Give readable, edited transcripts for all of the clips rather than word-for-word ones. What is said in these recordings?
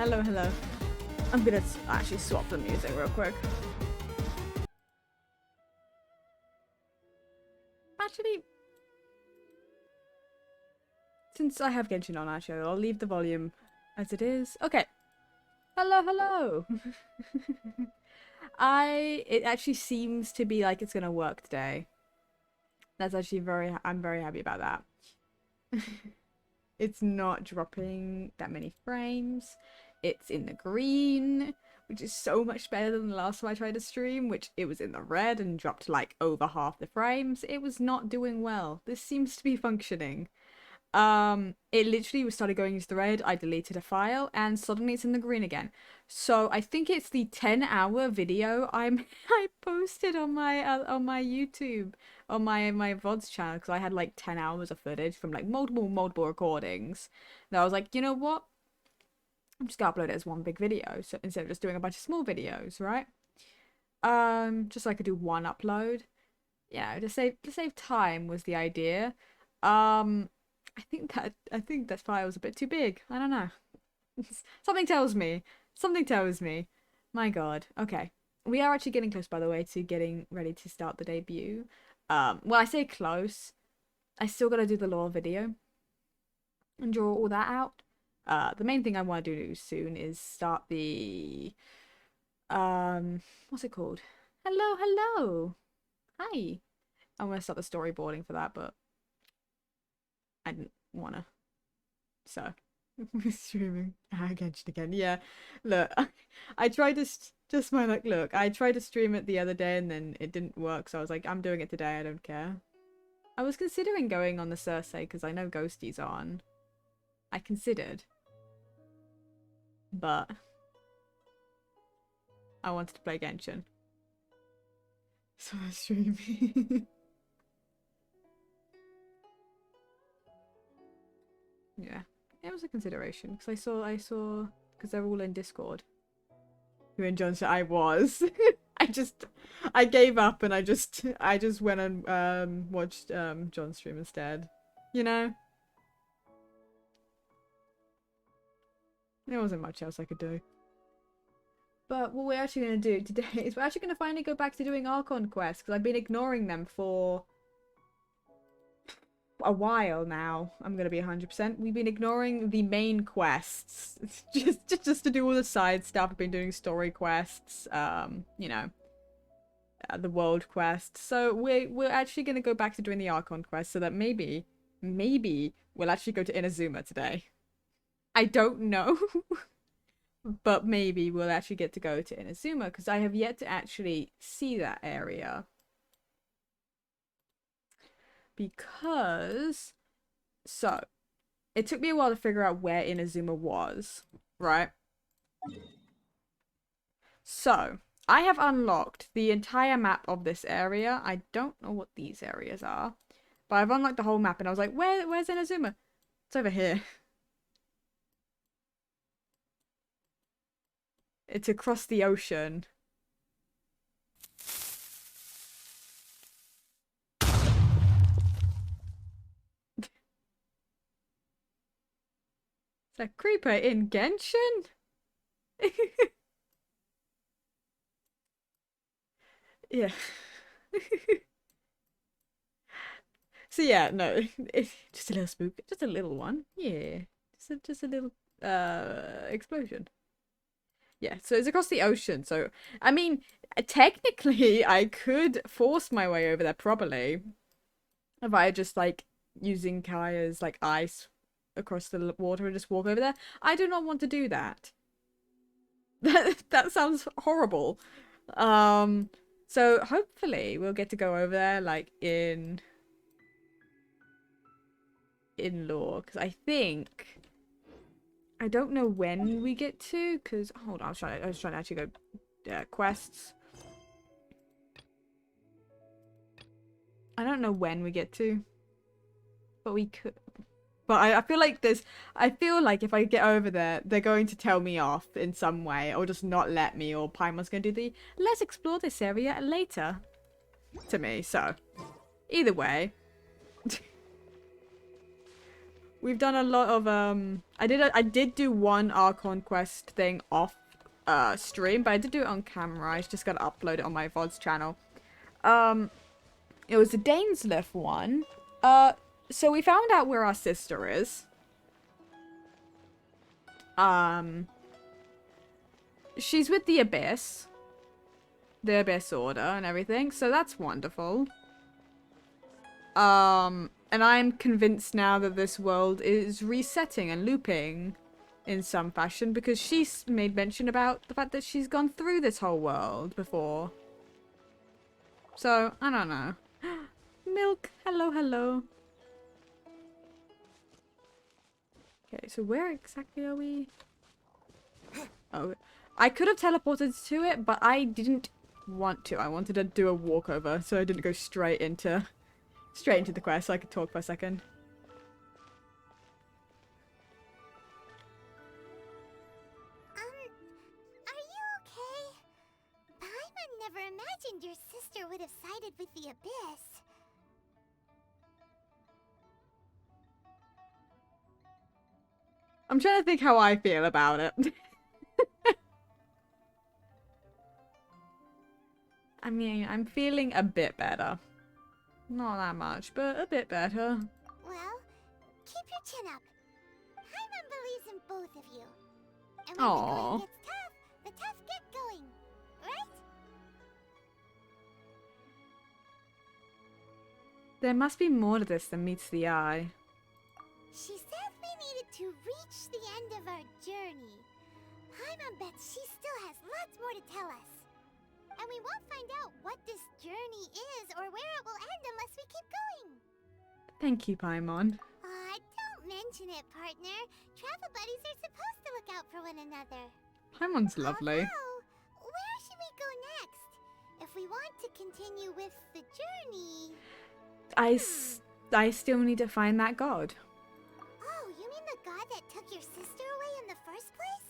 Hello, hello. I'm gonna actually swap the music real quick. Actually, since I have Genshin on, actually, I'll leave the volume as it is. Okay. Hello, hello. It actually seems to be like it's gonna work today. That's actually I'm very happy about that. It's not dropping that many frames. It's in the green, which is so much better than the last time I tried to stream, which it was in the red and dropped like over half the frames. It was not doing well. This seems to be functioning. It literally started going into the red. I deleted a file and suddenly it's in the green again. So I think it's the 10-hour video I posted on my YouTube, on my VODs channel, because I had like 10 hours of footage from like multiple recordings. And I was like, you know what? I'm just gonna upload it as one big video, so instead of just doing a bunch of small videos, right? Just so I could do one upload. Yeah, to save time was the idea. I think that file was a bit too big. I don't know. Something tells me. Something tells me. My God. Okay. We are actually getting close, by the way, to getting ready to start the debut. Well, I say close. I still gotta do the lore video and draw all that out. The main thing I want to do soon is start the what's it called? Hello, hello. Hi. I'm gonna start the storyboarding for that, but I didn't wanna. So we're streaming Genshin again. Yeah. Look, I tried to just my like look, I tried to stream it the other day and then it didn't work, so I was like, I'm doing it today, I don't care. I was considering going on the Cersei because I know Ghosty's on. I considered. But I wanted to play Genshin. So I stream. Yeah. It was a consideration because I saw because they're all in Discord. Who in John said I was. I gave up and I just went and watched John's stream instead. You know? There wasn't much else I could do. But what we're actually going to do today is we're actually going to finally go back to doing Archon Quests because I've been ignoring them for a while now. I'm going to be 100%. We've been ignoring the main quests. just to do all the side stuff. I've been doing story quests, you know, the world quest. So we're actually going to go back to doing the Archon Quest so that maybe we'll actually go to Inazuma today. I don't know. But maybe we'll actually get to go to Inazuma because I have yet to actually see that area. Because, so, it took me a while to figure out where Inazuma was, right? So, I have unlocked the entire map of this area. I don't know what these areas are, but I've unlocked the whole map and I was like, where's Inazuma? It's over here. It's across the ocean. Is that creeper in Genshin? Yeah. So yeah, no, it's just a little spook, just a little one. Yeah, just a little explosion. Yeah, so it's across the ocean. So I mean, technically, I could force my way over there probably if I just like using Kaya's like ice across the water and just walk over there. I do not want to do that. That sounds horrible. So hopefully we'll get to go over there like in lore because I think I don't know when we get to because hold on, I was trying to actually go quests. I don't know when we get to, but we could. But I feel like I feel like if I get over there, they're going to tell me off in some way, or just not let me, or Paimon's going to do the let's explore this area later to me. So, either way, we've done a lot of I did do one Archon Quest thing off stream, but I did do it on camera. I just gotta upload it on my VOD's channel. It was a Dainsliff one. So we found out where our sister is. She's with the Abyss Order and everything, so that's wonderful. And I'm convinced now that this world is resetting and looping in some fashion because she's made mention about the fact that she's gone through this whole world before. So, I don't know. Milk, hello, hello. Okay, so where exactly are we? Oh, I could have teleported to it, but I didn't want to. I wanted to do a walkover, so I didn't go straight into the quest so I could talk for a second. Are you okay? Paimon never imagined your sister would have sided with the Abyss. I'm trying to think how I feel about it. I mean, I'm feeling a bit better. Not that much, but a bit better. Well, keep your chin up. Paimon believes in both of you. And when the Aww. going gets tough, the tough get going. Right? There must be more to this than meets the eye. She said we needed to reach the end of our journey. Paimon bets she still has lots more to tell us. And we won't find out what this journey is or where it will end unless we keep going. Thank you, Paimon. Don't mention it, partner. Travel buddies are supposed to look out for one another. Paimon's lovely. Although, where should we go next? If we want to continue with the journey... I still need to find that god. Oh, you mean the god that took your sister away in the first place?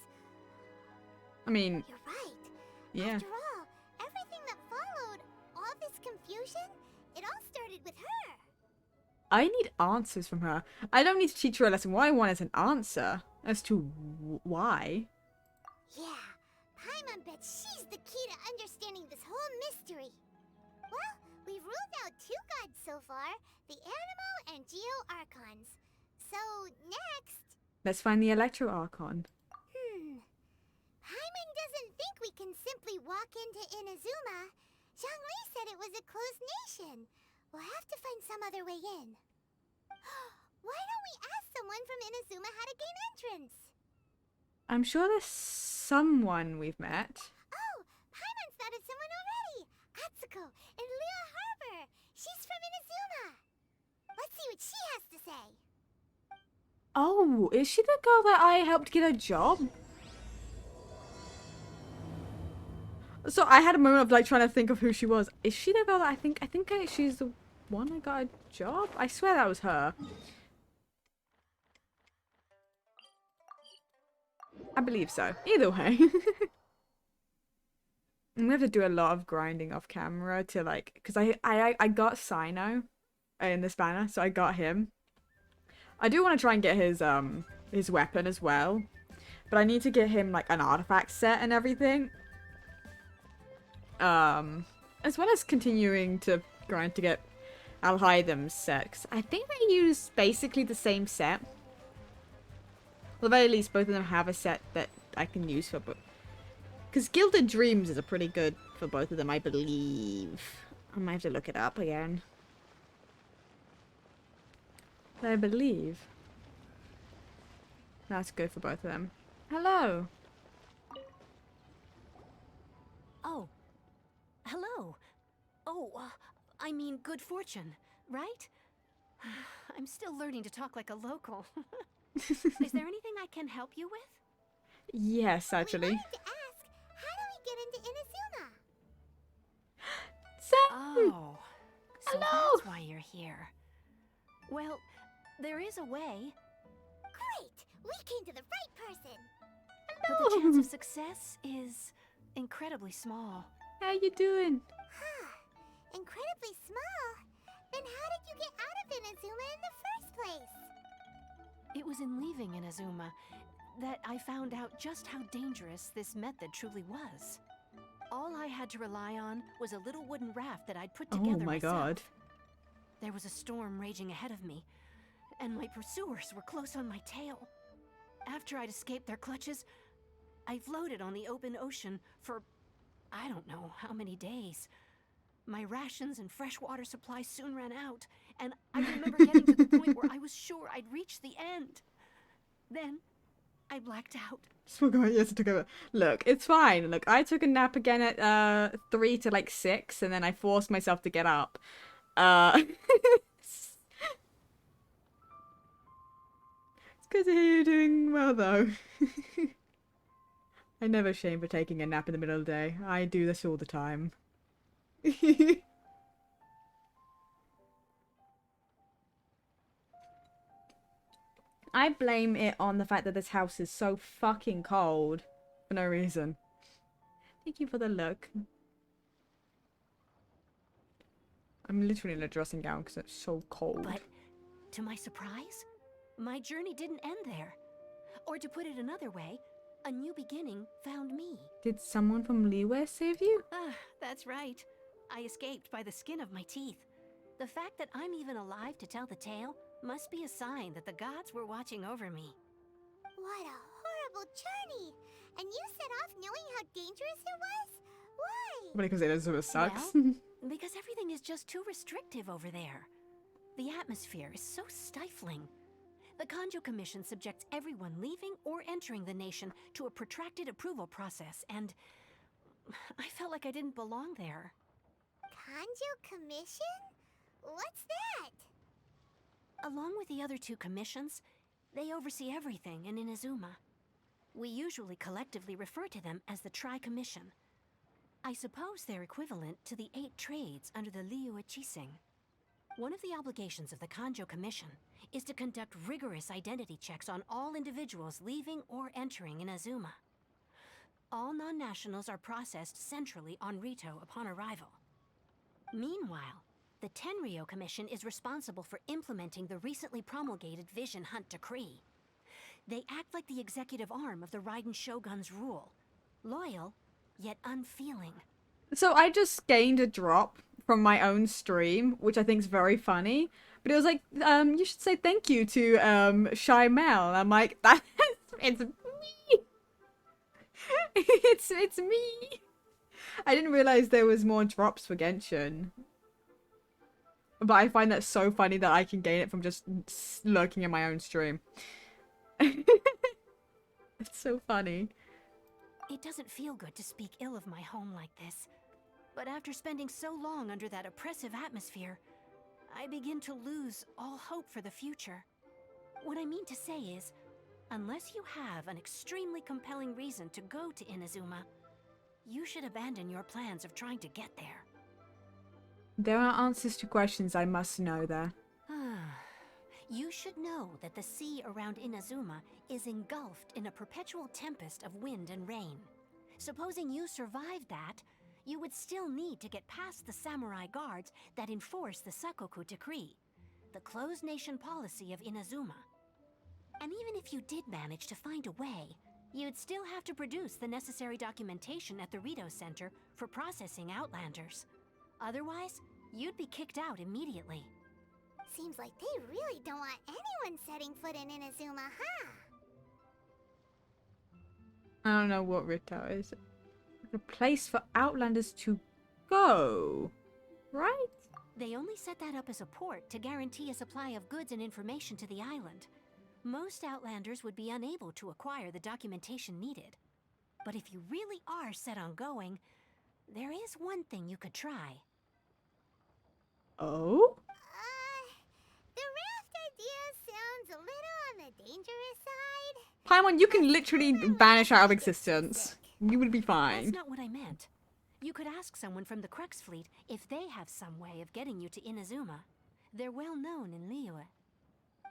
I mean, You're right. yeah. After all, everything that followed, all this confusion, it all started with her. I need answers from her. I don't need to teach her a lesson. What I want is an answer as to why. Yeah, Paimon bets she's the key to understanding this whole mystery. Well, we've ruled out 2 gods so far, the Animo and Geo Archons. So, next... Let's find the Electro Archon. Paimon doesn't think we can simply walk into Inazuma. Zhongli said it was a closed nation. We'll have to find some other way in. Why don't we ask someone from Inazuma how to gain entrance? I'm sure there's someone we've met. Oh, Paimon's thought of someone already. Atsuko in Liyue Harbor. She's from Inazuma. Let's see what she has to say. Oh, is she the girl that I helped get a job? So I had a moment of like trying to think of who she was. Is she the girl that I think she's the one I got a job? I swear that was her. I believe so. Either way. And we have to do a lot of grinding off camera to like, because I got Sino in this banner, so I got him. I do want to try and get his weapon as well, but I need to get him like an artifact set and everything. As well as continuing to grind to get Alhaitham's set, 'cause I think they use basically the same set. Well, at the very least, both of them have a set that I can use for both. Because Gilded Dreams is a pretty good for both of them, I believe. I might have to look it up again. But I believe that's good for both of them. Hello. Oh. Hello. Oh, I mean good fortune, right? I'm still learning to talk like a local. Is there anything I can help you with? Yes, actually. We wanted to ask, how do we get into Inazuma? So, Oh. So Hello. that's why you're here. Well, there is a way, Great! We came to the right person! but the chance of success is incredibly small. how you doing? Huh. Incredibly small? Then how did you get out of Inazuma in the first place? It was in leaving Inazuma that I found out just how dangerous this method truly was. All I had to rely on was a little wooden raft that I'd put Oh together my myself. god. There was a storm raging ahead of me, and my pursuers were close on my tail. After I'd escaped their clutches, I floated on the open ocean for I don't know how many days. My rations and fresh water supply soon ran out, and I remember getting to the point where I was sure I'd reached the end. Then, I blacked out. Yes, it took over. Look, it's fine. Look, I took a nap again at 3 to like 6, and then I forced myself to get up. It's good to hear you're doing well, though. I never shame for taking a nap in the middle of the day. I do this all the time. I blame it on the fact that this house is so fucking cold for no reason. Thank you for the look. I'm literally in a dressing gown because it's so cold. But, to my surprise, my journey didn't end there. Or to put it another way, a new beginning found me. Did someone from Liyue save you? Ah, that's right. I escaped by the skin of my teeth. The fact that I'm even alive to tell the tale must be a sign that the gods were watching over me. What a horrible journey! And you set off knowing how dangerous it was? Why? Because it sort of sucks. Well, because everything is just too restrictive over there. The atmosphere is so stifling. The Kanjo Commission subjects everyone leaving or entering the nation to a protracted approval process, and I felt like I didn't belong there. Kanjo Commission? What's that? Along with the other two commissions, they oversee everything in Inazuma. We usually collectively refer to them as the Tri-Commission. I suppose they're equivalent to the 8 trades under the Liyue Chising. One of the obligations of the Kanjo Commission is to conduct rigorous identity checks on all individuals leaving or entering Inazuma. All non-nationals are processed centrally on Rito upon arrival. Meanwhile, the Tenryo Commission is responsible for implementing the recently promulgated Vision Hunt Decree. They act like the executive arm of the Raiden Shogun's rule. Loyal, yet unfeeling. So I just gained a drop from my own stream, which I think is very funny. But it was like, you should say thank you to Shy Mel. And I'm like, it's me. it's me. I didn't realize there was more drops for Genshin. But I find that so funny that I can gain it from just lurking in my own stream. It's so funny. It doesn't feel good to speak ill of my home like this. But after spending so long under that oppressive atmosphere, I begin to lose all hope for the future. What I mean to say is, unless you have an extremely compelling reason to go to Inazuma, you should abandon your plans of trying to get there. There are answers to questions I must know there. You should know that the sea around Inazuma is engulfed in a perpetual tempest of wind and rain. Supposing you survived that, you would still need to get past the samurai guards that enforce the Sakoku Decree, the closed nation policy of Inazuma. And even if you did manage to find a way, you'd still have to produce the necessary documentation at the Rito Center for processing Outlanders. Otherwise, you'd be kicked out immediately. Seems like they really don't want anyone setting foot in Inazuma, huh? I don't know what Rito is. A place for Outlanders to go, right? They only set that up as a port to guarantee a supply of goods and information to the island. Most Outlanders would be unable to acquire the documentation needed. But if you really are set on going, there is one thing you could try. Oh? The raft idea sounds a little on the dangerous side. Paimon, you can literally vanish out of existence. You would be fine. That's not what I meant. You could ask someone from the Crux Fleet if they have some way of getting you to Inazuma. They're well known in Liyue.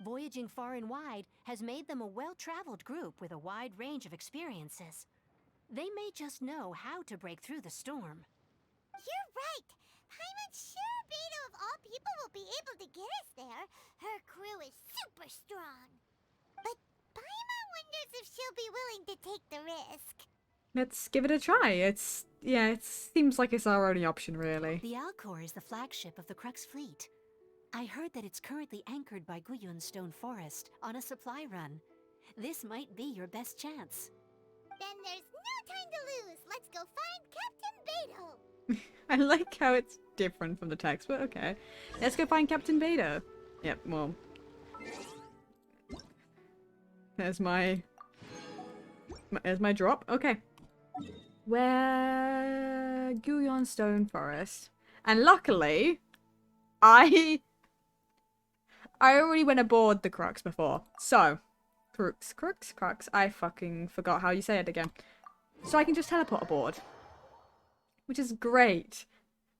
Voyaging far and wide has made them a well-traveled group with a wide range of experiences. They may just know how to break through the storm. You're right. Paimon's sure Beto of all people will be able to get us there. Her crew is super strong. but Paimon wonders if she'll be willing to take the risk. Let's give it a try. Yeah, it seems like it's our only option, really. The Alcor is the flagship of the Crux fleet. I heard that it's currently anchored by Guyun Stone Forest on a supply run. This might be your best chance. Then there's no time to lose. Let's go find Captain Beto. I like how it's different from the text, but okay. Let's go find Captain Beta. Yep, well. There's my drop. Okay. Where Guyun Stone Forest. And luckily, I already went aboard the Crux before. So, Crux. I fucking forgot how you say it again. So I can just teleport aboard. Which is great.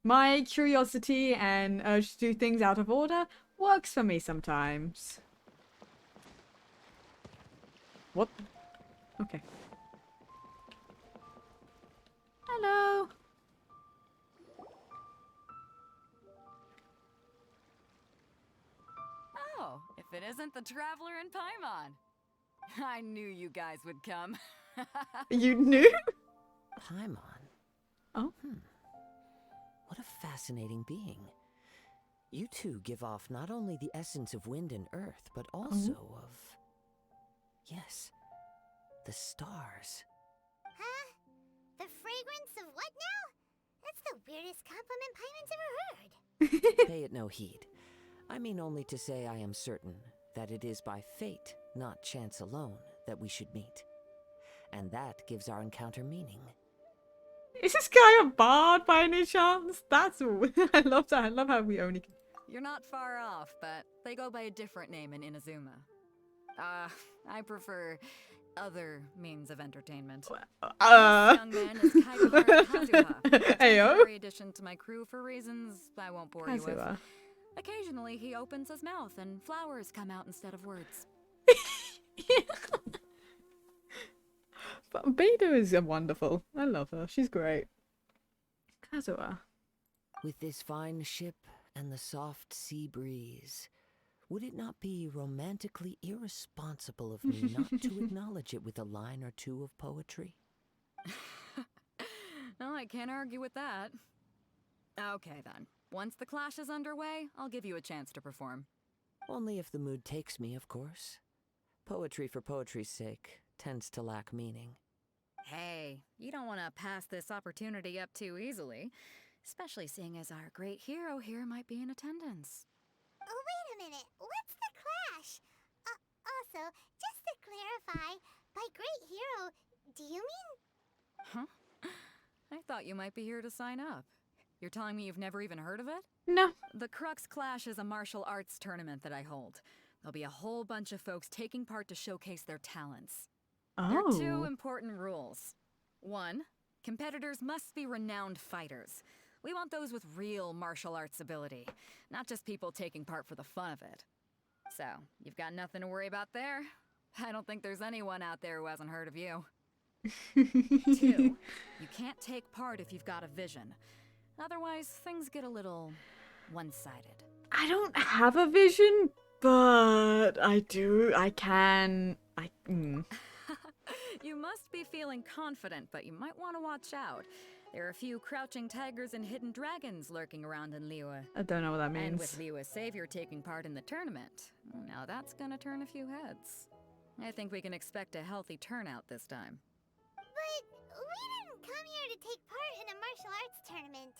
My curiosity and urge to do things out of order works for me sometimes. What? Okay. Hello. Oh, if it isn't the Traveler in Paimon. I knew you guys would come. You knew? Paimon? Oh. What a fascinating being. You two give off not only the essence of wind and earth, but also of... Yes, the stars. Huh? The fragrance of what now? That's the weirdest compliment Paimon's ever heard. Pay it no heed. I mean only to say I am certain that it is by fate, not chance alone, that we should meet. And that gives our encounter meaning. Is this guy a bard by any chance? That's I love that. I love how we only. You're not far off, but they go by a different name in Inazuma. I prefer other means of entertainment. This young man is Kazuha Kazuha. A Ayo. temporary addition to my crew for reasons I won't bore you with. Kazuha. Occasionally, he opens his mouth and flowers come out instead of words. But Beta is wonderful. I love her. She's great. Kazuha. With this fine ship and the soft sea breeze, would it not be romantically irresponsible of me not to acknowledge it with a line or two of poetry? No, I can't argue with that. Okay then. Once the clash is underway, I'll give you a chance to perform. Only if the mood takes me, of course. Poetry for poetry's sake tends to lack meaning. Hey, you don't want to pass this opportunity up too easily, especially seeing as our great hero here might be in attendance. Oh, wait a minute. What's the clash? Also, just to clarify, by great hero, do you mean... Huh? I thought you might be here to sign up. You're telling me you've never even heard of it? No. The Crux Clash is a martial arts tournament that I hold. There'll be a whole bunch of folks taking part to showcase their talents. There are two Oh. important rules. One, competitors must be renowned fighters. We want those with real martial arts ability, not just people taking part for the fun of it. So, you've got nothing to worry about there. I don't think there's anyone out there who hasn't heard of you. Two, you can't take part if you've got a vision. Otherwise, things get a little one-sided. I don't have a vision, but I do. I can. You must be feeling confident, but you might want to watch out. There are a few crouching tigers and hidden dragons lurking around in Liyue. I don't know what that And with means. Liyue's savior taking part in the tournament, now that's gonna turn a few heads. I think we can expect a healthy turnout this time. But we didn't come here to take part in a martial arts tournament.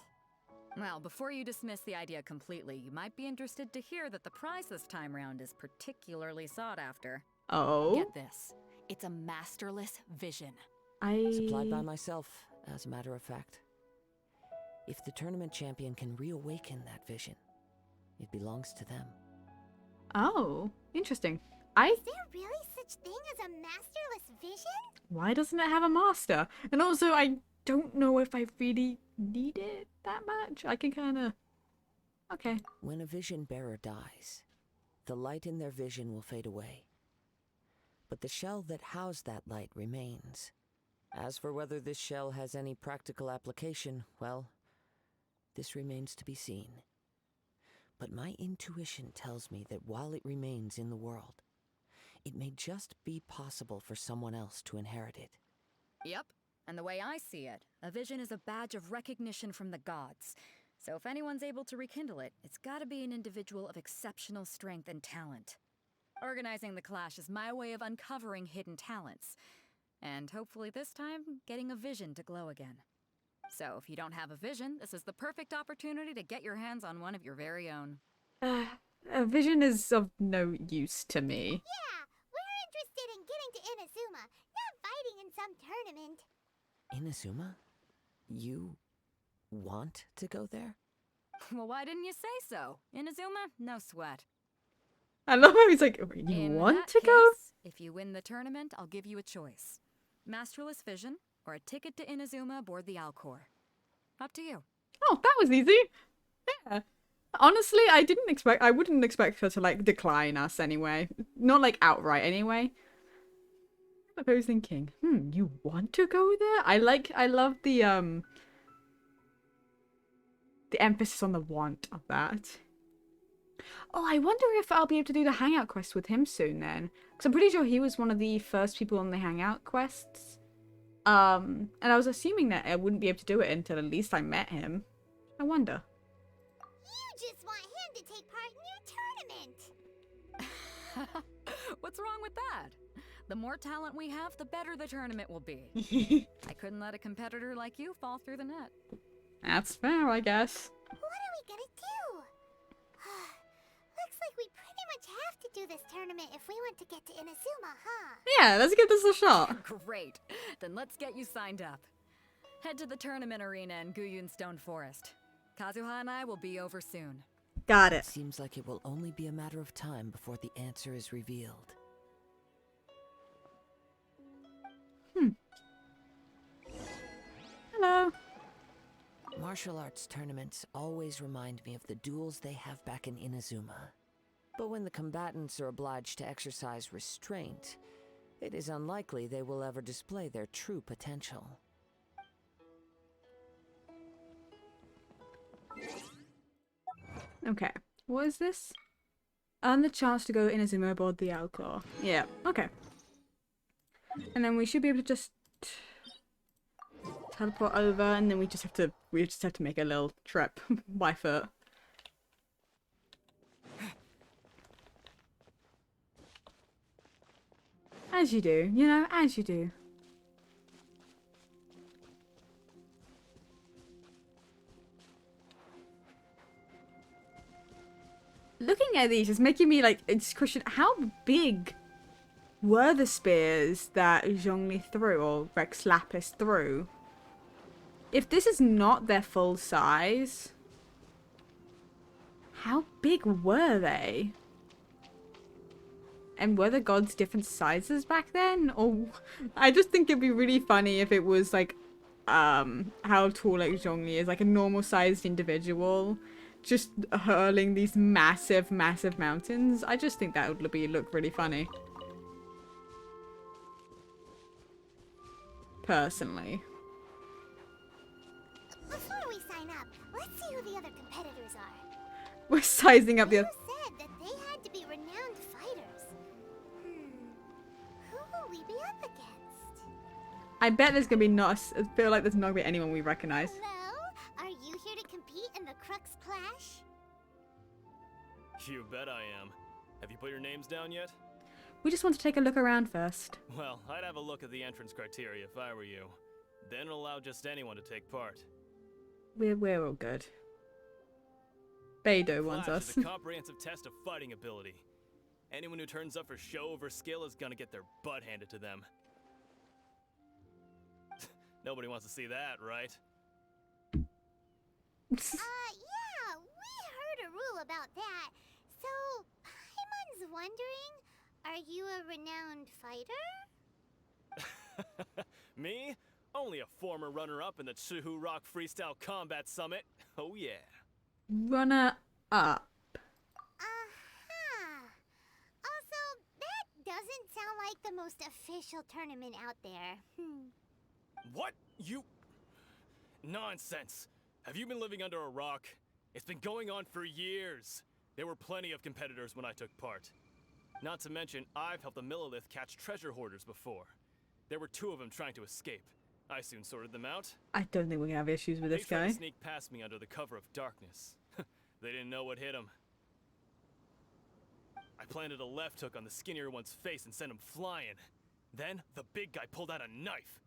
Well, before you dismiss the idea completely, you might be interested to hear that the prize this time round is particularly sought after. Oh. Get this. It's a masterless vision. Supplied by myself, as a matter of fact. If the tournament champion can reawaken that vision, it belongs to them. Oh, interesting. Is there really such thing as a masterless vision? Why doesn't it have a master? And also, I don't know if I really need it that much. I can kind of... Okay. When a vision bearer dies, the light in their vision will fade away. But the shell that housed that light remains. As for whether this shell has any practical application, well, this remains to be seen. But my intuition tells me that while it remains in the world, it may just be possible for someone else to inherit it. Yep. And the way I see it, a vision is a badge of recognition from the gods. So if anyone's able to rekindle it, it's gotta be an individual of exceptional strength and talent. Organizing the clash is my way of uncovering hidden talents. And hopefully this time, getting a vision to glow again. So if you don't have a vision, this is the perfect opportunity to get your hands on one of your very own. A vision is of no use to me. Yeah, we're interested in getting to Inazuma, not fighting in some tournament. Inazuma? You want to go there? Well, why didn't you say so? Inazuma, no sweat. I love how he's like, you In want that to go? case, if you win the tournament, I'll give you a choice. Masterless vision, or a ticket to Inazuma aboard the Alcor. Up to you. Oh, that was easy. Yeah. Honestly, I wouldn't expect her to like decline us anyway. Not like outright anyway. But I was thinking, you want to go there? I love the emphasis on the want of that. Oh, I wonder if I'll be able to do the hangout quest with him soon then. Because I'm pretty sure he was one of the first people on the hangout quests. And I was assuming that I wouldn't be able to do it until at least I met him. I wonder. You just want him to take part in your tournament. What's wrong with that? The more talent we have, the better the tournament will be. I couldn't let a competitor like you fall through the net. That's fair, I guess. What are we gonna do? Looks like we pretty much have to do this tournament if we want to get to Inazuma, huh? Yeah, let's give this a shot. Great. Then let's get you signed up. Head to the tournament arena in Guyun Stone Forest. Kazuha and I will be over soon. Got it. Seems like it will only be a matter of time before the answer is revealed. Hello. Martial arts tournaments always remind me of the duels they have back in Inazuma. But when the combatants are obliged to exercise restraint, it is unlikely they will ever display their true potential. Okay. What is this? Earn the chance to go Inazuma aboard the Alcor. Yeah, okay. And then we should be able to just teleport over, and then we just have to make a little trip by foot. As you do, you know, as you do. Looking at these is making me like, it's question, how big were the spears that Zhongli threw, or Rex Lapis threw? If this is not their full size, how big were they? And were the gods different sizes back then? Or I just think it'd be really funny if it was like how tall like Zhongli is, like a normal sized individual just hurling these massive mountains. I just think that would look really funny. Personally. Before we sign up, let's see who the other competitors are. We're sizing up the You other. said that they had to be renowned fighters. Who will we be up against? I bet there's gonna be not. I feel like there's not gonna be anyone we recognize. Hello? Are you here to compete in the Crux Clash? You bet I am. Have you put your names down yet? We just want to take a look around first. Well, I'd have a look at the entrance criteria if I were you. Then allow just anyone to take part. We're all good. Beidou wants Clash us. is a comprehensive test of fighting ability. Anyone who turns up for show over skill is gonna get their butt handed to them. Nobody wants to see that, right? Yeah, we heard a rule about that. So, Paimon's wondering, are you a renowned fighter? Me? Only a former runner-up in the Chuhu Rock Freestyle Combat Summit. Oh yeah. Runner up. Uh-huh. Also, that doesn't sound like the most official tournament out there. What? You... Nonsense. Have you been living under a rock? It's been going on for years. There were plenty of competitors when I took part. Not to mention, I've helped the Millilith catch treasure hoarders before. There were 2 of them trying to escape. I soon sorted them out. I don't think we're gonna have issues with They this tried guy. to sneak past me under the cover of darkness. They didn't know what hit them. I planted a left hook on the skinnier one's face and sent him flying. Then, the big guy pulled out a knife.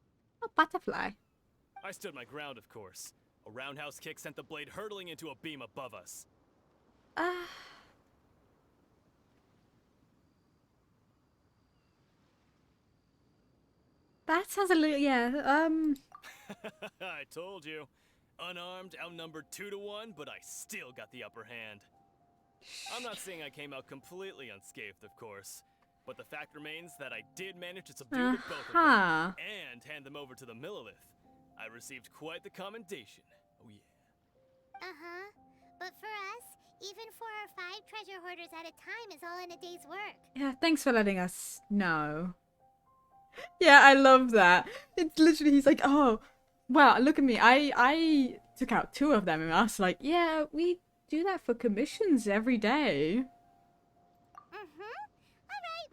Oh, butterfly. I stood my ground, of course. A roundhouse kick sent the blade hurtling into a beam above us. That sounds a little, yeah, I told you. Unarmed, outnumbered 2 to 1, but I still got the upper hand. I'm not saying I came out completely unscathed, of course. But the fact remains that I did manage to subdue the both of them and hand them over to the Millilith. I received quite the commendation. Oh yeah. Uh-huh. But for us, even 4 or 5 treasure hoarders at a time is all in a day's work. Yeah, thanks for letting us know. Yeah, I love that. It's literally, he's like, oh, wow, look at me. I took out 2 of them, and I was like, yeah, we do that for commissions every day. Alright,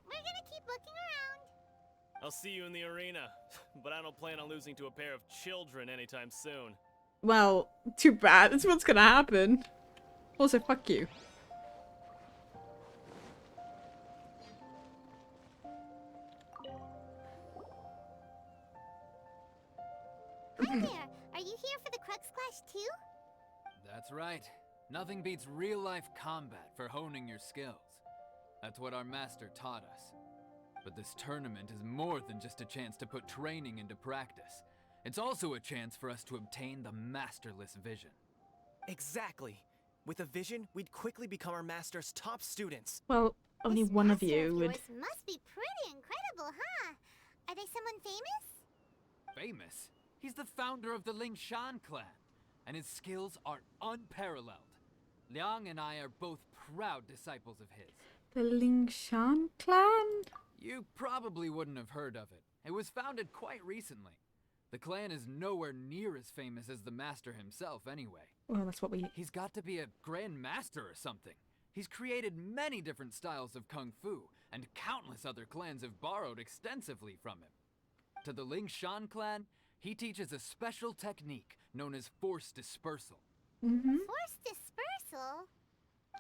we're gonna keep looking around. I'll see you in the arena, but I don't plan on losing to a pair of children anytime soon. Well, too bad. That's what's gonna happen. Also, fuck you. Hi there. Are you here for the Crux Clash too? That's right. Nothing beats real-life combat for honing your skills. That's what our master taught us. But this tournament is more than just a chance to put training into practice. It's also a chance for us to obtain the masterless vision. Exactly. With a vision, we'd quickly become our master's top students. Well, only This one of master you would. yours must be pretty incredible, huh? Are they someone famous? Famous? He's the founder of the Lingshan clan, and his skills are unparalleled. Liang and I are both proud disciples of his. The Lingshan clan? You probably wouldn't have heard of it. It was founded quite recently. The clan is nowhere near as famous as the master himself anyway. Well, that's what we... He's got to be a grand master or something. He's created many different styles of kung fu, and countless other clans have borrowed extensively from him. To the Lingshan clan, he teaches a special technique known as force dispersal. Force dispersal?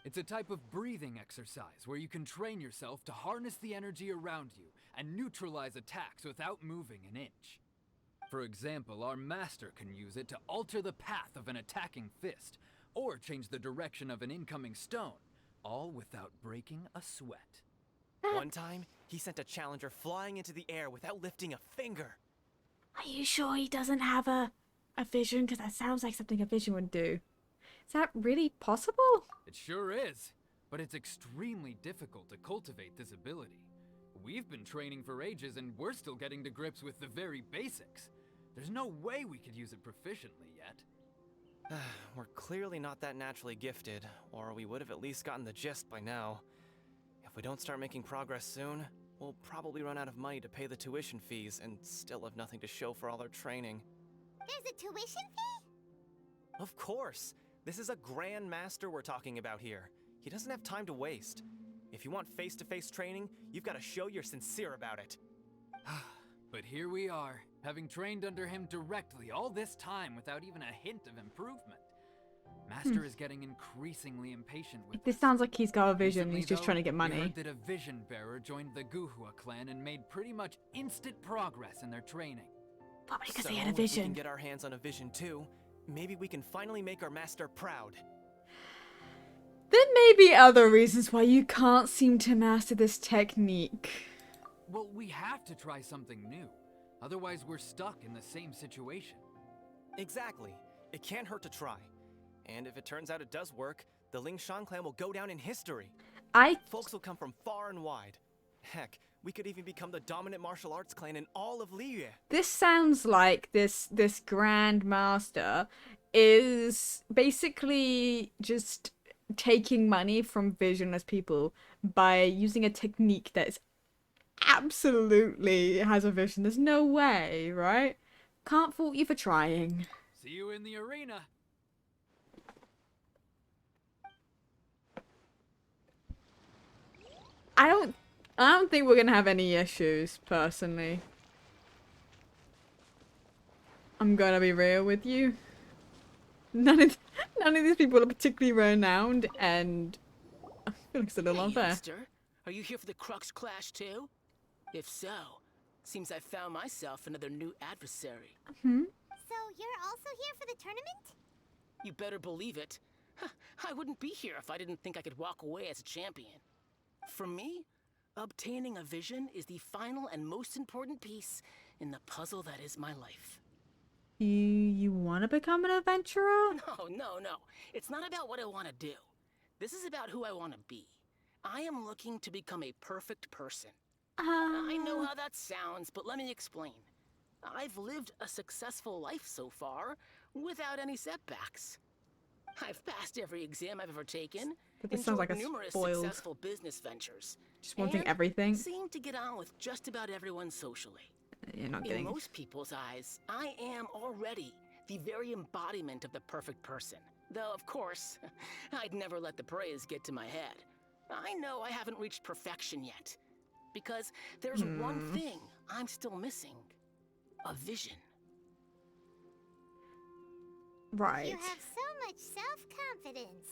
It's a type of breathing exercise where you can train yourself to harness the energy around you and neutralize attacks without moving an inch. For example, our master can use it to alter the path of an attacking fist, or change the direction of an incoming stone, all without breaking a sweat. One time, he sent a challenger flying into the air without lifting a finger. Are you sure he doesn't have a vision? Because that sounds like something a vision would do. Is that really possible? It sure is, but it's extremely difficult to cultivate this ability. We've been training for ages and we're still getting to grips with the very basics. There's no way we could use it proficiently yet. We're clearly not that naturally gifted, or we would have at least gotten the gist by now. If we don't start making progress soon, we'll probably run out of money to pay the tuition fees and still have nothing to show for all our training. There's a tuition fee? Of course! This is a Grand Master we're talking about here. He doesn't have time to waste. If you want face-to-face training, you've got to show you're sincere about it. But here we are, having trained under him directly all this time without even a hint of improvement. Master is getting increasingly impatient with This us. sounds like he's got a vision. Recently, He's just though, trying to get we money. heard that a vision bearer joined the Guhua clan and made pretty much instant progress in their training. Probably because So, they had a if we vision. can get our hands on a vision too, maybe we can finally make our master proud. There may be other reasons why you can't seem to master this technique. Well, we have to try something new. Otherwise, we're stuck in the same situation. Exactly. It can't hurt to try. And if it turns out it does work, the Lingshan clan will go down in history. Folks will come from far and wide. Heck, we could even become the dominant martial arts clan in all of Liyue. This sounds like this Grand Master is basically just taking money from visionless people by using a technique that is absolutely has a vision. There's no way, right? Can't fault you for trying. See you in the arena. I don't I don't think we're gonna have any issues, personally. I'm gonna be real with you. None of these people are particularly renowned, and I feel like it's a little Hey, unfair. youngster. Are you here for the Crux Clash too? If so, seems I found myself another new adversary. Hmm? So you're also here for the tournament? You better believe it. I wouldn't be here if I didn't think I could walk away as a champion. For me, obtaining a vision is the final and most important piece in the puzzle that is my life. You want to become an adventurer? No. It's not about what I want to do. This is about who I want to be. I am looking to become a perfect person. I know how that sounds, but let me explain. I've lived a successful life so far, without any setbacks. I've passed every exam I've ever taken, But this sounds like a numerous spoiled, successful business ventures, just wanting and everything. seem to get on with just about everyone socially. You're not In getting. most people's eyes, I am already the very embodiment of the perfect person. Though, of course, I'd never let the praise get to my head. I know I haven't reached perfection yet, because there's one thing I'm still missing. A vision. Right. You have so much self-confidence.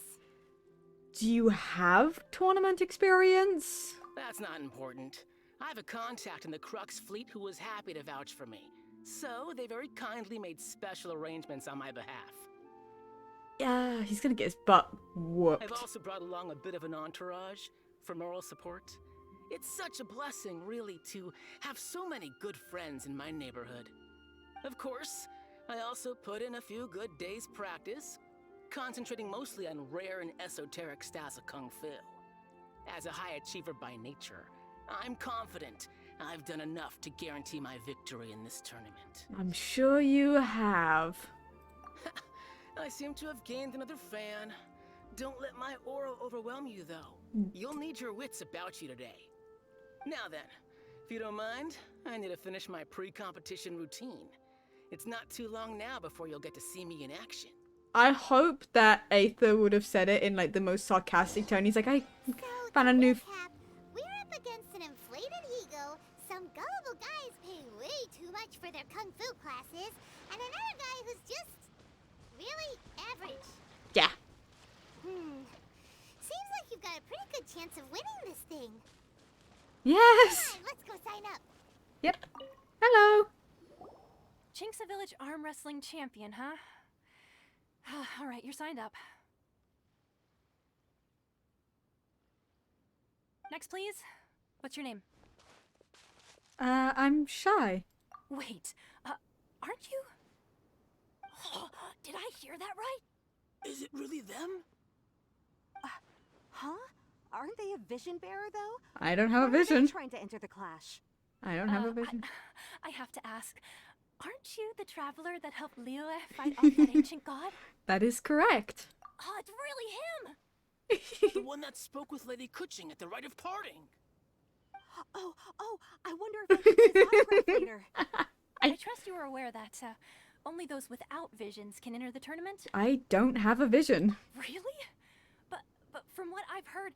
Do you have tournament experience? That's not important. I have a contact in the Crux fleet who was happy to vouch for me. So they very kindly made special arrangements on my behalf. Yeah, he's gonna get his butt whooped. I've also brought along a bit of an entourage for moral support. It's such a blessing, really, to have so many good friends in my neighborhood. Of course, I also put in a few good days' practice, concentrating mostly on rare and esoteric styles of Kung Fu. As a high achiever by nature, I'm confident I've done enough to guarantee my victory in this tournament. I'm sure you have. I seem to have gained another fan. Don't let my aura overwhelm you, though. You'll need your wits about you today. Now then, if you don't mind, I need to finish my pre-competition routine. It's not too long now before you'll get to see me in action. I hope that Aether would have said it in like the most sarcastic tone. He's like, I found a new. Recap, we're up against an inflated ego, some gullible guys paying way too much for their kung fu classes, and another guy who's just really average. Yeah. Seems like you've got a pretty good chance of winning this thing. Yes. Come on, let's go sign up. Yep. Hello. Chinksa Village arm wrestling champion, huh? All right, you're signed up. Next, please. What's your name? I'm shy. Wait, aren't you? Did I hear that right? Is it really them? Huh? Aren't they a vision bearer, though? I don't have a Why are they vision. trying to enter the clash? I don't have a vision. I have to ask, aren't you the traveler that helped Liyue fight off that ancient god? That is correct. Oh, it's really him! The one that spoke with Lady Kuching at the rite of parting. Oh, I wonder if I can get his autograph later. I trust you are aware that only those without visions can enter the tournament. I don't have a vision. Really? But from what I've heard,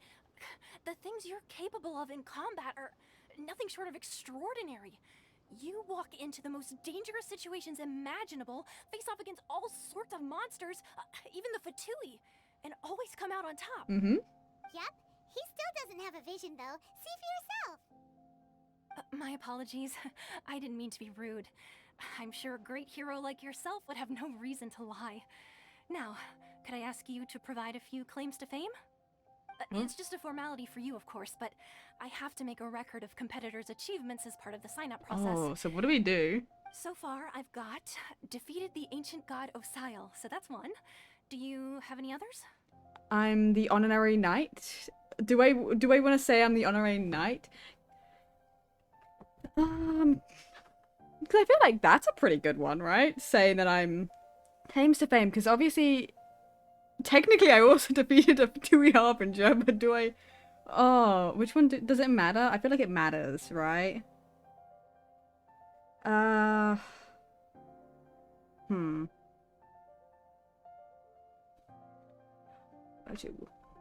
the things you're capable of in combat are nothing short of extraordinary. You walk into the most dangerous situations imaginable, face off against all sorts of monsters, even the Fatui, and always come out on top. Mm-hmm. Yep, he still doesn't have a vision though. See for yourself. My apologies. I didn't mean to be rude. I'm sure a great hero like yourself would have no reason to lie. Now, could I ask you to provide a few claims to fame? It's just a formality for you, of course, but I have to make a record of competitors' achievements as part of the sign-up process. Oh, so what do we do? So far, I've got defeated the ancient god Osial, so that's one. Do you have any others? I'm the honorary knight. Do I want to say I'm the honorary knight? Because I feel like that's a pretty good one, right? Saying that I'm claims to fame, because obviously, technically, I also defeated a Fatui Harbinger, but do I? Oh, which one does it matter? I feel like it matters, right? Actually,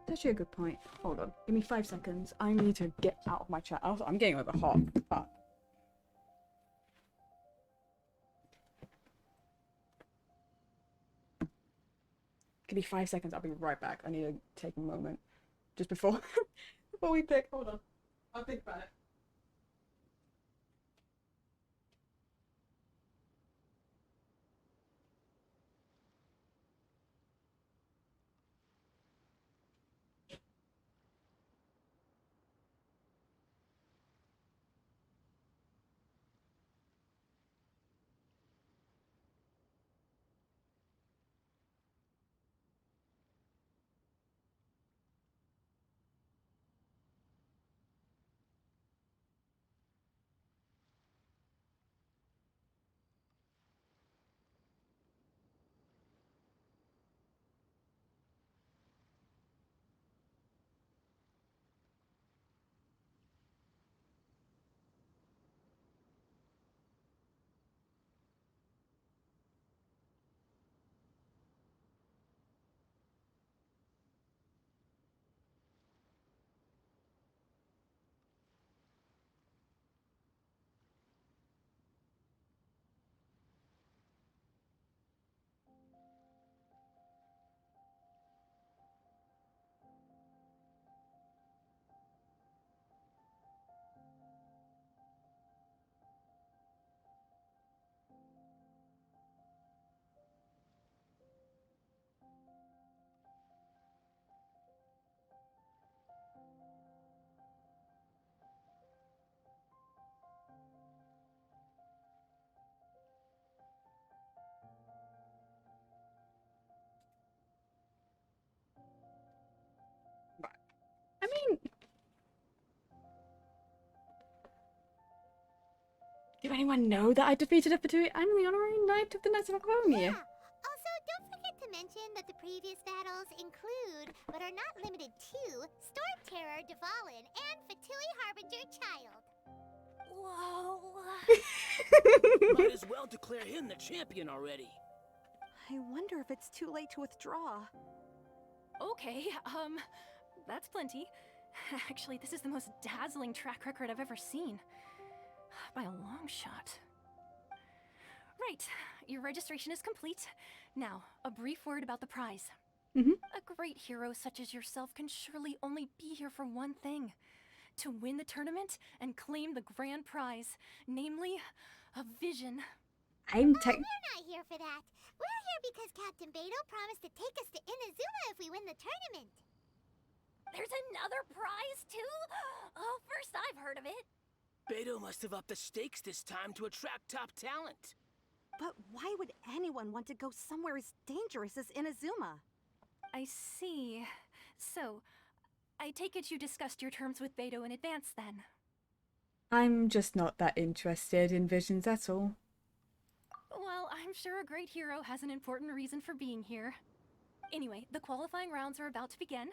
That's actually a good point. Hold on. Give me 5 seconds. I need to get out of my chat. Also, I'm getting over hot. Fuck. Give me 5 seconds. I'll be right back. I need to take a moment. Just before before we pick. Hold on. I'll think about it. I mean, did anyone know that I defeated a Fatui? I'm the honorary knight of the Knights of Laconia. Yeah. Also, don't forget to mention that the previous battles include, but are not limited to, Storm Terror, Dvalin, and Fatui Harbinger Child. Whoa. Might as well declare him the champion already. I wonder if it's too late to withdraw. Okay, that's plenty. Actually, this is the most dazzling track record I've ever seen. By a long shot. Right, your registration is complete. Now, a brief word about the prize. A great hero such as yourself can surely only be here for one thing. To win the tournament and claim the grand prize, namely, a vision. We're not here for that. We're here because Captain Beto promised to take us to Inazuma if we win the tournament. There's another prize, too? Oh, first I've heard of it. Beto must have upped the stakes this time to attract top talent. But why would anyone want to go somewhere as dangerous as Inazuma? I see. So, I take it you discussed your terms with Beto in advance, then? I'm just not that interested in visions, that's all. Well, I'm sure a great hero has an important reason for being here. Anyway, the qualifying rounds are about to begin.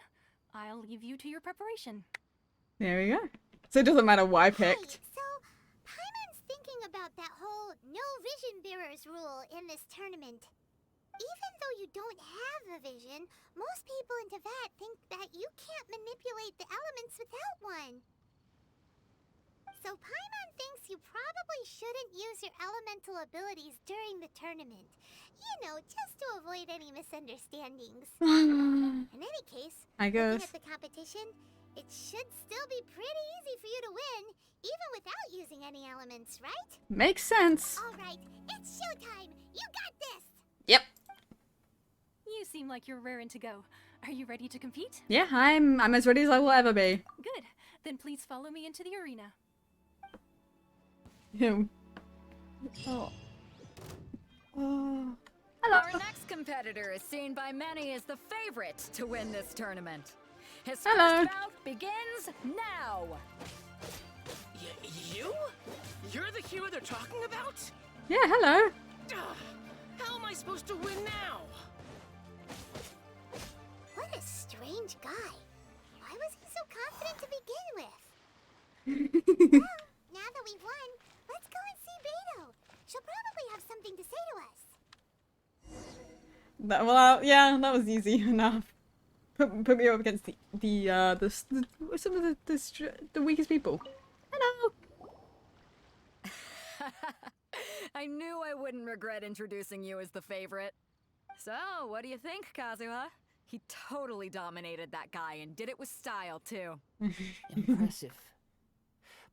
I'll leave you to your preparation. There we go. So it doesn't matter what I picked. Right, so Paimon's thinking about that whole no vision bearers rule in this tournament. Even though you don't have a vision, most people in Teyvat think that you can't manipulate the elements without one. So Paimon thinks you probably shouldn't use your elemental abilities during the tournament. You know, just to avoid any misunderstandings. In any case, looking at the competition, it should still be pretty easy for you to win, even without using any elements, right? Makes sense. Alright, it's showtime! You got this! Yep. You seem like you're raring to go. Are you ready to compete? Yeah, I'm as ready as I will ever be. Good. Then please follow me into the arena. Oh. Hello. Our next competitor is seen by many as the favorite to win this tournament. His first bout begins now. You? You're the hero they're talking about? Yeah, hello. How am I supposed to win now? What a strange guy. Why was he so confident to begin with? Well, now that we've won, let's go and see Beto. She'll probably have something to say to us. Well, yeah, that was easy enough. put me up against some of the weakest people. Hello. I knew I wouldn't regret introducing you as the favorite. So, what do you think, Kazuha? He totally dominated that guy and did it with style, too. Impressive.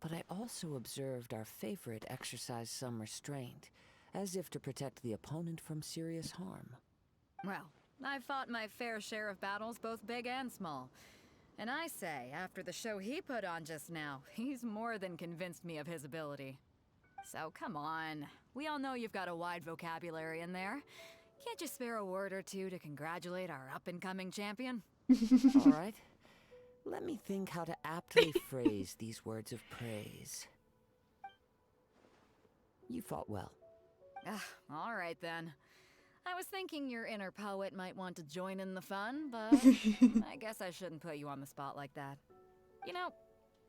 But I also observed our favorite exercise some restraint, as if to protect the opponent from serious harm. Well, I've fought my fair share of battles, both big and small. And I say, after the show he put on just now, he's more than convinced me of his ability. So come on, we all know you've got a wide vocabulary in there. Can't you spare a word or two to congratulate our up-and-coming champion? All right. Let me think how to aptly phrase these words of praise. You fought well. All right then. I was thinking your inner poet might want to join in the fun, but I guess I shouldn't put you on the spot like that. You know,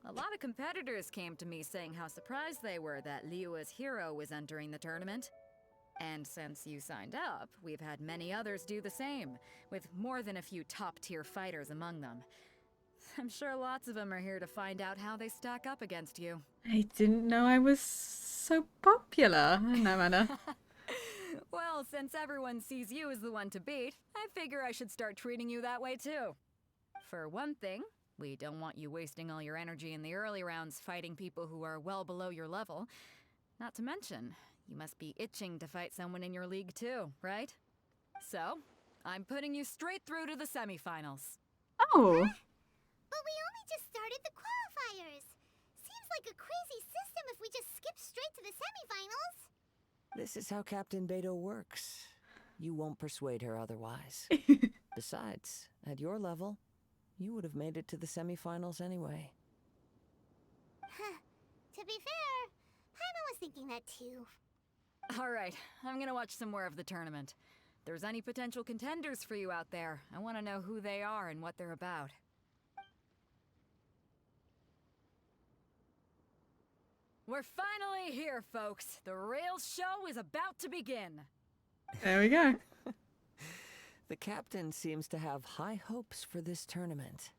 a lot of competitors came to me saying how surprised they were that Liyue's hero was entering the tournament. And since you signed up, we've had many others do the same, with more than a few top-tier fighters among them. I'm sure lots of them are here to find out how they stack up against you. I didn't know I was so popular. No matter. Well, since everyone sees you as the one to beat, I figure I should start treating you that way too. For one thing, we don't want you wasting all your energy in the early rounds fighting people who are well below your level. Not to mention, you must be itching to fight someone in your league too, right? So, I'm putting you straight through to the semifinals. Oh. But we only just started the qualifiers. Seems like a crazy system if we just skip straight to the semifinals. This is how Captain Beto works. You won't persuade her otherwise. Besides, at your level, you would have made it to the semifinals anyway. To be fair, Paimon was thinking that too. Alright, I'm gonna watch some more of the tournament. If there's any potential contenders for you out there, I want to know who they are and what they're about. We're finally here, folks. The real show is about to begin. There we go. The captain seems to have high hopes for this tournament.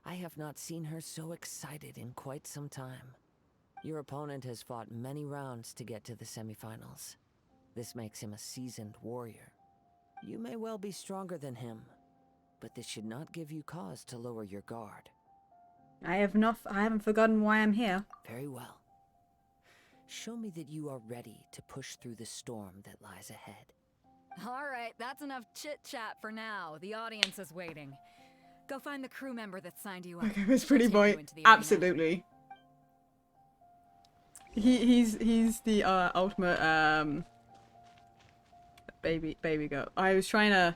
I have not seen her so excited in quite some time. Your opponent has fought many rounds to get to the semifinals. This makes him a seasoned warrior. You may well be stronger than him, but this should not give you cause to lower your guard. I haven't forgotten why I'm here. Very well. Show me that you are ready to push through the storm that lies ahead. Alright, that's enough chit-chat for now. The audience is waiting. Go find the crew member that signed you up. Okay, Miss Pretty Boy. Absolutely. He's the ultimate baby goat. I was trying to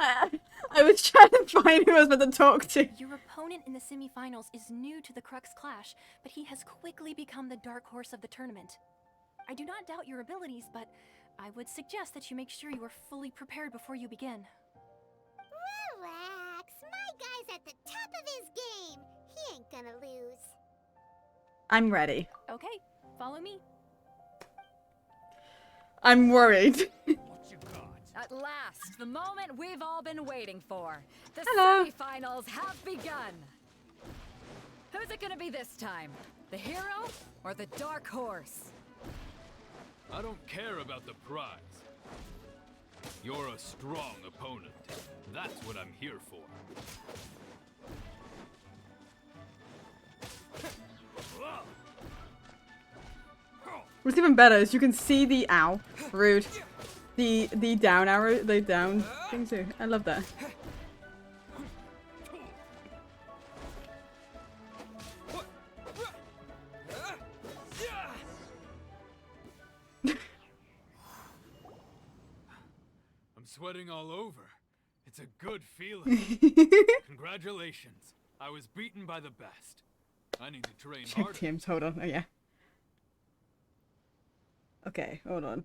I was trying to find who I was meant to talk to. Your opponent in the semifinals is new to the Crux Clash, but he has quickly become the dark horse of the tournament. I do not doubt your abilities, but I would suggest that you make sure you are fully prepared before you begin. Relax, my guy's at the top of his game. He ain't gonna lose. I'm ready. Okay, follow me. I'm worried. At last, the moment we've all been waiting for. The Hello. semifinals have begun. Who's it gonna be this time? The hero or the dark horse? I don't care about the prize. You're a strong opponent. That's what I'm here for. What's even better is you can see the ow. Rude. The down arrow, the down thing too. I love that. I'm sweating all over. It's a good feeling. Congratulations. I was beaten by the best. I need to train harder. Teams, hold on. Oh yeah. Okay, hold on.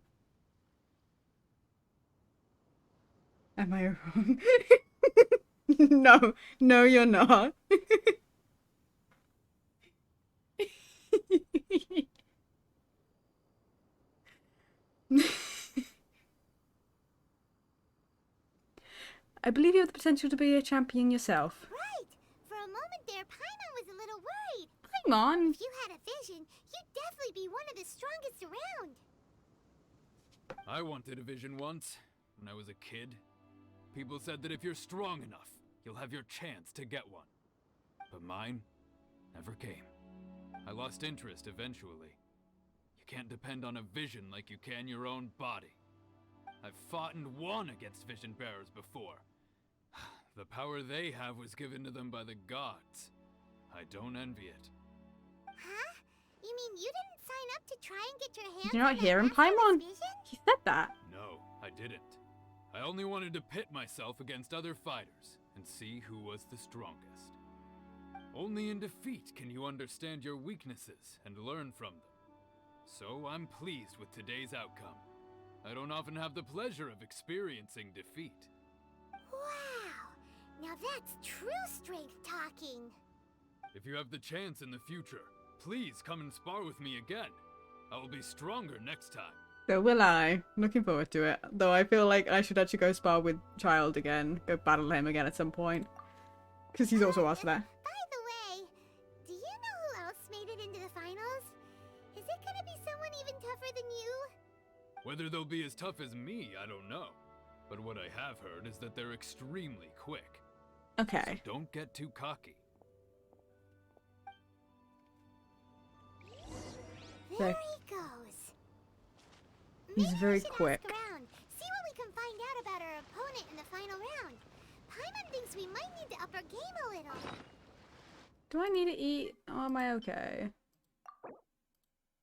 Am I wrong? No, no, you're not. I believe you have the potential to be a champion yourself. Right. For a moment there, Paimon was a little worried. Paimon? If you had a vision, you'd definitely be one of the strongest around. I wanted a vision once, when I was a kid. People said that if you're strong enough, you'll have your chance to get one. But mine never came. I lost interest eventually. You can't depend on a vision like you can your own body. I've fought and won against vision bearers before. The power they have was given to them by the gods. I don't envy it. Huh? You mean you didn't sign up to try and get your hands Did you not on hear him, that master's Paimon? vision? He said that. No, I didn't. I only wanted to pit myself against other fighters and see who was the strongest. Only in defeat can you understand your weaknesses and learn from them. So I'm pleased with today's outcome. I don't often have the pleasure of experiencing defeat. Wow! Now that's true strength talking. If you have the chance in the future, please come and spar with me again. I will be stronger next time. So will I. Looking forward to it. Though I feel like I should actually go spar with Child again. Go battle him again at some point. Because he's also asked for that. By the way, do you know who else made it into the finals? Is it gonna be someone even tougher than you? Whether they'll be as tough as me, I don't know. But what I have heard is that they're extremely quick. Okay. So don't get too cocky. There he goes. He's Maybe very we should quick. ask around, see what we can find out about our opponent in the final round. Paimon thinks we might need to up our game a little. Do I need to eat? Or am I okay?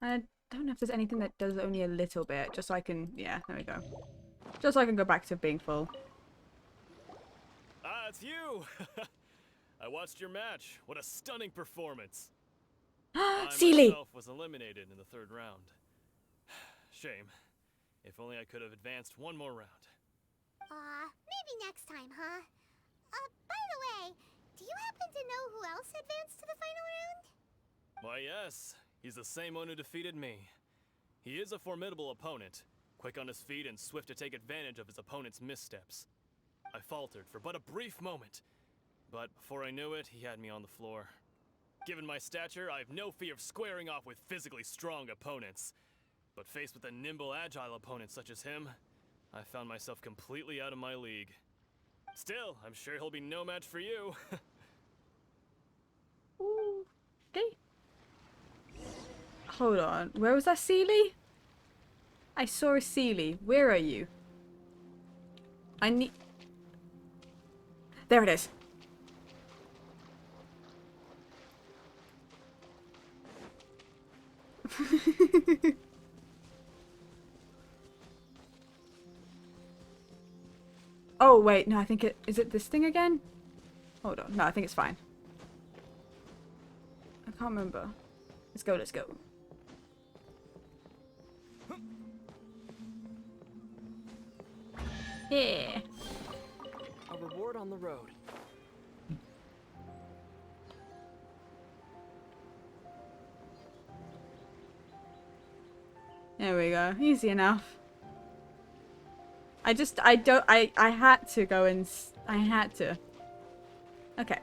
I don't know if there's anything that does only a little bit. Just so I can... Yeah, there we go. Just so I can go back to being full. Ah, it's you! I watched your match. What a stunning performance. I Seely! myself was eliminated in the third round. Shame. If only I could have advanced one more round. Maybe next time, huh? By the way, do you happen to know who else advanced to the final round? Why, yes. He's the same one who defeated me. He is a formidable opponent, quick on his feet and swift to take advantage of his opponent's missteps. I faltered for but a brief moment, but before I knew it, he had me on the floor. Given my stature, I have no fear of squaring off with physically strong opponents. But faced with a nimble, agile opponent such as him, I found myself completely out of my league. Still, I'm sure he'll be no match for you. Ooh. Okay. Hold on. Where was that Seely? I saw a Seely. Where are you? I need... There it is. Oh, wait. No, I think it... Is it this thing again? Hold on. No, I think it's fine. I can't remember. Let's go, let's go. Yeah. A reward on the road. There we go. Easy enough. I had to go and... I had to. Okay.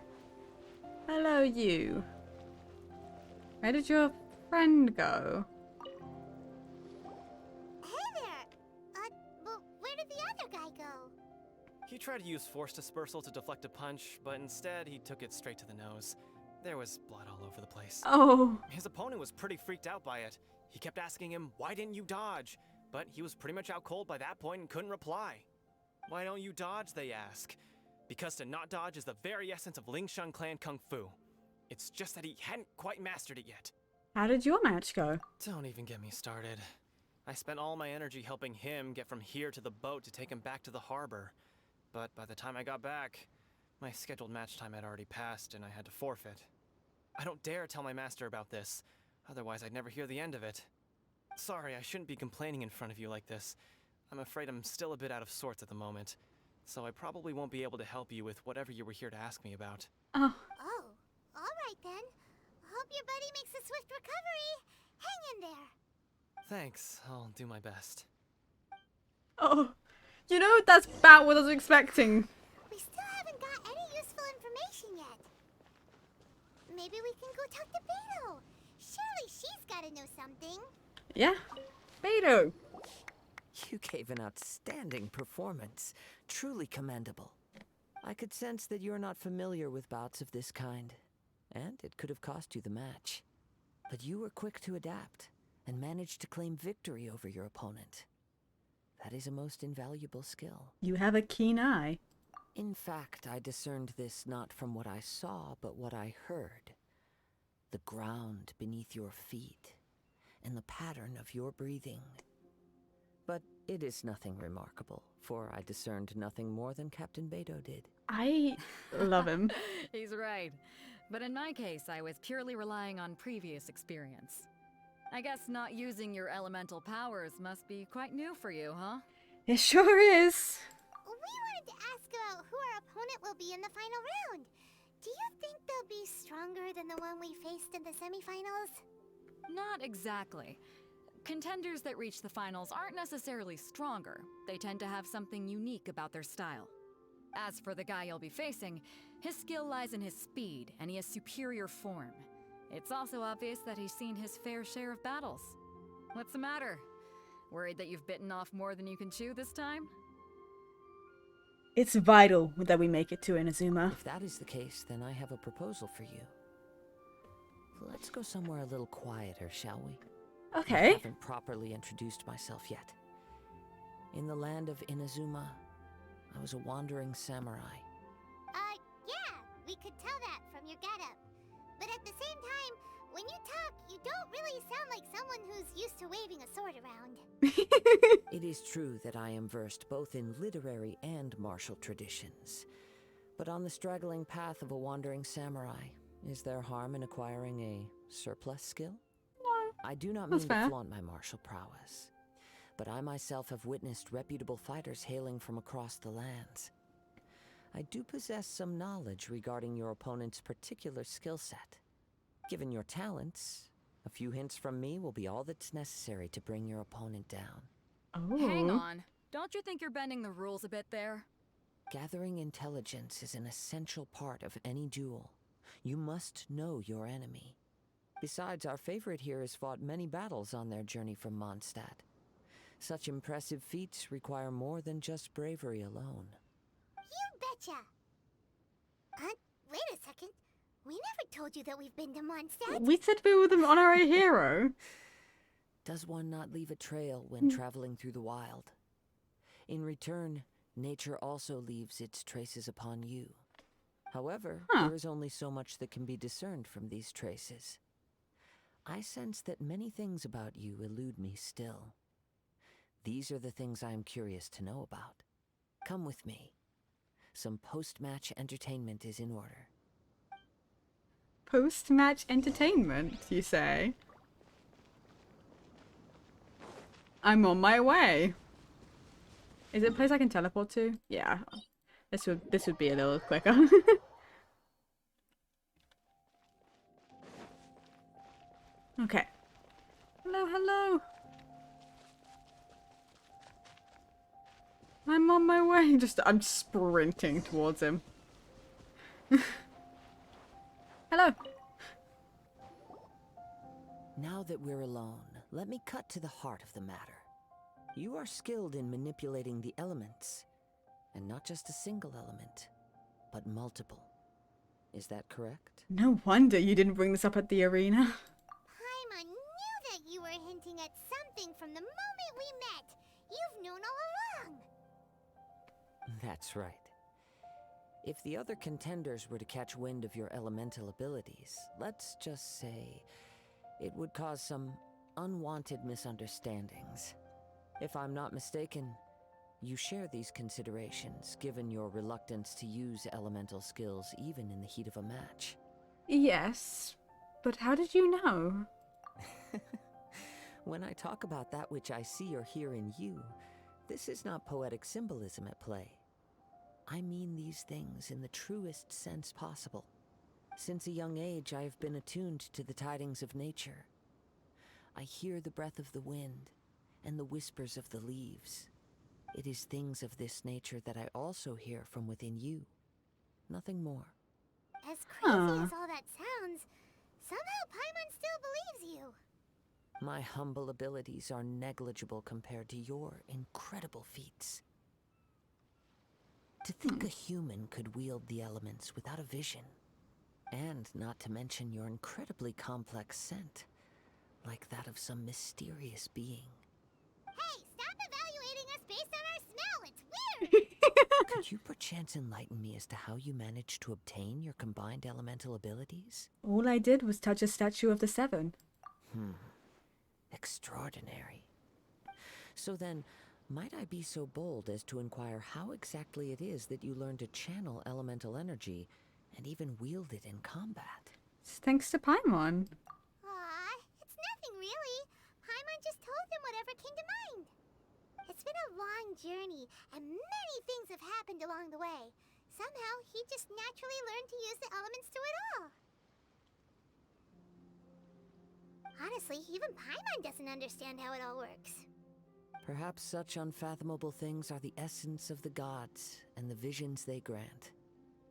Hello, you. Where did your friend go? Hey there! Well, where did the other guy go? He tried to use force dispersal to deflect a punch, but instead he took it straight to the nose. There was blood all over the place. Oh. His opponent was pretty freaked out by it. He kept asking him, why didn't you dodge? But he was pretty much out cold by that point and couldn't reply. Why don't you dodge, they ask. Because to not dodge is the very essence of Lingshan clan kung fu. It's just that he hadn't quite mastered it yet. How did your match go? Don't even get me started. I spent all my energy helping him get from here to the boat to take him back to the harbor. But by the time I got back, my scheduled match time had already passed and I had to forfeit. I don't dare tell my master about this, otherwise I'd never hear the end of it. Sorry, I shouldn't be complaining in front of you like this. I'm afraid I'm still a bit out of sorts at the moment, so I probably won't be able to help you with whatever you were here to ask me about. Oh. Oh, alright then. Hope your buddy makes a swift recovery. Hang in there. Thanks, I'll do my best. Oh. You know, that's about what I was expecting. We maybe we can go talk to Beto. Surely she's gotta know something. Yeah. Beto. You gave an outstanding performance. Truly commendable. I could sense that you're not familiar with bouts of this kind, and it could have cost you the match. But you were quick to adapt, and managed to claim victory over your opponent. That is a most invaluable skill. You have a keen eye. In fact, I discerned this not from what I saw, but what I heard. The ground beneath your feet, and the pattern of your breathing. But it is nothing remarkable, for I discerned nothing more than Captain Beto did. I love him. He's right. But in my case, I was purely relying on previous experience. I guess not using your elemental powers must be quite new for you, huh? It sure is. We wanted to ask about who our opponent will be in the final round. Do you think they'll be stronger than the one we faced in the semifinals? Not exactly. Contenders that reach the finals aren't necessarily stronger. They tend to have something unique about their style. As for the guy you'll be facing, his skill lies in his speed, and he has superior form. It's also obvious that he's seen his fair share of battles. What's the matter? Worried that you've bitten off more than you can chew this time? It's vital that we make it to Inazuma. If that is the case, then I have a proposal for you. Let's go somewhere a little quieter, shall we? Okay. I haven't properly introduced myself yet. In the land of Inazuma, I was a wandering samurai. Yeah, we could tell that from your getup. But at the same time, when you talk, you don't really sound like someone who's used to waving a sword around. It is true that I am versed both in literary and martial traditions. But on the straggling path of a wandering samurai, is there harm in acquiring a surplus skill? I do not mean to flaunt my martial prowess, but I myself have witnessed reputable fighters hailing from across the lands. I do possess some knowledge regarding your opponent's particular skill set. Given your talents, a few hints from me will be all that's necessary to bring your opponent down. Oh. Hang on. Don't you think you're bending the rules a bit there? Gathering intelligence is an essential part of any duel. You must know your enemy. Besides, our favorite here has fought many battles on their journey from Mondstadt. Such impressive feats require more than just bravery alone. You betcha! Wait a second. We never told you that we've been to Mondstadt. We said we were the honorary hero. Does one not leave a trail when traveling through the wild? In return, nature also leaves its traces upon you. However, there is only so much that can be discerned from these traces. I sense that many things about you elude me still. These are the things I am curious to know about. Come with me. Some post-match entertainment is in order. Post-match entertainment, you say? I'm on my way. Is it a place I can teleport to? Yeah. This would be a little quicker. Okay. Hello, hello. I'm on my way. I'm sprinting towards him. Hello. Now that we're alone, let me cut to the heart of the matter. You are skilled in manipulating the elements, and not just a single element, but multiple. Is that correct? No wonder you didn't bring this up at the arena. Paimon knew that you were hinting at something from the moment we met. You've known all along. That's right. If the other contenders were to catch wind of your elemental abilities, let's just say it would cause some unwanted misunderstandings. If I'm not mistaken, you share these considerations, given your reluctance to use elemental skills even in the heat of a match. Yes, but how did you know? When I talk about that which I see or hear in you, this is not poetic symbolism at play. I mean these things in the truest sense possible. Since a young age, I have been attuned to the tidings of nature. I hear the breath of the wind and the whispers of the leaves. It is things of this nature that I also hear from within you. Nothing more. As crazy Huh. as all that sounds, somehow Paimon still believes you. My humble abilities are negligible compared to your incredible feats. To think a human could wield the elements without a vision, and not to mention your incredibly complex scent, like that of some mysterious being. Hey, stop evaluating us based on our smell. It's weird. Could you perchance enlighten me as to how you managed to obtain your combined elemental abilities? All I did was touch a statue of the Seven. Extraordinary. So then, might I be so bold as to inquire how exactly it is that you learned to channel elemental energy and even wield it in combat? It's thanks to Paimon. Aw, it's nothing really. Paimon just told him whatever came to mind. It's been a long journey, and many things have happened along the way. Somehow, he just naturally learned to use the elements through it all. Honestly, even Paimon doesn't understand how it all works. Perhaps such unfathomable things are the essence of the gods and the visions they grant.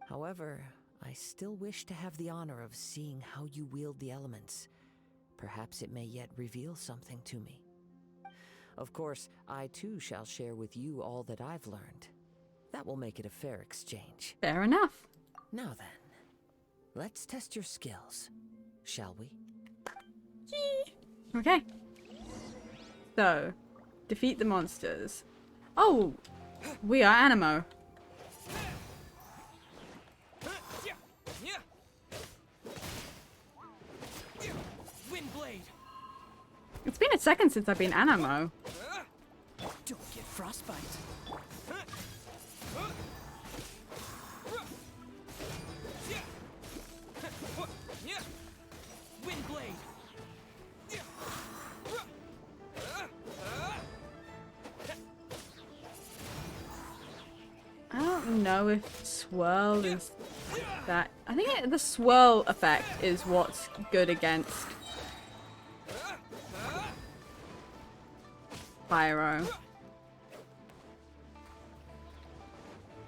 However, I still wish to have the honor of seeing how you wield the elements. Perhaps it may yet reveal something to me. Of course, I too shall share with you all that I've learned. That will make it a fair exchange. Fair enough. Now then, let's test your skills, shall we? Okay. So, defeat the monsters. Oh, we are Animo. Windblade. It's been a second since I've been Animo. Don't get frostbite. Windblade. I don't know if swirl is that. I think the swirl effect is what's good against Pyro.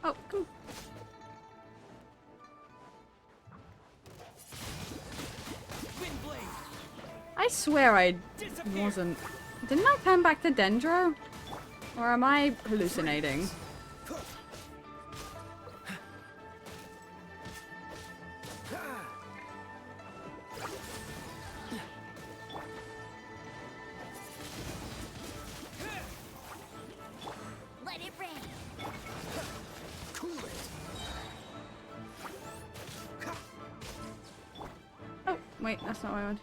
Oh, come. I swear I wasn't. Didn't I turn back to Dendro? Or am I hallucinating? Let it rain. Cool it. Oh, wait, that's not what I want.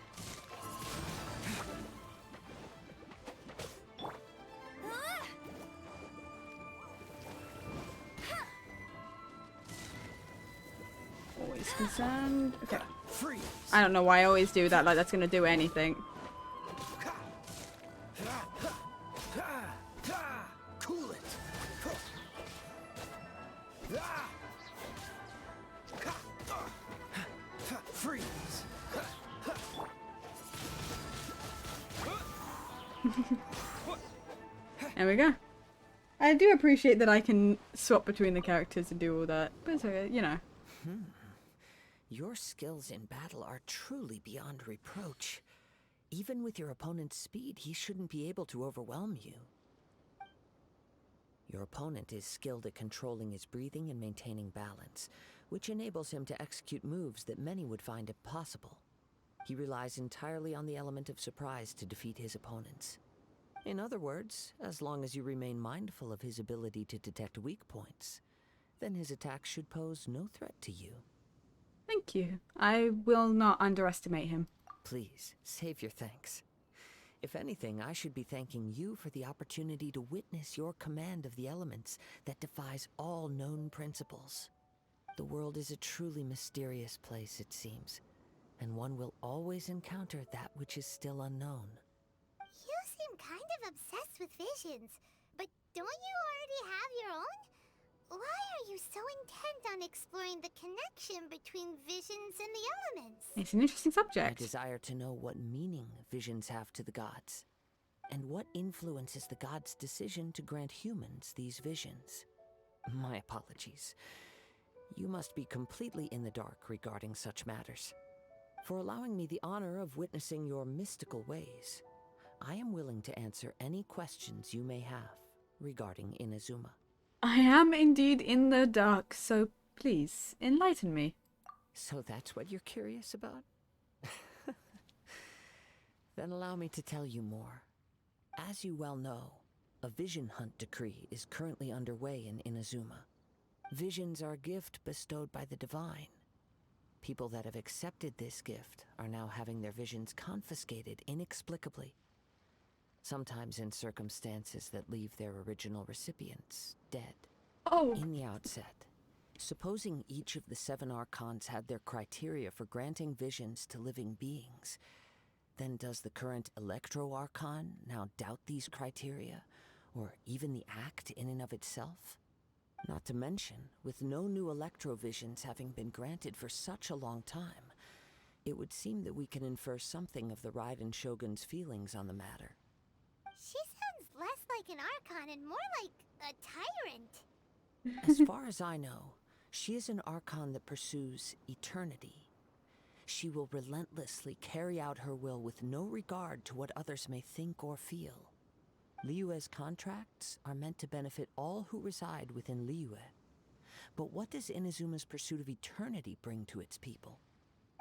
Always concerned. Okay. Freeze. I don't know why I always do that, like that's gonna do anything. Cool it. Freeze. There we go. I do appreciate that I can swap between the characters and do all that, but it's okay, you know. Your skills in battle are truly beyond reproach. Even with your opponent's speed, he shouldn't be able to overwhelm you. Your opponent is skilled at controlling his breathing and maintaining balance, which enables him to execute moves that many would find impossible. He relies entirely on the element of surprise to defeat his opponents. In other words, as long as you remain mindful of his ability to detect weak points, then his attacks should pose no threat to you. Thank you. I will not underestimate him. Please, save your thanks. If anything, I should be thanking you for the opportunity to witness your command of the elements that defies all known principles. The world is a truly mysterious place, it seems, and one will always encounter that which is still unknown. You seem kind of obsessed with visions, but don't you already have your own? Why are you so intent on exploring the connection between visions and the elements? It's an interesting I subject. desire to know what meaning visions have to the gods, and what influences the gods' decision to grant humans these visions. My apologies. You must be completely in the dark regarding such matters. For allowing me the honor of witnessing your mystical ways, I am willing to answer any questions you may have regarding Inazuma. I am indeed in the dark, so please enlighten me. So that's what you're curious about? Then allow me to tell you more. As you well know, a vision hunt decree is currently underway in Inazuma. Visions are a gift bestowed by the divine. People that have accepted this gift are now having their visions confiscated inexplicably. Sometimes in circumstances that leave their original recipients dead. Oh. In the outset, supposing each of the 7 Archons had their criteria for granting visions to living beings, then does the current Electro Archon now doubt these criteria, or even the act in and of itself? Not to mention, with no new Electro visions having been granted for such a long time, it would seem that we can infer something of the Raiden Shogun's feelings on the matter. She sounds less like an Archon and more like a tyrant. As far as I know, she is an Archon that pursues eternity. She will relentlessly carry out her will with no regard to what others may think or feel. Liyue's contracts are meant to benefit all who reside within Liyue. But what does Inazuma's pursuit of eternity bring to its people?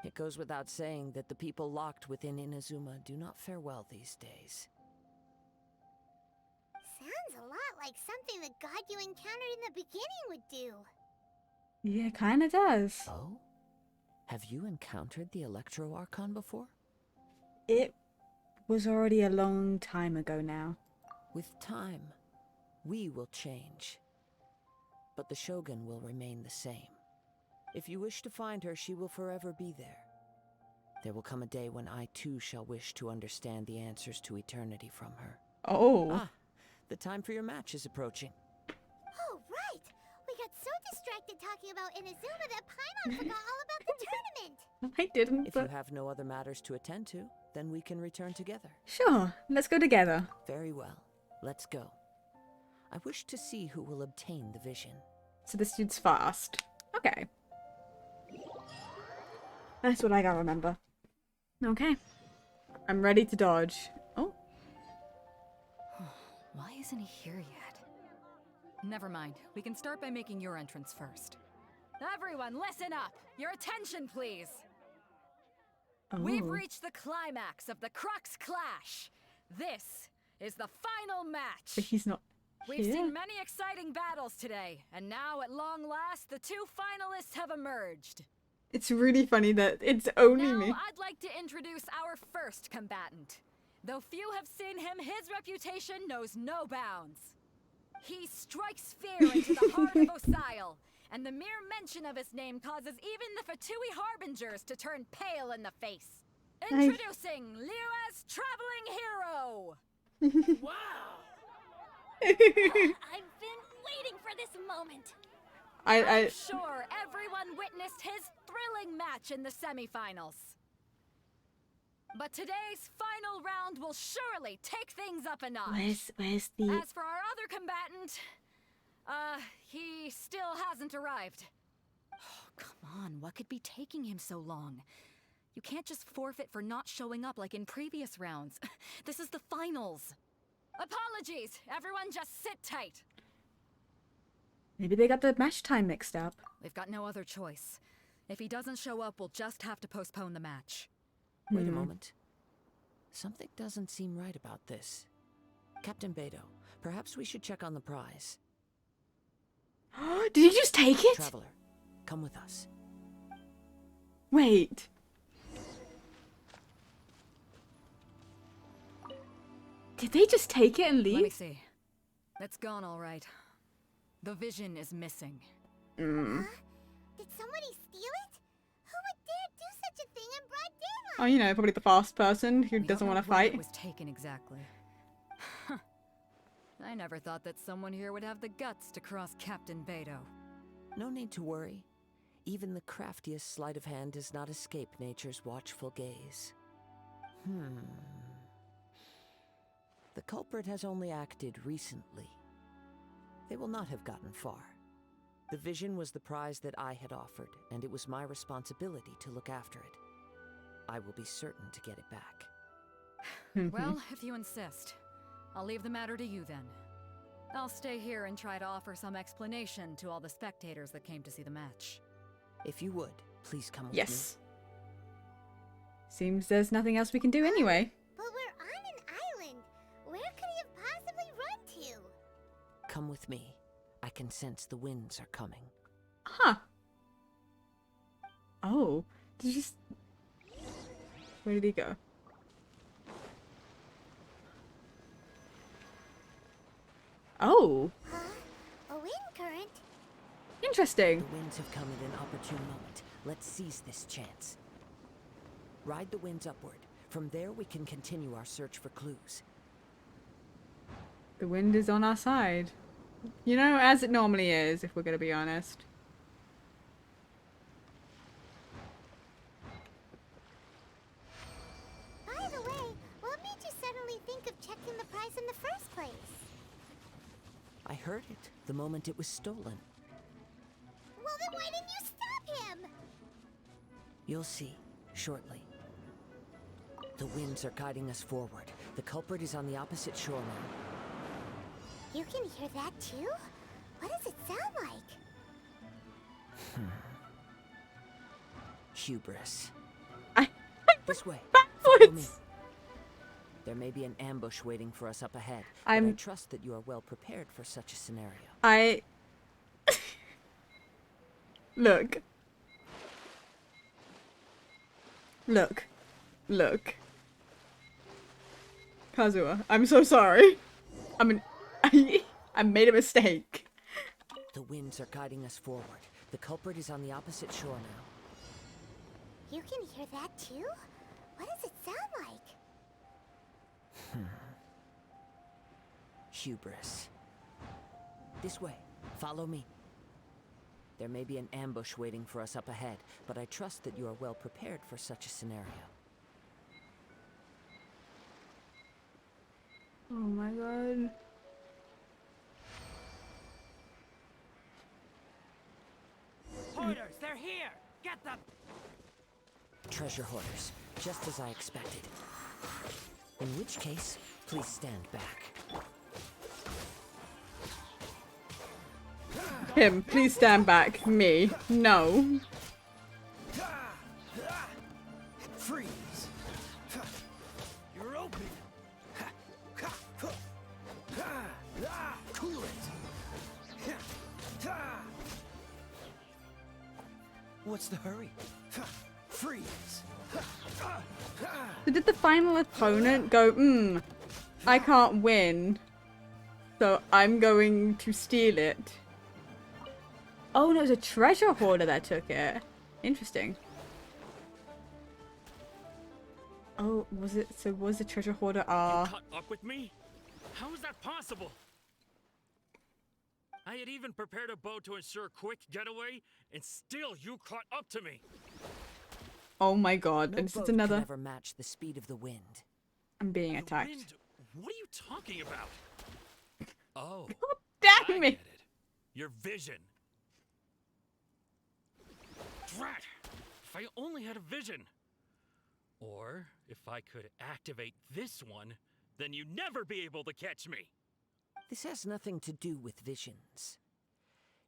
It goes without saying that the people locked within Inazuma do not fare well these days. Sounds a lot like something the god you encountered in the beginning would do. Yeah, kinda does. Oh? Have you encountered the Electro Archon before? It was already a long time ago now. With time, we will change. But the Shogun will remain the same. If you wish to find her, she will forever be there. There will come a day when I too shall wish to understand the answers to eternity from her. Oh. Ah, the time for your match is approaching. Oh, right! We got so distracted talking about Inazuma that Paimon forgot all about the tournament! I didn't, If but... you have no other matters to attend to, then we can return together. Sure, let's go together. Very well. Let's go. I wish to see who will obtain the vision. So this dude's fast. Okay. That's what I gotta remember. Okay. I'm ready to dodge. Oh. Why isn't he here yet? Never mind. We can start by making your entrance first. Everyone, listen up! Your attention, please! Oh. We've reached the climax of the Crux Clash! This is the final match! But he's not We've here? seen many exciting battles today, and now at long last, the 2 finalists have emerged. It's really funny that it's only Now, me. I'd like to introduce our first combatant. Though few have seen him, his reputation knows no bounds. He strikes fear into the heart of Osile, and the mere mention of his name causes even the Fatui Harbingers to turn pale in the face. Introducing Liyue's traveling hero! Wow! I've been waiting for this moment. I'm sure everyone witnessed his thrilling match in the semifinals. But today's final round will surely take things up a notch. Where's the... As for our other combatant, he still hasn't arrived. Oh, come on, what could be taking him so long? You can't just forfeit for not showing up like in previous rounds. This is the finals. Apologies, everyone just sit tight. Maybe they got the match time mixed up. We've got no other choice. If he doesn't show up, we'll just have to postpone the match. Wait a moment. Something doesn't seem right about this. Captain Beidou, perhaps we should check on the prize. Did you just take it? Traveler, come with us. Wait. Did they just take it and leave? Let me see. It's gone all right. The vision is missing. Did somebody steal it? Who would dare do such a thing in broad daylight? Oh, you know, probably the fast person who We doesn't don't want to know where fight. it was taken exactly. I never thought that someone here would have the guts to cross Captain Beidou. No need to worry. Even the craftiest sleight of hand does not escape nature's watchful gaze. The culprit has only acted recently. They will not have gotten far. The vision was the prize that I had offered, and it was my responsibility to look after it. I will be certain to get it back. Well, if you insist, I'll leave the matter to you then. I'll stay here and try to offer some explanation to all the spectators that came to see the match. If you would, please come with me. Yes. Seems there's nothing else we can do anyway. But we're on an island. Where could he have possibly run to? Come with me. I can sense the winds are coming. Huh. Oh. Did you just... Where did he go? Oh. Huh? A wind current? Interesting. The winds have come at an opportune moment. Let's seize this chance. Ride the winds upward. From there, we can continue our search for clues. The wind is on our side. You know, as it normally is, if we're going to be honest. By the way, what made you suddenly think of checking the prize in the first place? I heard it the moment it was stolen. Well, then why didn't you stop him? You'll see, shortly. The winds are guiding us forward. The culprit is on the opposite shore now. You can hear that too? What does it sound like? Hubris. I This way. Follow me. backwards. There may be an ambush waiting for us up ahead, but I I'm... trust that you are well prepared for such a scenario. I... Look. Look. Look. Kazuha, I'm so sorry. I made a mistake. The winds are guiding us forward. The culprit is on the opposite shore now. You can hear that too? What does it sound like? Hubris. This way. Follow me. There may be an ambush waiting for us up ahead, but I trust that you are well prepared for such a scenario. Oh my god. Hoarders, they're here! Get them! Treasure hoarders, just as I expected. In which case, please stand back. Him, please stand back. Me, no. Freeze! You're open! Cool it! What's the hurry? Freeze! So did the final opponent go, I can't win, so I'm going to steal it? Oh, no, it was a treasure hoarder that took it. Interesting. Oh, was it? So was the treasure hoarder? You caught up with me? How is that possible? I had even prepared a boat to ensure a quick getaway, and still you caught up to me. Oh my god! No And this boat is another. can ever match the speed of the wind. I'm being The attacked. wind? What are you talking about? Oh, Damn I it! get it. Your vision. Drat! If I only had a vision. Or if I could activate this one, then you'd never be able to catch me. This has nothing to do with visions.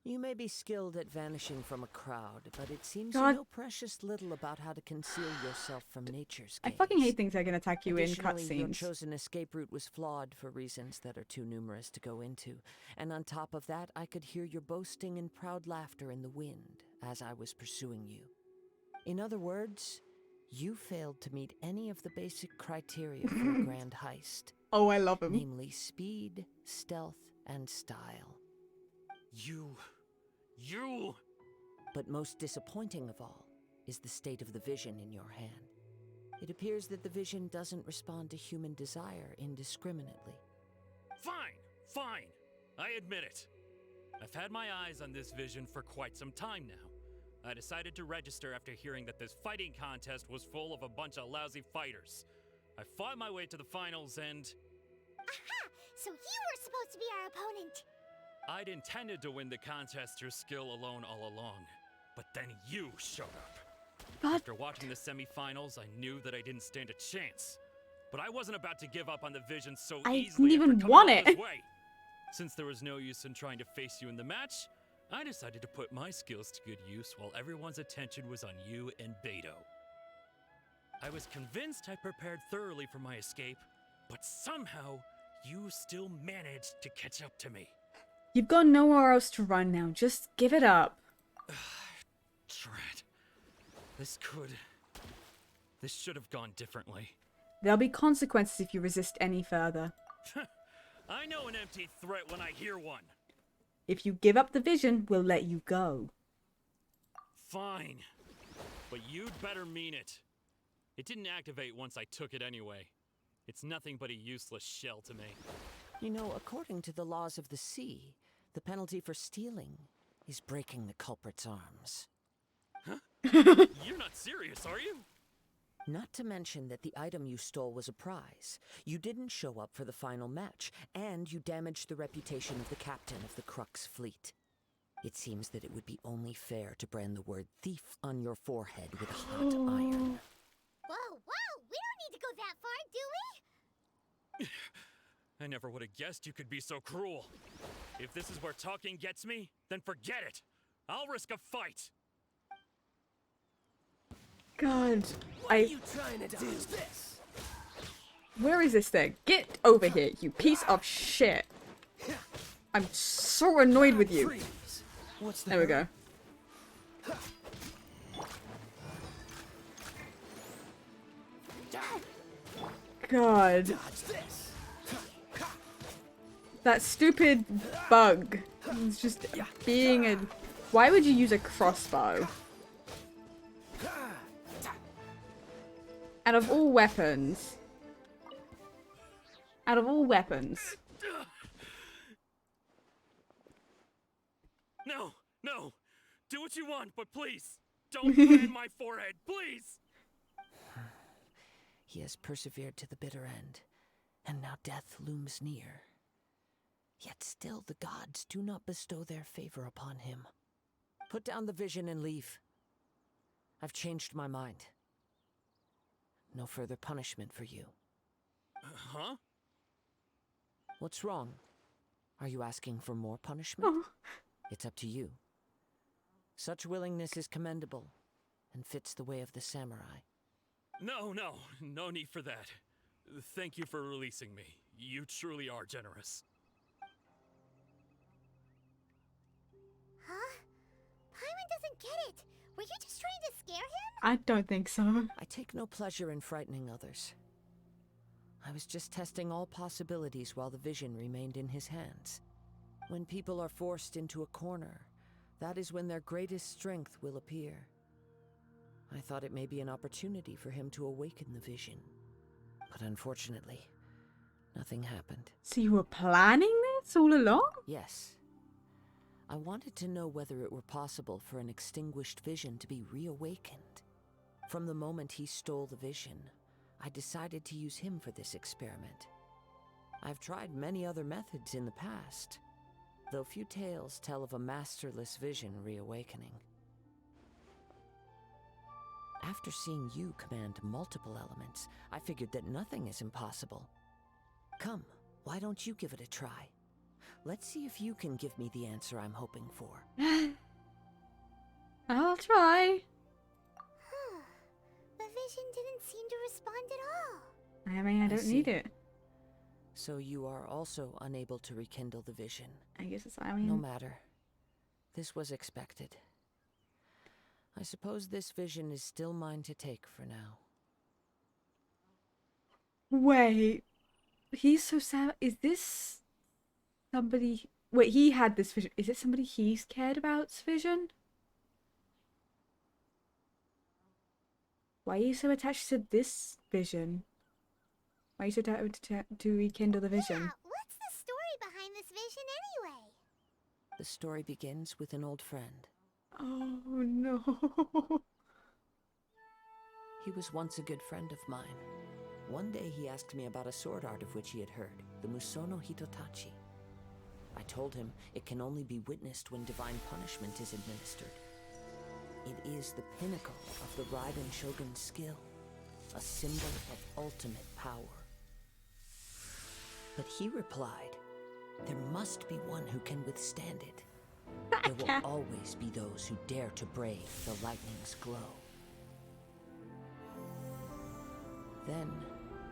You may be skilled at vanishing from a crowd, but it seems you God. know precious little about how to conceal yourself from nature's I gaze. fucking hate things that can attack you in Additionally, your cutscenes. chosen escape route was flawed for reasons that are too numerous to go into. And on top of that, I could hear your boasting and proud laughter in the wind as I was pursuing you. In other words, you failed to meet any of the basic criteria for a grand heist. Oh, I love him. Namely speed, stealth, and style. You... But most disappointing of all is the state of the vision in your hand. It appears that the vision doesn't respond to human desire indiscriminately. Fine. I admit it. I've had my eyes on this vision for quite some time now. I decided to register after hearing that this fighting contest was full of a bunch of lousy fighters. I fought my way to the finals and... Aha! So you were supposed to be our opponent! I'd intended to win the contest through skill alone all along, but then you showed up. But After watching the semifinals, I knew that I didn't stand a chance. But I wasn't about to give up on the vision so I easily didn't after even coming want all it. this way. Since there was no use in trying to face you in the match, I decided to put my skills to good use while everyone's attention was on you and Beto. I was convinced I prepared thoroughly for my escape, but somehow you still managed to catch up to me. You've got nowhere else to run now. Just give it up. Drat. This should have gone differently. There'll be consequences if you resist any further. I know an empty threat when I hear one. If you give up the vision, we'll let you go. Fine. But you'd better mean it. It didn't activate once I took it anyway. It's nothing but a useless shell to me. You know, according to the laws of the sea, the penalty for stealing is breaking the culprit's arms. Huh? You're not serious, are you? Not to mention that the item you stole was a prize. You didn't show up for the final match, and you damaged the reputation of the captain of the Crux fleet. It seems that it would be only fair to brand the word thief on your forehead with a hot iron. Whoa, whoa! We don't need to go that far, do we? I never would have guessed you could be so cruel. If this is where talking gets me, then forget it. I'll risk a fight. God, What are you trying to do? This? Where is this thing? Get over here, you piece of shit. I'm so annoyed with you. What's There we go. God. That stupid bug. It's just being a... Why would you use a crossbow? Out of all weapons. Out of all weapons. No, no. Do what you want, but please, don't brand my forehead, please. He has persevered to the bitter end, and now death looms near. Yet still the gods do not bestow their favor upon him. Put down the vision and leave. I've changed my mind. No further punishment for you. Huh? What's wrong? Are you asking for more punishment? Oh. It's up to you. Such willingness is commendable, and fits the way of the samurai. No need for that. Thank you for releasing me. You truly are generous. Huh? Paimon doesn't get it. Were you just trying to scare him? I don't think so. I take no pleasure in frightening others. I was just testing all possibilities while the vision remained in his hands. When people are forced into a corner, that is when their greatest strength will appear. I thought it may be an opportunity for him to awaken the vision. But unfortunately, nothing happened. So you were planning this all along? Yes. I wanted to know whether it were possible for an extinguished vision to be reawakened. From the moment he stole the vision, I decided to use him for this experiment. I've tried many other methods in the past, though few tales tell of a masterless vision reawakening. After seeing you command multiple elements, I figured that nothing is impossible. Come, why don't you give it a try? Let's see if you can give me the answer I'm hoping for. I'll try. The vision didn't seem to respond at all. I mean, I don't need it. So you are also unable to rekindle the vision. I guess it's, I mean... No matter. This was expected. I suppose this vision is still mine to take for now. Wait. He's so sad. Is this somebody... Wait, he had this vision. Is it somebody he's cared about's vision? Why are you so attached to this vision? Why are you so attached to rekindle the vision? Yeah, what's the story behind this vision anyway? The story begins with an old friend. Oh no. He was once a good friend of mine. One day he asked me about a sword art of which he had heard, the Musono Hitotachi. I told him it can only be witnessed when divine punishment is administered. It is the pinnacle of the Raiden Shogun's skill, a symbol of ultimate power. But he replied, there must be one who can withstand it. There will always be those who dare to brave the lightning's glow. Then,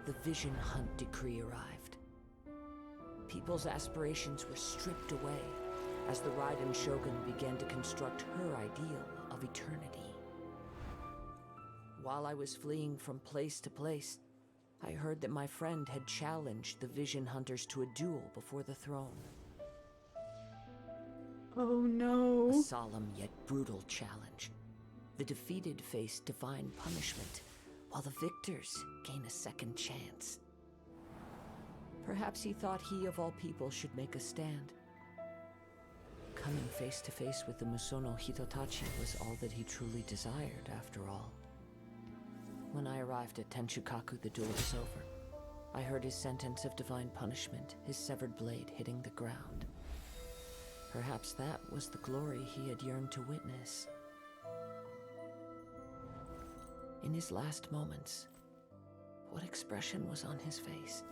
the Vision Hunt decree arrived. People's aspirations were stripped away as the Raiden Shogun began to construct her ideal of eternity. While I was fleeing from place to place, I heard that my friend had challenged the Vision Hunters to a duel before the throne. Oh no. A solemn yet brutal challenge. The defeated face divine punishment, while the victors gain a second chance. Perhaps he thought he of all people should make a stand. Coming face to face with the Musono Hitotachi was all that he truly desired, after all. When I arrived at Tenshukaku, the duel was over. I heard his sentence of divine punishment, his severed blade hitting the ground. Perhaps that was the glory he had yearned to witness. In his last moments, what expression was on his face?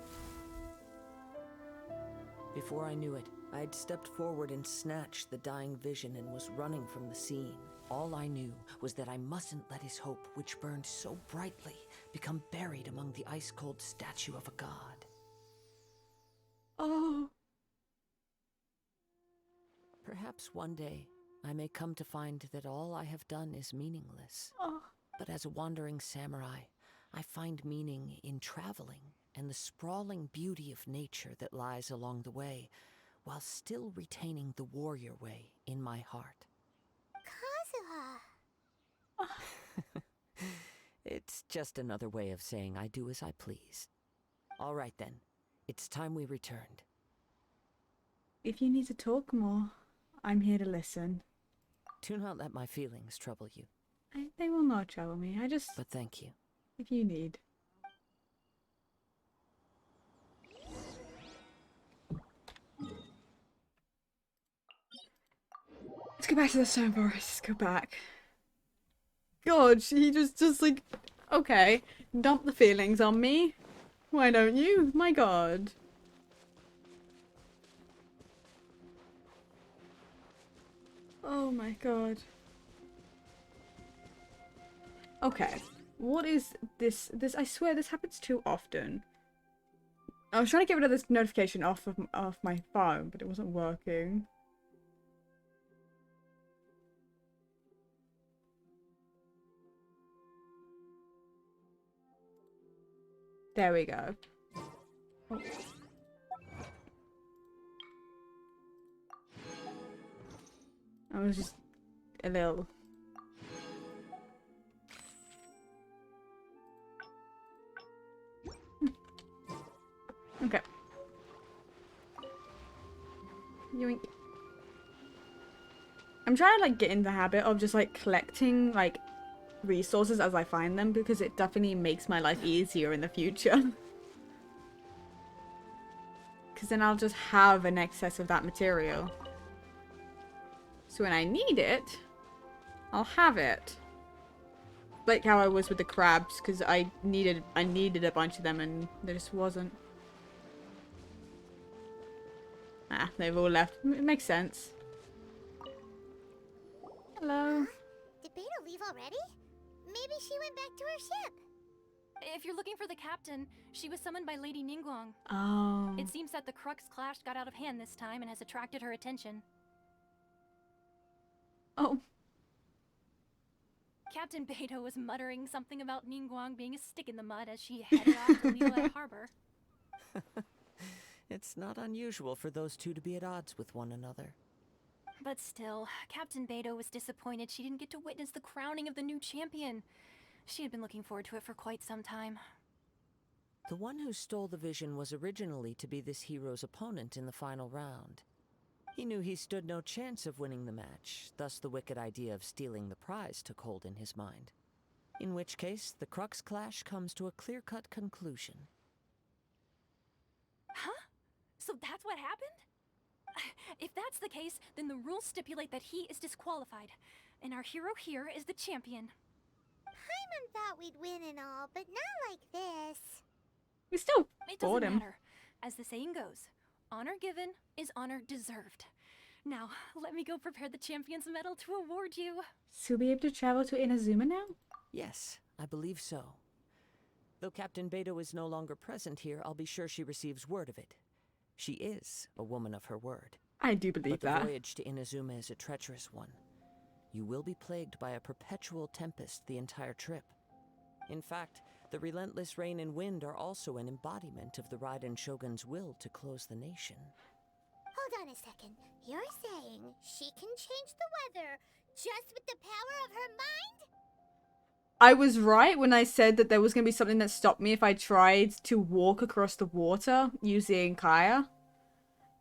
Before I knew it, I had stepped forward and snatched the dying vision and was running from the scene. All I knew was that I mustn't let his hope, which burned so brightly, become buried among the ice-cold statue of a god. Oh. Perhaps one day, I may come to find that all I have done is meaningless. Oh. But as a wandering samurai, I find meaning in traveling and the sprawling beauty of nature that lies along the way, while still retaining the warrior way in my heart. Kazuha. It's just another way of saying I do as I please. All right then, it's time we returned. If you need to talk more, I'm here to listen. Do not let my feelings trouble you. They will not trouble me. But thank you. If you need. Let's go back to the Stone Forest. Let's go back. God, he just like, okay, dump the feelings on me. Why don't you? My God. Oh my God. Okay, what is this? I swear this happens too often. I was trying to get rid of this notification off my phone, but it wasn't working. There we go. Oh. I was just a little... Okay. Yoink. I'm trying to like get in the habit of just like collecting like resources as I find them, because it definitely makes my life easier in the future. Because then I'll just have an excess of that material. So when I need it, I'll have it. Like how I was with the crabs, because I needed a bunch of them and there just wasn't. Ah, they've all left. It makes sense. Hello. Did Beta leave already? Maybe she went back to her ship. If you're looking for the captain, she was summoned by Lady Ningguang. Oh. It seems that the Crux clash got out of hand this time and has attracted her attention. Oh. Captain Beto was muttering something about Ningguang being a stick in the mud as she headed off to Liyue Harbor. It's not unusual for those two to be at odds with one another. But still, Captain Beto was disappointed she didn't get to witness the crowning of the new champion. She had been looking forward to it for quite some time. The one who stole the vision was originally to be this hero's opponent in the final round. He knew he stood no chance of winning the match, thus the wicked idea of stealing the prize took hold in his mind. In which case, the Crux clash comes to a clear-cut conclusion. Huh? So that's what happened? If that's the case, then the rules stipulate that he is disqualified. And our hero here is the champion. Paimon thought we'd win and all, but not like this. We still It fought doesn't him. matter. As the saying goes, honor given is honor deserved. Now, let me go prepare the champion's medal to award you. So we'll be able to travel to Inazuma now? Yes, I believe so. Though Captain Beto is no longer present here, I'll be sure she receives word of it. She is a woman of her word. I do believe but that. the voyage to Inazuma is a treacherous one. You will be plagued by a perpetual tempest the entire trip. In fact, the relentless rain and wind are also an embodiment of the Raiden Shogun's will to close the nation. Hold on a second. You're saying she can change the weather just with the power of her mind? I was right when I said that there was going to be something that stopped me if I tried to walk across the water using Kaya.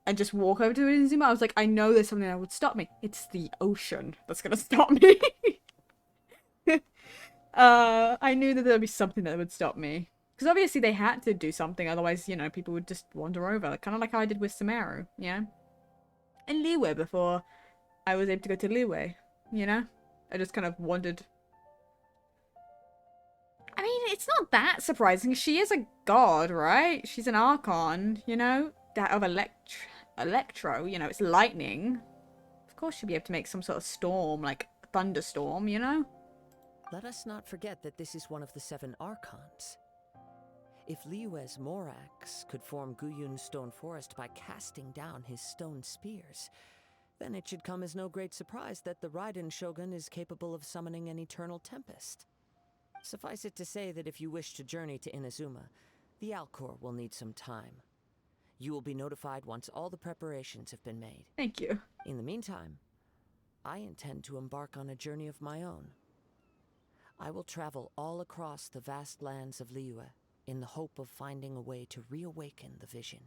And just walk over to Inazuma. I was like, I know there's something that would stop me. It's the ocean that's going to stop me. I knew that there would be something that would stop me. Because obviously they had to do something, otherwise, you know, people would just wander over. Kind of like how I did with Sumeru, you know? And Liyue before I was able to go to Liyue, you know? I just kind of wandered. I mean, it's not that surprising. She is a god, right? She's an Archon, you know? That of Electro, you know, it's lightning. Of course she'll be able to make some sort of storm, like thunderstorm, you know? Let us not forget that this is one of the 7 Archons. If Liyue's Morax could form Guyun's stone forest by casting down his stone spears, then it should come as no great surprise that the Raiden Shogun is capable of summoning an eternal tempest. Suffice it to say that if you wish to journey to Inazuma, the Alcor will need some time. You will be notified once all the preparations have been made. Thank you. In the meantime, I intend to embark on a journey of my own. I will travel all across the vast lands of Liyue in the hope of finding a way to reawaken the vision.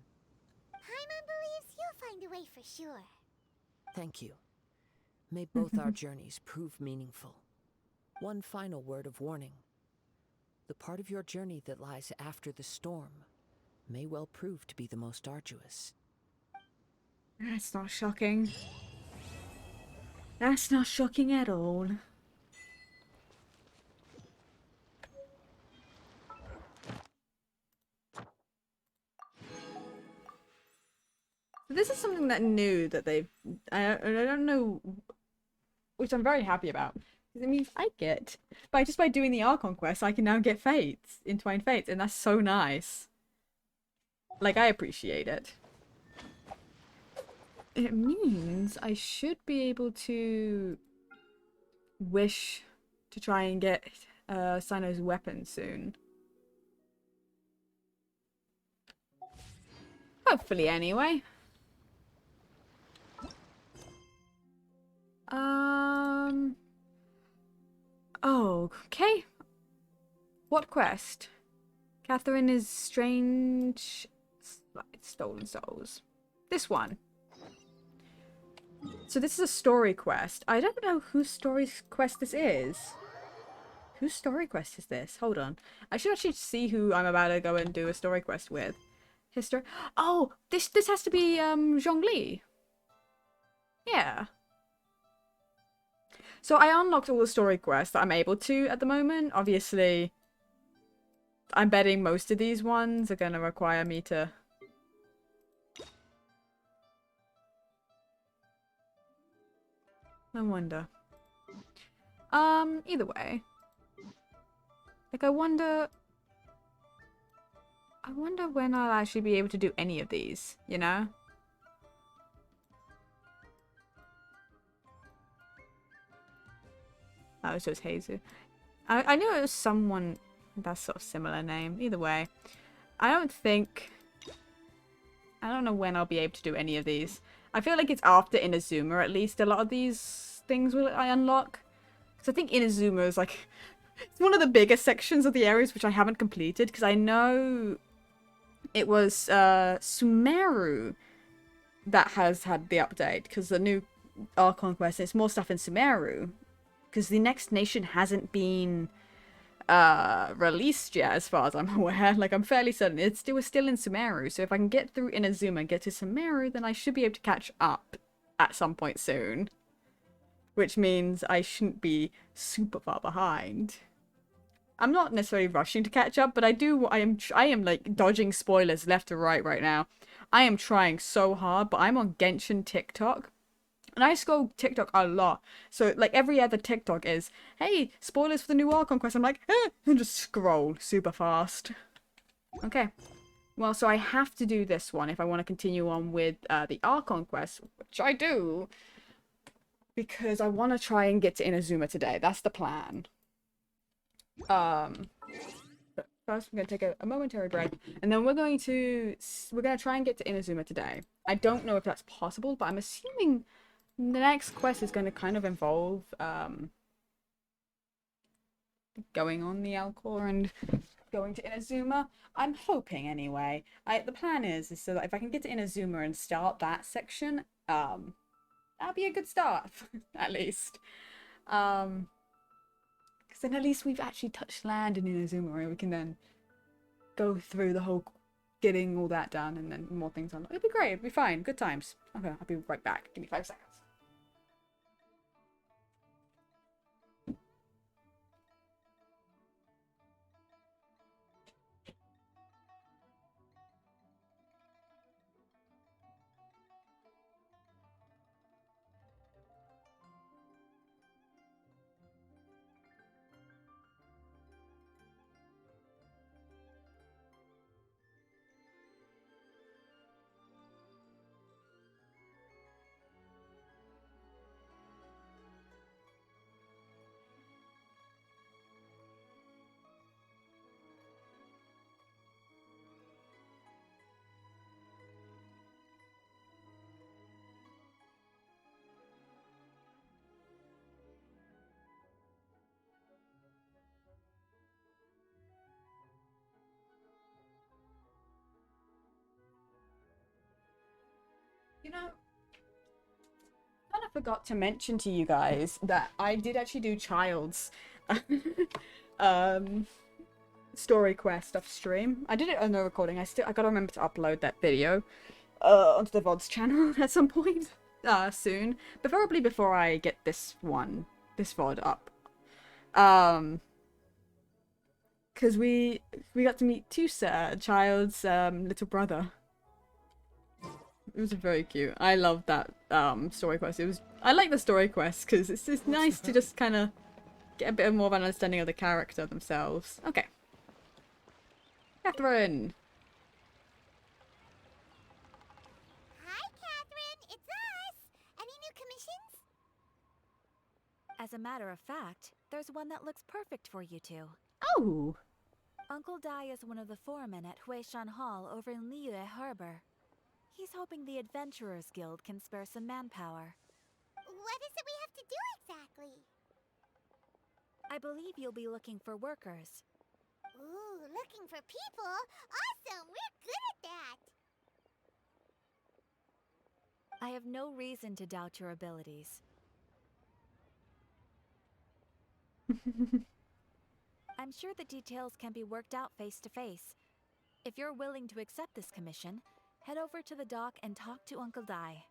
Paimon believes you'll find a way for sure. Thank you. May both our journeys prove meaningful. One final word of warning. The part of your journey that lies after the storm may well prove to be the most arduous. That's not shocking. That's not shocking at all. This is something that new that they've... I don't know... Which I'm very happy about. Because it means I get... Just by doing the Archon Quest, I can now get Fates. Entwined Fates. And that's so nice. Like, I appreciate it. It means I should be able to... wish to try and get Sino's weapon soon. Hopefully, anyway. Oh, okay. What quest? Catherine is strange... Stolen Souls. This one. So this is a story quest. I don't know whose story quest this is. Whose story quest is this? Hold on. I should actually see who I'm about to go and do a story quest with. History. Oh, this has to be Zhongli. Yeah. So I unlocked all the story quests that I'm able to at the moment. Obviously, I'm betting most of these ones are gonna require me to... I wonder. Either way. Like, I wonder when I'll actually be able to do any of these, you know? Oh, it was just Hazu. I knew it was someone that's sort of similar name. Either way. I don't know when I'll be able to do any of these. I feel like it's after Inazuma, at least, a lot of these things I unlock. Because I think Inazuma is, like, it's one of the bigger sections of the areas which I haven't completed. Because I know it was Sumeru that has had the update. Because the new Archon Quest, there's more stuff in Sumeru. Because the next nation hasn't been released yet, as far as I'm aware. Like, I'm fairly certain we're still in Sumeru, so if I can get through Inazuma and get to Sumeru, then I should be able to catch up at some point soon. Which means I shouldn't be super far behind. I'm not necessarily rushing to catch up, but I am like dodging spoilers left to right now. I am trying so hard, but I'm on Genshin TikTok. And I scroll TikTok a lot. So, like, every other TikTok is, hey, spoilers for the new Archon Quest. I'm like, and just scroll super fast. Okay. Well, so I have to do this one if I want to continue on with the Archon Quest, which I do. Because I want to try and get to Inazuma today. That's the plan. But first, I'm going to take a momentary break. And then we're going to try and get to Inazuma today. I don't know if that's possible, but I'm assuming the next quest is going to kind of involve going on the Alcor and going to Inazuma. I'm hoping anyway. The plan is so that if I can get to Inazuma and start that section, that'll be a good start, at least. Because then at least we've actually touched land in Inazuma, and we can then go through the whole getting all that done, and then more things on. It'll be great. It'll be fine. Good times. Okay, I'll be right back. Give me 5 seconds. You know, I kind of forgot to mention to you guys that I did actually do Child's story quest off stream. I did it on the recording. I gotta remember to upload that video onto the VOD's channel at some point soon, preferably before I get this VOD up. Because we got to meet Tusa, Child's little brother. It was very cute. I love that story quest. I like the story quest because it's just nice to just kind of get a bit more of an understanding of the character themselves. Okay. Catherine! Hi, Catherine! It's us! Any new commissions? As a matter of fact, there's one that looks perfect for you two. Oh! Uncle Dai is one of the foremen at Huishan Hall over in Liyue Harbor. He's hoping the Adventurers Guild can spare some manpower. What is it we have to do exactly? I believe you'll be looking for workers. Ooh, looking for people? Awesome! We're good at that! I have no reason to doubt your abilities. I'm sure the details can be worked out face to face. If you're willing to accept this commission, head over to the dock and talk to Uncle Dai.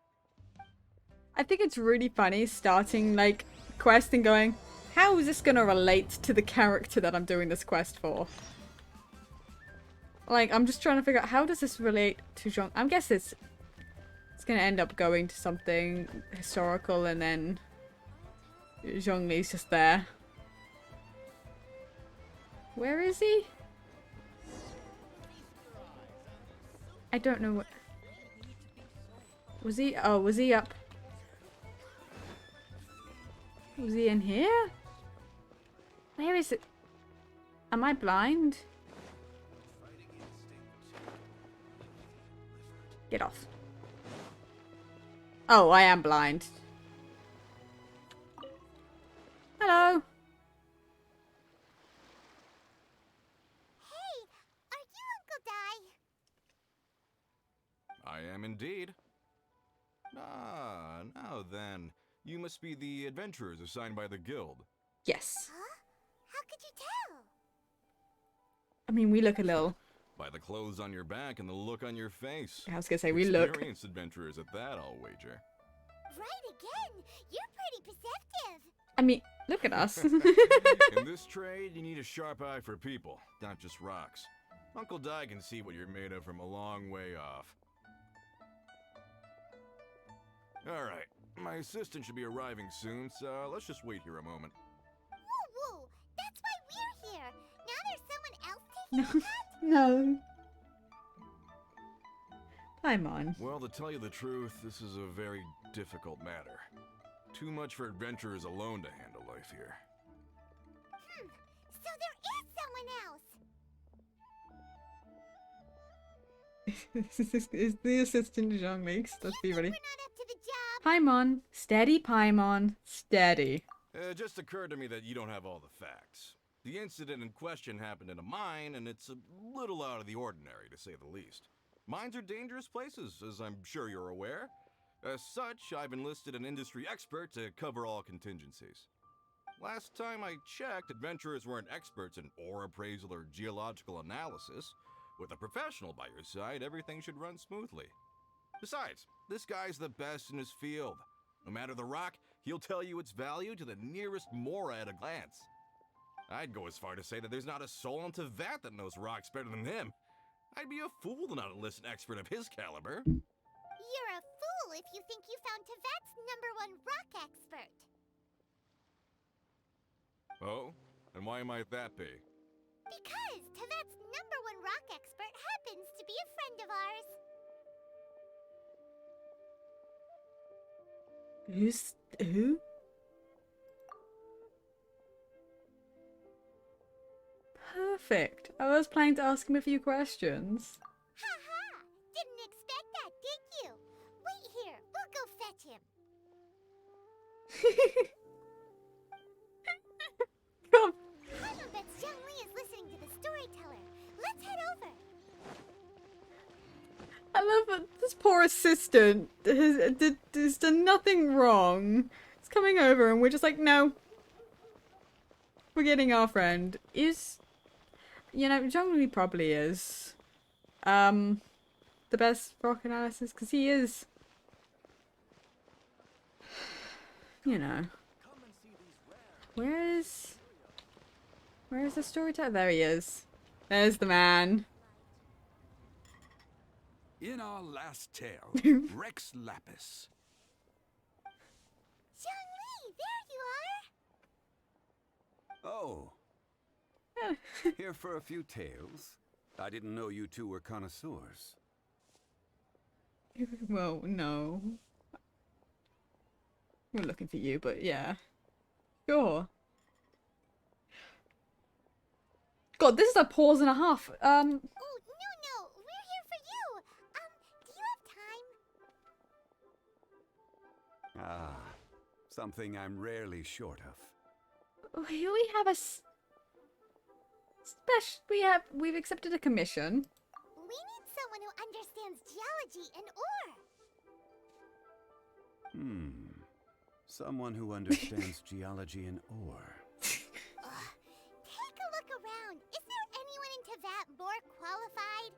I think it's really funny starting, like, quest and going, how is this gonna relate to the character that I'm doing this quest for? Like, I'm just trying to figure out, how does this relate to Zhong? I guess it's gonna end up going to something historical and then Zhongli's just there. Where is he? I don't know what... Was he... Oh, was he up? Was he in here? Where is it? Am I blind? Get off. Oh, I am blind. Hello. Hey, are you Uncle Dai? I am indeed. Ah, now then. You must be the adventurers assigned by the guild. Yes. Huh? How could you tell? I mean, we look a little... By the clothes on your back and the look on your face. I was gonna say, we look... Experienced adventurers at that, I'll wager. Right again. You're pretty perceptive. I mean, look at us. In this trade, you need a sharp eye for people, not just rocks. Uncle Di can see what you're made of from a long way off. Alright, my assistant should be arriving soon, so let's just wait here a moment. Woo woo! That's why we're here! Now there's someone else taking No. Paimon. Well, to tell you the truth, this is a very difficult matter. Too much for adventurers alone to handle life here. So there is someone else! Is the assistant Zhongli? Let's be ready. Paimon. Steady, Paimon. Steady. It just occurred to me that you don't have all the facts. The incident in question happened in a mine, and it's a little out of the ordinary, to say the least. Mines are dangerous places, as I'm sure you're aware. As such, I've enlisted an industry expert to cover all contingencies. Last time I checked, adventurers weren't experts in ore appraisal or geological analysis. With a professional by your side, everything should run smoothly. Besides, this guy's the best in his field. No matter the rock, he'll tell you its value to the nearest mora at a glance. I'd go as far to say that there's not a soul on Tevat that knows rocks better than him. I'd be a fool to not enlist an expert of his caliber. You're a fool if you think you found Tevat's #1 rock expert. Oh? And why might that be? Because Tevat's #1 rock expert happens to be a friend of ours. Who? Perfect. I was planning to ask him a few questions. Ha! Didn't expect that, did you? Wait here. We'll go fetch him. Come. Paimon bets Zhongli is listening to the storyteller. Let's head over. I love that this poor assistant has done nothing wrong. It's coming over and we're just like, no. We're getting our friend. You know, Zhongli probably is the best rock analysis, because he is, you know. Where is the storyteller? There he is. There's the man. In our last tale, Rex Lapis. Zhongli, there you are. Oh. Here for a few tales. I didn't know you two were connoisseurs. Well, no. We're looking for you, but yeah. Sure. God, this is a pause and a half. Oh, no. We're here for you. Do you have time? Ah, something I'm rarely short of. Here we have a we've accepted a commission. We need someone who understands geology and ore. Someone who understands geology and ore. Take a look around. Is there anyone in Tevat more qualified?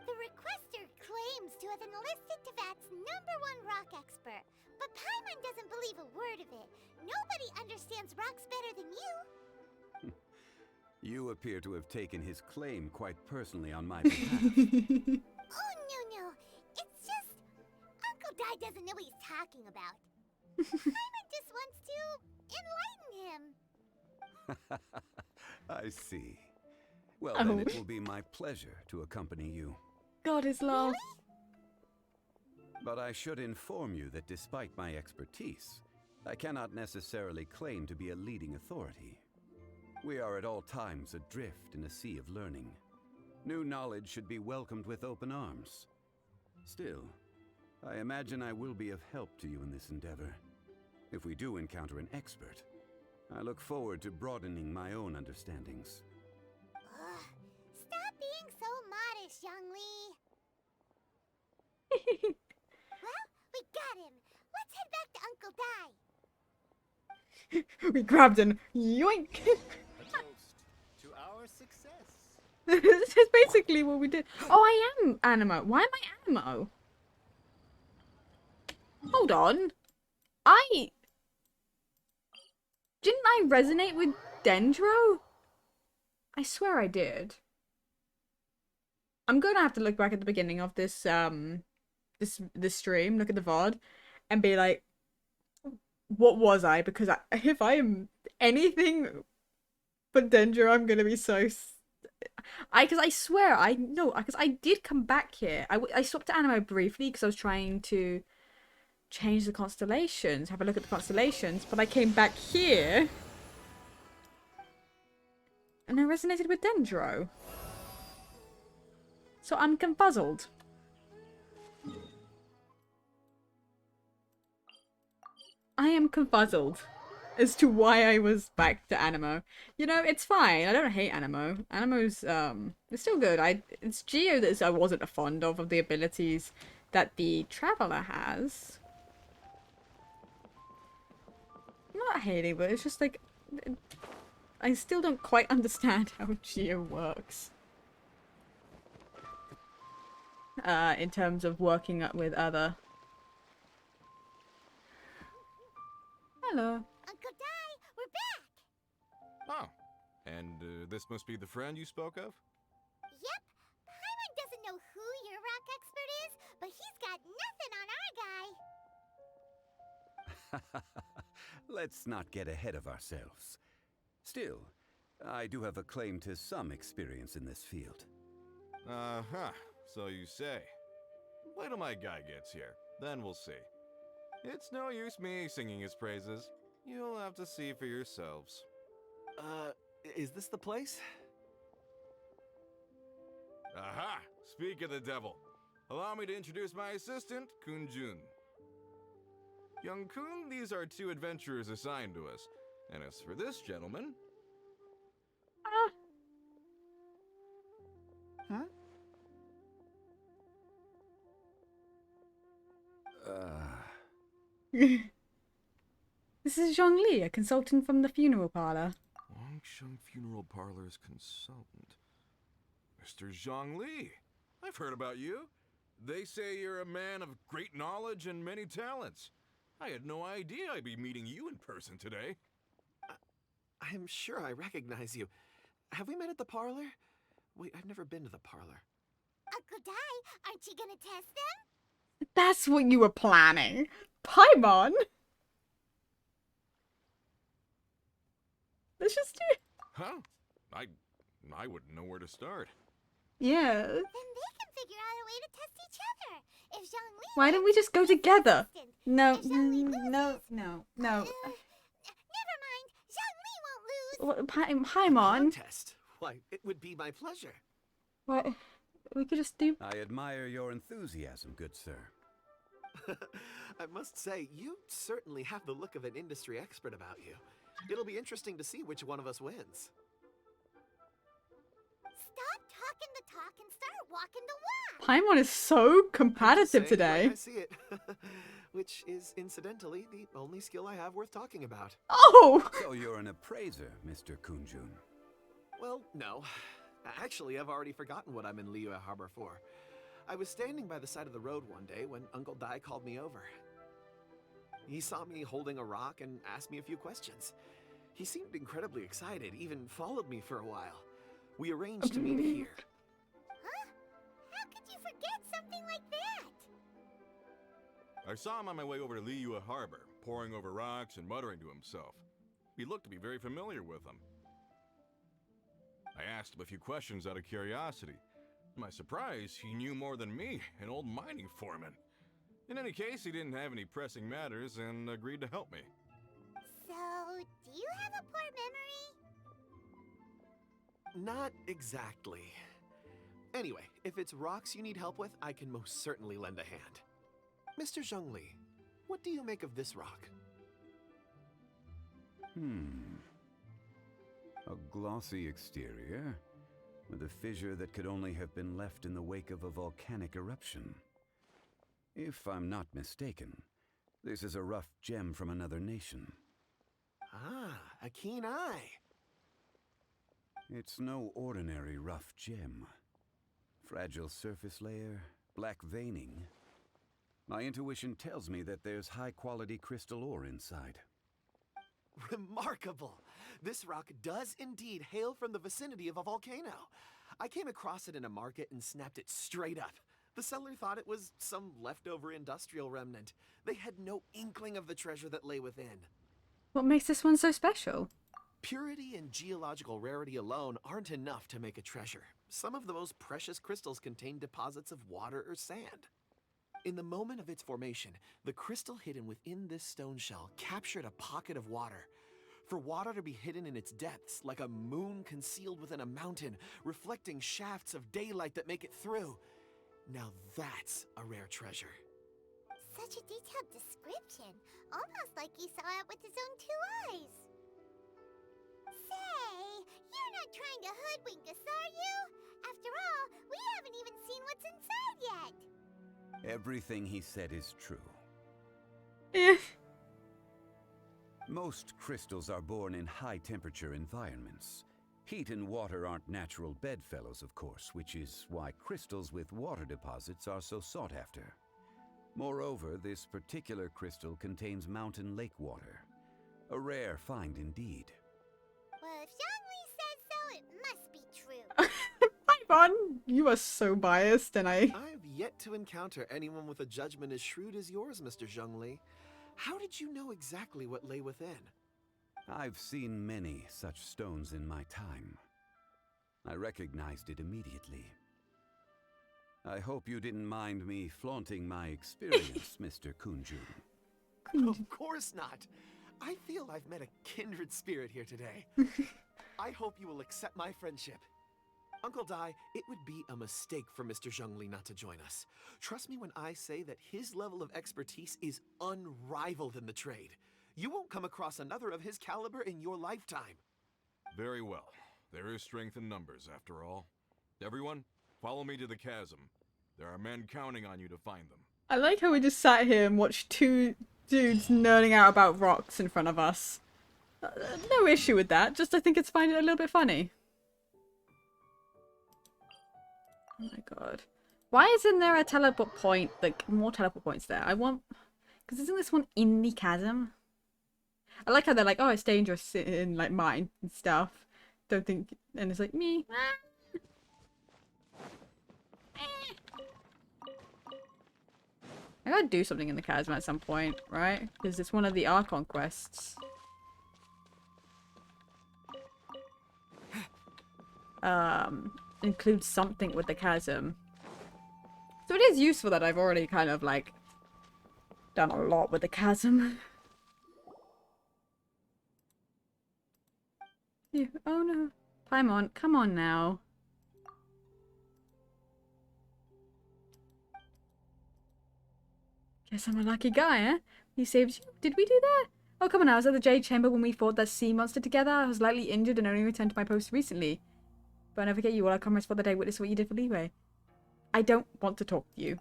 The requester claims to have enlisted Tevat's #1 rock expert, but Paimon doesn't believe a word of it. Nobody understands rocks better than you. You appear to have taken his claim quite personally on my behalf. Oh, no. It's just... Uncle Di doesn't know what he's talking about. Paimon just wants to enlighten him. I see. Well, then it will be my pleasure to accompany you. God is love. But I should inform you that despite my expertise, I cannot necessarily claim to be a leading authority. We are at all times adrift in a sea of learning. New knowledge should be welcomed with open arms. Still, I imagine I will be of help to you in this endeavor. If we do encounter an expert, I look forward to broadening my own understandings. Stop being so modest, Zhongli. Well, we got him. Let's head back to Uncle Di. We grabbed him. Yoink! A toast to our success. This is basically what we did. Oh, I am Animo. Why am I Animo? Hold on. Didn't I resonate with Dendro? I swear I did. I'm gonna have to look back at the beginning of this this stream, look at the VOD, and be like, what was I? Because if I am anything but Dendro, I'm gonna be so. Because I swear I know, because I did come back here. I stopped at Animo briefly because I was trying to change the constellations, have a look at the constellations, but I came back here and I resonated with Dendro. So I'm confuzzled. I am confuzzled as to why I was back to Animo. You know, it's fine. I don't hate Animo. Animo's it's still good. It's Geo that I wasn't fond of the abilities that the Traveler has. I'm not hating, but it's just like I still don't quite understand how Geo works. In terms of working up with other. Hello. Uncle Dai, we're back! Oh, and this must be the friend you spoke of? Yep. Paimon doesn't know who your rock expert is, but he's got nothing on our guy. Let's not get ahead of ourselves. Still, I do have a claim to some experience in this field. Uh-huh, so you say. Wait till my guy gets here, then we'll see. It's no use me singing his praises. You'll have to see for yourselves. Is this the place? Aha! Speak of the devil. Allow me to introduce my assistant, Kun-jun. Young Kun, these are 2 adventurers assigned to us. And as for this gentleman... Huh? This is Zhongli, a consultant from the funeral parlor. Wangsheng Funeral Parlor's consultant. Mr. Zhongli, I've heard about you. They say you're a man of great knowledge and many talents. I had no idea I'd be meeting you in person today. I'm sure I recognize you. Have we met at the parlor? Wait, I've never been to the parlor. Uncle Dai, aren't you gonna test them? That's what you were planning. Paimon! Let's just do it. Huh? I wouldn't know where to start. Yeah. Then they can figure out a way to test each other. If Zhongli Why don't we just go together? No, If Zhongli loses, no. never mind. Zhongli won't lose. Paimon. Contest? Why, it would be my pleasure. What? We could just do... I admire your enthusiasm, good sir. I must say, you certainly have the look of an industry expert about you. It'll be interesting to see which one of us wins. Stop talking the talk and start walking the walk. Paimon is so competitive today. I see it. Which is, incidentally, the only skill I have worth talking about. Oh! So you're an appraiser, Mr. Kun-jun. Well, no. Actually, I've already forgotten what I'm in Liyue Harbor for. I was standing by the side of the road one day when Uncle Dai called me over. He saw me holding a rock and asked me a few questions. He seemed incredibly excited, even followed me for a while. We arranged to meet here. Huh? How could you forget something like that? I saw him on my way over to Liyue Harbor, poring over rocks and muttering to himself. He looked to be very familiar with them. I asked him a few questions out of curiosity. To my surprise, he knew more than me, an old mining foreman. In any case, he didn't have any pressing matters and agreed to help me. So, do you have a poor memory? Not exactly. Anyway, if it's rocks you need help with, I can most certainly lend a hand. Mr. Zhongli, what do you make of this rock? A glossy exterior, with a fissure that could only have been left in the wake of a volcanic eruption. If I'm not mistaken, this is a rough gem from another nation. Ah, a keen eye. It's no ordinary rough gem. Fragile surface layer, black veining. My intuition tells me that there's high-quality crystal ore inside. Remarkable! This rock does indeed hail from the vicinity of a volcano. I came across it in a market and snapped it straight up. The seller thought it was some leftover industrial remnant. They had no inkling of the treasure that lay within. What makes this one so special? Purity and geological rarity alone aren't enough to make a treasure. Some of the most precious crystals contain deposits of water or sand. In the moment of its formation, the crystal hidden within this stone shell captured a pocket of water. For water to be hidden in its depths, like a moon concealed within a mountain, reflecting shafts of daylight that make it through. Now that's a rare treasure. Such a detailed description, almost like he saw it with his own 2 eyes. Say, you're not trying to hoodwink us, are you? After all, we haven't even seen what's inside yet. Everything he said is true. Most crystals are born in high-temperature environments. Heat and water aren't natural bedfellows, of course, which is why crystals with water deposits are so sought after. Moreover, this particular crystal contains mountain lake water. A rare find indeed. Well, if Zhongli says so, it must be true. Paimon, you are so biased, and I've yet to encounter anyone with a judgment as shrewd as yours, Mr. Zhongli. How did you know exactly what lay within? I've seen many such stones in my time. I recognized it immediately. I hope you didn't mind me flaunting my experience, Mr. Kunjun. Of course not. I feel I've met a kindred spirit here today. I hope you will accept my friendship. Uncle Dai, it would be a mistake for Mr. Zhongli not to join us. Trust me when I say that his level of expertise is unrivaled in the trade. You won't come across another of his caliber in your lifetime. Very well. There is strength in numbers, after all. Everyone, follow me to the chasm. There are men counting on you to find them. I like how we just sat here and watched two dudes nerding out about rocks in front of us. No issue with that, just I think it's find it a little bit funny. Oh my god. Why isn't there a teleport point, like more teleport points there? I want... Because isn't this one in the chasm? I like how they're like, oh, it's dangerous in like mine and stuff. Don't think... And it's like, me. I gotta do something in the chasm at some point, right? Because it's one of the Archon Quests. Includes something with the chasm. So it is useful that I've already kind of like done a lot with the chasm. Yeah. Oh no. Paimon, come on now. Guess I'm a lucky guy, eh? He saved you. Did we do that? Oh, come on, I was at the Jade Chamber when we fought that sea monster together. I was lightly injured and only returned to my post recently. But I never forget you. All our comrades for the day witness what you did for Leeway. I don't want to talk to you.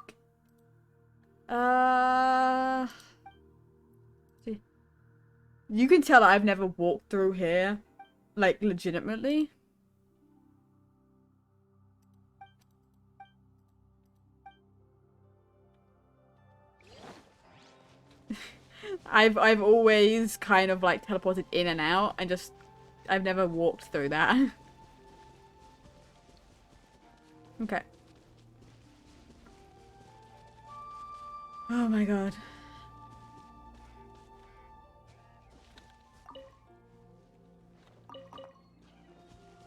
You can tell I've never walked through here. Like, legitimately. I've always kind of like teleported in and out and just I've never walked through that. Okay. Oh my god.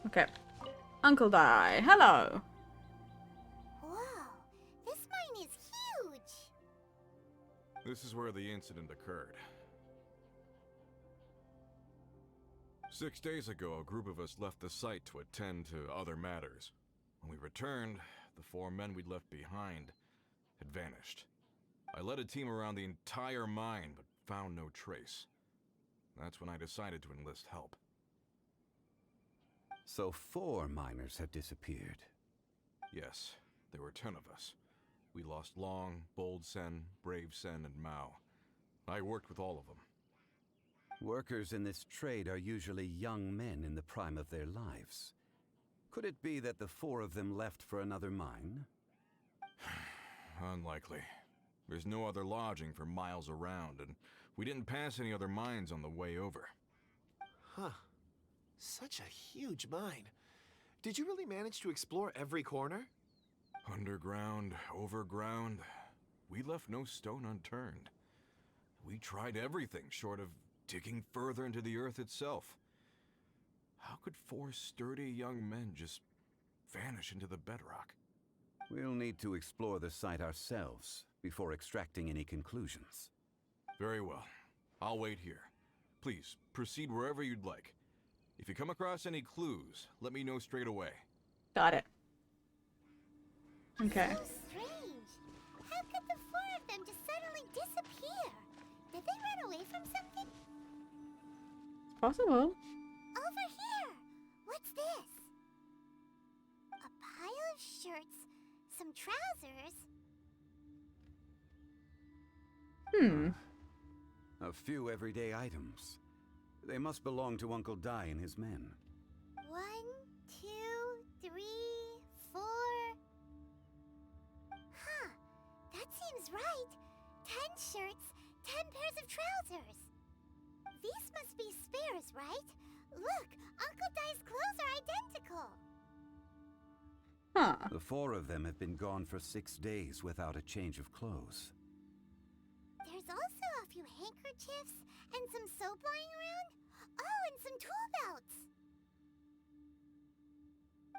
Okay. Uncle Dai, hello. Whoa, this mine is huge. This is where the incident occurred. 6 days ago, a group of us left the site to attend to other matters. When we returned, the 4 men we'd left behind had vanished. I led a team around the entire mine, but found no trace. That's when I decided to enlist help. So 4 miners have disappeared. Yes, there were 10 of us. We lost Long, Bold Sen, Brave Sen, and Mao. I worked with all of them. Workers in this trade are usually young men in the prime of their lives. Could it be that the 4 of them left for another mine? Unlikely. There's no other lodging for miles around, and we didn't pass any other mines on the way over. Huh. Such a huge mine. Did you really manage to explore every corner? Underground, overground, we left no stone unturned. We tried everything short of digging further into the earth itself. How could 4 sturdy young men just vanish into the bedrock? We'll need to explore the site ourselves before extracting any conclusions. Very well. I'll wait here. Please, proceed wherever you'd like. If you come across any clues, let me know straight away. Got it. Okay. So strange. How could the 4 of them just suddenly disappear? Did they run away from something? It's possible. Over here! What's this? A pile of shirts, some trousers. A few everyday items. They must belong to Uncle Dai and his men. 1, 2, 3, 4. Huh, that seems right. 10 shirts, 10 pairs of trousers. These must be spares, right? Look, Uncle Dai's clothes are identical. Huh. The 4 of them have been gone for 6 days without a change of clothes. There's also a few handkerchiefs and some soap lying around. Oh, and some tool belts.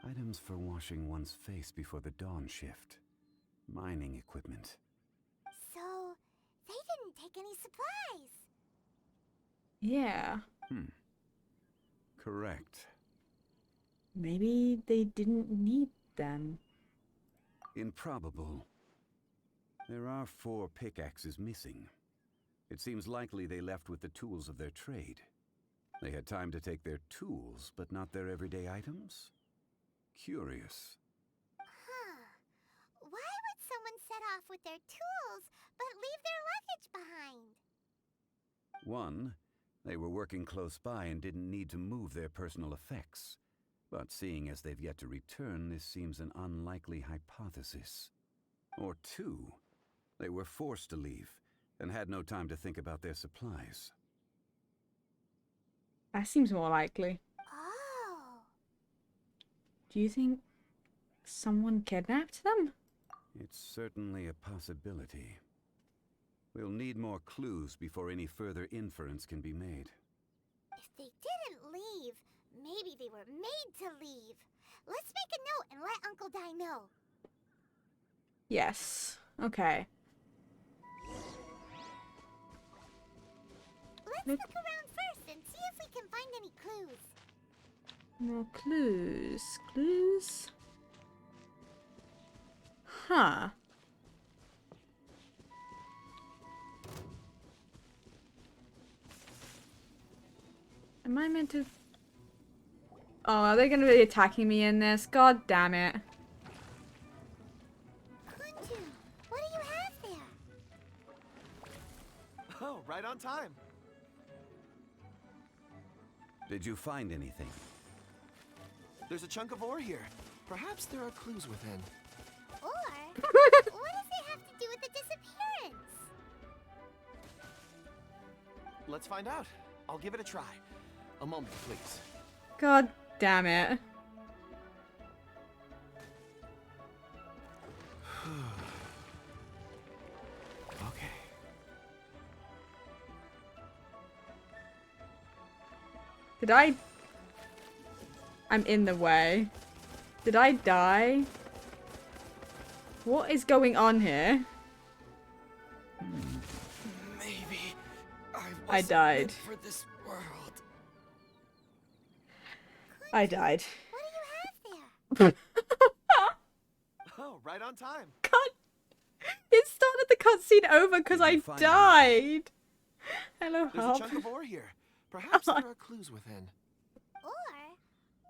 Items for washing one's face before the dawn shift. Mining equipment. So, they didn't take any supplies. Yeah. Correct. Maybe they didn't need them. Improbable. There are 4 pickaxes missing. It seems likely they left with the tools of their trade. They had time to take their tools, but not their everyday items? Curious. Huh. Why would someone set off with their tools, but leave their luggage behind? 1, they were working close by and didn't need to move their personal effects. But seeing as they've yet to return, this seems an unlikely hypothesis. Or 2, they were forced to leave and had no time to think about their supplies. That seems more likely. Oh. Do you think someone kidnapped them? It's certainly a possibility. We'll need more clues before any further inference can be made. If they didn't leave, maybe they were made to leave. Let's make a note and let Uncle Dai know. Yes. Okay. Let's look around first and see if we can find any clues. More clues. Clues? Huh. Am I meant to... Oh, are they going to be attacking me in this? God damn it. Kuntu, what do you have there? Oh, right on time. Did you find anything? There's a chunk of ore here. Perhaps there are clues within. Or, what does it have to do with the disappearance? Let's find out. I'll give it a try. A moment, please. God damn it. Okay. Did I... I'm in the way. Did I die? What is going on here? Maybe I died. for this world. I died. What do you have there? Oh, right on time. God. It started the cutscene over because I died. Hello, There's Harp. a chunk of ore here. Perhaps there are clues within. Or,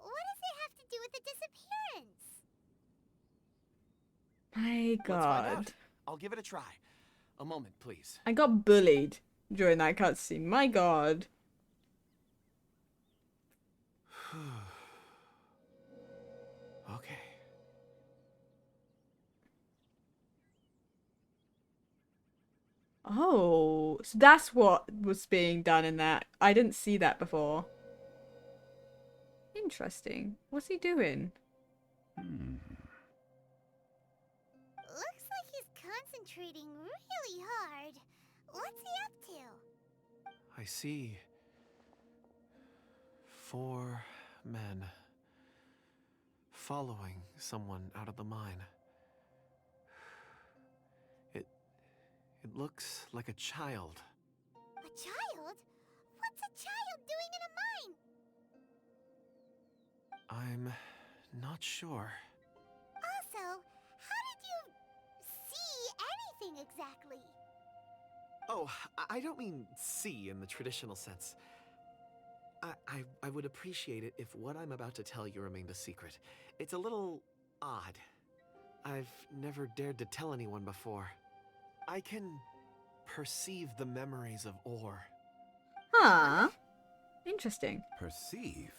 what does it have to do with the disappearance? My Let's find out. God. I'll give it a try. A moment, please. I got bullied during that cutscene. My God. Okay. Oh, so that's what was being done in that. I didn't see that before. Interesting. What's he doing? Looks like he's concentrating really hard. What's he up to? I see 4 men following someone out of the mine. It looks like a child. A child? What's a child doing in a mine? I'm not sure. Also, how did you see anything exactly? Oh, I don't mean see in the traditional sense. I would appreciate it if what I'm about to tell you remained a secret. It's a little odd. I've never dared to tell anyone before. I can perceive the memories of Or. Huh. Interesting. Perceive?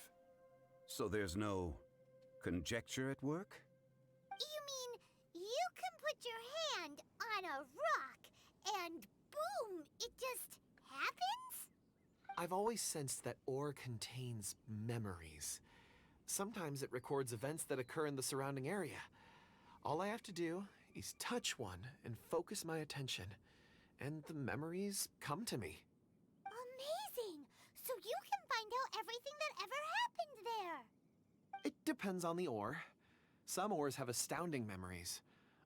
So there's no conjecture at work? You mean you can put your hand on a rock and boom, it just happens? I've always sensed that Or contains memories. Sometimes it records events that occur in the surrounding area. All I have to do is touch one and focus my attention, and the memories come to me. Amazing! So you can find out everything that ever happened there. It depends on the ore. Some ores have astounding memories.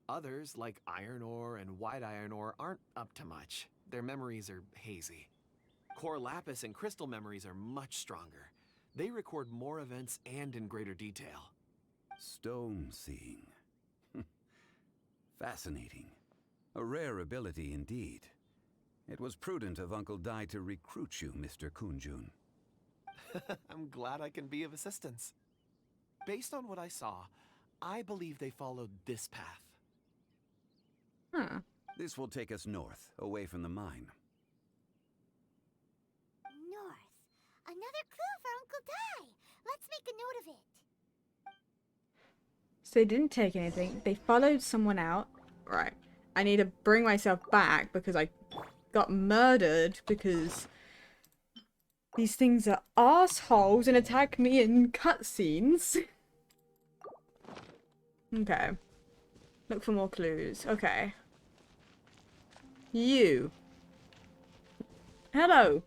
Others, like iron ore and white iron ore, aren't up to much. Their memories are hazy. Core lapis and crystal memories are much stronger. They record more events and in greater detail. Stone seeing. Fascinating. A rare ability indeed. It was prudent of Uncle Dai to recruit you, Mr. Kunjun. I'm glad I can be of assistance. Based on what I saw, I believe they followed this path. Huh. This will take us north, away from the mine. North. Another clue for Uncle Dai. Let's make a note of it. So they didn't take anything. They followed someone out. Right. I need to bring myself back because I got murdered because these things are assholes and attack me in cutscenes. Okay. Look for more clues. Okay. You. Hello.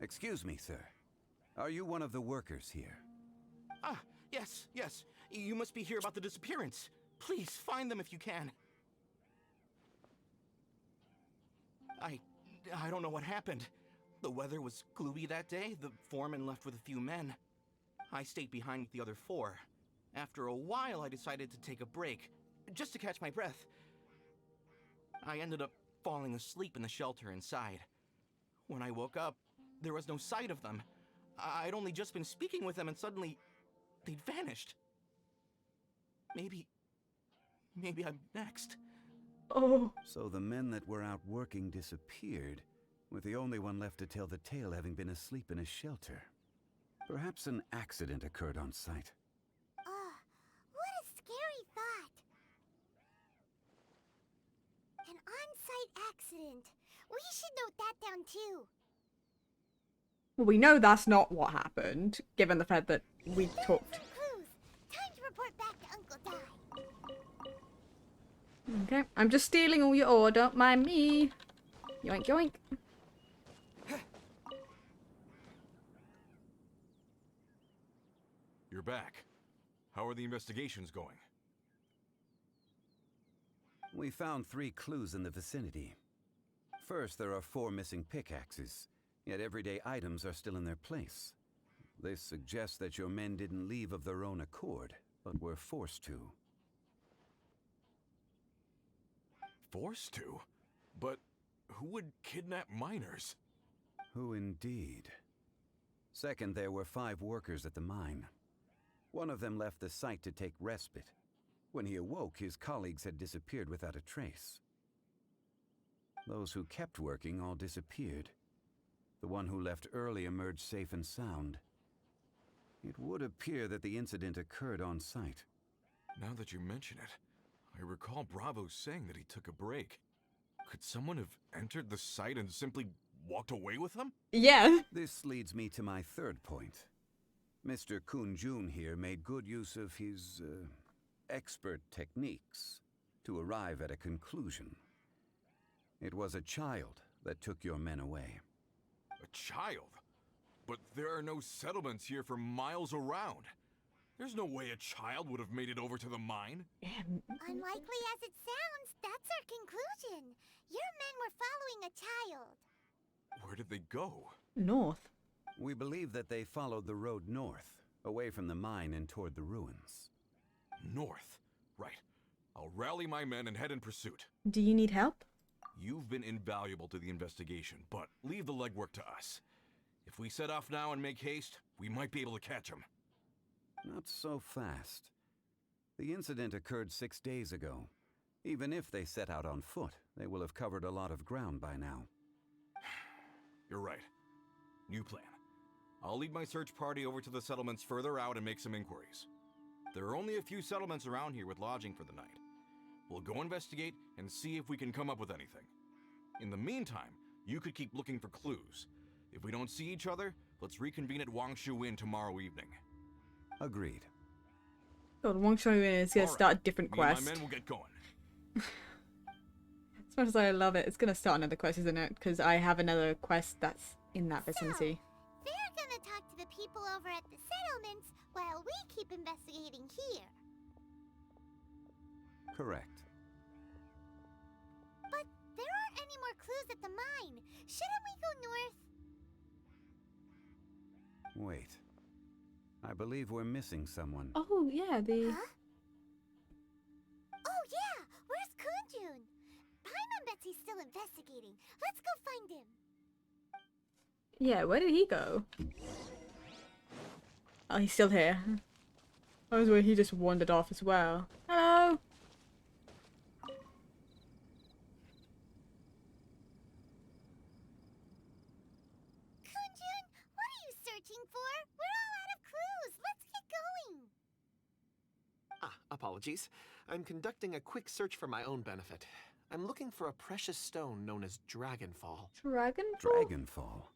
Excuse me, sir. Are you one of the workers here? Ah, yes. You must be here about the disappearance. Please, find them if you can. I don't know what happened. The weather was gloomy that day. The foreman left with a few men. I stayed behind with the other 4. After a while, I decided to take a break, just to catch my breath. I ended up falling asleep in the shelter inside. When I woke up, there was no sight of them. I'd only just been speaking with them and suddenly they'd vanished. Maybe I'm next. Oh. So the men that were out working disappeared, with the only one left to tell the tale having been asleep in a shelter. Perhaps an accident occurred on site. What a scary thought. An on-site accident. We should note that down too. Well, we know that's not what happened, given the fact that we talked. Some clues. Time to report back to Uncle Dai. Okay, I'm just stealing all your ore, don't mind me. Yoink, yoink. You're back. How are the investigations going? We found 3 clues in the vicinity. First, there are 4 missing pickaxes, yet everyday items are still in their place. This suggests that your men didn't leave of their own accord, but were forced to. Forced to? But who would kidnap miners? Who indeed? Second, there were 5 workers at the mine. One of them left the site to take respite. When he awoke, his colleagues had disappeared without a trace. Those who kept working all disappeared. The one who left early emerged safe and sound. It would appear that the incident occurred on site. Now that you mention it, I recall Bravo saying that he took a break. Could someone have entered the site and simply walked away with him? Yeah. This leads me to my third point. Mr. Kun-jun here made good use of his expert techniques to arrive at a conclusion. It was a child that took your men away. A child? But there are no settlements here for miles around. There's no way a child would have made it over to the mine. Unlikely as it sounds, that's our conclusion. Your men were following a child. Where did they go? North. We believe that they followed the road north, away from the mine and toward the ruins. North? Right. I'll rally my men and head in pursuit. Do you need help? You've been invaluable to the investigation, but leave the legwork to us. If we set off now and make haste, we might be able to catch them. Not so fast. The incident occurred 6 days ago. Even if they set out on foot, they will have covered a lot of ground by now. You're right. New plan. I'll lead my search party over to the settlements further out and make some inquiries. There are only a few settlements around here with lodging for the night. We'll go investigate and see if we can come up with anything. In the meantime, you could keep looking for clues. If we don't see each other, let's reconvene at Wangshu Inn tomorrow evening. Agreed. God, Wangshu Inn is gonna start a different quest. My men will get going. As much as I love it, it's gonna start another quest, isn't it? Because I have another quest that's in that vicinity. So, they're gonna talk to the people over at the settlements while we keep investigating here. Correct. But there aren't any more clues at the mine. Shouldn't we go north? Wait. I believe we're missing someone. Oh, yeah, the... Huh? Oh, yeah! Where's Kun-jun? Paimon bets he's still investigating. Let's go find him. Yeah, where did he go? Oh, he's still here. I was where he just wandered off as well. Hello! Kun-jun, what are you searching for? We're all out of clues. Let's get going. Apologies. I'm conducting a quick search for my own benefit. I'm looking for a precious stone known as Dragonfall. Dragonfall? Dragonfall?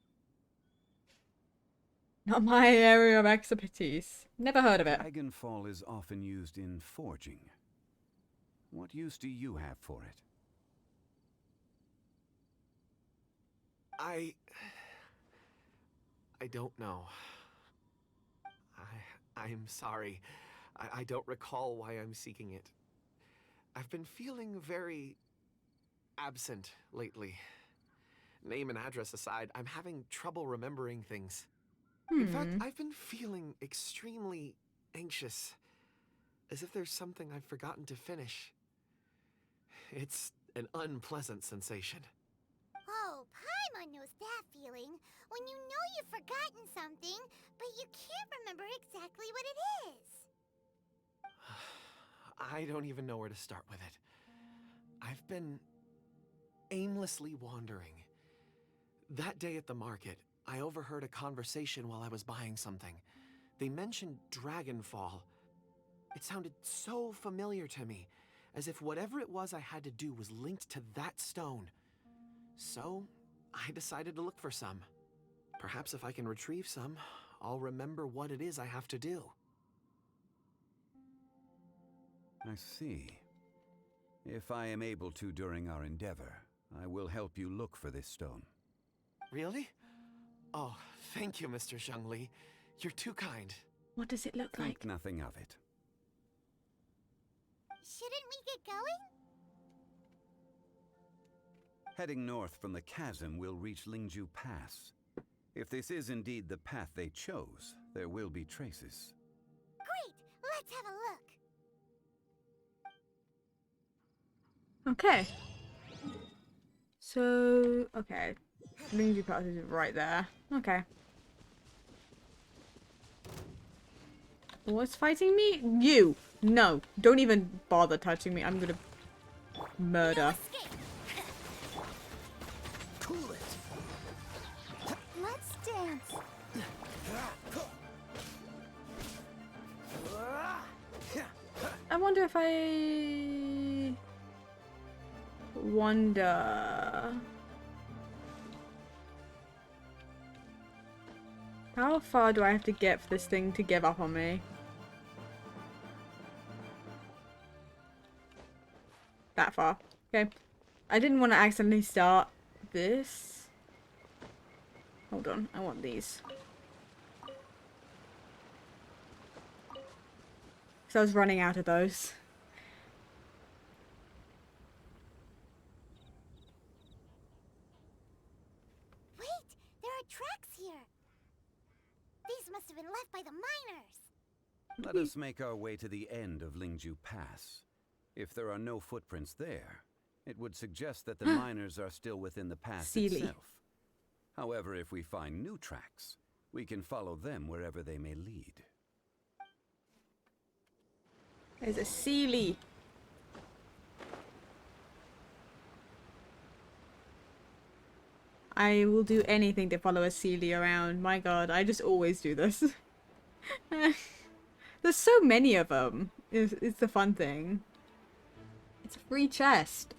Not my area of expertise. Never heard of it. Dragonfall is often used in forging. What use do you have for it? I don't know. I'm sorry. I don't recall why I'm seeking it. I've been feeling very absent lately. Name and address aside, I'm having trouble remembering things. In fact, I've been feeling extremely anxious, as if there's something I've forgotten to finish. It's an unpleasant sensation. Oh, Paimon knows that feeling. When you know you've forgotten something, but you can't remember exactly what it is. I don't even know where to start with it. I've been aimlessly wandering. That day at the market, I overheard a conversation while I was buying something. They mentioned Dragonfall. It sounded so familiar to me, as if whatever it was I had to do was linked to that stone. So, I decided to look for some. Perhaps if I can retrieve some, I'll remember what it is I have to do. I see. If I am able to during our endeavor, I will help you look for this stone. Really? Oh, thank you, Mr. Zhongli. You're too kind. What does it look like? Think nothing of it. Shouldn't we get going? Heading north from the chasm, we'll reach Lingju Pass. If this is indeed the path they chose, there will be traces. Great! Let's have a look. Okay. So, okay. Lingju Pass is right there. Okay. What's fighting me? You! No, don't even bother touching me. I'm gonna murder. Cool it. Let's dance. wonder if I... Wonder... How far do I have to get for this thing to give up on me? That far. Okay. I didn't want to accidentally start this. Hold on. I want these. So I was running out of those. Wait! There are tracks here! These must have been left by the miners! Let us make our way to the end of Lingju Pass. If there are no footprints there, it would suggest that the miners are still within the pass itself. However, if we find new tracks, we can follow them wherever they may lead. There's a Sealy. I will do anything to follow a Sealy around. My god, I just always do this. There's so many of them. It's the fun thing. It's a free chest.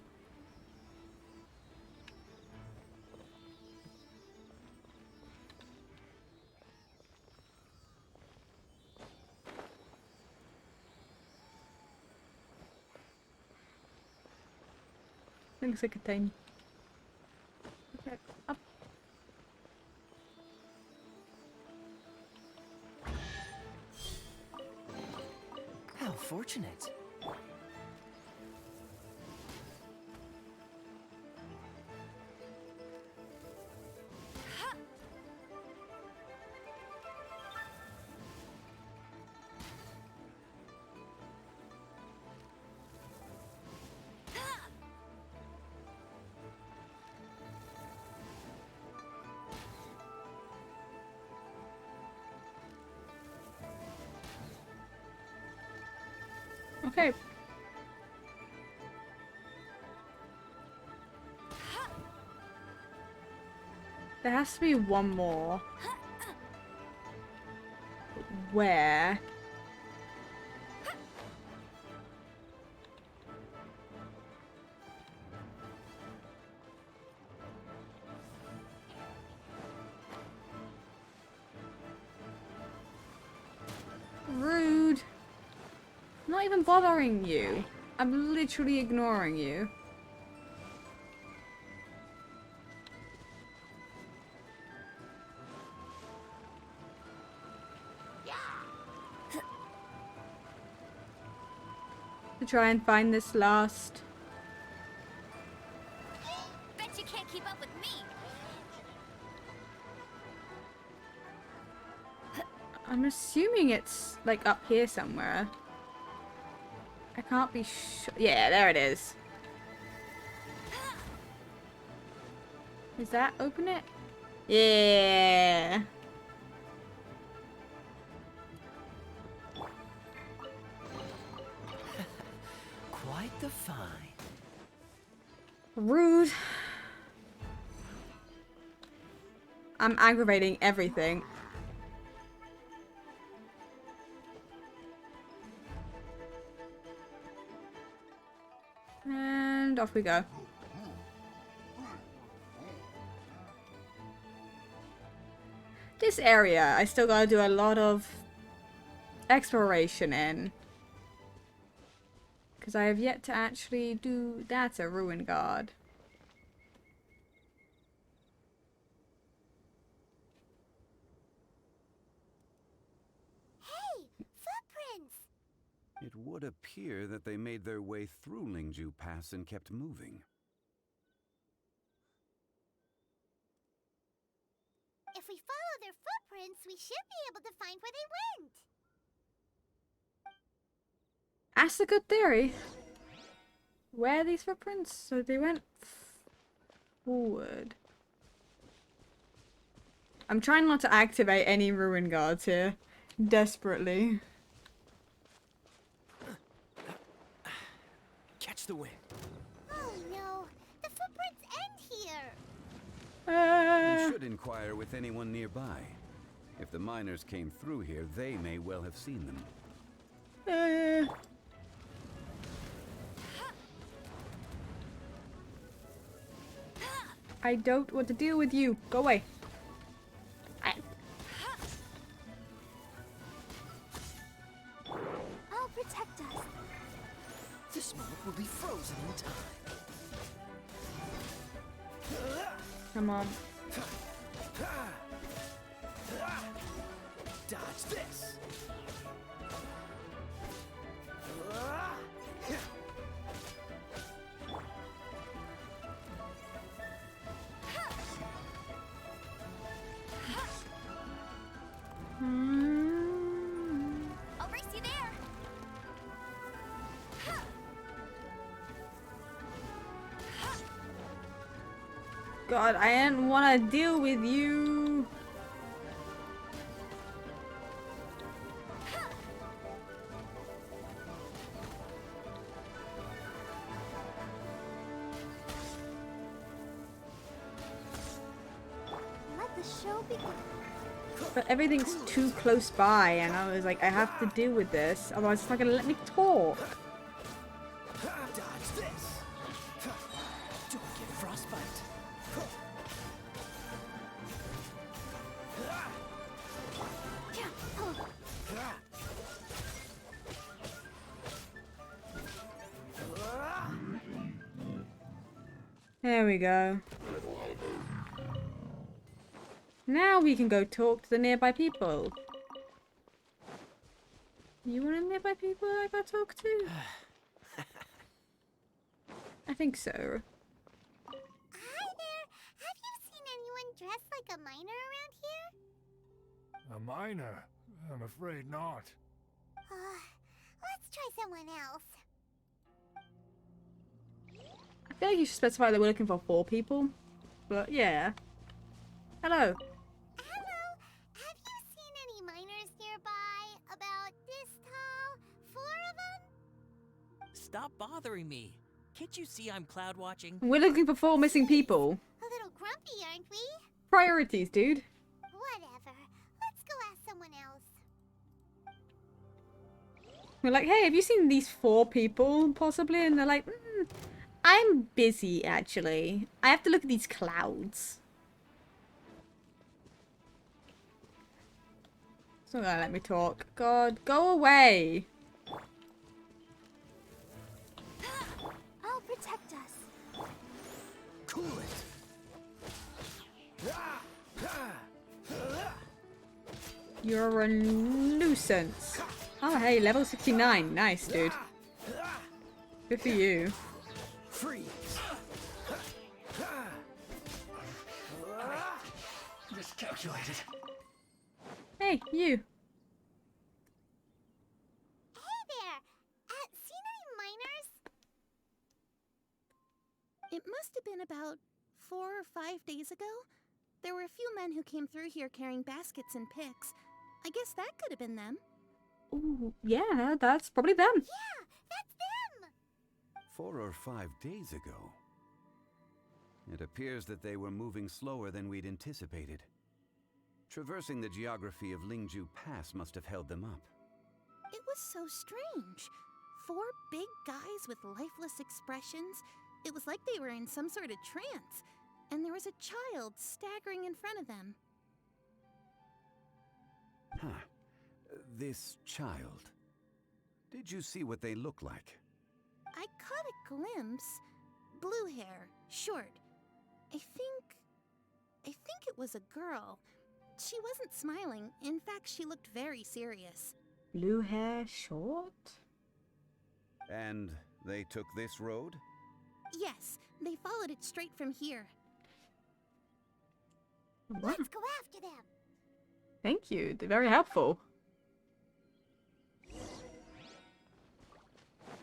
Looks like a tiny. Okay, up. How fortunate. Okay. There has to be one more. Where? Rude. I'm not even bothering you. I'm literally ignoring you. To try and find this last. Bet you can't keep up with me! I'm assuming it's like up here somewhere. I can't be sure. Yeah, there it is. Does that open it? Yeah. Quite the find. Rude. I'm aggravating everything. And off we go. This area, I still gotta do a lot of exploration in. Because I have yet to actually do... That's a ruin guard. Hey! Footprints! It would appear that they made their way through Lingju Pass and kept moving. If we follow their footprints, we should be able to find where they went! That's a good theory. Where are these footprints? So they went forward. I'm trying not to activate any ruin guards here. Desperately. Catch the wind. Oh no! The footprints end here! You should inquire with anyone nearby. If the miners came through here, they may well have seen them. I don't want to deal with you. Go away. I'll protect us. This moment will be frozen in time. Come on. Dodge this. I'll race you there. God, I didn't want to deal with you. Let the show begin. But everything's too close by, and I was like, I have to deal with this, otherwise it's not gonna let me talk. Dodge this. Don't get frostbite. There we go. Now we can go talk to the nearby people. You want a nearby people I gotta talk to? I think so. Hi there. Have you seen anyone dressed like a miner around here? A miner? I'm afraid not. Let's try someone else. I feel like you should specify that we're looking for 4 people. But yeah. Hello. Hello. Have you seen any miners nearby? About this tall? 4 of them? Stop bothering me. Can't you see I'm cloud watching? We're looking for 4 missing people. A little grumpy, aren't we? Priorities, dude. Whatever. Let's go ask someone else. We're like, hey, have you seen these 4 people, possibly? And they're like, I'm busy, actually. I have to look at these clouds. It's not gonna let me talk. God, go away. I'll protect us. Cool it. You're a nuisance. Oh, hey, level 69. Nice, dude. Good for you. Freeze. Miscalculated. Hey, you. Hey there. Seen any miners? It must have been about 4 or 5 days ago. There were a few men who came through here carrying baskets and picks. I guess that could have been them. Ooh, yeah, that's probably them. Yeah, that's them. 4 or 5 days ago. It appears that they were moving slower than we'd anticipated. Traversing the geography of Lingju Pass must have held them up. It was so strange. 4 big guys with lifeless expressions. It was like they were in some sort of trance. And there was a child staggering in front of them. Huh. This child. Did you see what they look like? I caught a glimpse. Blue hair, short. I think it was a girl. She wasn't smiling. In fact, she looked very serious. Blue hair, short? And they took this road? Yes, they followed it straight from here. Let's go after them. Thank you. They're very helpful.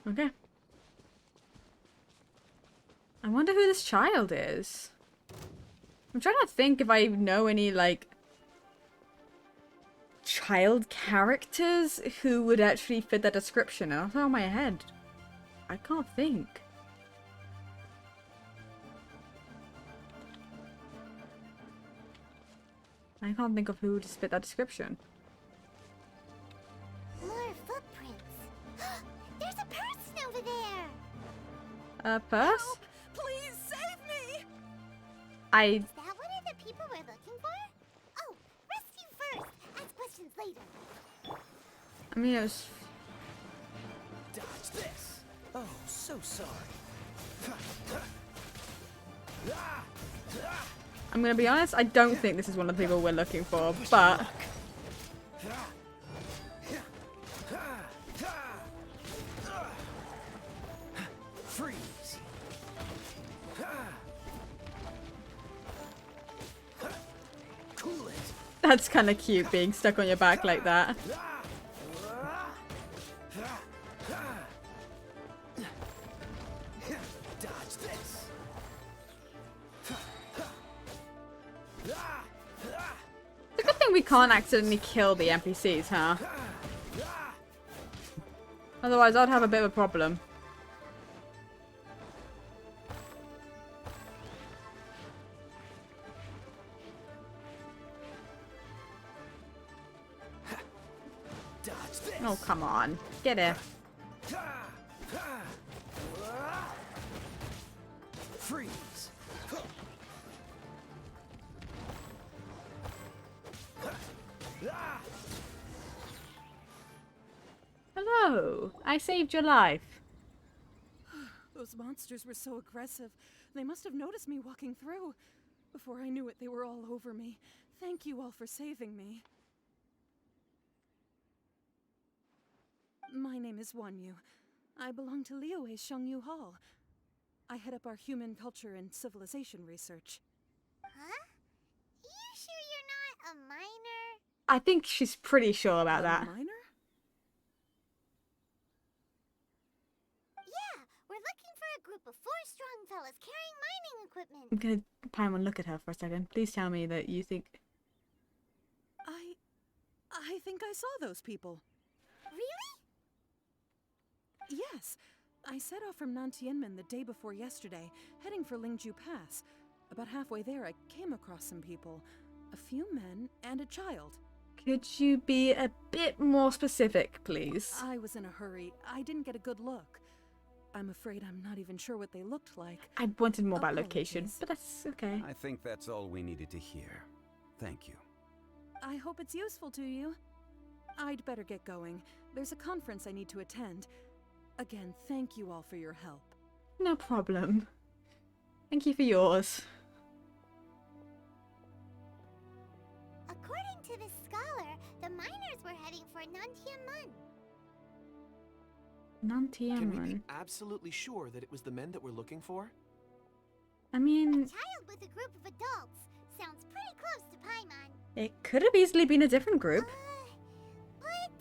Okay. I wonder who this child is. I'm trying to think if I know any, like, child characters who would actually fit that description. Off the top of my head, I can't think. I can't think of who would fit that description. More footprints. There's a person over there. A purse? Help! Please save me! I Is that one of the people we're looking for? Oh, rescue first. Ask questions later. mean, it was. Dodge this. Oh, so sorry. I'm gonna be honest. I don't think this is one of the people we're looking for, but. Freeze. Cool it. That's kind of cute, being stuck on your back like that. Dodge this. It's a good thing we can't accidentally kill the NPCs, huh? Otherwise, I'd have a bit of a problem. Dodge this. Oh, come on. Get it. Freeze. Hello. I saved your life. Those monsters were so aggressive. They must have noticed me walking through. Before I knew it, they were all over me. Thank you all for saving me. My name is Wanyu. I belong to Liyue's Shengyu Hall. I head up our human culture and civilization research. Huh? You sure you're not a minor? I think she's pretty sure about that. Minor? Yeah, we're looking for a group of 4 strong fellas carrying mining equipment. I'm gonna Paimon look at her for a second. Please tell me that you think. I think I saw those people. Really? Yes. I set off from Nantianmen the day before yesterday, heading for Lingju Pass. About halfway there, I came across some people. A few men and a child. Could you be a bit more specific, please? I was in a hurry. I didn't get a good look. I'm afraid I'm not even sure what they looked like. I wanted more about location, but that's okay. I think that's all we needed to hear. Thank you. I hope it's useful to you. I'd better get going. There's a conference I need to attend. Again, thank you all for your help. No problem. Thank you for yours. According to this scholar, the miners were heading for Nantianmen. Can we be Nantianmen. absolutely sure that it was the men that we're looking for? I mean, A child with a group of adults. Sounds pretty close to Paimon. it could have easily been a different group. What?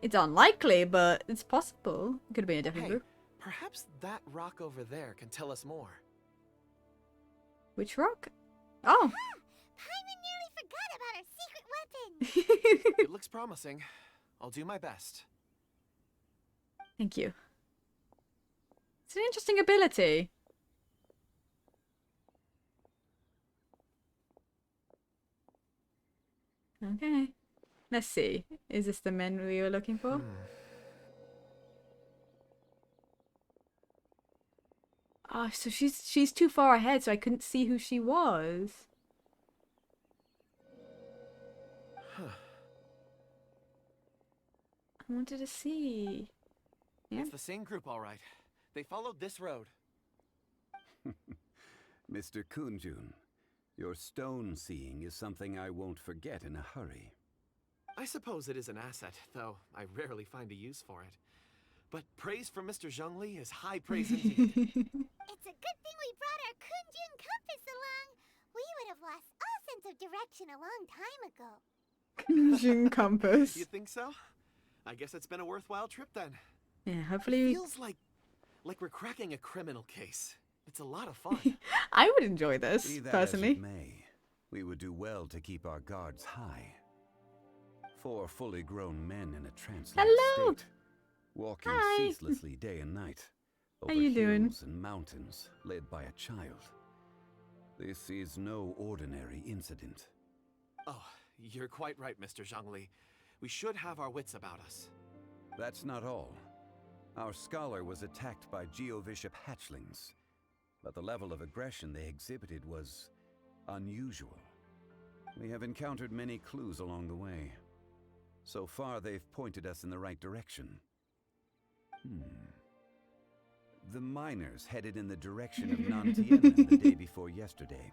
It's unlikely, but it's possible. It could have been a different Hey, group. perhaps that rock over there can tell us more. Which rock? Oh. Paimon nearly forgot about our secret weapon. It looks promising. I'll do my best. Thank you. It's an interesting ability. Okay. Let's see. Is this the men we were looking for? Oh, so she's too far ahead, so I couldn't see who she was. I wanted to see. Yeah. It's the same group, all right. They followed this road. Mr. Kunjun, your stone seeing is something I won't forget in a hurry. I suppose it is an asset, though I rarely find a use for it. But praise from Mr. Zhongli is high praise indeed. It's a good thing we brought our Kunjun compass along. We would have lost all sense of direction a long time ago. Kunjun compass. You think so? I guess it's been a worthwhile trip then. Yeah, hopefully. It feels like we're cracking a criminal case. It's a lot of fun. I would enjoy this, Be that personally. as it may, we would do well to keep our guards high. 4 fully grown men in a trance-like Hello. state, walking Hi. ceaselessly day and night over How you doing? hills and mountains, led by a child. This is no ordinary incident. Oh, you're quite right, Mr. Zhongli. We should have our wits about us. That's not all. Our scholar was attacked by Geovishap hatchlings. but the level of aggression they exhibited was unusual. We have encountered many clues along the way. So far, they've pointed us in the right direction. The miners headed in the direction of Nantianmen the day before yesterday.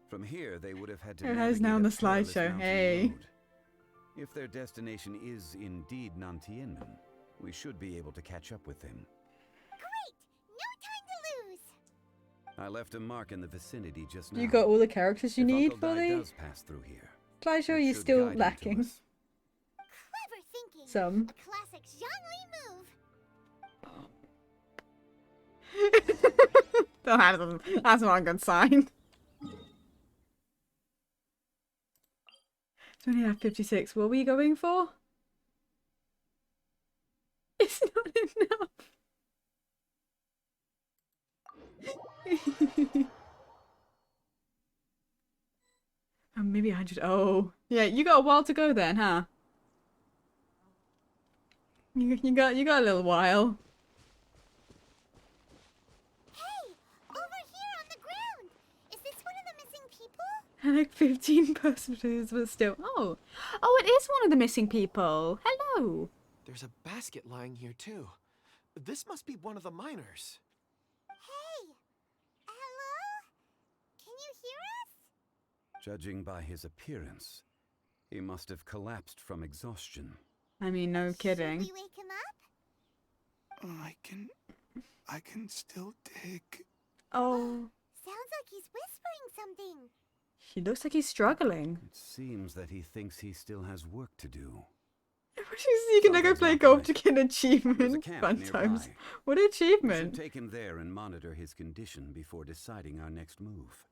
From here, they would have had to navigate now on the a perilous slideshow. mountain Hey. road. If their destination is indeed Nantianmen, we should be able to catch up with them. Great! No time to lose! I left a mark in the vicinity just now. You got all the characters you If need Uncle for Dai the does pass through here, slideshow? it You're should still guide him to lacking us. Clever thinking. some. A classic Zhongli move. That's not a good sign. So we only have 56. What were we going for? It's not enough. Oh, maybe 100. Oh, yeah. You got a while to go then, huh? You got a little while. Hey! Over here on the ground! Is this one of the missing people? Like 15 personages, but still. Oh, it is one of the missing people. Hello. There's a basket lying here too. This must be one of the miners. Hey! Hello? Can you hear us? Judging by his appearance, he must have collapsed from exhaustion. I mean, no kidding. Should we wake him up? I can still dig. Oh, Sounds like he's whispering something. he looks like he's struggling. It seems that he thinks he still has work to do. You can go play golf to get an There's a achievement. camp Fun nearby. times. What We should achievement? take him there and monitor his condition before deciding our next move.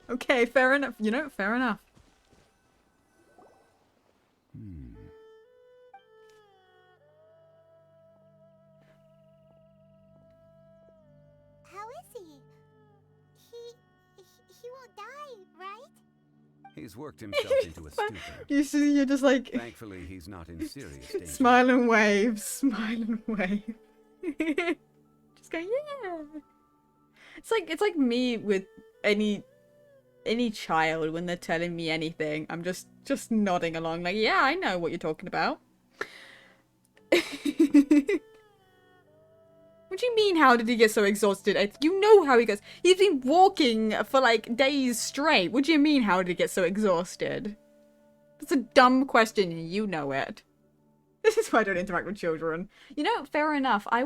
Okay, fair enough. You know, fair enough. How is he? He won't die, right? He's worked himself into a stupor. You see, you're just like Thankfully, he's not in serious danger. smile and wave, smile and wave. Just go, yeah. It's like me with any child when they're telling me anything. I'm just nodding along, like, yeah, I know what you're talking about. What do you mean, how did he get so exhausted? You know how he goes. He's been walking for like days straight. What do you mean, how did he get so exhausted? That's a dumb question, and you know it. This is why I don't interact with children. You know, fair enough. I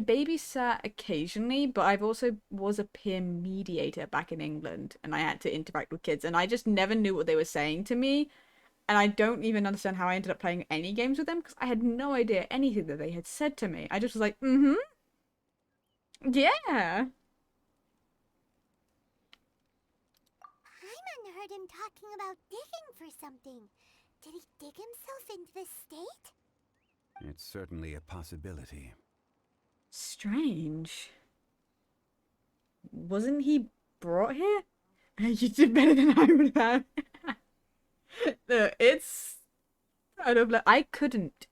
babysat occasionally, but I've also was a peer mediator back in England, and I had to interact with kids, and I just never knew what they were saying to me. And I don't even understand how I ended up playing any games with them, because I had no idea anything that they had said to me. I just was like, mm-hmm. Yeah. Paimon heard him talking about digging for something. Did he dig himself into this state? It's certainly a possibility. Strange. Wasn't he brought here? You did better than I would have. It's... I don't know. I couldn't.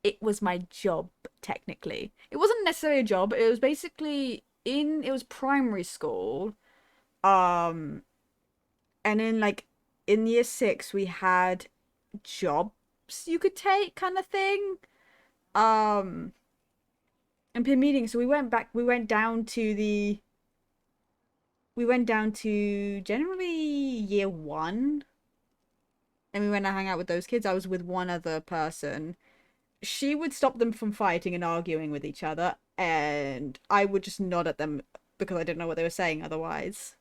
It was my job, technically. It wasn't necessarily a job. It was basically it was primary school. And in year 6, we had jobs you could take, kind of thing. And peer meeting. So we went down to generally year 1. And we went to hang out with those kids. I was with one other person. She would stop them from fighting and arguing with each other. And I would just nod at them because I didn't know what they were saying otherwise.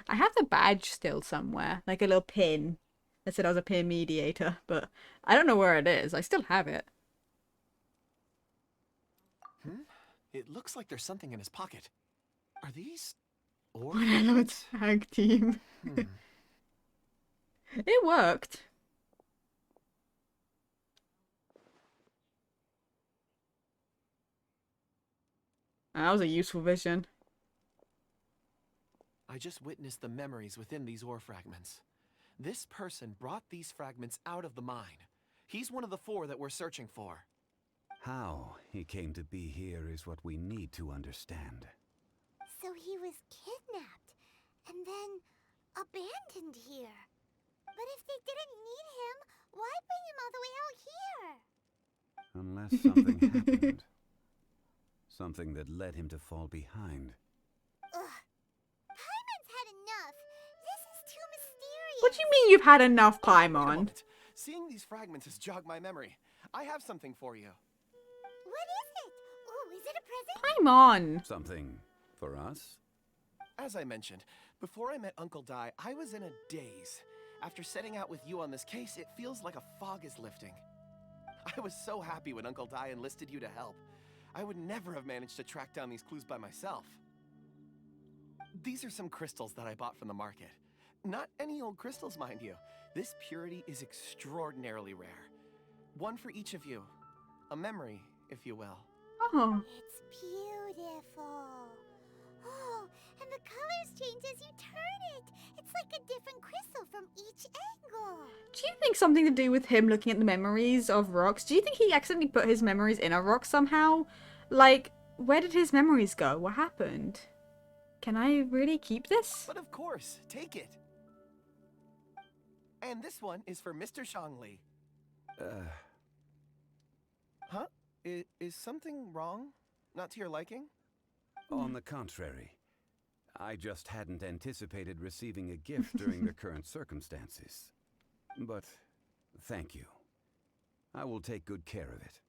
I have the badge still somewhere. Like a little pin that said I was a peer mediator. But I don't know where it is. I still have it. It looks like there's something in his pocket. Are these Hello, tag team. It worked. That was a useful vision. I just witnessed the memories within these ore fragments. This person brought these fragments out of the mine. He's one of the 4 that we're searching for. How he came to be here is what we need to understand. So he was kidnapped and then abandoned here. But if they didn't need him, why bring him all the way out here? Unless something happened. Something that led him to fall behind. Ugh. Paimon's had enough. This is too mysterious. What do you mean you've had enough, Paimon? Seeing these fragments has jogged my memory. I have something for you. What is it? Oh, is it a present? Paimon! Something for us? As I mentioned, before I met Uncle Dai, I was in a daze. After setting out with you on this case, it feels like a fog is lifting. I was so happy when Uncle Dai enlisted you to help. I would never have managed to track down these clues by myself. These are some crystals that I bought from the market. Not any old crystals, mind you. This purity is extraordinarily rare. One for each of you. A memory, if you will. Oh. It's beautiful. Oh, and the colors change as you turn it. It's like a different crystal from each angle. Do you think something to do with him looking at the memories of rocks? Do you think he accidentally put his memories in a rock somehow? Like, where did his memories go? What happened? Can I really keep this? But of course, take it. And this one is for Mr. Shangli. Huh? Is something wrong? Not to your liking? On the contrary. I just hadn't anticipated receiving a gift during the current circumstances. But thank you. I will take good care of it.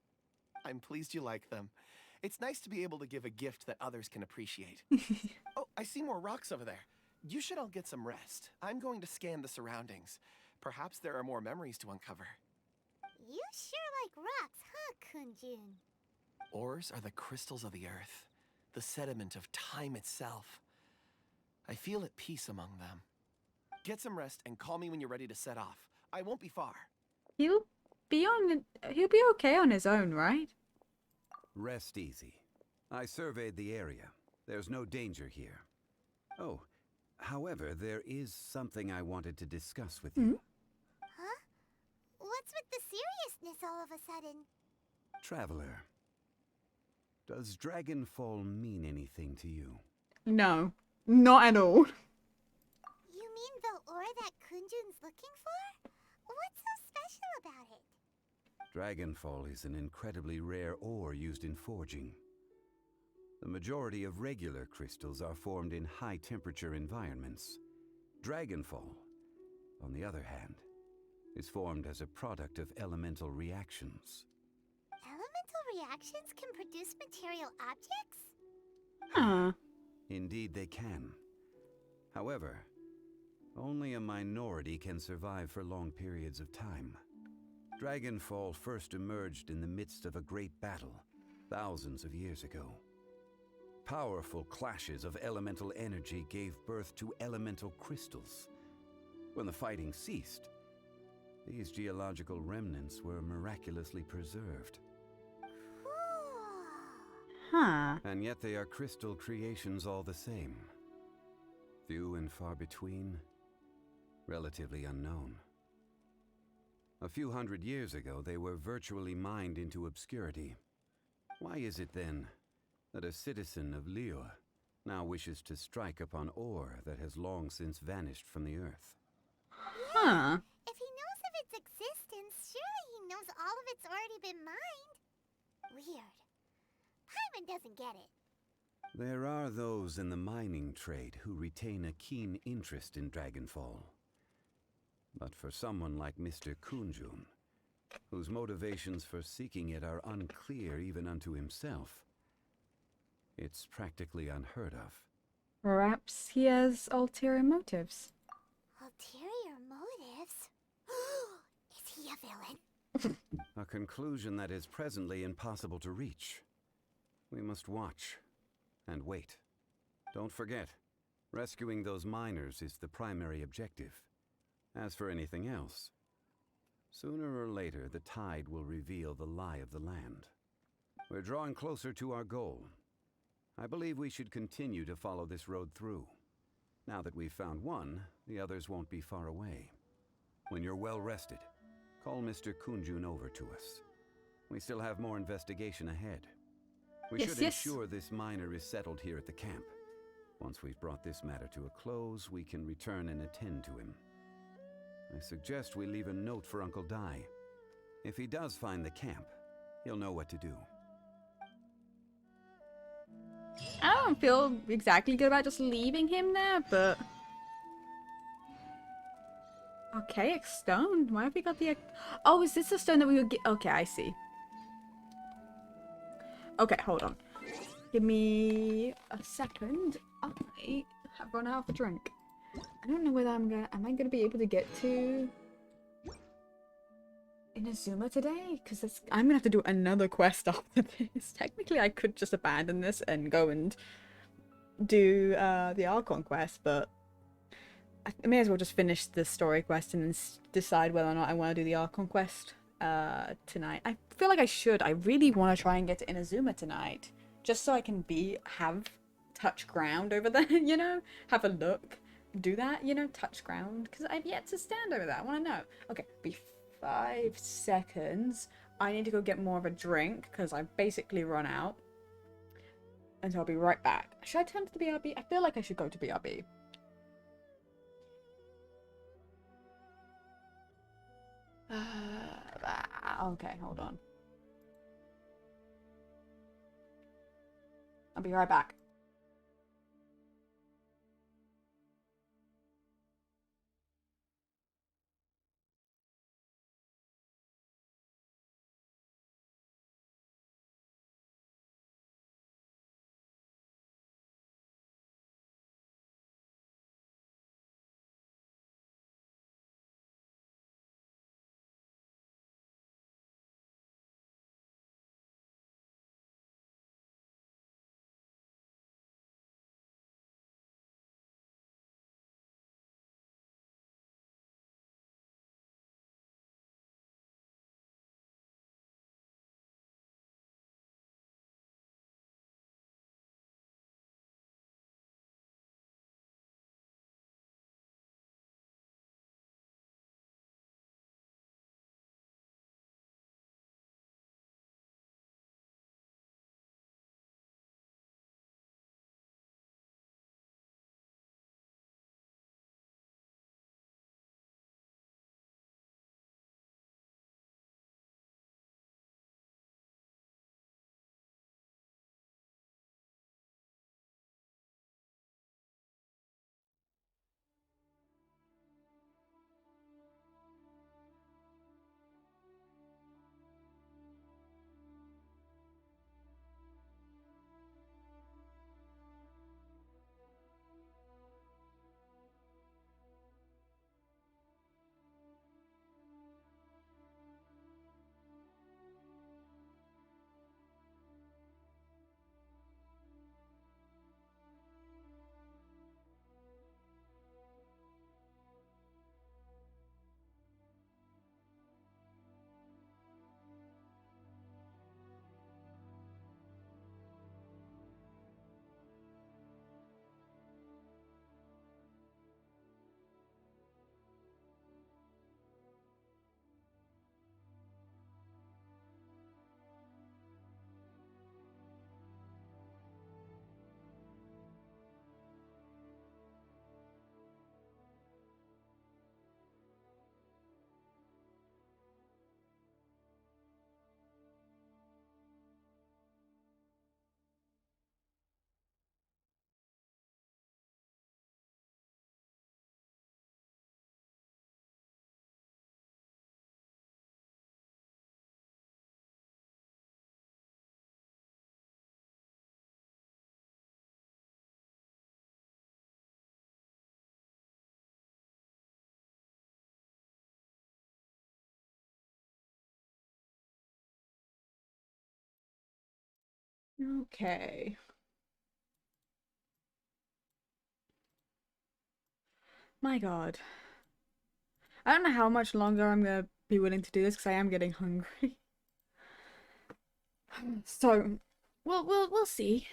I'm pleased you like them. It's nice to be able to give a gift that others can appreciate. Oh, I see more rocks over there. You should all get some rest. I'm going to scan the surroundings. Perhaps there are more memories to uncover. You sure like rocks, huh, Kunjun? Ores are the crystals of the earth, the sediment of time itself. I feel at peace among them. Get some rest and call me when you're ready to set off. I won't be far. He'll be okay on his own, right? Rest easy. I surveyed the area. There's no danger here. Oh, however, there is something I wanted to discuss with you. Huh? What's with the seriousness all of a sudden? Traveler, does Dragonfall mean anything to you? No, not at all. You mean the ore that Kunjun's looking for? What's so special about it? Dragonfall is an incredibly rare ore used in forging. The majority of regular crystals are formed in high-temperature environments. Dragonfall, on the other hand, is formed as a product of elemental reactions. Elemental reactions can produce material objects? Huh. Indeed they can. However, only a minority can survive for long periods of time. Dragonfall first emerged in the midst of a great battle, thousands of years ago. Powerful clashes of elemental energy gave birth to elemental crystals. When the fighting ceased, these geological remnants were miraculously preserved. Huh. And yet they are crystal creations all the same. Few and far between, relatively unknown. A few hundred years ago, they were virtually mined into obscurity. Why is it then that a citizen of Liyue now wishes to strike upon ore that has long since vanished from the earth? Huh. If he knows of its existence, surely he knows all of it's already been mined. Weird. Paimon doesn't get it. There are those in the mining trade who retain a keen interest in Dragonfall. But for someone like Mr. Kunjun, whose motivations for seeking it are unclear even unto himself, it's practically unheard of. Perhaps he has ulterior motives. Ulterior motives? Is he a villain? A conclusion that is presently impossible to reach. We must watch and wait. Don't forget, rescuing those miners is the primary objective. As for anything else, sooner or later the tide will reveal the lie of the land. We're drawing closer to our goal. I believe we should continue to follow this road through. Now that we've found one, the others won't be far away. When you're well rested, call Mr. Kunjun over to us. We still have more investigation ahead. We should ensure this miner is settled here at the camp. Once we've brought this matter to a close, we can return and attend to him. I suggest we leave a note for Uncle Dai. If he does find the camp, he'll know what to do. I don't feel exactly good about just leaving him there, but... Archaic stone? Why have we got the... Oh, is this the stone that we would get? Okay, I see. Okay, hold on. Give me a second. I have run out of a drink. I don't know whether am I gonna be able to get to Inazuma today? Because I'm gonna have to do another quest after this. Technically, I could just abandon this and go and do the Archon Quest, but I may as well just finish the story quest and then decide whether or not I want to do the Archon Quest tonight. I feel like I should. I really want to try and get to Inazuma tonight, just so I can have touch ground over there, you know? Have a look. Do that, you know? Touch ground. Because I've yet to stand over there. I want to know. Okay, be 5 seconds. I need to go get more of a drink, because I've basically run out. And so I'll be right back. Should I turn to the BRB? I feel like I should go to BRB. Okay, hold on. I'll be right back. Okay. My God. I don't know how much longer I'm gonna be willing to do this because I am getting hungry. So, we'll see.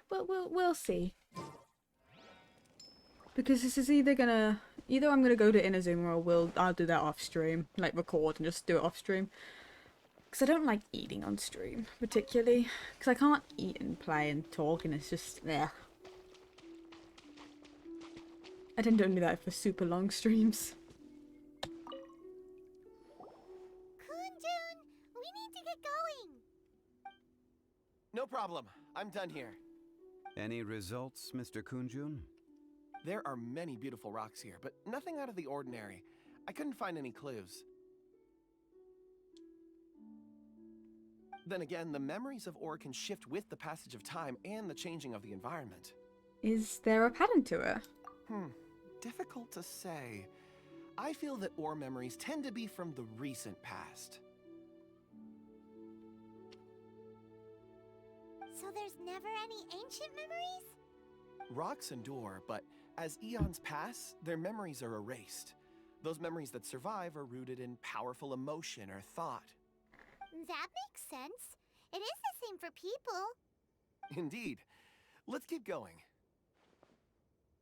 we'll see. Because this is either I'm gonna go to Inazuma or I'll do that off stream, like record and just do it off stream. Because I don't like eating on stream particularly, because I can't eat and play and talk, and it's just yeah. I tend to only do that for super long streams. Kunjun, we need to get going. No problem. I'm done here. Any results, Mr. Kunjun? There are many beautiful rocks here, but nothing out of the ordinary. I couldn't find any clues. Then again, the memories of ore can shift with the passage of time and the changing of the environment. Is there a pattern to it? Difficult to say. I feel that ore memories tend to be from the recent past. So there's never any ancient memories? Rocks endure, but as eons pass, their memories are erased. Those memories that survive are rooted in powerful emotion or thought. That makes sense. It is the same for people. Indeed. Let's keep going.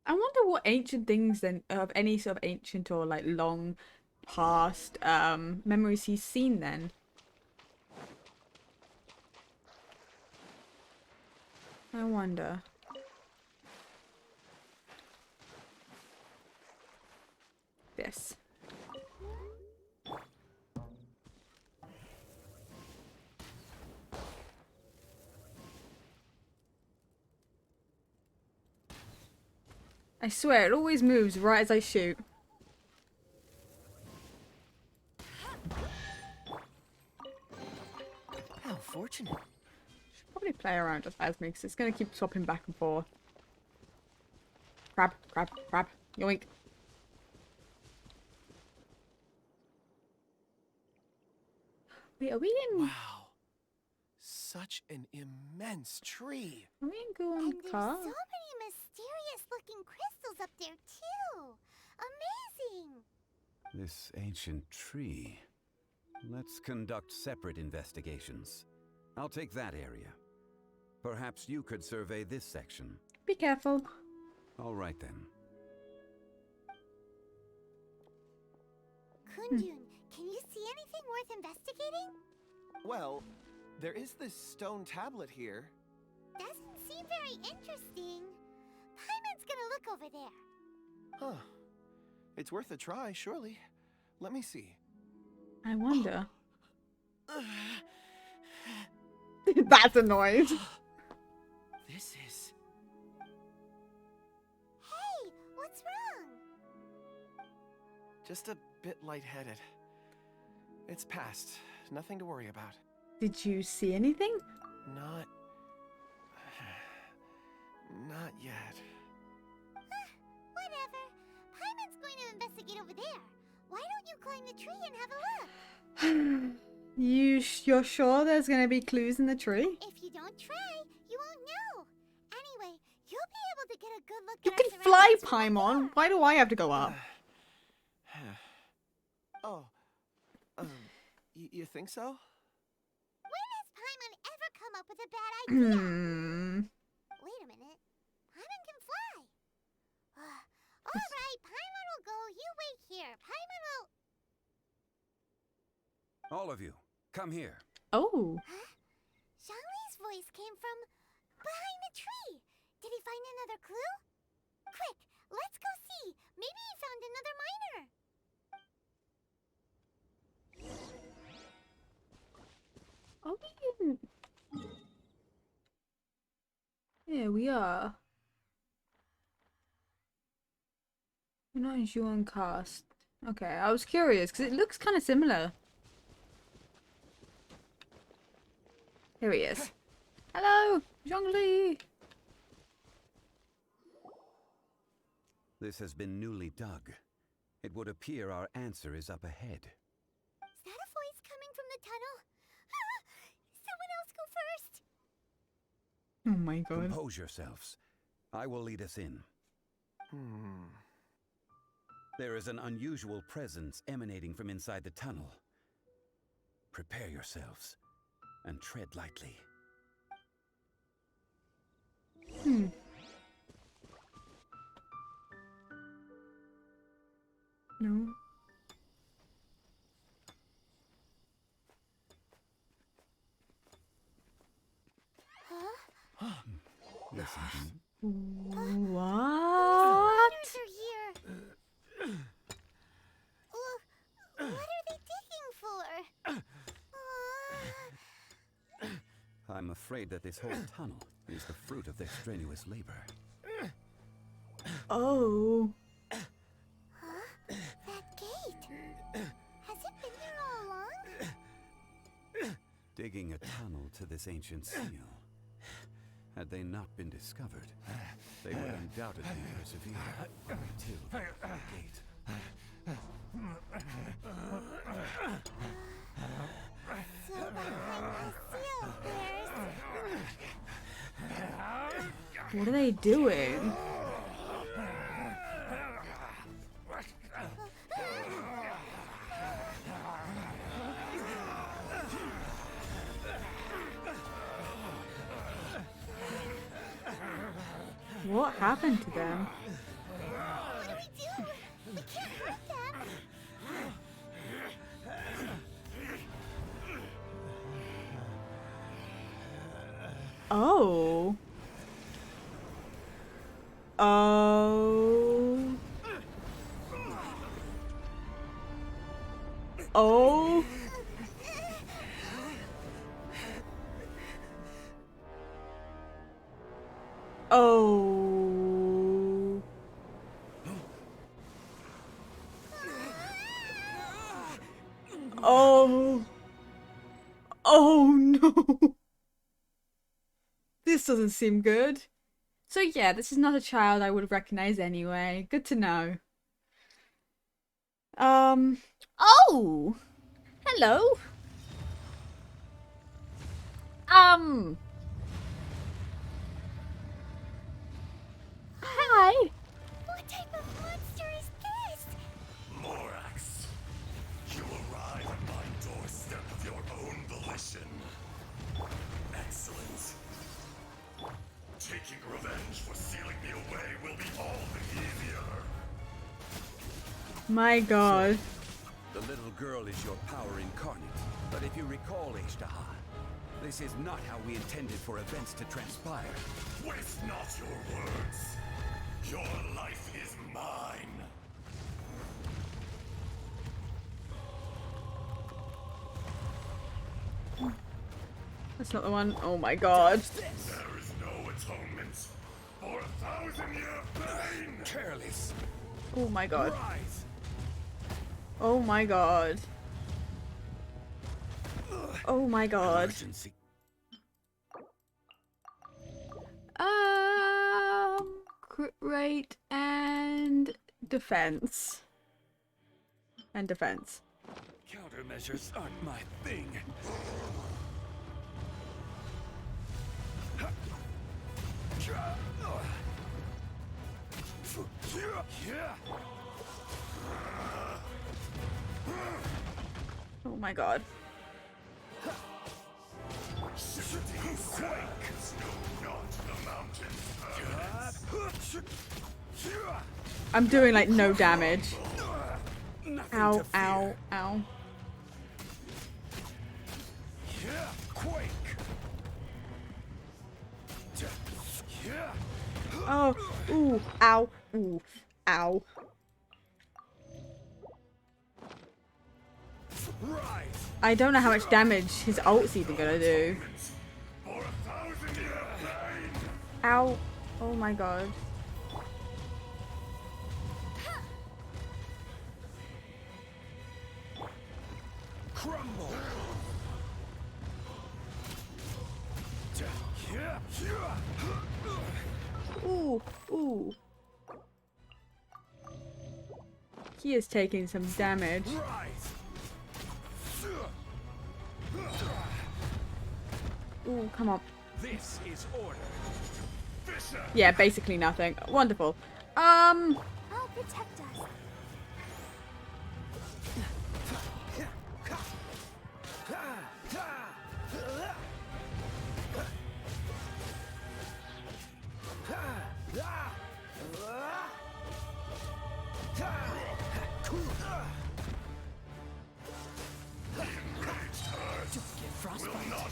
I wonder what ancient things then, of any sort of ancient or like long past memories he's seen then. I wonder. This. I swear, it always moves right as I shoot. How fortunate. Should probably play around just as me, because it's going to keep swapping back and forth. Crab, crab, crab. Yoink. Wait, are we in... Wow. Such an immense tree. Are we in Guam There's Car? so many mysterious-looking crystals up there, too. Amazing. This ancient tree. Let's conduct separate investigations. I'll take that area. Perhaps you could survey this section. Be careful. All right then. Kunjun, can you see anything worth investigating? Well, there is this stone tablet here. Doesn't seem very interesting. Paimon's gonna look over there. Huh. It's worth a try, surely. Let me see. I wonder. That's a noise. This is... Hey, what's wrong? just a bit lightheaded. It's past. Nothing to worry about. Did you see anything? Not yet. Whatever. Paimon's going to investigate over there. Why don't you climb the tree and have a look? You're sure there's gonna be clues in the tree? If you don't try, you won't know. Anyway, you'll be able to get a good look You at can our fly, surroundings Paimon. Why do I have to go up? Oh, you think so? When has Paimon ever come up with a bad idea? Hmm. Wait a minute. Paimon can fly. Alright, Paimon will go. You wait here. Paimon will... All of you, come here. Oh. Huh? Zhongli's voice came from behind the tree. Did he find another clue? Quick, let's go see. Maybe he found another miner. Are we in... Yeah, we are. We're not in Zhuan Cast. Okay, I was curious because it looks kind of similar. Here he is. Hello, Zhongli. This has been newly dug. It would appear our answer is up ahead. Is that a voice coming from the tunnel? Someone else go first. Oh my god. Compose yourselves. I will lead us in. There is an unusual presence emanating from inside the tunnel. Prepare yourselves and tread lightly. No. Listen. What? Are here. What are they digging for? I'm afraid that this whole tunnel is the fruit of their strenuous labor. Oh. That gate. Has it been here all along? Digging a tunnel to this ancient seal. Had they not been discovered, they would undoubtedly persevere until the gate. So behind the seal there's... What are they doing? What happened to them? What do we do? We can't hurt them. Oh. Oh. Oh. Oh. Oh. Oh no. This doesn't seem good. So yeah, this is not a child I would recognize anyway. Good to know. Oh! Hello. Hi. What type of monster is this? Morax, you arrive at my doorstep of your own volition. Excellent. Taking revenge for sealing me away will be all the easier. My god. The little girl is your power incarnate. But if you recall, Ishtaha, this is not how we intended for events to transpire. Waste not your words. Your life is mine. That's not the one. Oh my god. There is no atonement for 1,000-year pain. Careless. Oh my god. Rise. Oh my god. Oh my god. Emergency. Crit rate and defense. And defense. Countermeasures aren't my thing. Oh my god. I'm doing like no damage. Ow, ow, ow. Oh, ooh, ow, ooh, ow. I don't know how much damage his ult's even gonna do. Ow. Oh my god. Crumble. Ooh, ooh. He is taking some damage. Ooh, come on. This is order. Yeah, basically nothing. Wonderful. I'll protect us.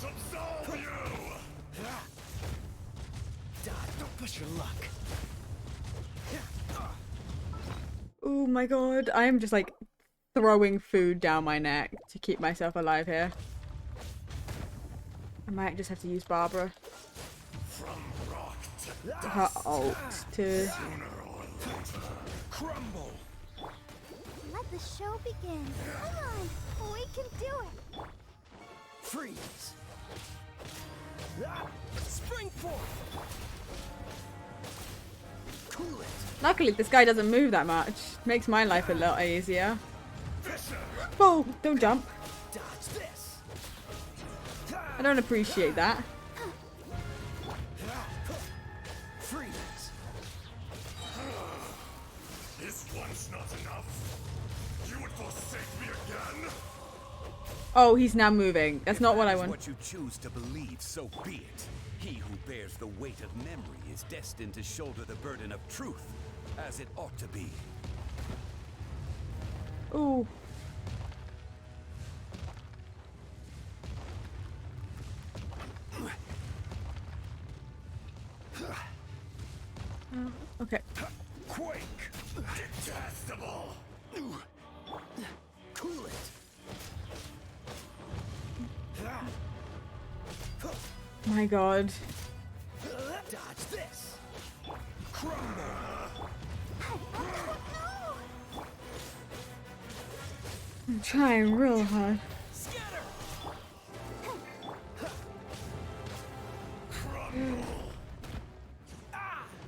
not absolve you! Don't push your luck. Oh my god, I am just like throwing food down my neck to keep myself alive here. I might just have to use Barbara. Her ult to... Crumble! Let the show begin. Come on, we can do it. Freeze. Spring forth. Cool it. Luckily, this guy doesn't move that much. Makes my life a lot easier. Whoa, don't jump. Dodge this. I don't appreciate that. Freeze. Is once not enough? You would forsake me again? Oh, he's now moving. That's not what I want. What you choose to believe, so be it. He who bears the weight of memory is destined to shoulder the burden of truth, as it ought to be. Ooh. Okay. Quake! Detestable! Cool it. My god. Dodge this. Crumble! I'm trying real hard.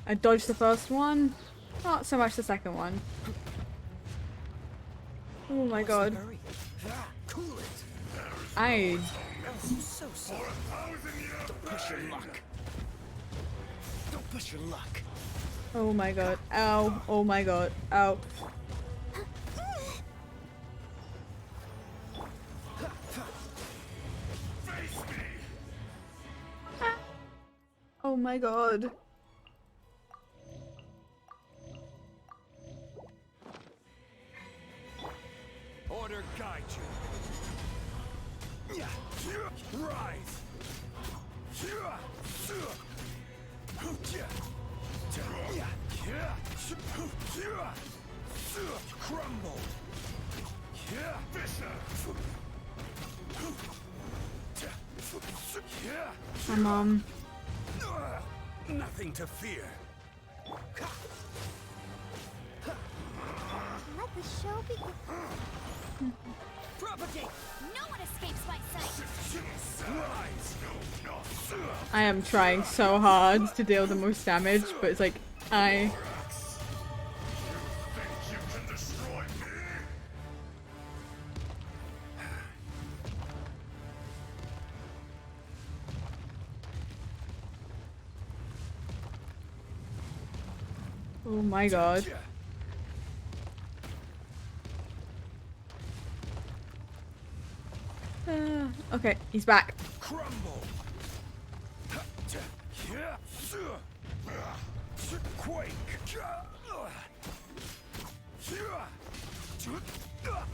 I dodged the first one, not so much the second one. Oh my god. I... So sorry. Don't push your luck. Don't push your luck. Oh my god. Ow. Oh my god. Ow. Oh my god. Order guide you. Rise. Crumble. Come on. Nothing to fear. Let the show begin. Propagate. No one escapes my sight. I am trying so hard to deal the most damage, but it's like, I... You can destroy me? Oh my god. Okay, he's back. Crumble. Quake.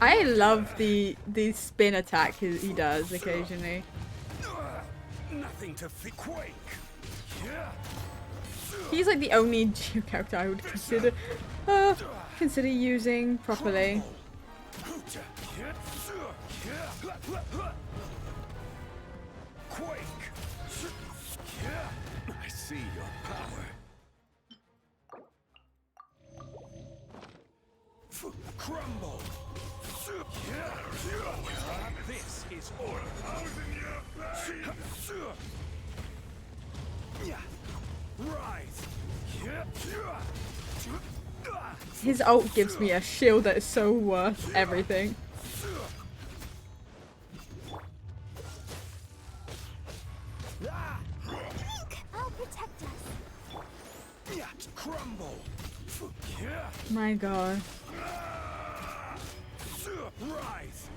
I love the spin attack he does occasionally. Nothing to fear. Quake. He's like the only Geo character I would consider using properly. Quake. I see your power. Crumble. This is order. Rise. His ult gives me a shield that is so worth everything. I'll protect us. Crumble. My god. Rise.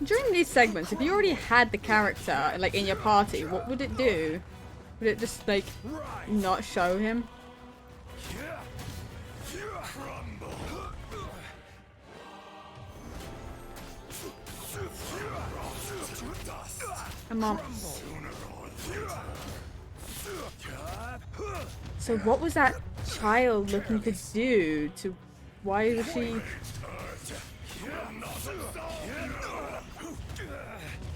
During these segments, if you already had the character like in your party, what would it do? Would it just like not show him? Come on. So what was that child looking to do? Why was she...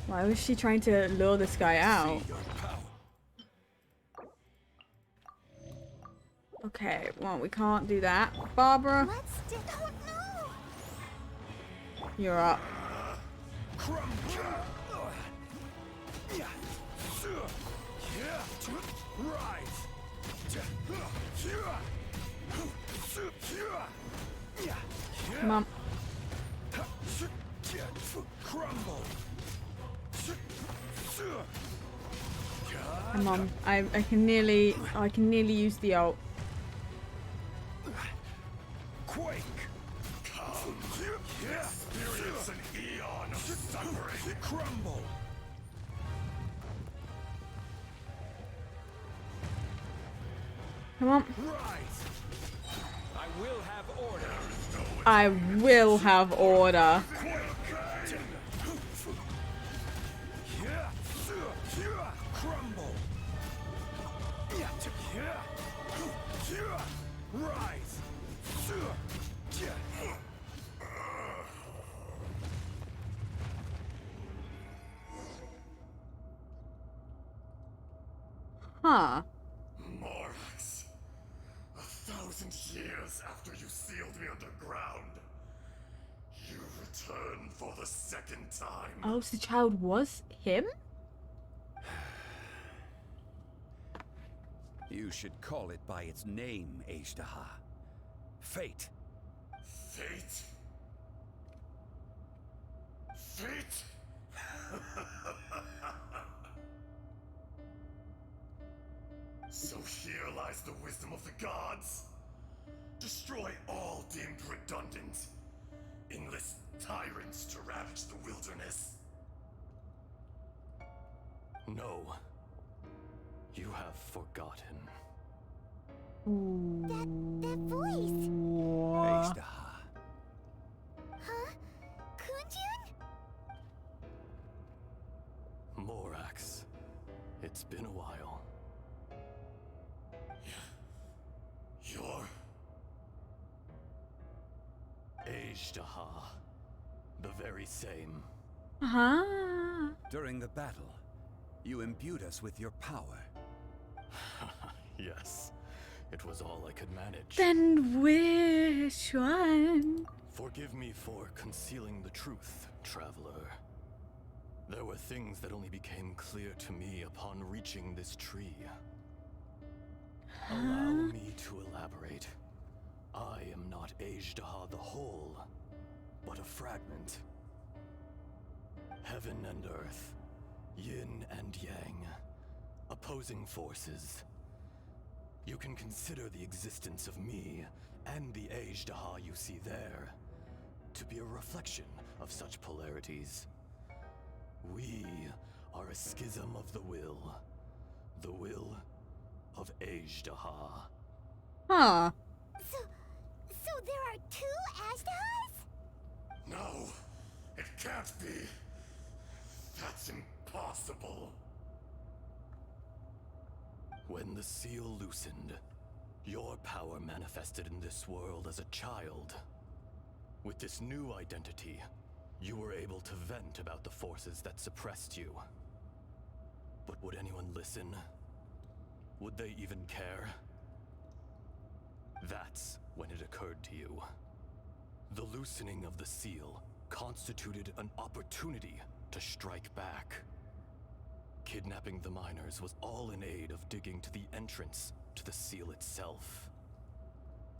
Why was she trying to lure this guy out? Okay, well, we can't do that. Barbara? You're up. Come on. Come on. I can nearly use the ult. Quake! Come, experience an eon of suffering. Crumble! Come on. I will have order. I will have order. Crumble. Rise. Huh. Morax, 1,000 years after you sealed me underground, you return for the second time. Oh, so the child was him? You should call it by its name, Ajdaha. Fate. Fate? Fate? So here lies the wisdom of the gods. Destroy all deemed redundant. Enlist tyrants to ravage the wilderness. No. You have forgotten. That voice! Ajdaha. Huh? Kunjun? Morax, it's been a while. You're... Ajdaha. The very same. Uh-huh. During the battle, you imbued us with your power. Yes, it was all I could manage. Then which one? Forgive me for concealing the truth, traveler. There were things that only became clear to me upon reaching this tree. Allow me to elaborate. I am not Ajdaha the whole, but a fragment. Heaven and earth, yin and yang, opposing forces. You can consider the existence of me and the Ajdaha you see there to be a reflection of such polarities. We are a schism of the will of Ajdaha. Huh. So there are two Ajdahas? No, it can't be. That's impossible. When the seal loosened, your power manifested in this world as a child. With this new identity, you were able to vent about the forces that suppressed you. But would anyone listen? Would they even care? That's when it occurred to you. The loosening of the seal constituted an opportunity to strike back. Kidnapping the miners was all in aid of digging to the entrance to the seal itself.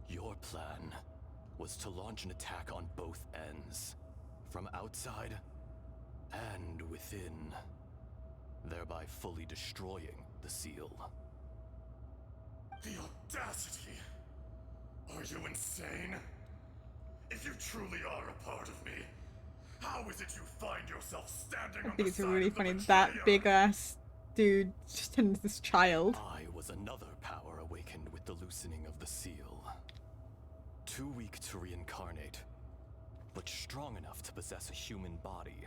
Your plan was to launch an attack on both ends, from outside and within, thereby fully destroying the seal. The audacity! Are you insane? If you truly are a part of me, how is it you find yourself standing I on think the it's side really of the funny betrayer? that big ass dude just turns this child. I was another power awakened with the loosening of the seal. Too weak to reincarnate, but strong enough to possess a human body.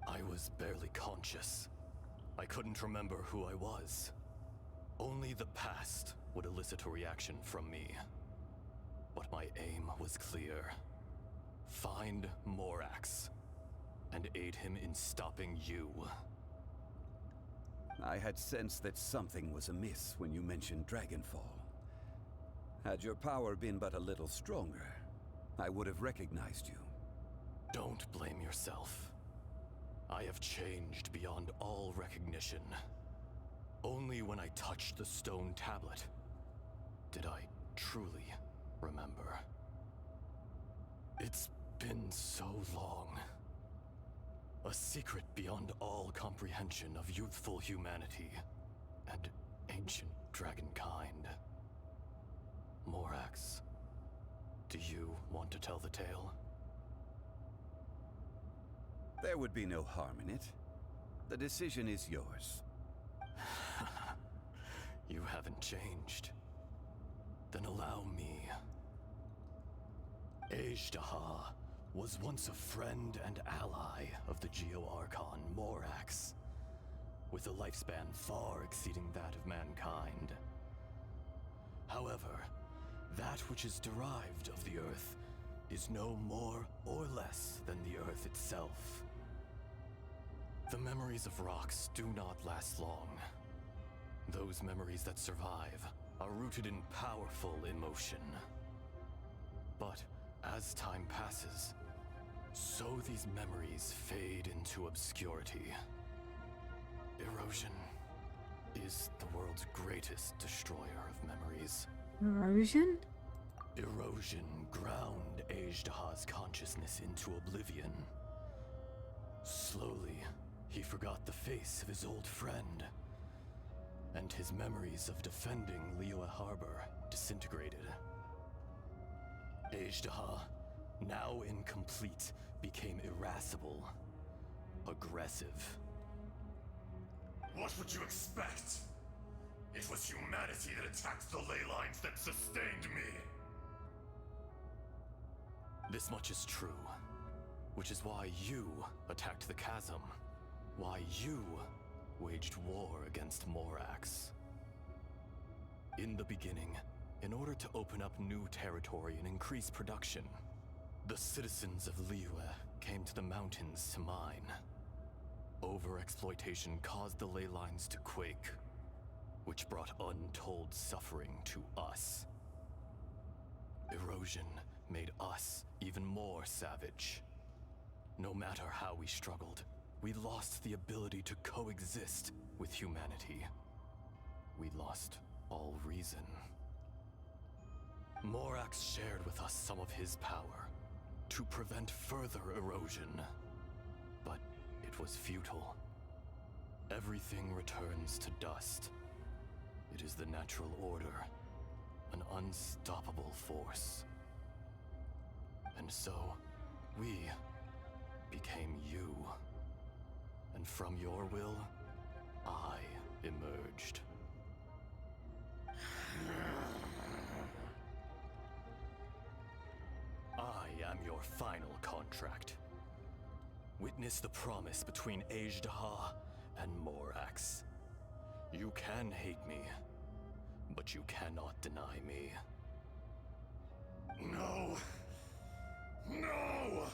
I was barely conscious. I couldn't remember who I was. Only the past would elicit a reaction from me. But my aim was clear. Find Morax and aid him in stopping you. I had sensed that something was amiss when you mentioned Dragonfall. Had your power been but a little stronger, I would have recognized you. Don't blame yourself. I have changed beyond all recognition. Only when I touched the stone tablet did I truly remember. It's been so long. A secret beyond all comprehension of youthful humanity and ancient dragonkind. Morax, do you want to tell the tale? There would be no harm in it. The decision is yours. You haven't changed. Then allow me. Ajdaha was once a friend and ally of the Geo-Archon Morax, with a lifespan far exceeding that of mankind. However, that which is derived of the Earth is no more or less than the Earth itself. The memories of rocks do not last long. Those memories that survive are rooted in powerful emotion. But as time passes, so these memories fade into obscurity. Erosion is the world's greatest destroyer of memories. Erosion? Erosion ground Ajdaha's consciousness into oblivion. Slowly, he forgot the face of his old friend, and his memories of defending Liyue Harbor disintegrated. Ajdaha, now incomplete, became irascible, aggressive. What would you expect? It was humanity that attacked the ley lines that sustained me. This much is true, which is why you attacked the chasm, why you waged war against Morax. In the beginning, in order to open up new territory and increase production, the citizens of Liyue came to the mountains to mine. Overexploitation caused the ley lines to quake, which brought untold suffering to us. Erosion made us even more savage. No matter how we struggled, we lost the ability to coexist with humanity. We lost all reason. Morax shared with us some of his power to prevent further erosion, but it was futile. Everything returns to dust. It is the natural order, an unstoppable force. And so, we became you. And from your will, I emerged. I am your final contract. Witness the promise between Ajdaha and Morax. You can hate me, but you cannot deny me. No! No!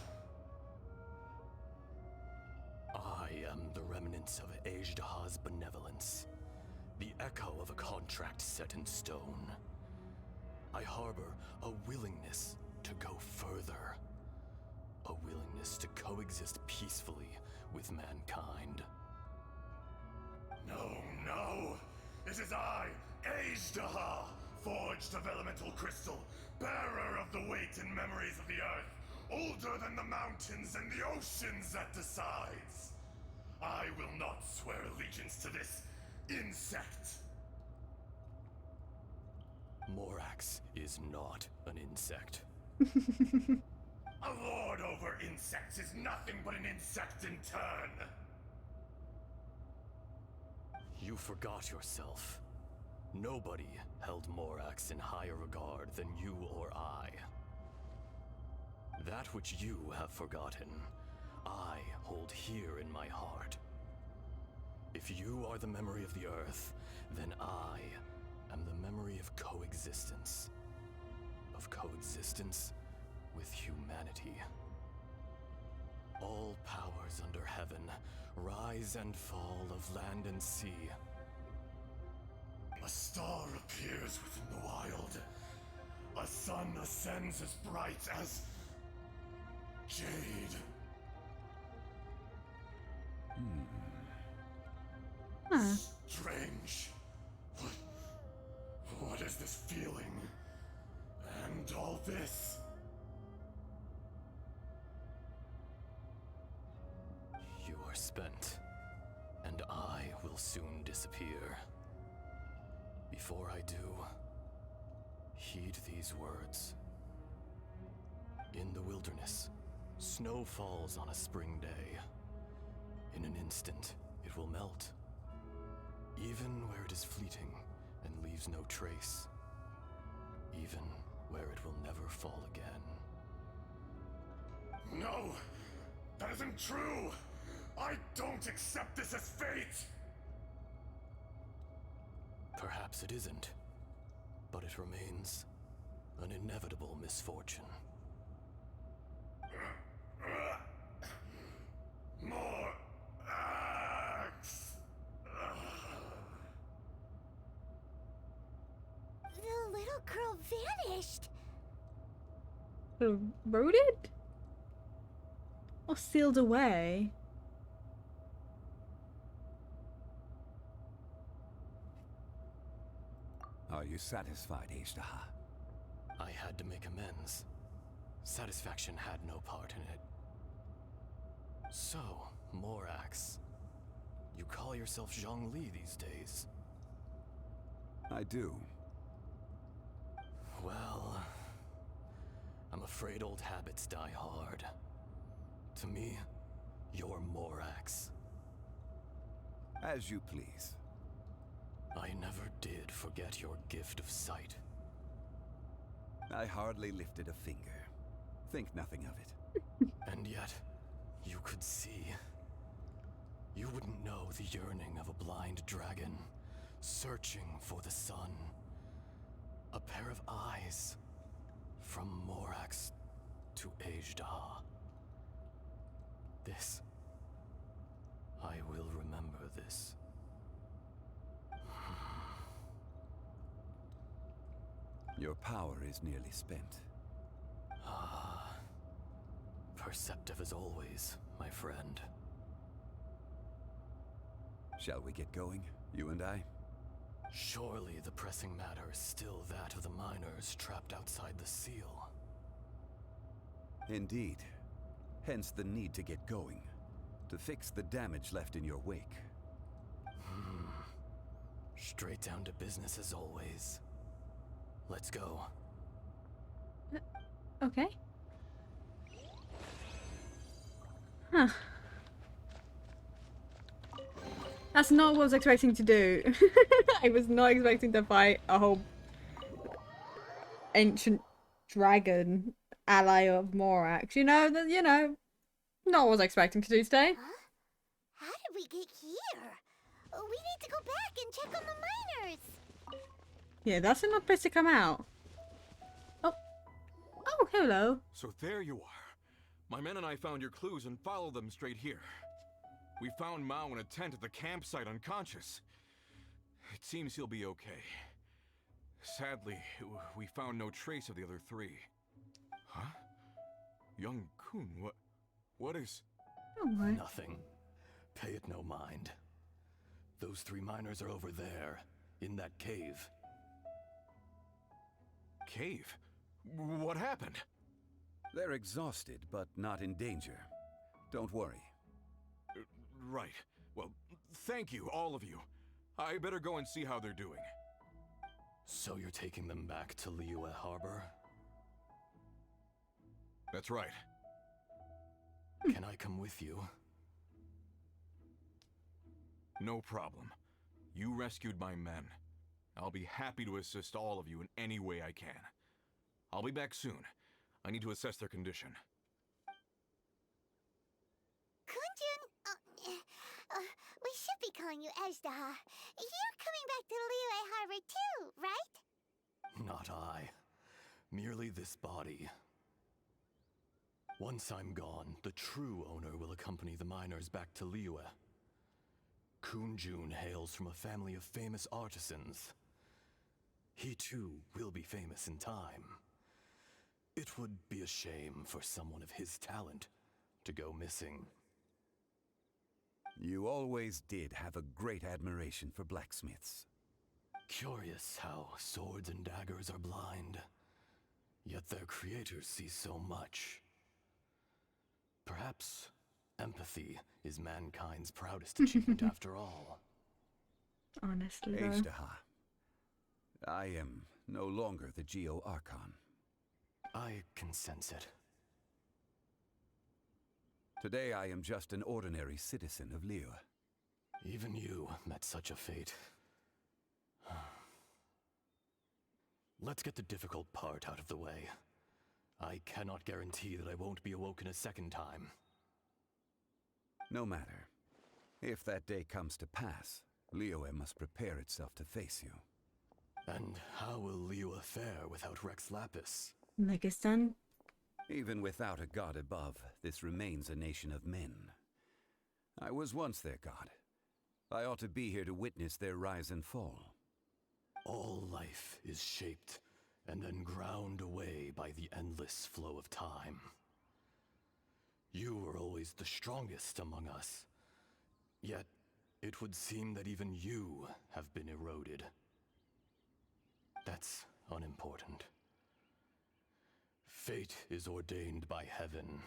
I am the remnants of Ajdaha's benevolence, the echo of a contract set in stone. I harbor a willingness to go further, a willingness to coexist peacefully with mankind. No, no! It is I, Ajdaha, forged of elemental crystal, bearer of the weight and memories of the earth, older than the mountains and the oceans that decides. I will not swear allegiance to this insect. Morax is not an insect. A lord over insects is nothing but an insect in turn. You forgot yourself. Nobody held Morax in higher regard than you or I. That which you have forgotten, I hold here in my heart. If you are the memory of the Earth, then I am the memory of coexistence. Of coexistence with humanity. All powers under heaven, rise and fall of land and sea. A star appears within the wild. A sun ascends as bright as jade. Strange. What is this feeling? And all this? You are spent, and I will soon disappear. Before I do, heed these words. In the wilderness, snow falls on a spring day. In an instant, it will melt. Even where it is fleeting and leaves no trace. Even where it will never fall again. No! That isn't true! I don't accept this as fate! Perhaps it isn't, but it remains an inevitable misfortune. More axe! The little girl vanished. Wrote it? Or sealed away? Are you satisfied, Ishtaha? I had to make amends. Satisfaction had no part in it. So, Morax, you call yourself Zhongli these days? I do. Well, I'm afraid old habits die hard. To me, you're Morax. As you please. I never did forget your gift of sight. I hardly lifted a finger. Think nothing of it. And yet, you could see. You wouldn't know the yearning of a blind dragon, searching for the sun. A pair of eyes, from Morax to Ejdah. This. I will remember this. Your power is nearly spent. Ah. Perceptive as always, my friend. Shall we get going, you and I? Surely the pressing matter is still that of the miners trapped outside the seal. Indeed. Hence the need to get going. To fix the damage left in your wake. Straight down to business as always. Let's go. Okay. Huh. That's not what I was expecting to do. I was not expecting to fight a whole ancient dragon ally of Morax. You know, not what I was expecting to do today. Huh? How did we get here? We need to go back and check on the miners. Yeah, that's enough place to come out. Oh, hello. So there you are. My men and I found your clues and followed them straight here. We found Mao in a tent at the campsite unconscious. It seems he'll be okay. Sadly, we found no trace of the other three. Huh? Young Kun, what is... Nothing. Pay it no mind. Those three miners are over there, in that cave. Cave? What happened? They're exhausted, but not in danger. Don't worry. Right. Well, thank you, all of you. I better go and see how they're doing. So you're taking them back to Liyue Harbor? That's right. Can I come with you? No problem. You rescued my men. I'll be happy to assist all of you in any way I can. I'll be back soon. I need to assess their condition. We should be calling you Ezdaha. You're coming back to Liyue Harbor too, right? Not I. Merely this body. Once I'm gone, the true owner will accompany the miners back to Liyue. Kunjun hails from a family of famous artisans. He too will be famous in time. It would be a shame for someone of his talent to go missing. You always did have a great admiration for blacksmiths. Curious how swords and daggers are blind, yet their creators see so much. Perhaps empathy is mankind's proudest achievement after all. Honestly, though. Ezdaha, I am no longer the Geo Archon. I can sense it. Today I am just an ordinary citizen of Liyue. Even you met such a fate. Let's get the difficult part out of the way. I cannot guarantee that I won't be awoken a second time. No matter. If that day comes to pass, Liyue must prepare itself to face you. And how will Liyue fare without Rex Lapis? Megastan? Even without a god above, this remains a nation of men. I was once their god. I ought to be here to witness their rise and fall. All life is shaped and then ground away by the endless flow of time. You were always the strongest among us. Yet, it would seem that even you have been eroded. That's unimportant. Fate is ordained by heaven.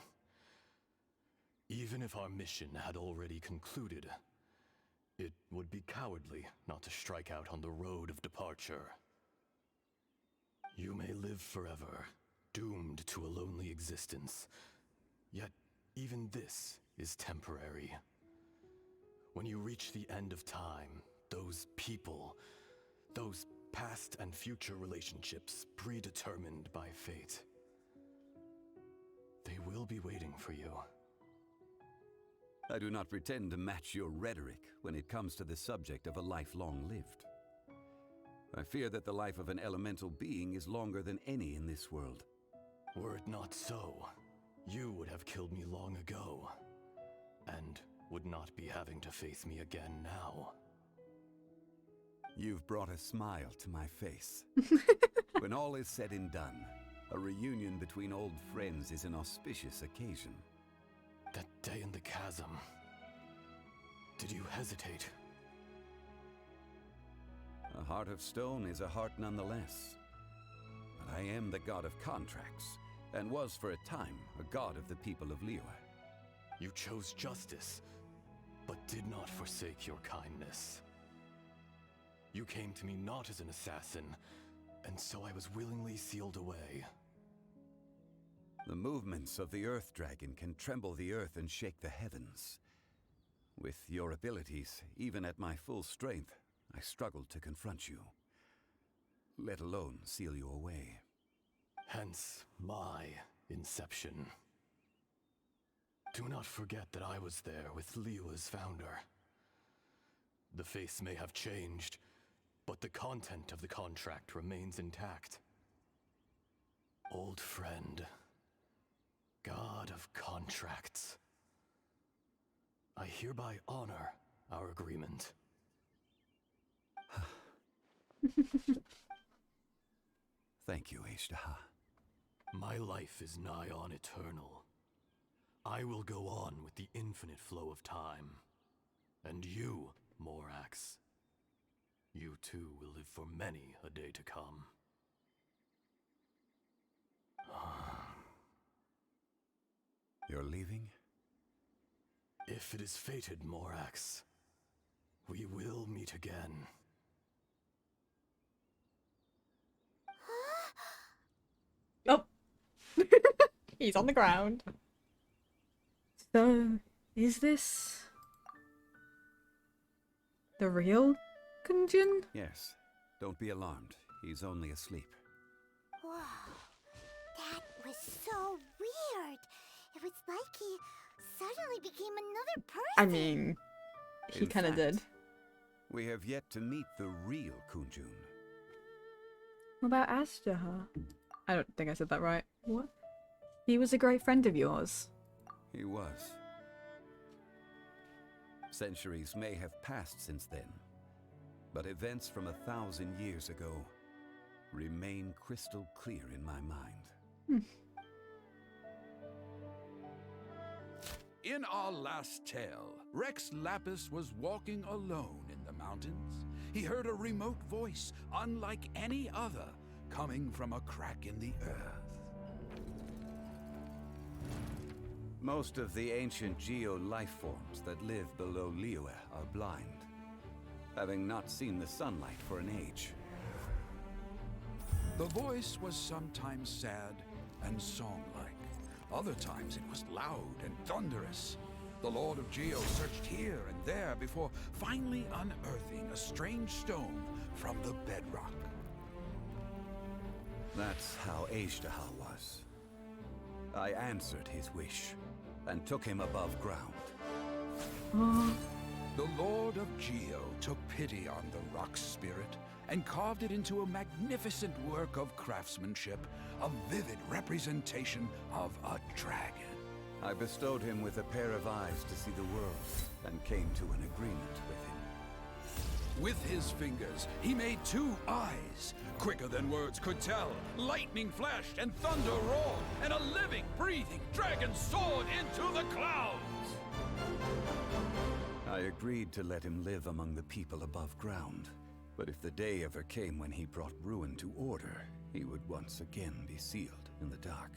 Even if our mission had already concluded, it would be cowardly not to strike out on the road of departure. You may live forever, doomed to a lonely existence. Yet, even this is temporary. When you reach the end of time, those people, those past and future relationships predetermined by fate, they will be waiting for you. I do not pretend to match your rhetoric when it comes to the subject of a life long lived. I fear that the life of an elemental being is longer than any in this world. Were it not so, you would have killed me long ago, and would not be having to face me again now. You've brought a smile to my face. When all is said and done, a reunion between old friends is an auspicious occasion. That day in the chasm, did you hesitate? A heart of stone is a heart nonetheless. But I am the god of contracts, and was for a time a god of the people of Liyue. You chose justice, but did not forsake your kindness. You came to me not as an assassin, and so I was willingly sealed away. The movements of the Earth Dragon can tremble the earth and shake the heavens. With your abilities, even at my full strength, I struggled to confront you, let alone seal you away. Hence my inception. Do not forget that I was there with Liyue's founder. The face may have changed, but the content of the contract remains intact. Old friend, god of contracts, I hereby honor our agreement. Thank you, Ezdaha. My life is nigh on eternal. I will go on with the infinite flow of time. And you, Morax, you too will live for many a day to come. You're leaving? If it is fated, Morax, we will meet again. Oh! He's on the ground. So, is this the real Kunjun? Yes. Don't be alarmed. He's only asleep. Whoa, that was so weird. It was like he suddenly became another person. I mean, he In kind of fact, did. We have yet to meet the real Kunjun. What about Ashtaha? I don't think I said that right. What? He was a great friend of yours. He was. Centuries may have passed since then, but events from 1,000 years ago remain crystal clear in my mind. In our last tale, Rex Lapis was walking alone in the mountains. He heard a remote voice, unlike any other, coming from a crack in the earth. Most of the ancient geo life forms that live below Liyue are blind, having not seen the sunlight for an age. The voice was sometimes sad and song-like. Other times it was loud and thunderous. The Lord of Geo searched here and there before finally unearthing a strange stone from the bedrock. That's how Ashtaha was. I answered his wish and took him above ground. The Lord of Geo took pity on the rock spirit and carved it into a magnificent work of craftsmanship, a vivid representation of a dragon. I bestowed him with a pair of eyes to see the world and came to an agreement with him. With his fingers, he made 2 eyes, quicker than words could tell. Lightning flashed and thunder roared, and a living, breathing dragon soared into the clouds. I agreed to let him live among the people above ground. But if the day ever came when he brought ruin to order, he would once again be sealed in the dark.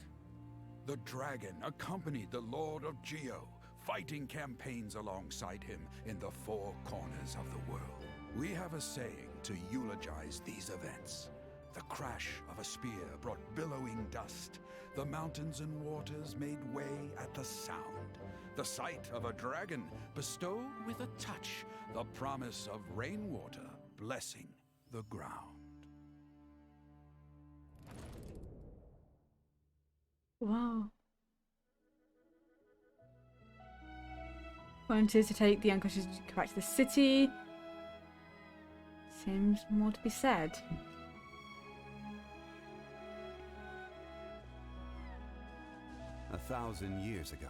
The dragon accompanied the Lord of Geo, fighting campaigns alongside him in the 4 corners of the world. We have a saying to eulogize these events. The crash of a spear brought billowing dust. The mountains and waters made way at the sound. The sight of a dragon bestowed with a touch the promise of rainwater blessing the ground. Wow. Wanted to take the unconscious back to the city. Seems more to be said. A 1,000 years ago,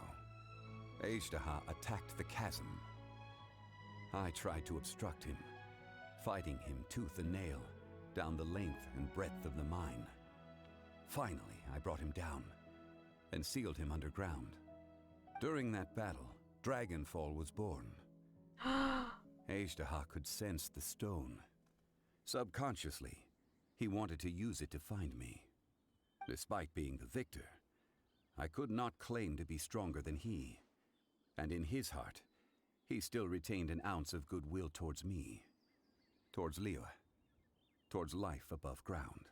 Ashtaha attacked the chasm. I tried to obstruct him, fighting him tooth and nail down the length and breadth of the mine. Finally, I brought him down and sealed him underground. During that battle, Dragonfall was born. Ashtaha could sense the stone. Subconsciously, he wanted to use it to find me. Despite being the victor, I could not claim to be stronger than he. And in his heart, he still retained an ounce of goodwill towards me. Towards Liyue. Towards life above ground.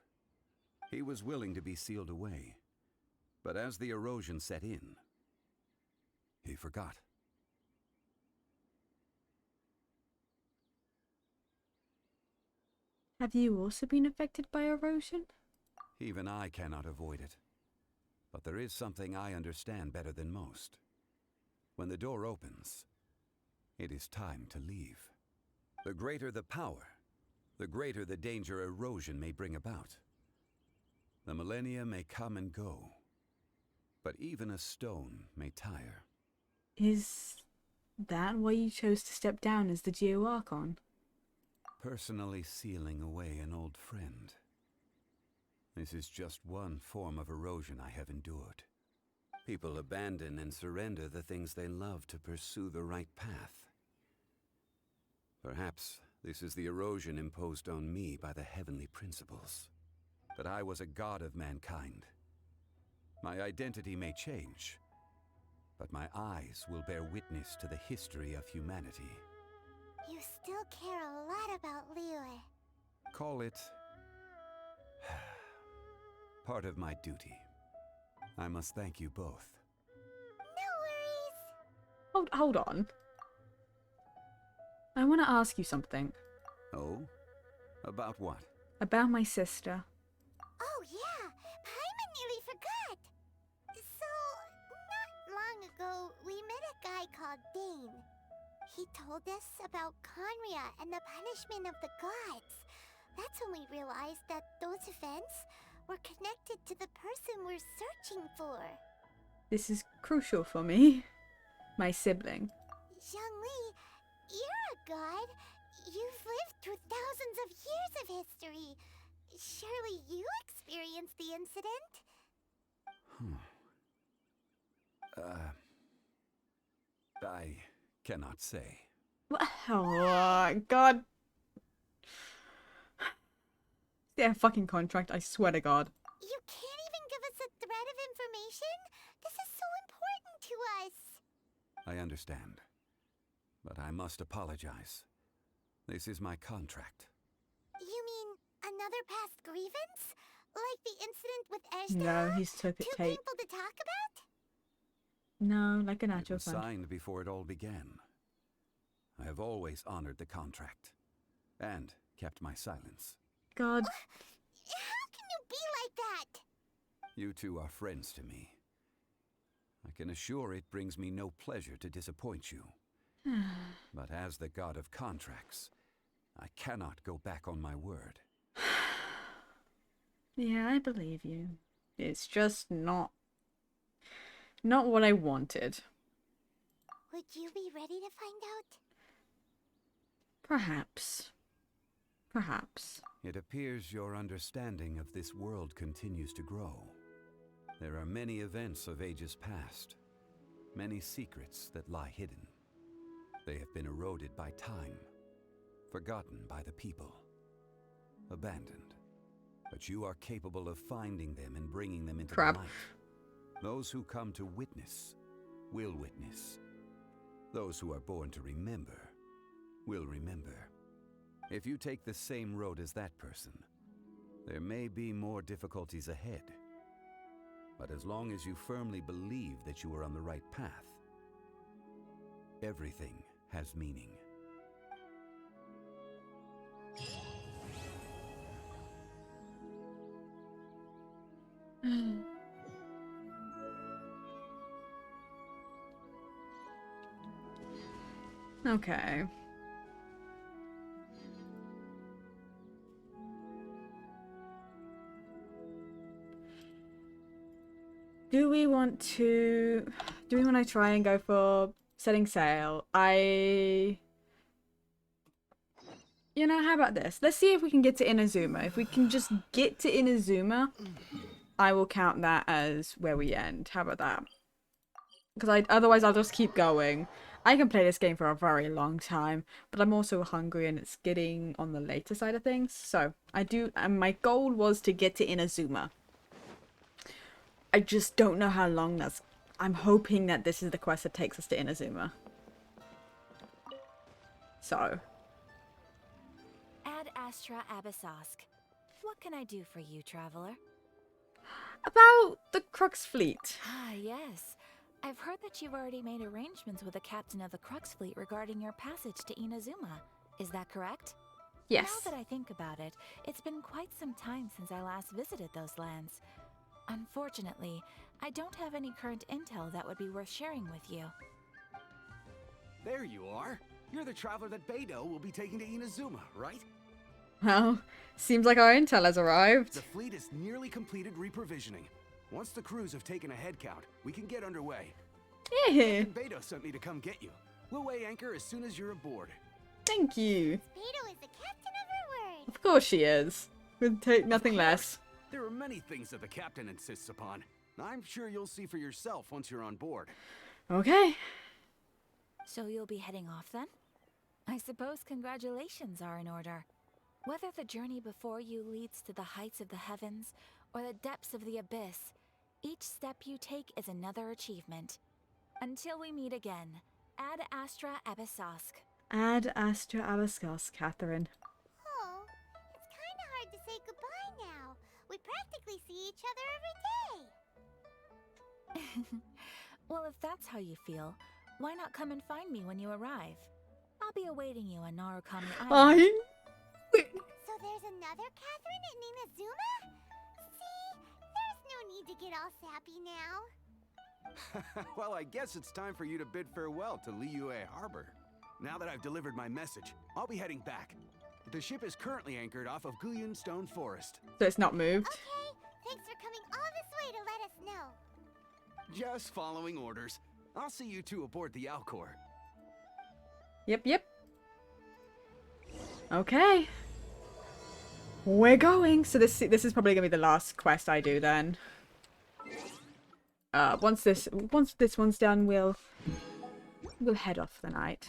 He was willing to be sealed away. But as the erosion set in, he forgot. Have you also been affected by erosion? Even I cannot avoid it. But there is something I understand better than most. When the door opens, it is time to leave. The greater the power, the greater the danger erosion may bring about. The millennia may come and go, but even a stone may tire. Is that why you chose to step down as the Geo Archon? Personally sealing away an old friend. This is just one form of erosion I have endured. People abandon and surrender the things they love to pursue the right path. Perhaps this is the erosion imposed on me by the heavenly principles. That I was a god of mankind. My identity may change, but my eyes will bear witness to the history of humanity. You still care a lot about Liyue. Call it part of my duty. I must thank you both. No worries. Hold on. I want to ask you something. Oh? About what? About my sister. Oh yeah, Paimon nearly forgot. So, not long ago, we met a guy called Dane. He told us about Conria and the punishment of the gods. That's when we realized that those events were connected to the person we're searching for. This is crucial for me. My sibling. Zhongli, you're a god. You've lived through thousands of years of history. Surely you experienced the incident? I cannot say. Oh, God. Yeah, fucking contract, I swear to God. You can't even give us a thread of information? This is so important to us. I understand. But I must apologize. This is my contract. You mean another past grievance? Like the incident with Ejda? No, he's took it Too tape. painful to talk about? No, like an It actual was friend. signed before it all began. I have always honored the contract. And kept my silence. God. How can you be like that? You two are friends to me. I can assure it brings me no pleasure to disappoint you. But as the god of contracts, I cannot go back on my word. Yeah, I believe you. It's just not what I wanted. Would you be ready to find out? Perhaps. Perhaps. It appears your understanding of this world continues to grow. There are many events of ages past, many secrets that lie hidden. They have been eroded by time, forgotten by the people, abandoned. But you are capable of finding them and bringing them into the light. Those who come to witness will witness. Those who are born to remember will remember. If you take the same road as that person, there may be more difficulties ahead. But as long as you firmly believe that you are on the right path, everything has meaning. Okay. Do we want to try and go for setting sail? You know, how about this? Let's see if we can get to Inazuma. If we can just get to Inazuma, I will count that as where we end. How about that? Because otherwise I'll just keep going. I can play this game for a very long time, but I'm also hungry and it's getting on the later side of things. So and my goal was to get to Inazuma. I just don't know how long that's... I'm hoping that this is the quest that takes us to Inazuma. So. Ad Astra Abyssosk. What can I do for you, traveler? About the Crux Fleet. Ah, yes. I've heard that you've already made arrangements with the captain of the Crux Fleet regarding your passage to Inazuma. Is that correct? Yes. Now that I think about it, it's been quite some time since I last visited those lands. Unfortunately, I don't have any current intel that would be worth sharing with you. There you are. You're the traveler that Beidou will be taking to Inazuma, right? Well, seems like our intel has arrived. The fleet has nearly completed reprovisioning. Once the crews have taken a head count, we can get underway. Yeah. Beidou sent me to come get you. We'll weigh anchor as soon as you're aboard. Thank you. Beidou is the captain of her word. Of course she is. Would take nothing less. There are many things that the captain insists upon. I'm sure you'll see for yourself once you're on board. Okay. So you'll be heading off then? I suppose congratulations are in order. Whether the journey before you leads to the heights of the heavens or the depths of the abyss, each step you take is another achievement. Until we meet again, Ad Astra Abyssosk. Ad Astra Abyssosk, Catherine. Oh, it's kind of hard to say goodbye now. We practically see each other every day. Well, if that's how you feel, why not come and find me when you arrive? I'll be awaiting you on Narukami Island. So there's another Catherine in Inazuma? See, there's no need to get all sappy now. Well, I guess it's time for you to bid farewell to Liyue Harbor. Now that I've delivered my message, I'll be heading back. The ship is currently anchored off of Guyun Stone Forest. So it's not moved? Okay, thanks for coming all this way to let us know. Just following orders. I'll see you two aboard the Alcor. Yep. Okay. We're going. So this is probably gonna be the last quest I do then. Once this one's done, we'll head off for the night.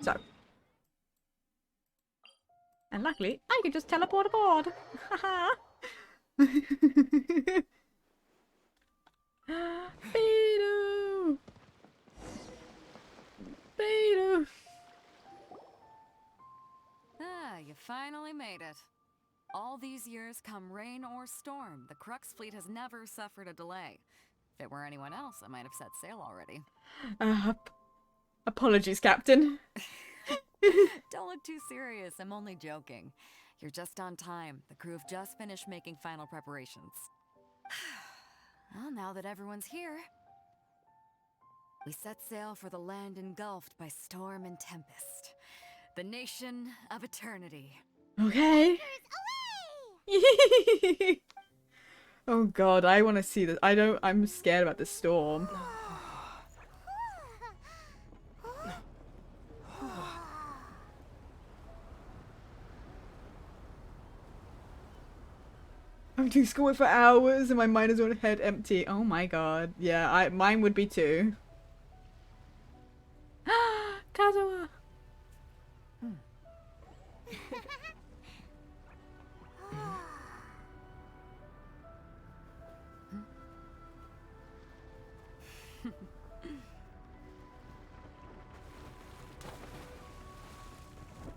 So. And luckily, I can just teleport aboard. Haha. Beedoo. Beedoo. Ah, you finally made it. All these years, come rain or storm, the Crux fleet has never suffered a delay. If it were anyone else, I might have set sail already. Apologies, Captain. Don't look too serious, I'm only joking. You're just on time. The crew have just finished making final preparations. Well, now that everyone's here, we set sail for the land engulfed by storm and tempest. The nation of eternity. Okay. Oh god, I want to see this. I'm scared about the storm. I'm doing schoolwork for hours and my mind is on head empty. Oh my god. Yeah, mine would be too. Kazuha!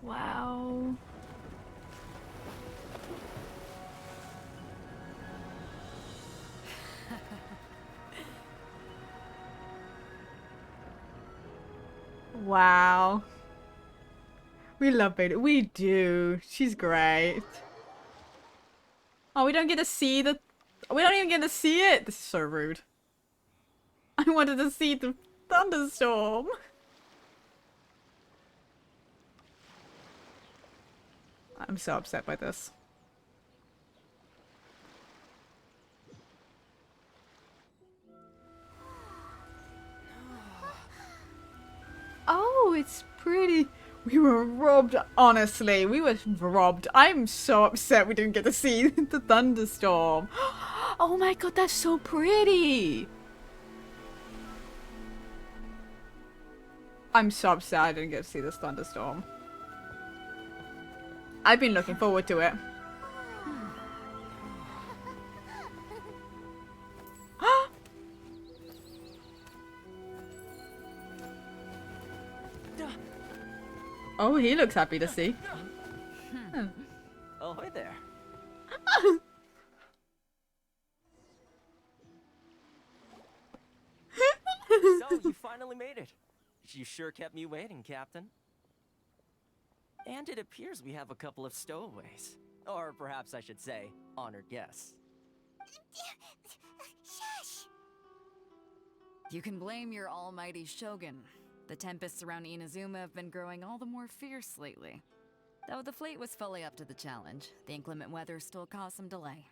Wow. Wow. We love Beta. We do. She's great. Oh, we don't get to see the... We don't even get to see it. This is so rude. I wanted to see the thunderstorm. I'm so upset by this. Oh, it's pretty. We were robbed, honestly. We were robbed. I'm so upset we didn't get to see the thunderstorm. Oh my god, that's so pretty. I'm so upset I didn't get to see this thunderstorm. I've been looking forward to it. Oh, he looks happy to see. Oh, hi there. So, you finally made it. You sure kept me waiting, Captain. And it appears we have a couple of stowaways. Or perhaps I should say, honored guests. Shush! You can blame your almighty Shogun. The tempests around Inazuma have been growing all the more fierce lately. Though the fleet was fully up to the challenge, the inclement weather still caused some delay.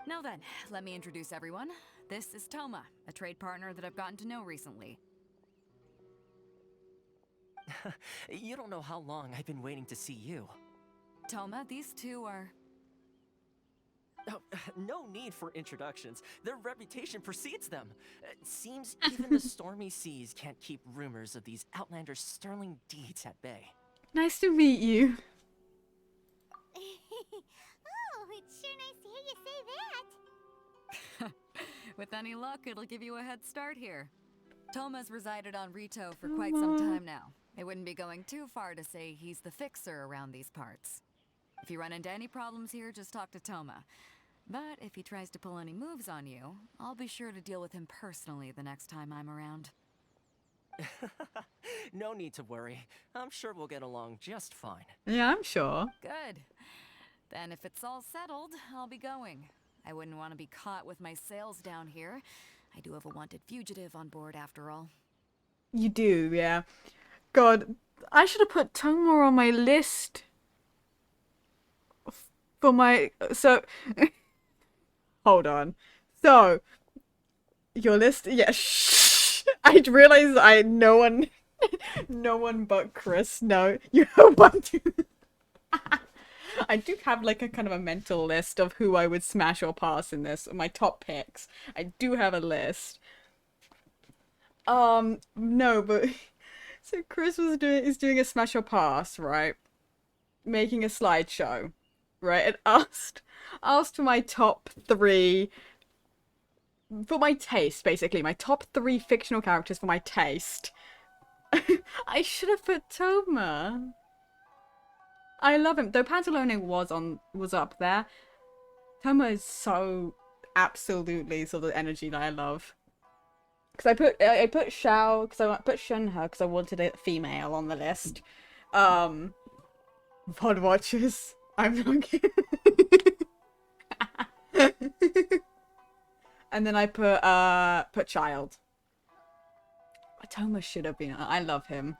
Now then, let me introduce everyone. This is Toma, a trade partner that I've gotten to know recently. You don't know how long I've been waiting to see you. Toma, these two are... Oh, no need for introductions. Their reputation precedes them. It seems even the stormy seas can't keep rumors of these outlanders' sterling deeds at bay. Nice to meet you. Oh, it's sure nice to hear you say that. With any luck, it'll give you a head start here. Toma's resided on Rito for quite some time now. It wouldn't be going too far to say he's the fixer around these parts. If you run into any problems here, just talk to Toma. But if he tries to pull any moves on you, I'll be sure to deal with him personally the next time I'm around. No need to worry. I'm sure we'll get along just fine. Yeah, I'm sure. Good. Then if it's all settled, I'll be going. I wouldn't want to be caught with my sails down here. I do have a wanted fugitive on board after all. You do, yeah. God, I should have put Tongmore on my list for my... So, hold on. So, your list... Yeah, shh. I realized no one but Chris. No, you have one too. I do have like a kind of a mental list of who I would smash or pass in this. My top picks. I do have a list. No, but so Chris is doing a smash or pass, right? Making a slideshow, right? And asked for my top 3 for my taste, basically. My top 3 fictional characters for my taste. I should have put Toma. I love him. Though Pantalone was up there. Toma is so absolutely sort of energy that I love. Because I put Xiao, because I put Shenhe because I wanted a female on the list. VOD watchers. I'm not kidding. And then I put Child. Toma should have been. I love him.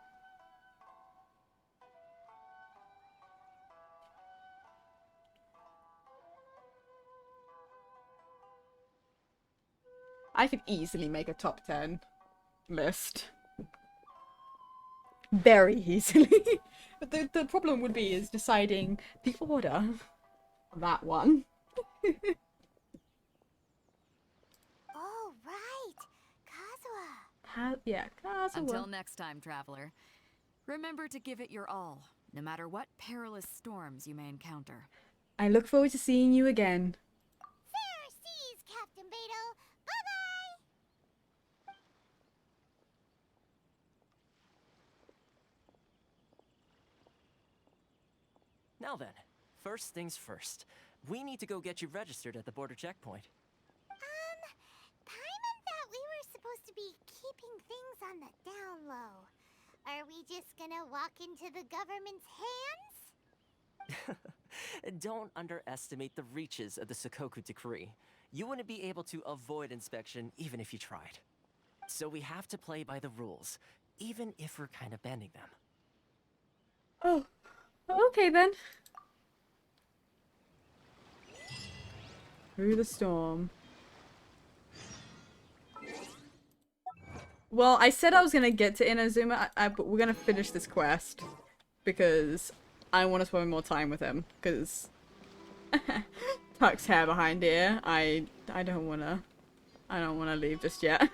I could easily make a top 10 list. Very easily. But the problem would be is deciding the order of that one. Oh, right. Kazuha. Yeah, Kazuha. Until next time, traveler. Remember to give it your all, no matter what perilous storms you may encounter. I look forward to seeing you again. Fair seas, Captain Beto. Bye-bye. Now then, first things first. We need to go get you registered at the border checkpoint. Paimon thought we were supposed to be keeping things on the down low. Are we just gonna walk into the government's hands? Don't underestimate the reaches of the Sakoku Decree. You wouldn't be able to avoid inspection even if you tried. So we have to play by the rules, even if we're kind of bending them. Oh, okay then. Through the storm. Well, I said I was gonna get to Inazuma, but we're gonna finish this quest because I want to spend more time with him. Because Tuck's hair behind here. I don't wanna leave just yet.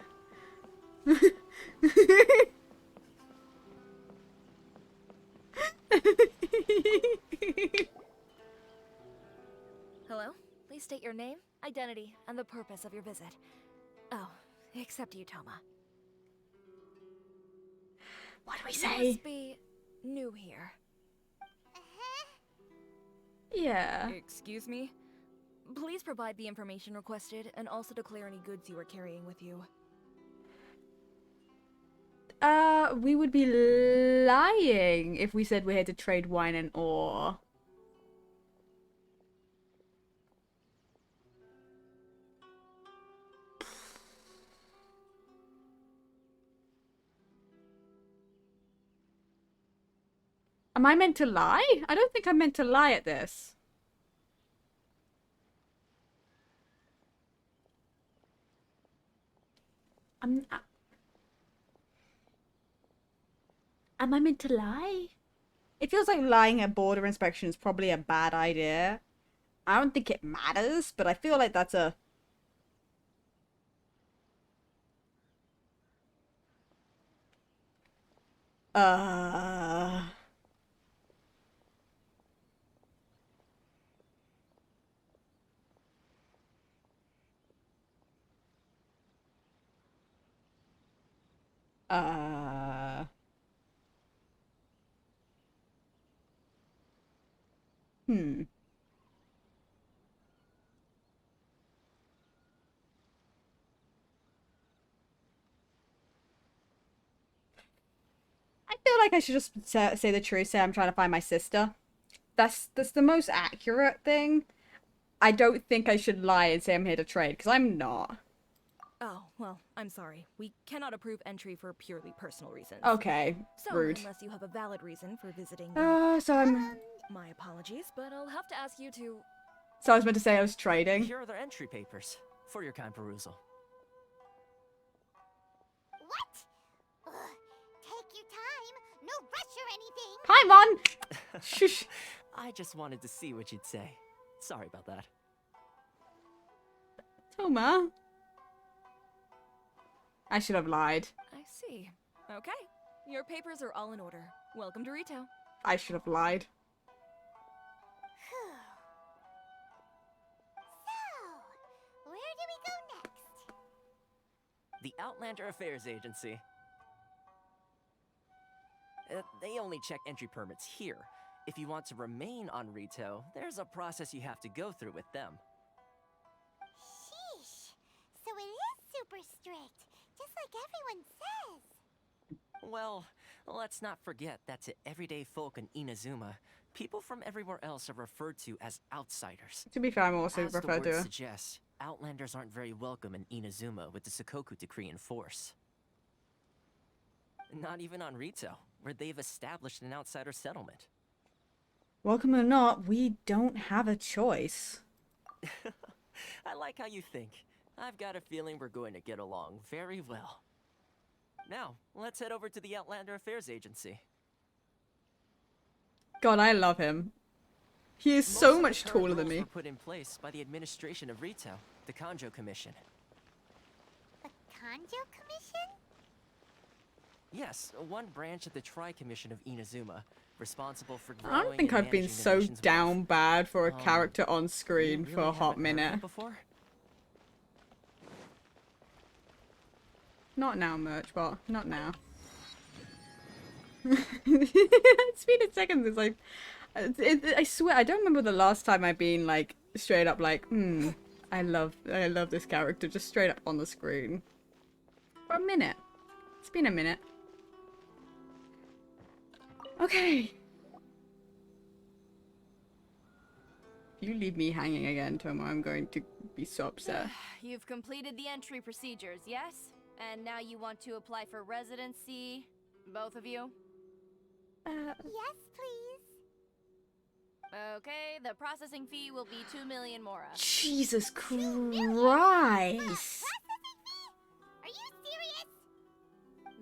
Hello? Please state your name, identity, and the purpose of your visit. Oh, except you, Toma. What do we You say? must be new here. Yeah. Excuse me? Please provide the information requested and also declare any goods you are carrying with you. We would be lying if we said we're here to trade wine and ore. Am I meant to lie? I don't think I'm meant to lie at this. Am I meant to lie? It feels like lying at border inspection is probably a bad idea. I don't think it matters, but I feel like that's a... Uh... Hmm. I feel like I should just say the truth, say I'm trying to find my sister. That's the most accurate thing. I don't think I should lie and say I'm here to trade, because I'm not. Oh, well, I'm sorry. We cannot approve entry for purely personal reasons. Okay, so, rude. unless you have a valid reason for visiting... So I'm... My apologies, but I'll have to ask you to... So I was meant to say I was trading. Here are their entry papers, for your kind perusal. What? Ugh, take your time. No rush or anything. Paimon! Shush. I just wanted to see what you'd say. Sorry about that. Toma. I should have lied. I see. Okay. Your papers are all in order. Welcome to Rito. I should have lied. So, where do we go next? The Outlander Affairs Agency. They only check entry permits here. If you want to remain on Rito, there's a process you have to go through with them. Sheesh. So it is super strict, just like everyone says. Well, let's not forget that to everyday folk in Inazuma, people from everywhere else are referred to as outsiders. To be fair, I'm also As the referred word to. suggests, Outlanders aren't very welcome in Inazuma with the Sakoku Decree in force. Not even on Rito, where they've established an outsider settlement. Welcome or not, we don't have a choice. I like how you think. I've got a feeling we're going to get along very well. Now, let's head over to the Outlander Affairs Agency. God, I love him. He is Most so of the much current taller than rules me. were put in place by the administration of Rito, the Kanjo Commission. The Kanjo Commission? Yes, one branch of the Tri-Commission of Inazuma, responsible for growing I don't think and I've been managing the so nation's down bad for a Um, character on screen you for a really hot haven't heard of minute. it before? Not now, Merchbot. Not now. It's been a second since I swear I don't remember the last time I've been like straight up like, I love this character just straight up on the screen. For a minute. It's been a minute. Okay. If you leave me hanging again, Tomo, I'm going to be so upset. You've completed the entry procedures, yes? And now you want to apply for residency? Both of you? Yes, please. Okay, the processing fee will be 2 million mora. Jesus Christ. Are you serious?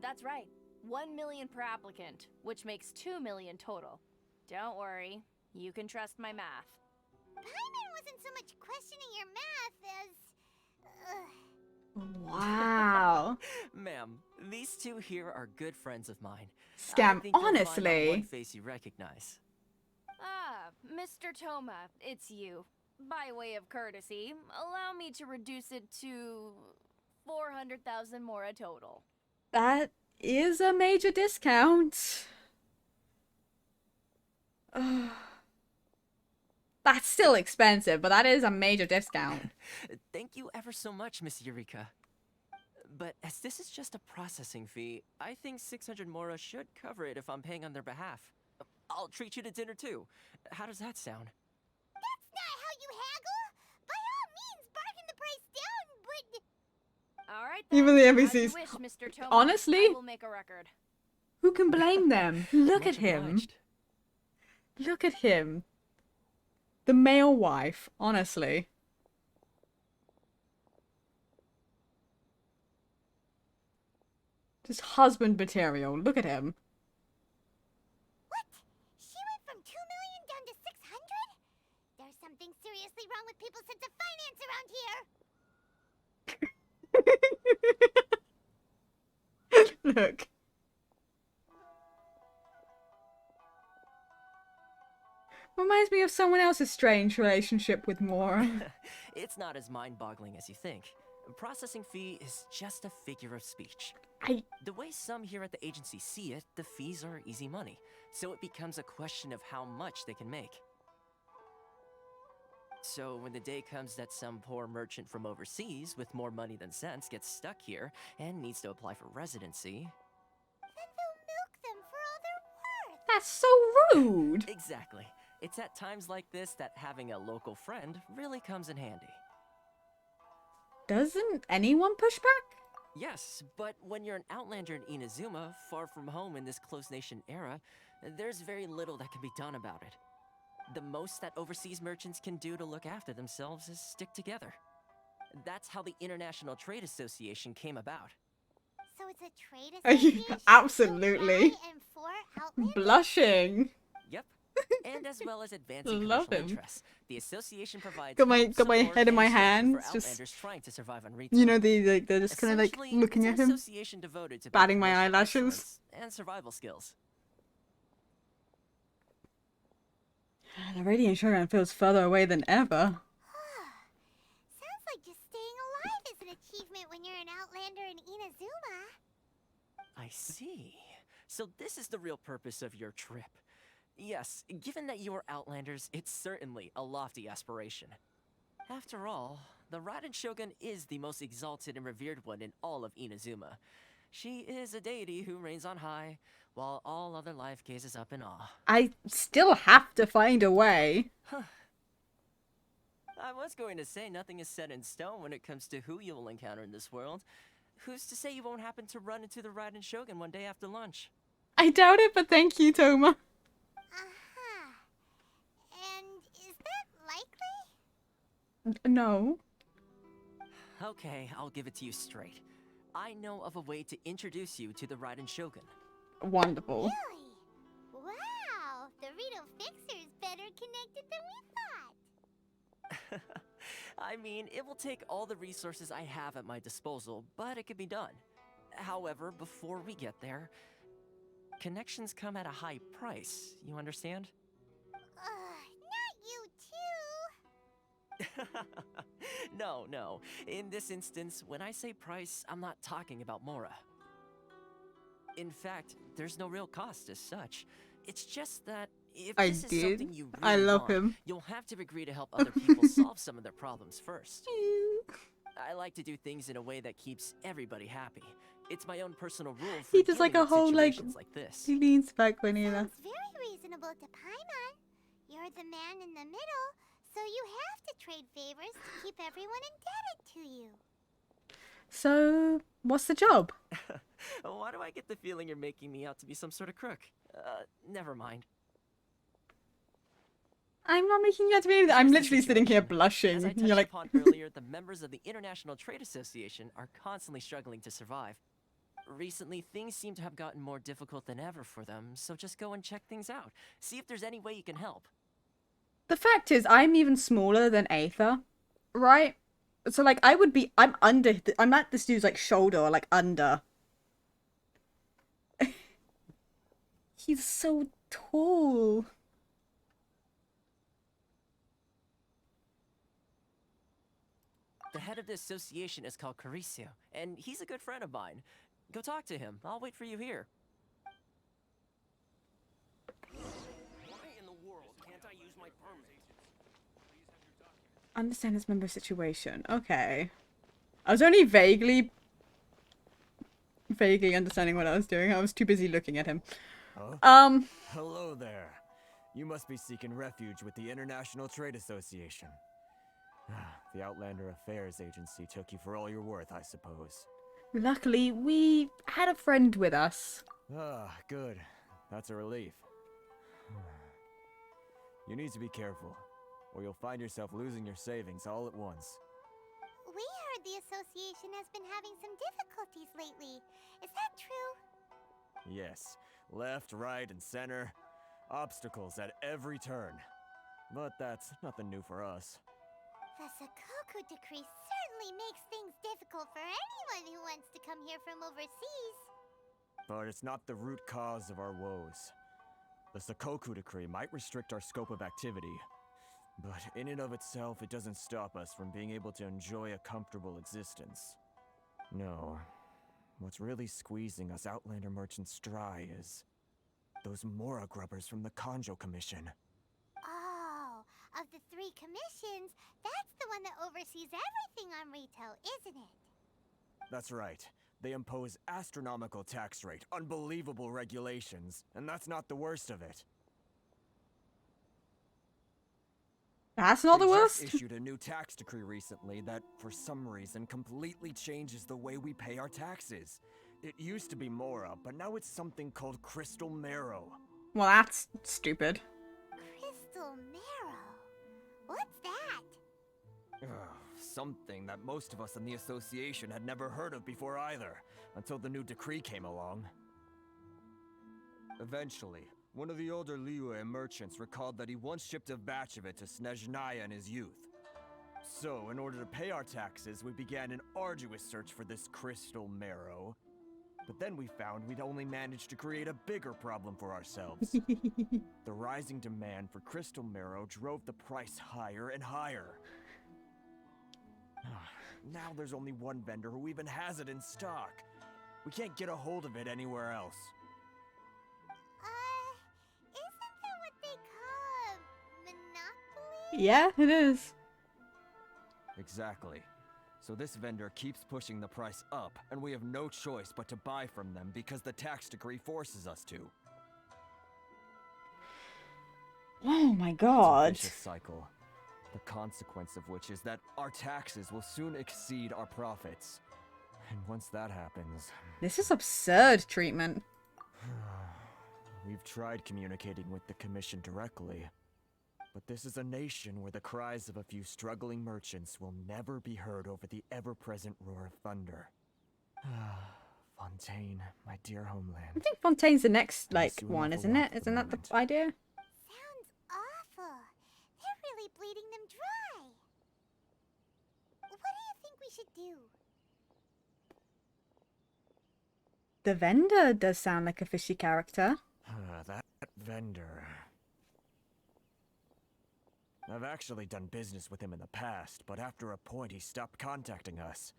That's right. 1 million per applicant, which makes 2 million total. Don't worry, you can trust my math. Paimon wasn't so much questioning your math as... Wow. Ma'am, these two here are good friends of mine. Scam, I think you'll find honestly. one face you recognize. Ah, Mr. Toma, it's you. By way of courtesy, allow me to reduce it to 400,000 mora total. That is a major discount. That's still expensive, but that is a major discount. Thank you ever so much, Miss Eureka. But as this is just a processing fee, I think 600 mora should cover it if I'm paying on their behalf. I'll treat you to dinner too. How does that sound? That's not how you haggle! By all means, bargain the price down, but... All right, Even the then, as NPCs. you wish, Mr. Toma. Honestly? I will make a record. Who can blame them? Look at Much him. obliged. Look at him. The male wife, honestly. Just husband material. Look at him. What? She went from 2 million down to 600? There's something seriously wrong with people's sense of finance around here. Look. Reminds me of someone else's strange relationship with Mora. It's not as mind-boggling as you think. Processing fee is just a figure of speech. The way some here at the agency see it, the fees are easy money, so it becomes a question of how much they can make. So when the day comes that some poor merchant from overseas with more money than sense gets stuck here and needs to apply for residency... Then they'll milk them for all they're worth. That's so rude. Exactly. It's at times like this that having a local friend really comes in handy. Doesn't anyone push back? Yes, but when you're an outlander in Inazuma, far from home in this closed nation era, there's very little that can be done about it. The most that overseas merchants can do to look after themselves is stick together. That's how the International Trade Association came about. So it's a trade association? Absolutely. And for Outlanders? Blushing. Yep. And as well as advancing Love commercial him. interests, the association provides Got my support head in and my instruction hands, for just outlanders trying to survive on retail. you know, they're just kind of like Essentially, looking it's at an him, association devoted to batting my commercial eyelashes. excellence and survival skills. The Radiant Shogun feels further away than ever. Sounds like just staying alive is an achievement when you're an Outlander in Inazuma. I see. So this is the real purpose of your trip. Yes, given that you are Outlanders, it's certainly a lofty aspiration. After all, the Raiden Shogun is the most exalted and revered one in all of Inazuma. She is a deity who reigns on high, while all other life gazes up in awe. I still have to find a way. I was going to say nothing is set in stone when it comes to who you will encounter in this world. Who's to say you won't happen to run into the Raiden Shogun one day after lunch? I doubt it, but thank you, Toma. And is that likely? No. Okay, I'll give it to you straight. I know of a way to introduce you to the Raiden Shogun. Wonderful. Really? Wow, the Rito Fixer is better connected than we thought. I mean, it will take all the resources I have at my disposal, but it can be done. However, before we get there, connections come at a high price, you understand? Not you too. No. In this instance, when I say price, I'm not talking about Mora. In fact, there's no real cost as such. It's just that if this is something you really I love want, him. you'll have to agree to help other people solve some of their problems first. I like to do things in a way that keeps everybody happy. It's my own personal rule for He does like a dealing with whole like, situations like this. he leans back when he Sounds very reasonable to Paimon. You're the man in the middle, so you have to trade favors to keep everyone indebted to you. So, what's the job? Why do I get the feeling you're making me out to be some sort of crook? Never mind. I'm not making you out to be anything. I'm literally sitting here blushing. As I And touched you're like, upon earlier, the members of the International Trade Association are constantly struggling to survive. Recently, things seem to have gotten more difficult than ever for them, so just go and check things out. See if there's any way you can help. the fact is, I'm even smaller than Aether, right? So like, I'm at this dude's like shoulder, or like under. He's so tall. The head of the association is called Caricio, and he's a good friend of mine. Go talk to him. I'll wait for you here. Why in the world can't I use my permit? Understand his member situation. Okay. I was only vaguely understanding what I was doing. I was too busy looking at him. Huh? Hello there. You must be seeking refuge with the International Trade Association. The Outlander Affairs Agency took you for all you're worth, I suppose. Luckily, we had a friend with us. Ah, good. That's a relief. You need to be careful, or you'll find yourself losing your savings all at once. We heard the association has been having some difficulties lately. Is that true? Yes, left, right, and center. Obstacles at every turn. But that's nothing new for us. The Sakoku decree certainly makes things difficult for anyone who wants to come here from overseas. But it's not the root cause of our woes. The Sakoku decree might restrict our scope of activity, but in and of itself, it doesn't stop us from being able to enjoy a comfortable existence. No, what's really squeezing us Outlander merchants dry is those Mora grubbers from the Kanjo Commission. Oh, of the 3 commissions, that's the one that oversees everything on retail, isn't it? That's right. They impose astronomical tax rate, unbelievable regulations, and that's not the worst of it. That's not the worst. They just issued a new tax decree recently that, for some reason, completely changes the way we pay our taxes. It used to be Mora, but now it's something called Crystal Marrow. Well, that's stupid. Crystal Marrow? What's that? Something that most of us in the association had never heard of before either, until the new decree came along. Eventually, one of the older Liyue merchants recalled that he once shipped a batch of it to Snezhnaya in his youth. So, in order to pay our taxes, we began an arduous search for this Crystal Marrow. But then we found we'd only managed to create a bigger problem for ourselves. The rising demand for Crystal Marrow drove the price higher and higher. Now there's only one vendor who even has it in stock. We can't get a hold of it anywhere else. Isn't that what they call a monopoly? Yeah, it is. Exactly. So this vendor keeps pushing the price up, and we have no choice but to buy from them because the tax decree forces us to. Oh my god. It's a vicious cycle. The consequence of which is that our taxes will soon exceed our profits. And once that happens... This is absurd treatment. We've tried communicating with the Commission directly. But this is a nation where the cries of a few struggling merchants will never be heard over the ever-present roar of thunder. Fontaine, my dear homeland. I think Fontaine's the next, one, isn't it? Isn't that the idea? Sounds awful. They're really bleeding them dry. What do you think we should do? The vendor does sound like a fishy character. That vendor... I've actually done business with him in the past, but after a point he stopped contacting us.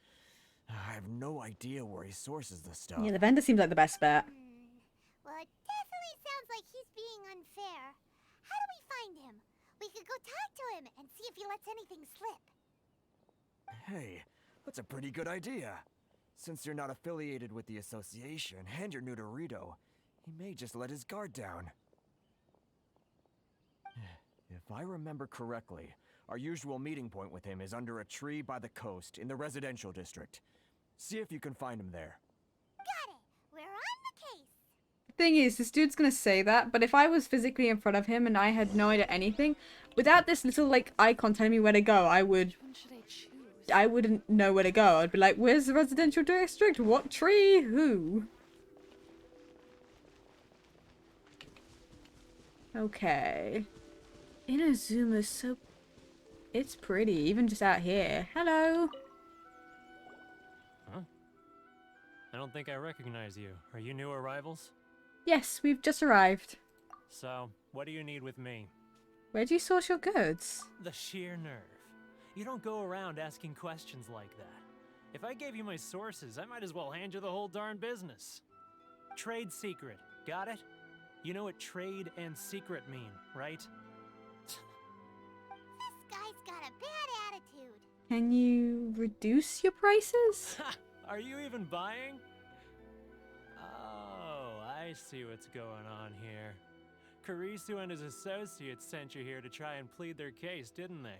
I have no idea where he sources the stuff. Yeah, the vendor seems like the best bet. Well, it definitely sounds like he's being unfair. How do we find him? We could go talk to him and see if he lets anything slip. Hey, that's a pretty good idea. Since you're not affiliated with the association and you're new to Rito, he may just let his guard down. If I remember correctly, our usual meeting point with him is under a tree by the coast in the residential district. See if you can find him there. Got it! We're on the case! The thing is, this dude's gonna say that, but if I was physically in front of him and I had no idea anything, without this little, icon telling me where to go, I wouldn't know where to go. I'd be like, where's the residential district? What tree? Who? Okay. Inazuma's so... It's pretty, even just out here. Hello! Huh? I don't think I recognize you. Are you new arrivals? Yes, we've just arrived. So, what do you need with me? Where do you source your goods? The sheer nerve. You don't go around asking questions like that. If I gave you my sources, I might as well hand you the whole darn business. Trade secret, got it? You know what trade and secret mean, right? This guy's got a bad attitude. Can you reduce your prices? Are you even buying? Oh, I see what's going on here. Karisu and his associates sent you here to try and plead their case, didn't they?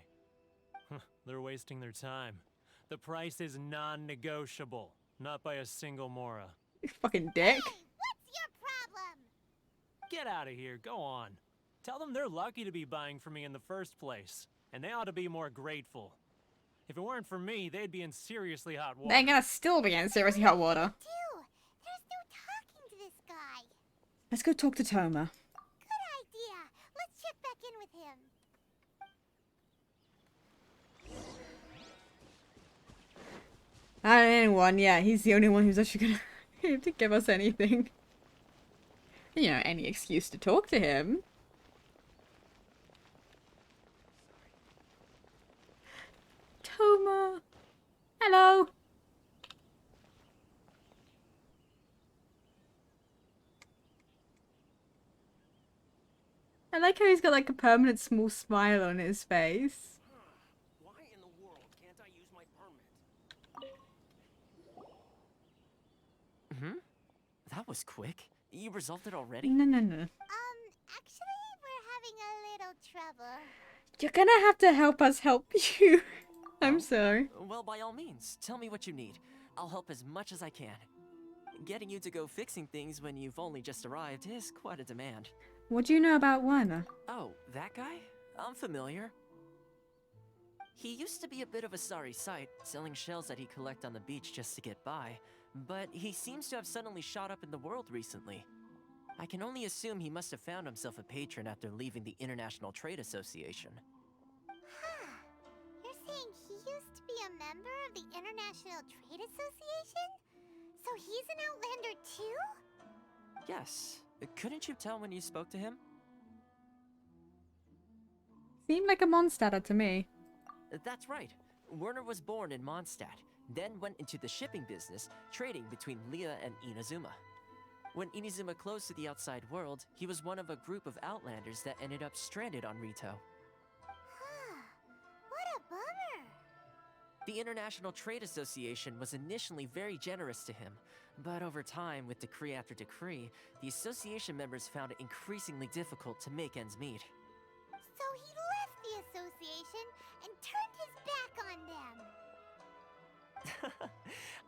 They're wasting their time. The price is non-negotiable, not by a single Mora. You fucking dick. Hey, what's your problem? Get out of here, go on. Tell them they're lucky to be buying from me in the first place, and they ought to be more grateful. If it weren't for me, they'd be in seriously hot water. They're gonna still be in seriously hot water. There's no talking to this guy. Let's go talk to Toma. Good idea. Let's check back in with him. Out of anyone, yeah, he's the only one who's actually gonna have to give us anything. You know, any excuse to talk to him. Toma. Hello. I like how he's got like a permanent small smile on his face. Why in the world can't I use my permit? That was quick. You resolved it already? No. Actually, we're having a little trouble. You're gonna have to help us help you. I'm Oh? sorry. Well, by all means, tell me what you need. I'll help as much as I can. Getting you to go fixing things when you've only just arrived is quite a demand. What do you know about Werner? Oh, that guy? I'm familiar. He used to be a bit of a sorry sight, selling shells that he'd collect on the beach just to get by, but he seems to have suddenly shot up in the world recently. I can only assume he must have found himself a patron after leaving the International Trade Association. Huh. You're saying he used to be a member of the International Trade Association? So he's an Outlander too? Yes. Couldn't you tell when you spoke to him? Seemed like a Mondstadt to me. That's right. Werner was born in Mondstadt, then went into the shipping business, trading between Leah and Inazuma. When Inazuma closed to the outside world, he was one of a group of Outlanders that ended up stranded on Rito. Huh. What a bummer. The International Trade Association was initially very generous to him, but over time, with decree after decree, the association members found it increasingly difficult to make ends meet. So he left the association and turned his back on them.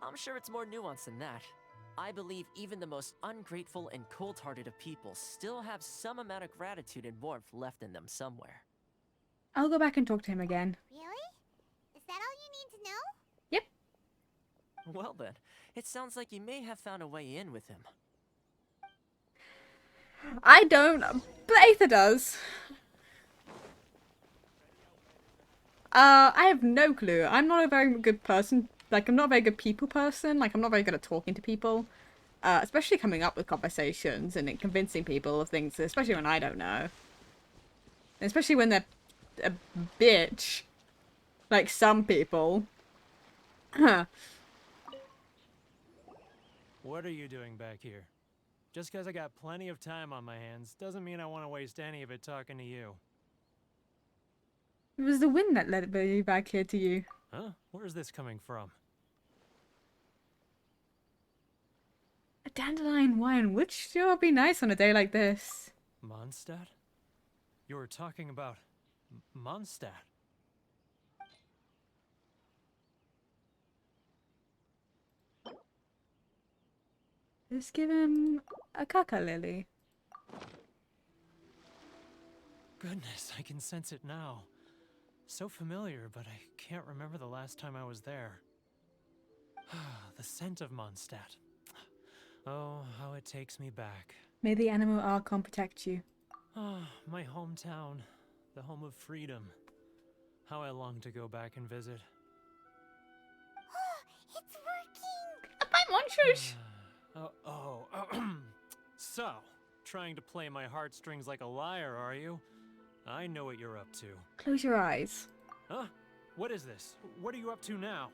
I'm sure it's more nuanced than that. I believe even the most ungrateful and cold-hearted of people still have some amount of gratitude and warmth left in them somewhere. I'll go back and talk to him again. Really? Is that all you need to know? Yep. Well then, it sounds like you may have found a way in with him. I don't, but Aether does. I have no clue. I'm not a very good person. Like, I'm not a very good people person. Like, I'm not very good at talking to people. Especially coming up with conversations and convincing people of things, especially when I don't know. And especially when they're a bitch. Like some people. What are you doing back here? Just because I got plenty of time on my hands doesn't mean I want to waste any of it talking to you. It was the wind that led me back here to you. Huh? Where's this coming from? A dandelion wine, which sure would be nice on a day like this. Mondstadt? You were talking about Mondstadt. Let's give him a caca lily. Goodness, I can sense it now. So familiar, but I can't remember the last time I was there. The scent of Mondstadt. Oh, how it takes me back. May the animal Archon protect you. Ah, my hometown. The home of freedom. How I long to go back and visit. It's working! My monsters! So, trying to play my heartstrings like a liar, are you? I know what you're up to. Close your eyes. Huh? What is this? What are you up to now?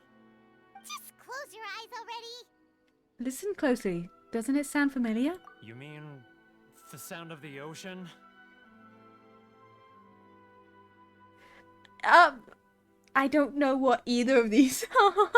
Just close your eyes already! Listen closely. Doesn't it sound familiar? You mean the sound of the ocean? I don't know what either of these are.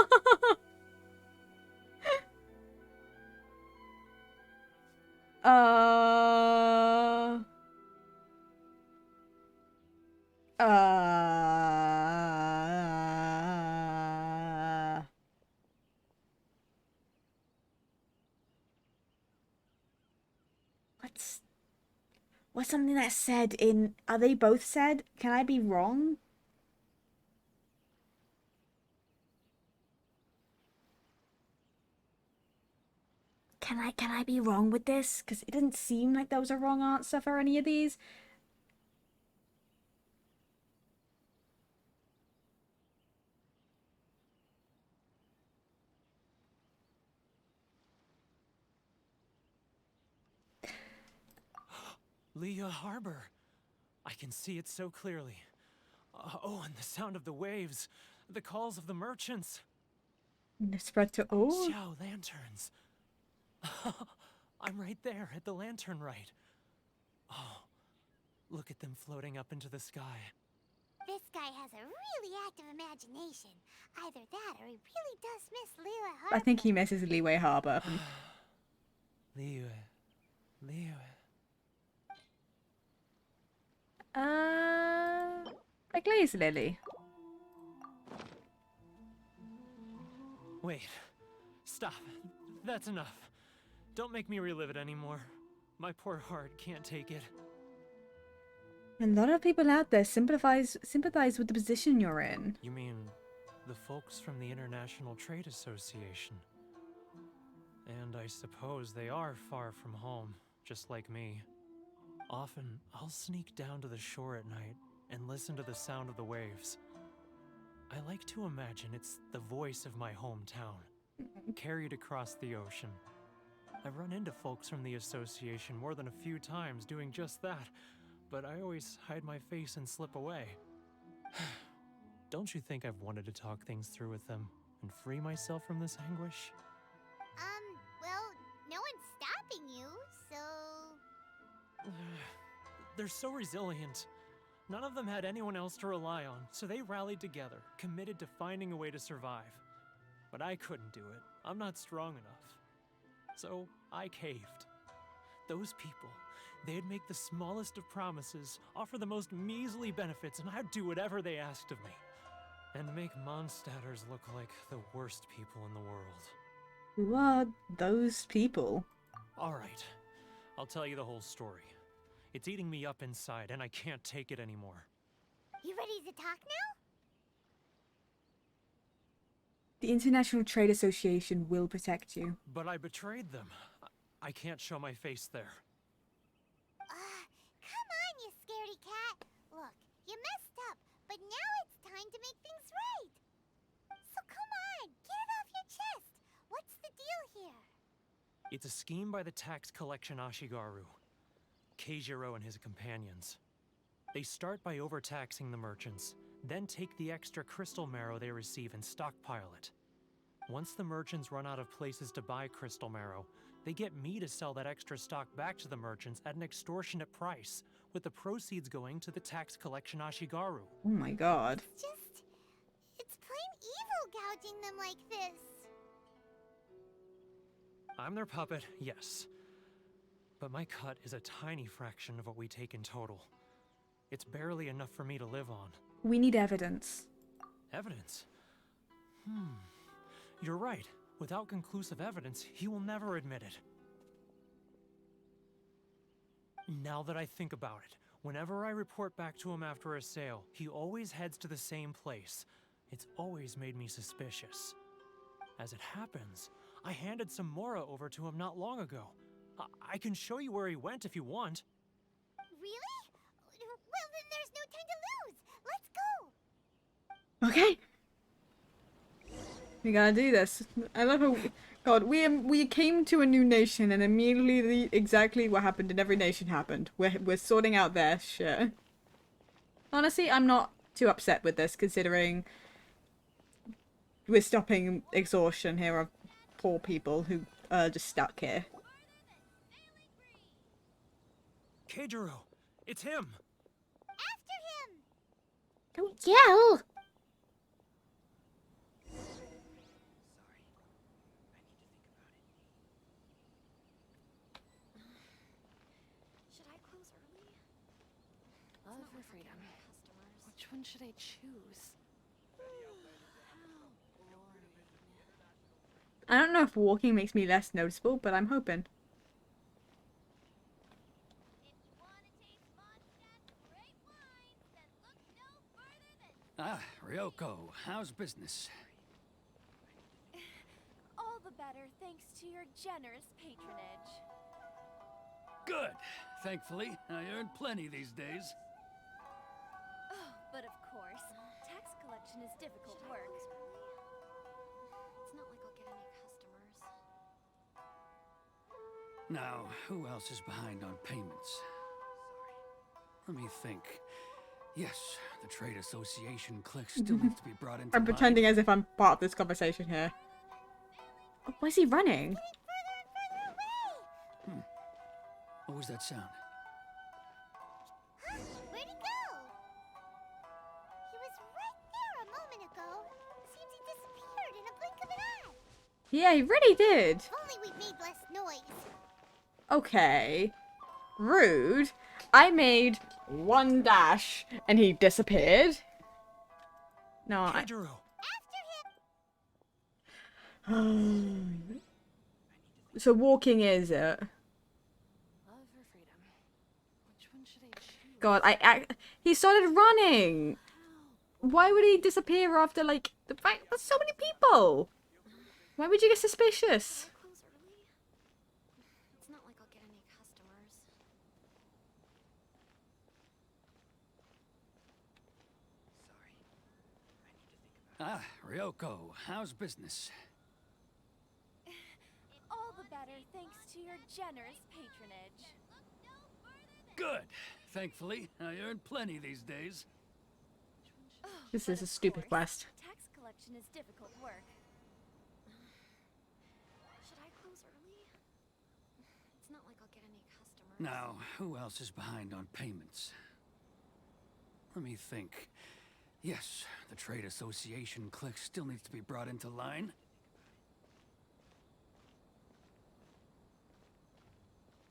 What's something that's said in... Are they both said? Can I be wrong? Can I be wrong with this? Because it didn't seem like there was a wrong answer for any of these. Leah Harbor. I can see it so clearly. Oh, and the sound of the waves. The calls of the merchants. Spread to all. Xiao lanterns. I'm right there at the lantern right. Oh, look at them floating up into the sky. This guy has a really active imagination. Either that or he really does miss Liyue Harbor. I think he misses Liyue Harbor. Liyue. A glaze lily. Wait. Stop. That's enough. Don't make me relive it anymore. My poor heart can't take it. A lot of people out there sympathize with the position you're in. You mean the folks from the International Trade Association? And I suppose they are far from home, just like me. Often, I'll sneak down to the shore at night and listen to the sound of the waves. I like to imagine it's the voice of my hometown, carried across the ocean. I've run into folks from the association more than a few times doing just that, but I always hide my face and slip away. Don't you think I've wanted to talk things through with them and free myself from this anguish? Well, no one's stopping you, so... They're so resilient. None of them had anyone else to rely on, so they rallied together, committed to finding a way to survive. But I couldn't do it. I'm not strong enough. So I caved. Those people, they'd make the smallest of promises, offer the most measly benefits, and I'd do whatever they asked of me. And make Mondstadters look like the worst people in the world. Who are those people? Alright, I'll tell you the whole story. It's eating me up inside, and I can't take it anymore. You ready to talk now? The International Trade Association will protect you. But I betrayed them. I can't show my face there. Come on, you scaredy cat. Look, you messed up, but now it's time to make things right. So come on, get it off your chest. What's the deal here? It's a scheme by the tax collection Ashigaru, Keijiro and his companions. They start by overtaxing the merchants, then take the extra crystal marrow they receive and stockpile it. Once the merchants run out of places to buy crystal marrow, they get me to sell that extra stock back to the merchants at an extortionate price, with the proceeds going to the tax collection Ashigaru. Oh my god. It's plain evil gouging them like this. I'm their puppet, yes. But my cut is a tiny fraction of what we take in total. It's barely enough for me to live on. We need evidence. Evidence? You're right. Without conclusive evidence, he will never admit it. Now that I think about it, whenever I report back to him after a sale, he always heads to the same place. It's always made me suspicious. As it happens, I handed some Mora over to him not long ago. I can show you where he went if you want. Really? Well, then there's no time to lose. Let's go. Okay. We gotta do this. I love how... God, we came to a new nation and immediately exactly what happened in every nation happened. We're sorting out their shit. Honestly, I'm not too upset with this, considering we're stopping exhaustion here of poor people who are just stuck here. Keijiro, it's him! After him! Don't yell! Should I close early? Love for freedom. Which one should I choose? I don't know if walking makes me less noticeable, but I'm hoping. Ah, Ryoko, how's business? All the better thanks to your generous patronage. Good. Thankfully, I earn plenty these days. Oh, but of course, tax collection is difficult work. It's not like I'll get any customers. Now, who else is behind on payments? Let me think. Yes, the Trade Association clique still needs to be brought into I'm pretending as if I'm part of this conversation here. Oh, where's he running? What was that sound? Where'd he go? He was right there a moment ago. Seems he disappeared in a blink of an eye. Yeah, he really did. If only we'd made less noise. Okay. Rude. I made one dash and he disappeared. No, I... So walking is it? God, he started running. Why would he disappear after like the fact there's so many people? Why would you get suspicious? It's not like I'll get any customers. Ah, Ryoko, how's business? All the better thanks to your generous patronage. Good. Thankfully, I earn plenty these days. This is a stupid quest. Tax collection is difficult work. Should I close early? It's not like I'll get any customers. Now, who else is behind on payments? Let me think. Yes, the Trade Association clique still needs to be brought into line.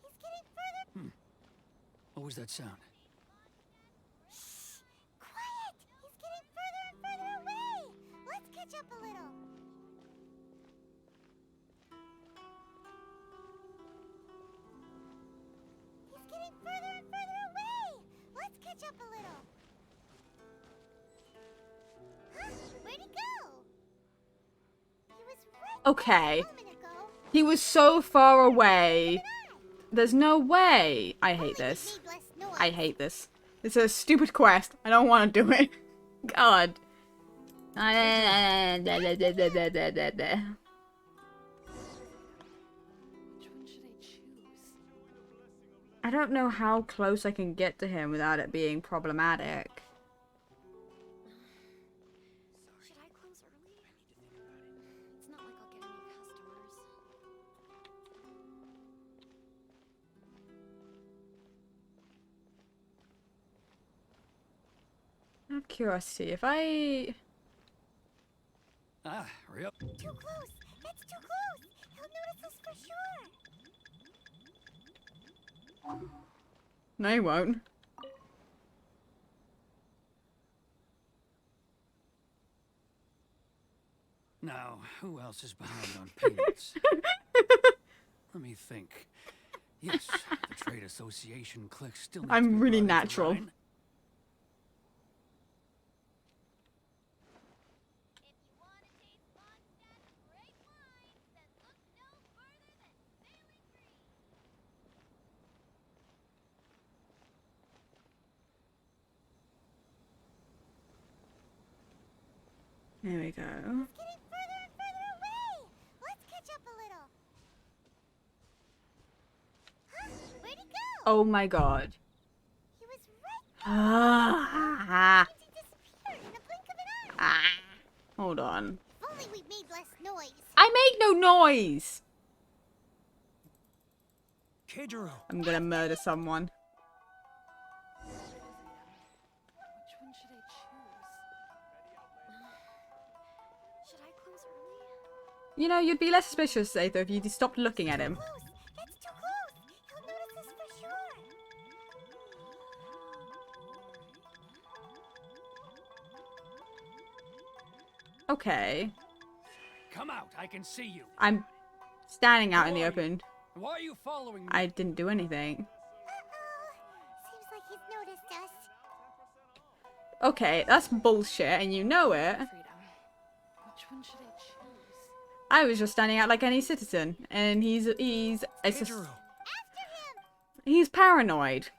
He's getting further. What was that sound? Shh! Quiet! He's getting further and further away! Let's catch up a little. He's getting further and further away! Let's catch up a little. Huh? Where'd he go? He was right Okay. a moment ago. He was so far away. There's no way. I hate this. I hate this. It's a stupid quest. I don't want to do it. God. Which one should I choose? I don't know how close I can get to him without it being problematic. Should I close early? It's not like I'll get any customers. Out of curiosity, if I... Ah, Ryoko. Too close! It's too close! He'll notice us for sure! No, he won't. Now, who else is behind on payments? Let me think. Yes, the Trade Association clique still needs to I'm be really brought into natural. line. There we go. He's getting further and further away! Let's catch up a little. Huh? Where'd he go? Oh my god. He was right Ah. there. He disappeared in a blink of an eye. Hold on. If only we made less noise. I made no noise! Keijiro. I'm gonna murder someone. Which one should I choose? Should I close early? You know, you'd be less suspicious, Aether, if you stopped looking at him. Close! It's too close! He'll notice us for sure! Okay. Come out, I can see you. I'm standing out in the open. Why are you following me? I didn't do anything. Seems like he's noticed us. Okay, that's bullshit, and you know it. Freedom. Which one should I choose? I was just standing out like any citizen, and he's he's paranoid.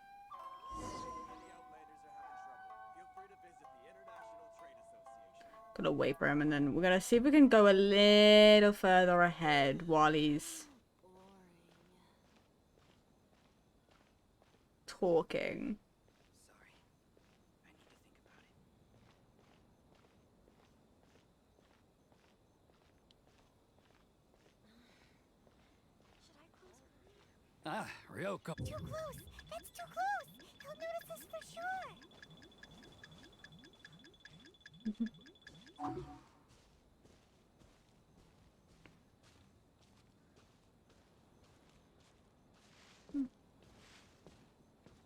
Gonna wait for him, and then we're gonna see if we can go a little further ahead while he's talking. Ah, Ryoko. Too close! It's too close! He'll notice us for sure!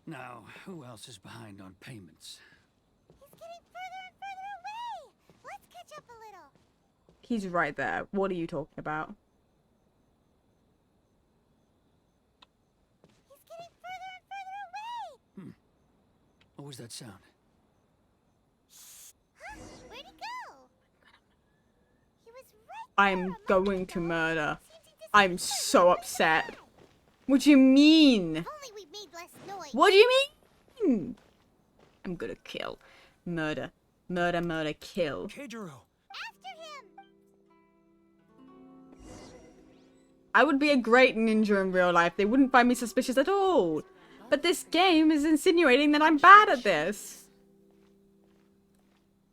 Now, who else is behind on payments? He's getting further and further away! He's right there. What are you talking about? He's getting further and further away! What was that sound? Huh? Where'd he go? He was right I'm going to murder. I'm so upset. What do you mean? If only we made less noise. What do you mean? I'm gonna kill. Murder. Murder, murder, kill. Keijiro. After him! I would be a great ninja in real life. They wouldn't find me suspicious at all. But this game is insinuating that I'm bad at this.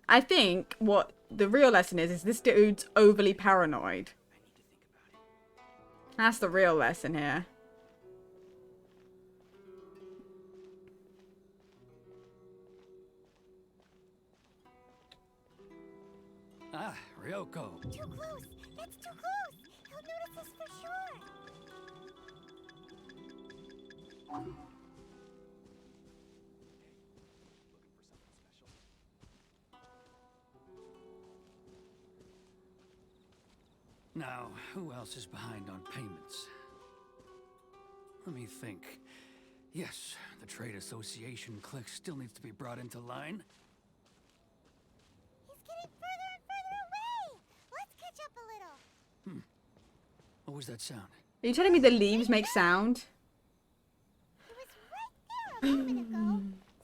I think what the real lesson is this dude's overly paranoid. That's the real lesson here. Ah, Ryoko. Too close! That's too close! He'll notice us for sure! Now, who else is behind on payments? Let me think. Yes, the Trade Association clique still needs to be brought into line. He's getting further and further away! Let's catch up a little. What was that sound? Are you telling me the leaves make sound? He was right there a moment ago.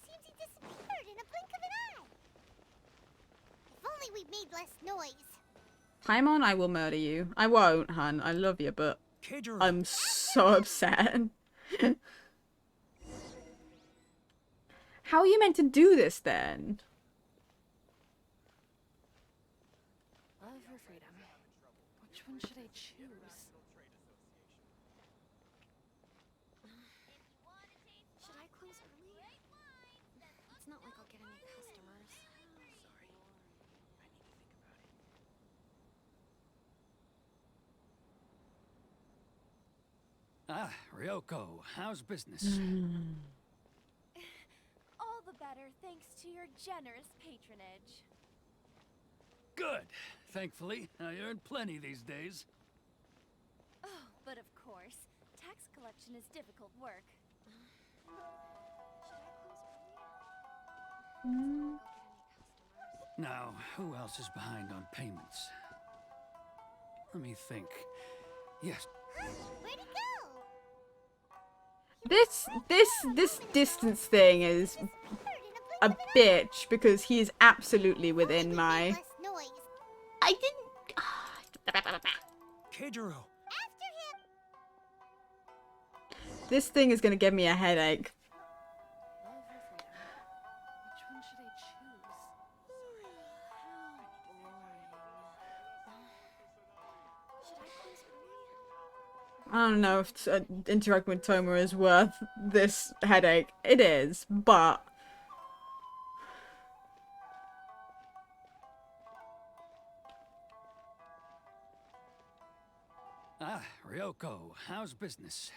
Seems he disappeared in a blink of an eye. If only we made less noise. Paimon, I will murder you. I won't, hun. I love you, but I'm so upset. How are you meant to do this then? Love or freedom? Which one should I choose? Should I close early? It's not like I'll get any customers. Sorry. Ah, Ryoko, how's business? All the better thanks to your generous patronage. Good. Thankfully, I earn plenty these days. Oh, but of course, tax collection is difficult work. Now, who else is behind on payments? Let me think. Yes. Where'd he go? This distance thing is a bitch because he is absolutely within my. Less noise. I didn't. Keijiro. After him! This thing is gonna give me a headache. Love or freedom? Which one should I choose? Should I close early? I don't know if interacting with Toma is worth this headache. It is, but Ah, Ryoko, how's business?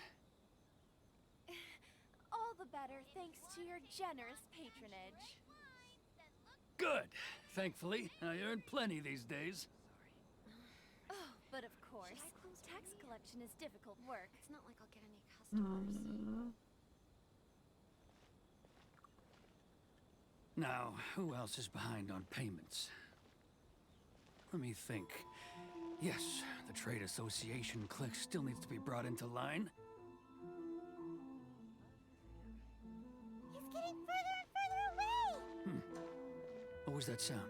All the better thanks to your generous patronage. Good. Thankfully, I earn plenty these days. Oh, but of course, tax collection is difficult work. It's not like I'll get any customers. Now, who else is behind on payments? Let me think. Yes, the Trade Association clique still needs to be brought into line. He's getting further and further away! What was that sound?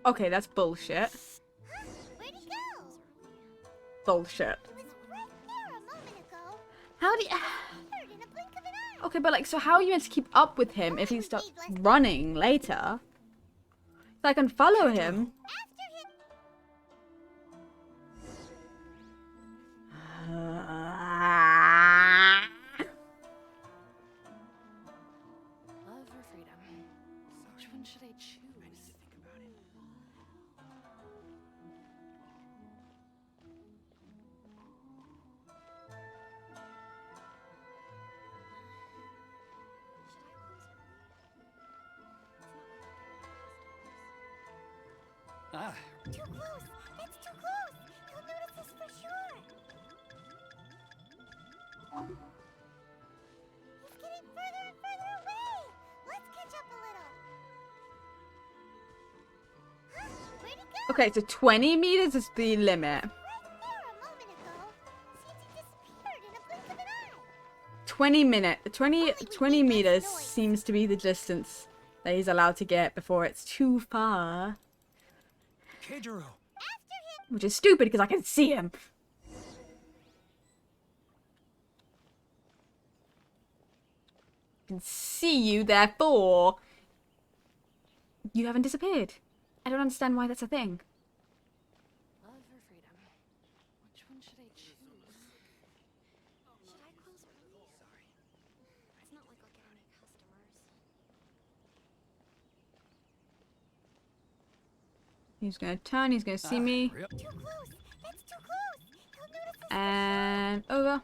okay, that's bullshit. Huh? Where'd he go? Bullshit. He was right there a moment ago. How do you? Disappeared in a blink of an eye. Okay, but like, so how are you meant to keep up with him if he starts running later? So I can follow him. After him! Love or freedom? Which one should I choose? Ah, Too close! That's too close! He's getting further and further away. Let's catch up a little. Huh? Where'd he go? Okay, so 20 meters is the limit. Right there a moment ago. Seems he disappeared in a blink of an eye. 20 meters seems to be the distance that he's allowed to get before it's too far. Keijiro. Which is stupid because I can see him. I can see you, therefore you haven't disappeared. I don't understand why that's a thing. Love or freedom? Which one should I choose? Should I close early? Sorry. It's not like I'll get any customers. He's gonna turn, he's gonna see me. Too close. That's too close. He'll notice us. And over.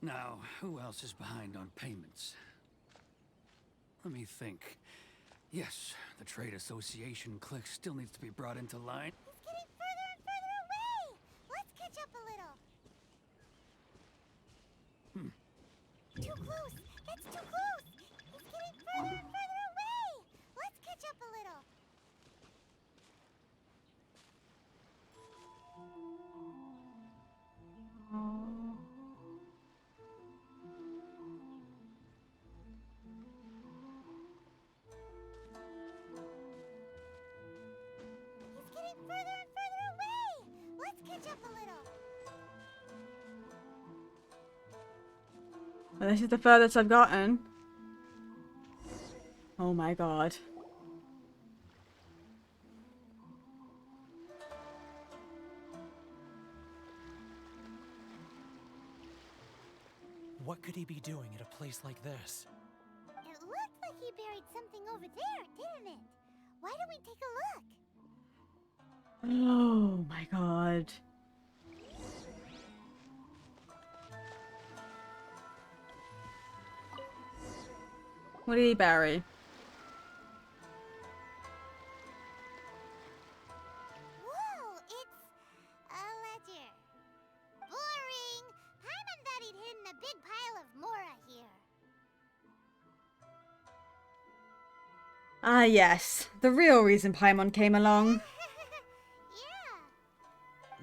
Now, who else is behind on payments? Let me think. Yes, the Trade Association clique still needs to be brought into line. He's getting further and further away. Let's catch up a little. Too close. That's too close. He's getting further and further away. Let's catch up a little. He's getting further and further away. Let's catch up a little. Well, this is the furthest I've gotten. Oh my god. What could he be doing at a place like this? It looked like he buried something over there, didn't it? Why don't we take a look? Oh my god. What did he bury? Whoa, it's a ledger. Boring. Paimon thought he'd hidden a big pile of Mora here. Ah yes, the real reason Paimon came along.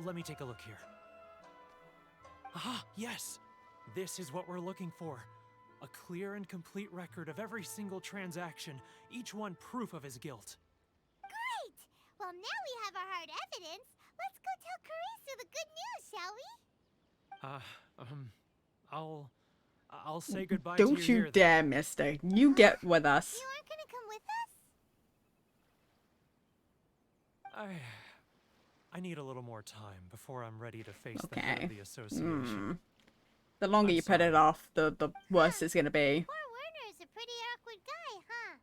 Let me take a look here. Aha, yes! This is what we're looking for. A clear and complete record of every single transaction, each one proof of his guilt. Great! Well, now we have our hard evidence. Let's go tell Karisu the good news, shall we? I'll say goodbye to you. Don't you here, dare, mister. You get with us. You aren't gonna come with us? I need a little more time before I'm ready to face the head of the association. Mm. The longer you put it off, the worse it's gonna be. Poor Werner's a pretty awkward guy, huh?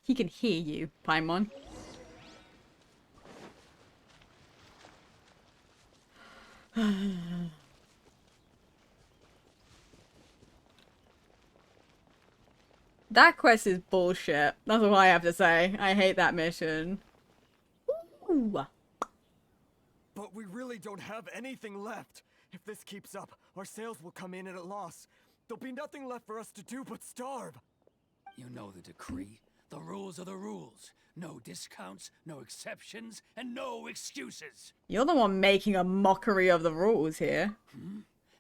He can hear you, Paimon. That quest is bullshit. That's all I have to say. I hate that mission. Ooh. But we really don't have anything left. If this keeps up, our sales will come in at a loss. There'll be nothing left for us to do but starve. You know the decree. The rules are the rules. No discounts, no exceptions, and no excuses. You're the one making a mockery of the rules here.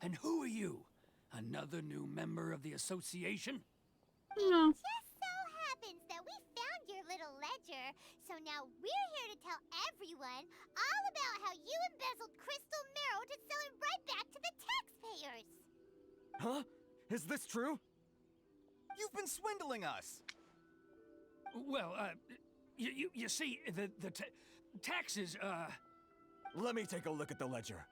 And who are you? Another new member of the association? No. It just so happens that we found your little ledger, so now we're here to tell everyone all about how you embezzled crystal marrow to sell it right back to the taxpayers. Huh? Is this true? You've been swindling us. Well, you see, the taxes, Let me take a look at the ledger.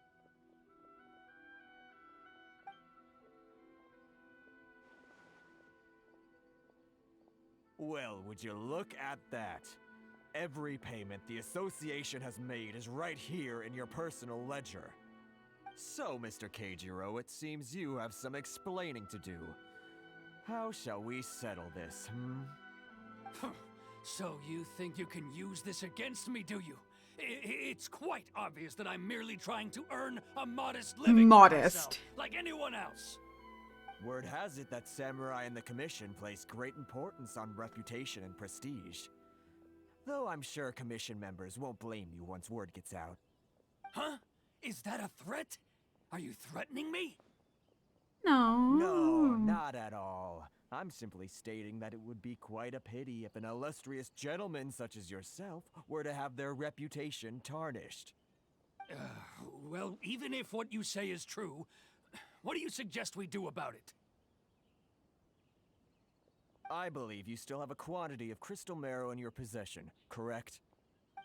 Well, would you look at that? Every payment the association has made is right here in your personal ledger. So, Mr. Keijiro, it seems you have some explaining to do. How shall we settle this, hmm? So you think you can use this against me, do you? It's quite obvious that I'm merely trying to earn a modest living for myself, like anyone else. Word has it that samurai in the commission place great importance on reputation and prestige. Though I'm sure commission members won't blame you once word gets out. Huh? Is that a threat? Are you threatening me? No, not at all. I'm simply stating that it would be quite a pity if an illustrious gentleman such as yourself were to have their reputation tarnished. Well, even if what you say is true, what do you suggest we do about it? I believe you still have a quantity of crystal marrow in your possession, correct?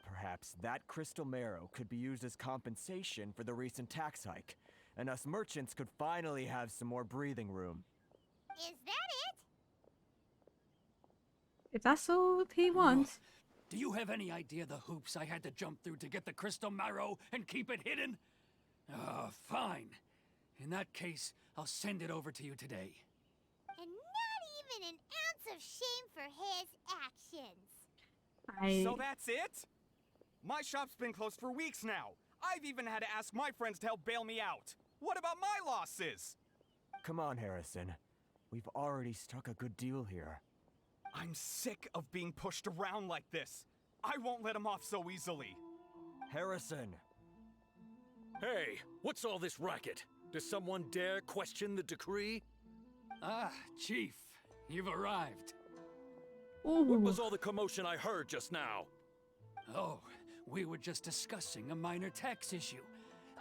Perhaps that crystal marrow could be used as compensation for the recent tax hike, and us merchants could finally have some more breathing room. Is that it? If that's all he wants. Do you have any idea the hoops I had to jump through to get the crystal marrow and keep it hidden? Fine. In that case, I'll send it over to you today. And not even an ounce of shame for his actions. So that's it? My shop's been closed for weeks now. I've even had to ask my friends to help bail me out. What about my losses? Come on, Harrison. We've already struck a good deal here. I'm sick of being pushed around like this. I won't let him off so easily. Harrison! Hey, what's all this racket? Does someone dare question the decree? Ah, Chief, you've arrived. What was all the commotion I heard just now? Oh, we were just discussing a minor tax issue.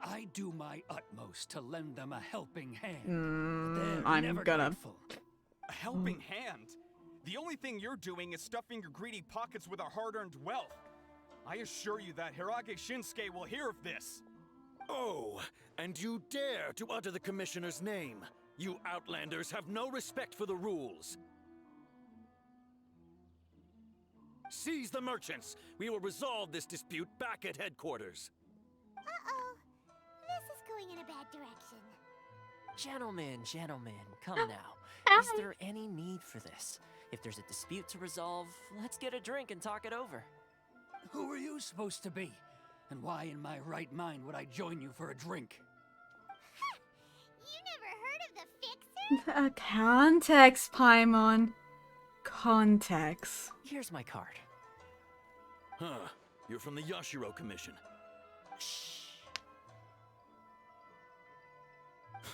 I do my utmost to lend them a helping hand. I'm gonna. Grateful. A helping hand? The only thing you're doing is stuffing your greedy pockets with our hard-earned wealth. I assure you that Hirage Shinsuke will hear of this. Oh, and you dare to utter the Commissioner's name. You Outlanders have no respect for the rules. Seize the merchants. We will resolve this dispute back at headquarters. Uh-oh. This is going in a bad direction. Gentlemen, come now. Is there any need for this? If there's a dispute to resolve, let's get a drink and talk it over. Who are you supposed to be? And why in my right mind would I join you for a drink? You never heard of the Fixer? Context, Paimon. Context. Here's my card. Huh. You're from the Yashiro Commission. Shh.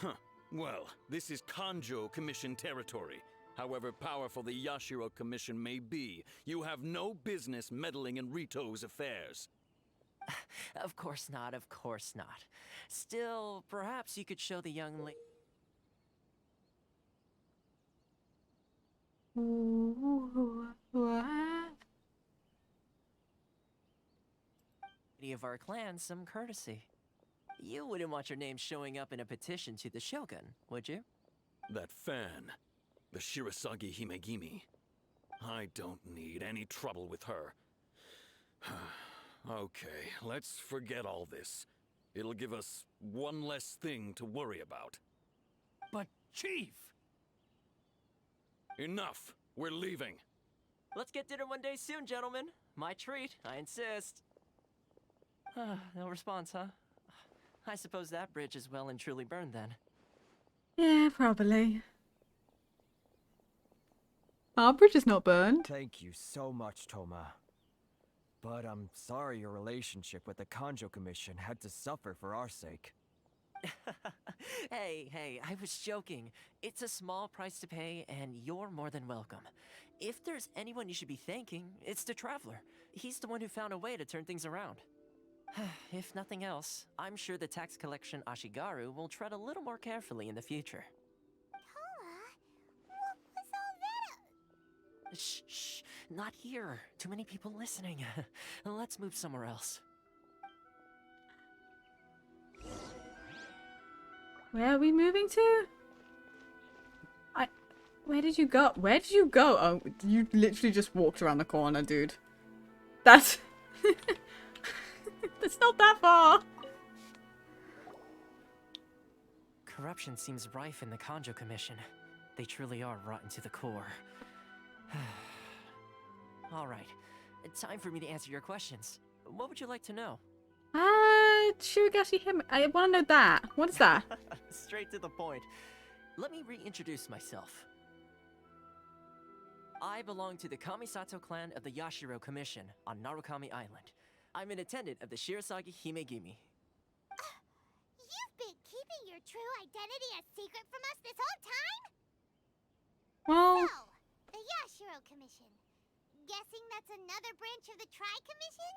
Huh. Well, this is Kanjo Commission territory. However powerful the Yashiro Commission may be, you have no business meddling in Rito's affairs. Of course not, of course not. Still, perhaps you could show the young lady of our clan some courtesy. You wouldn't want your name showing up in a petition to the Shogun, would you? That fan, the Shirasagi Himegimi. I don't need any trouble with her. Okay, let's forget all this. It'll give us one less thing to worry about. But, Chief! Enough! We're leaving! Let's get dinner one day soon, gentlemen. My treat, I insist. No response, huh? I suppose that bridge is well and truly burned then. Yeah, probably. Our bridge is not burned. Thank you so much, Toma. But I'm sorry your relationship with the Kanjo Commission had to suffer for our sake. Hey, I was joking. It's a small price to pay, and you're more than welcome. If there's anyone you should be thanking, it's the Traveler. He's the one who found a way to turn things around. If nothing else, I'm sure the tax collection Ashigaru will tread a little more carefully in the future. Tola, what was all that? Shh, not here. Too many people listening. Let's move somewhere else. Where are we moving to? Where did you go? Where did you go? Oh, you literally just walked around the corner, dude. That's... That's not that far. Corruption seems rife in the Kanjo Commission. They truly are rotten to the core. Alright, time for me to answer your questions. What would you like to know? Shurigashi him. I want to know that. What is that? Straight to the point. Let me reintroduce myself. I belong to the Kamisato clan of the Yashiro Commission on Narukami Island. I'm an attendant of the Shirasagi Himegimi. You've been keeping your true identity a secret from us this whole time? Well... So, the Yashiro Commission. Guessing that's another branch of the Tri-Commission?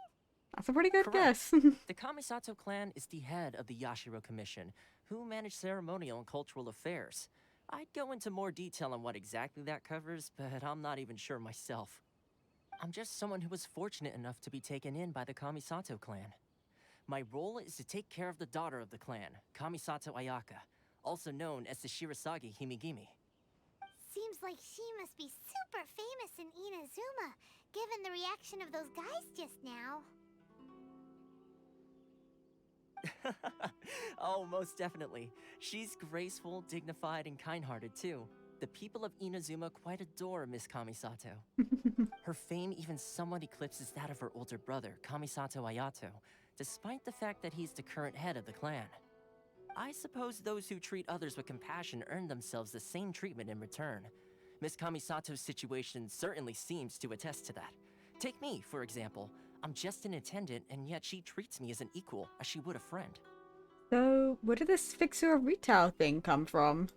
That's a pretty good Correct. guess. The Kamisato clan is the head of the Yashiro Commission, who manage ceremonial and cultural affairs. I'd go into more detail on what exactly that covers, but I'm not even sure myself. I'm just someone who was fortunate enough to be taken in by the Kamisato clan. My role is to take care of the daughter of the clan, Kamisato Ayaka, also known as the Shirasagi Himegimi. Seems like she must be super famous in Inazuma, given the reaction of those guys just now. Oh, most definitely. She's graceful, dignified, and kind-hearted too. The people of Inazuma quite adore Miss Kamisato. Her fame even somewhat eclipses that of her older brother, Kamisato Ayato, despite the fact that he's the current head of the clan. I suppose those who treat others with compassion earn themselves the same treatment in return. Miss Kamisato's situation certainly seems to attest to that. Take me, for example. I'm just an attendant, and yet she treats me as an equal, as she would a friend. So, where did this fixer of retail thing come from?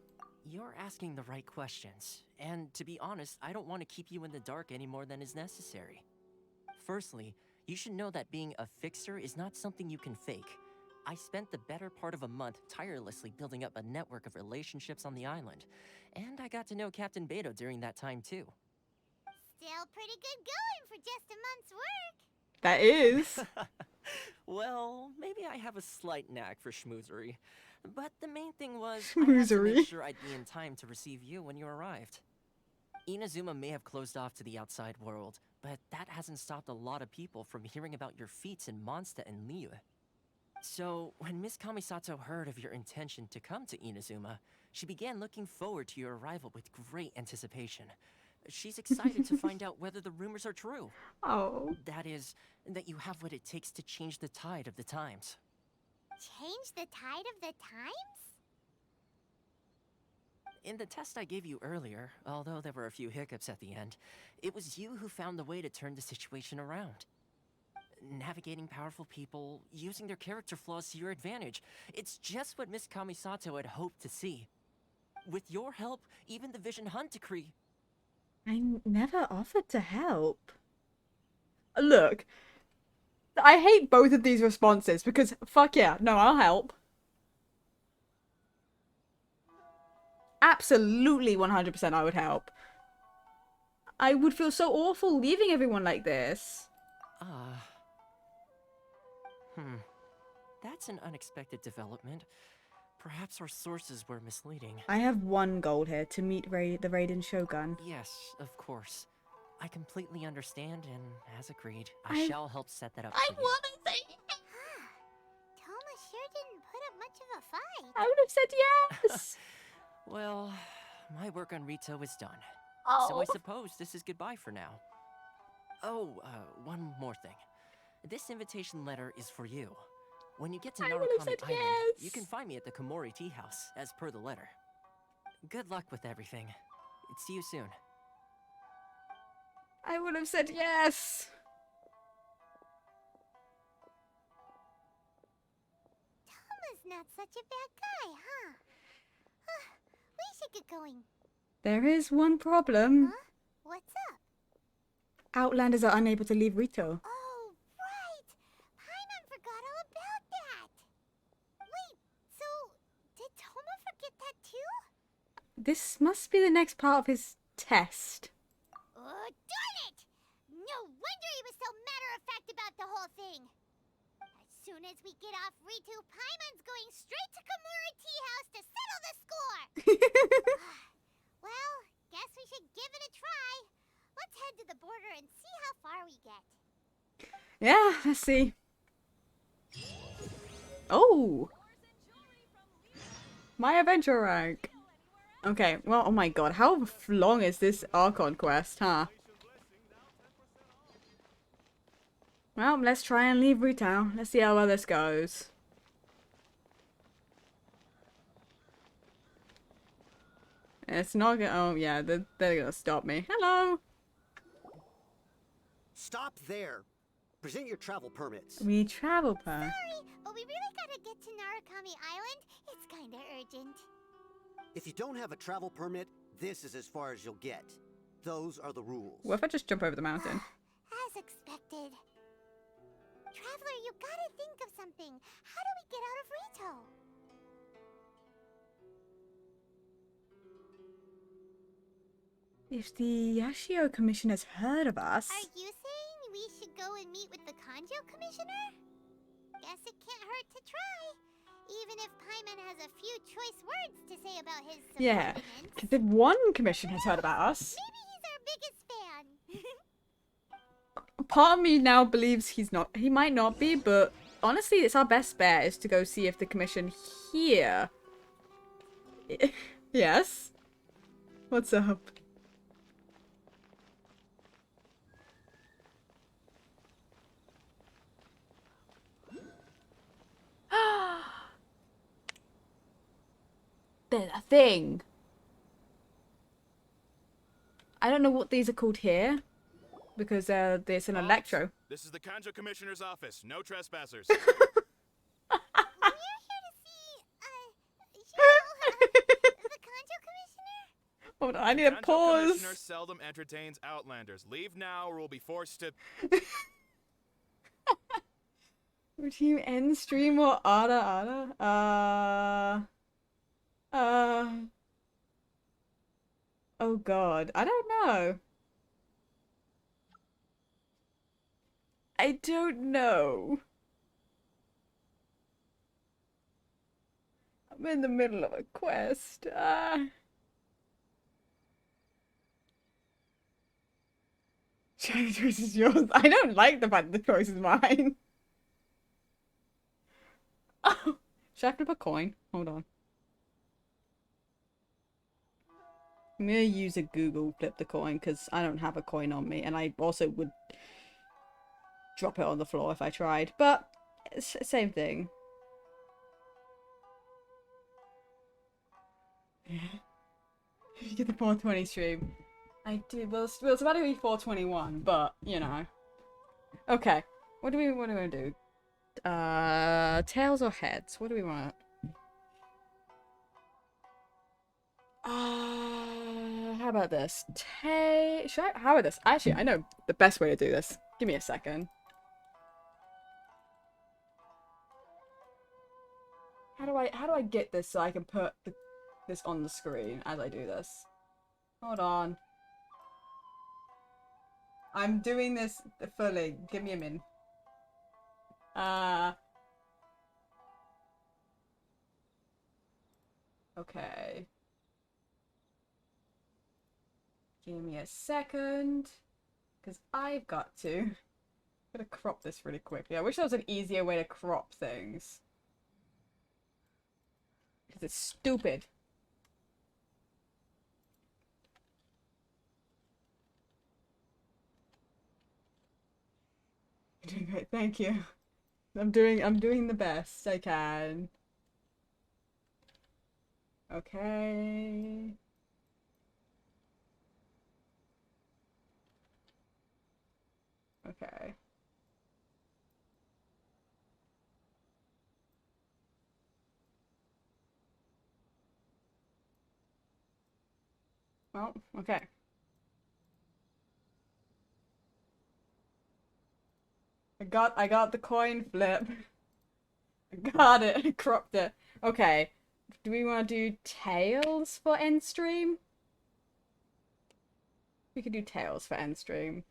You're asking the right questions, and to be honest, I don't want to keep you in the dark any more than is necessary. Firstly, you should know that being a fixer is not something you can fake. I spent the better part of a month tirelessly building up a network of relationships on the island, and I got to know Captain Beto during that time too. Still pretty good going for just a month's work. That is. Well, maybe I have a slight knack for schmoozery. But the main thing was, I had to make sure I'd be in time to receive you when you arrived. Inazuma may have closed off to the outside world, but that hasn't stopped a lot of people from hearing about your feats in Mondstadt and Liyue. So, when Miss Kamisato heard of your intention to come to Inazuma, she began looking forward to your arrival with great anticipation. She's excited to find out whether the rumors are true. Oh. That is, that you have what it takes to change the tide of the times. Change the tide of the times? In the test I gave you earlier, although there were a few hiccups at the end, it was you who found the way to turn the situation around. Navigating powerful people, using their character flaws to your advantage. It's just what Miss Kamisato had hoped to see. With your help, even the Vision Hunt decree... I never offered to help. Look, I hate both of these responses because fuck yeah, no, I'll help. Absolutely 100% I would help. I would feel so awful leaving everyone like this. That's an unexpected development. Perhaps our sources were misleading. I have one goal here, to meet the Raiden Shogun. Yes, of course. I completely understand, and as agreed, I shall help set that up for you. Wanna say Toma sure didn't put up much of a fight. I would have said yes. Well, my work on Rito is done. Oh. So I suppose this is goodbye for now. Oh, one more thing. This invitation letter is for you. When you get to Narukami Island, you can find me at the Komori Tea House, as per the letter. Good luck with everything. See you soon. I would have said yes. Toma's not such a bad guy, huh? We should get going. There is one problem. Huh? What's up? Outlanders are unable to leave Rito. Oh, right! Paimon forgot all about that! Wait, so did Toma forget that too? This must be the next part of his test. Oh, darn it! No wonder he was so matter-of-fact about the whole thing! As soon as we get off Ritu, Paimon's going straight to Komori Tea House to settle the score! Well, guess we should give it a try. Let's head to the border and see how far we get. Yeah, let's see. Oh! My adventure rank. Okay, well, oh my god, how long is this Archon quest, huh? Well, let's try and leave Retown. Let's see how well this goes. It's not gonna. Oh, yeah, they're gonna stop me. Hello! Stop there. Present your travel permits. We travel per. Sorry, but we really gotta get to Narukami Island. It's kinda urgent. If you don't have a travel permit, this is as far as you'll get. Those are the rules. What if I just jump over the mountain? As expected. Traveler, you gotta think of something. How do we get out of Rito? If the Yashio Commission has heard of us... Are you saying we should go and meet with the Kanjo Commissioner? Guess it can't hurt to try. Even if Paimon has a few choice words to say about his subordinates. Yeah, the one commission has heard about us. Maybe he's our biggest fan. Part of me now believes he's not. He might not be, but honestly, it's our best bet is to go see if the commission here. Yes? What's up? There's a thing. I don't know what these are called here. Because there's an electro. This is the Kanjo Commissioner's office. No trespassers. We're here to see, the Kanjo Commissioner? Hold on, I need a Kanjo pause. Commissioner seldom entertains Outlanders. Leave now or we'll be forced to... Would you end stream or Ada? Oh god, I don't know. I don't know. I'm in the middle of a quest. The choice is yours. I don't like the fact that the choice is mine. Oh, should I flip a coin? Hold on. I'm gonna use a Google flip the coin because I don't have a coin on me, and I also would drop it on the floor if I tried, but it's the same thing. You get the 420 stream. I do. Well, it's about to be 421, but you know. Okay, what do we want to do? Tails or heads? What do we want? How about this? How about this? Actually, I know the best way to do this. Give me a second. How do I get this so I can put this on the screen as I do this? Hold on. I'm doing this fully. Give me a min. Okay. Give me a second. Because I've got to. I'm gonna crop this really quickly. I wish there was an easier way to crop things. Because it's stupid. You're doing great, thank you. I'm doing the best I can. Okay. Okay. Well, okay. I got the coin flip. I got it. I cropped it. Okay. Do we want to do tails for end stream? We could do tails for end stream.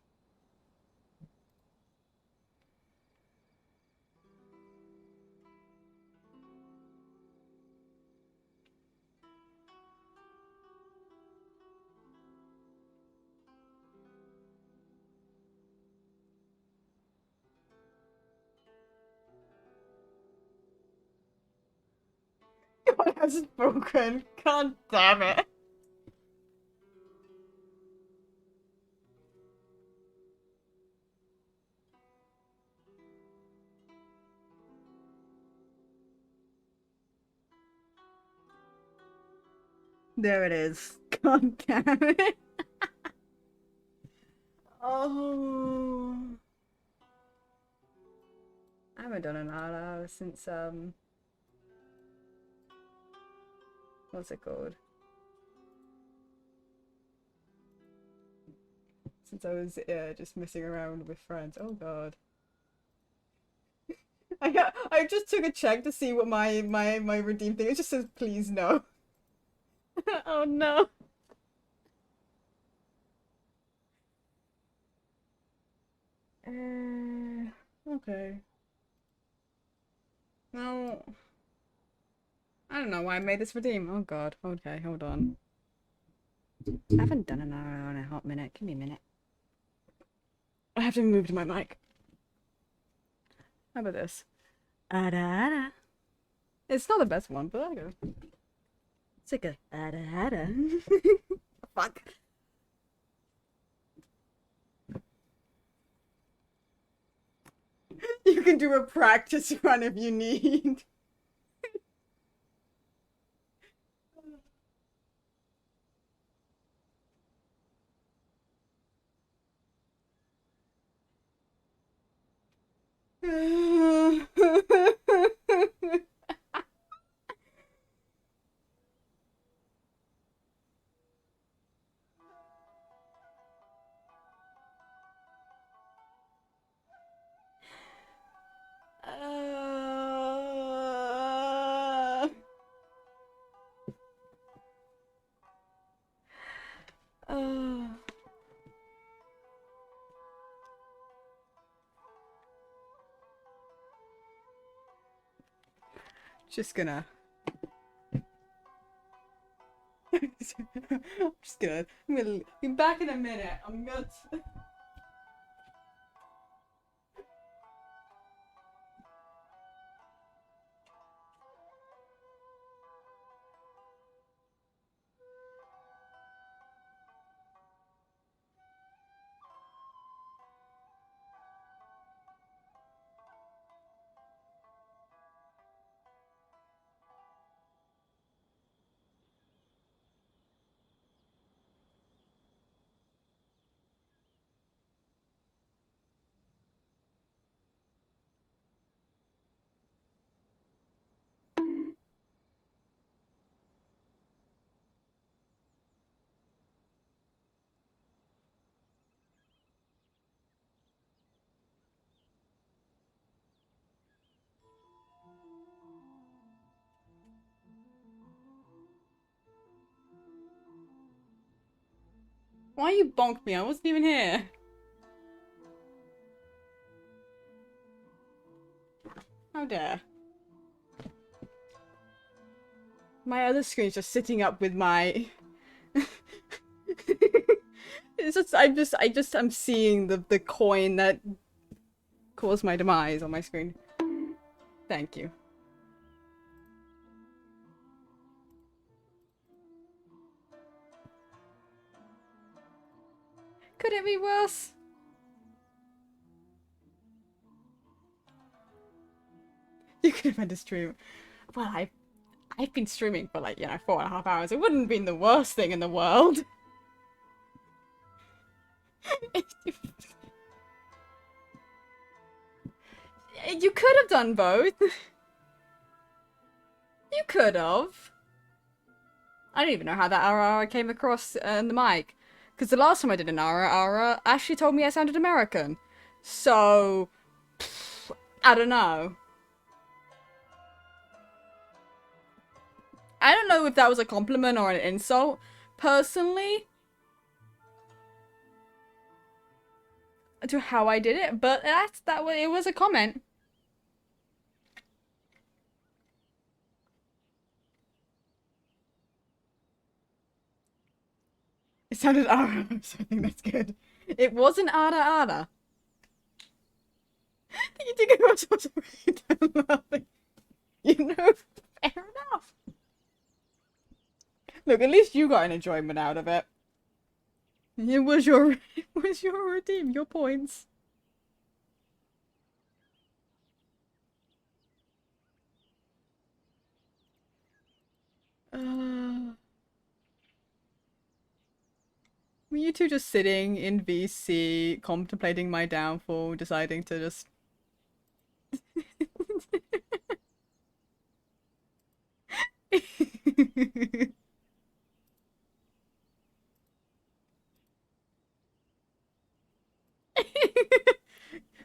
God has spoken. God damn it. There it is. God damn it. Oh. I haven't done an ARA since, what's it called? Since I was just messing around with friends. Oh god. I just took a check to see what my redeem thing. It just says please no. Oh no. Okay. Well, I don't know why I made this redeem. Oh god. Okay, hold on. I haven't done an hour in a hot minute. Give me a minute. I have to move to my mic. How about this? Ada ada. It's not the best one, but I go. It's like a ada ada. Fuck. You can do a practice run if you need. Just gonna. I'm gonna be back in a minute. I'm gonna. Why you bonked me? I wasn't even here. How dare. My other screen's just sitting up with my... It's just, I'm seeing the coin that caused my demise on my screen. Thank you. Could it be worse? You could have had to stream. Well, I've been streaming for like, 4.5 hours. It wouldn't have been the worst thing in the world. You could have done both. You could have. I don't even know how that Ara came across in the mic. Because the last time I did an Ara Ashley told me I sounded American. So, I don't know. I don't know if that was a compliment or an insult, personally, to how I did it, but it was a comment. It sounded Ara, so I think that's good. It wasn't Ara. You think I was supposed to read them laughing? You know, fair enough. Look, at least you got an enjoyment out of it. It was your redeem, your points. Were you two just sitting in VC, contemplating my downfall, deciding to just...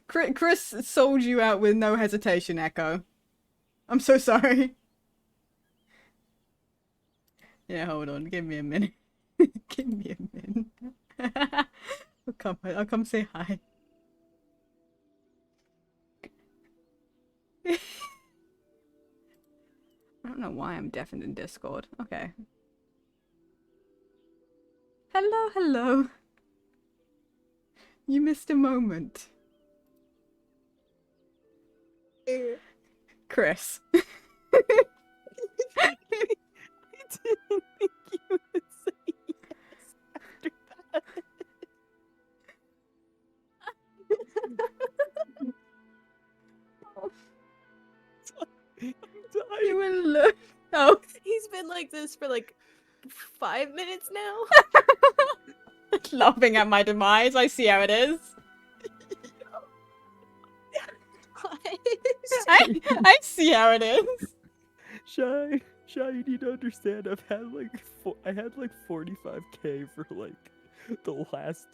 Chris sold you out with no hesitation, Echo. I'm so sorry. Yeah, hold on. Give me a minute. Give me a minute. I'll come say hi. I don't know why I'm deafened in Discord. Okay. Hello, hello. You missed a moment. Chris. I didn't think you would say yes after that. I'm dying. You will look. Oh. He's been like this for like 5 minutes now. Laughing at my demise. I see how it is. I see how it is. Shy, you need to understand. I had like 45k for like the last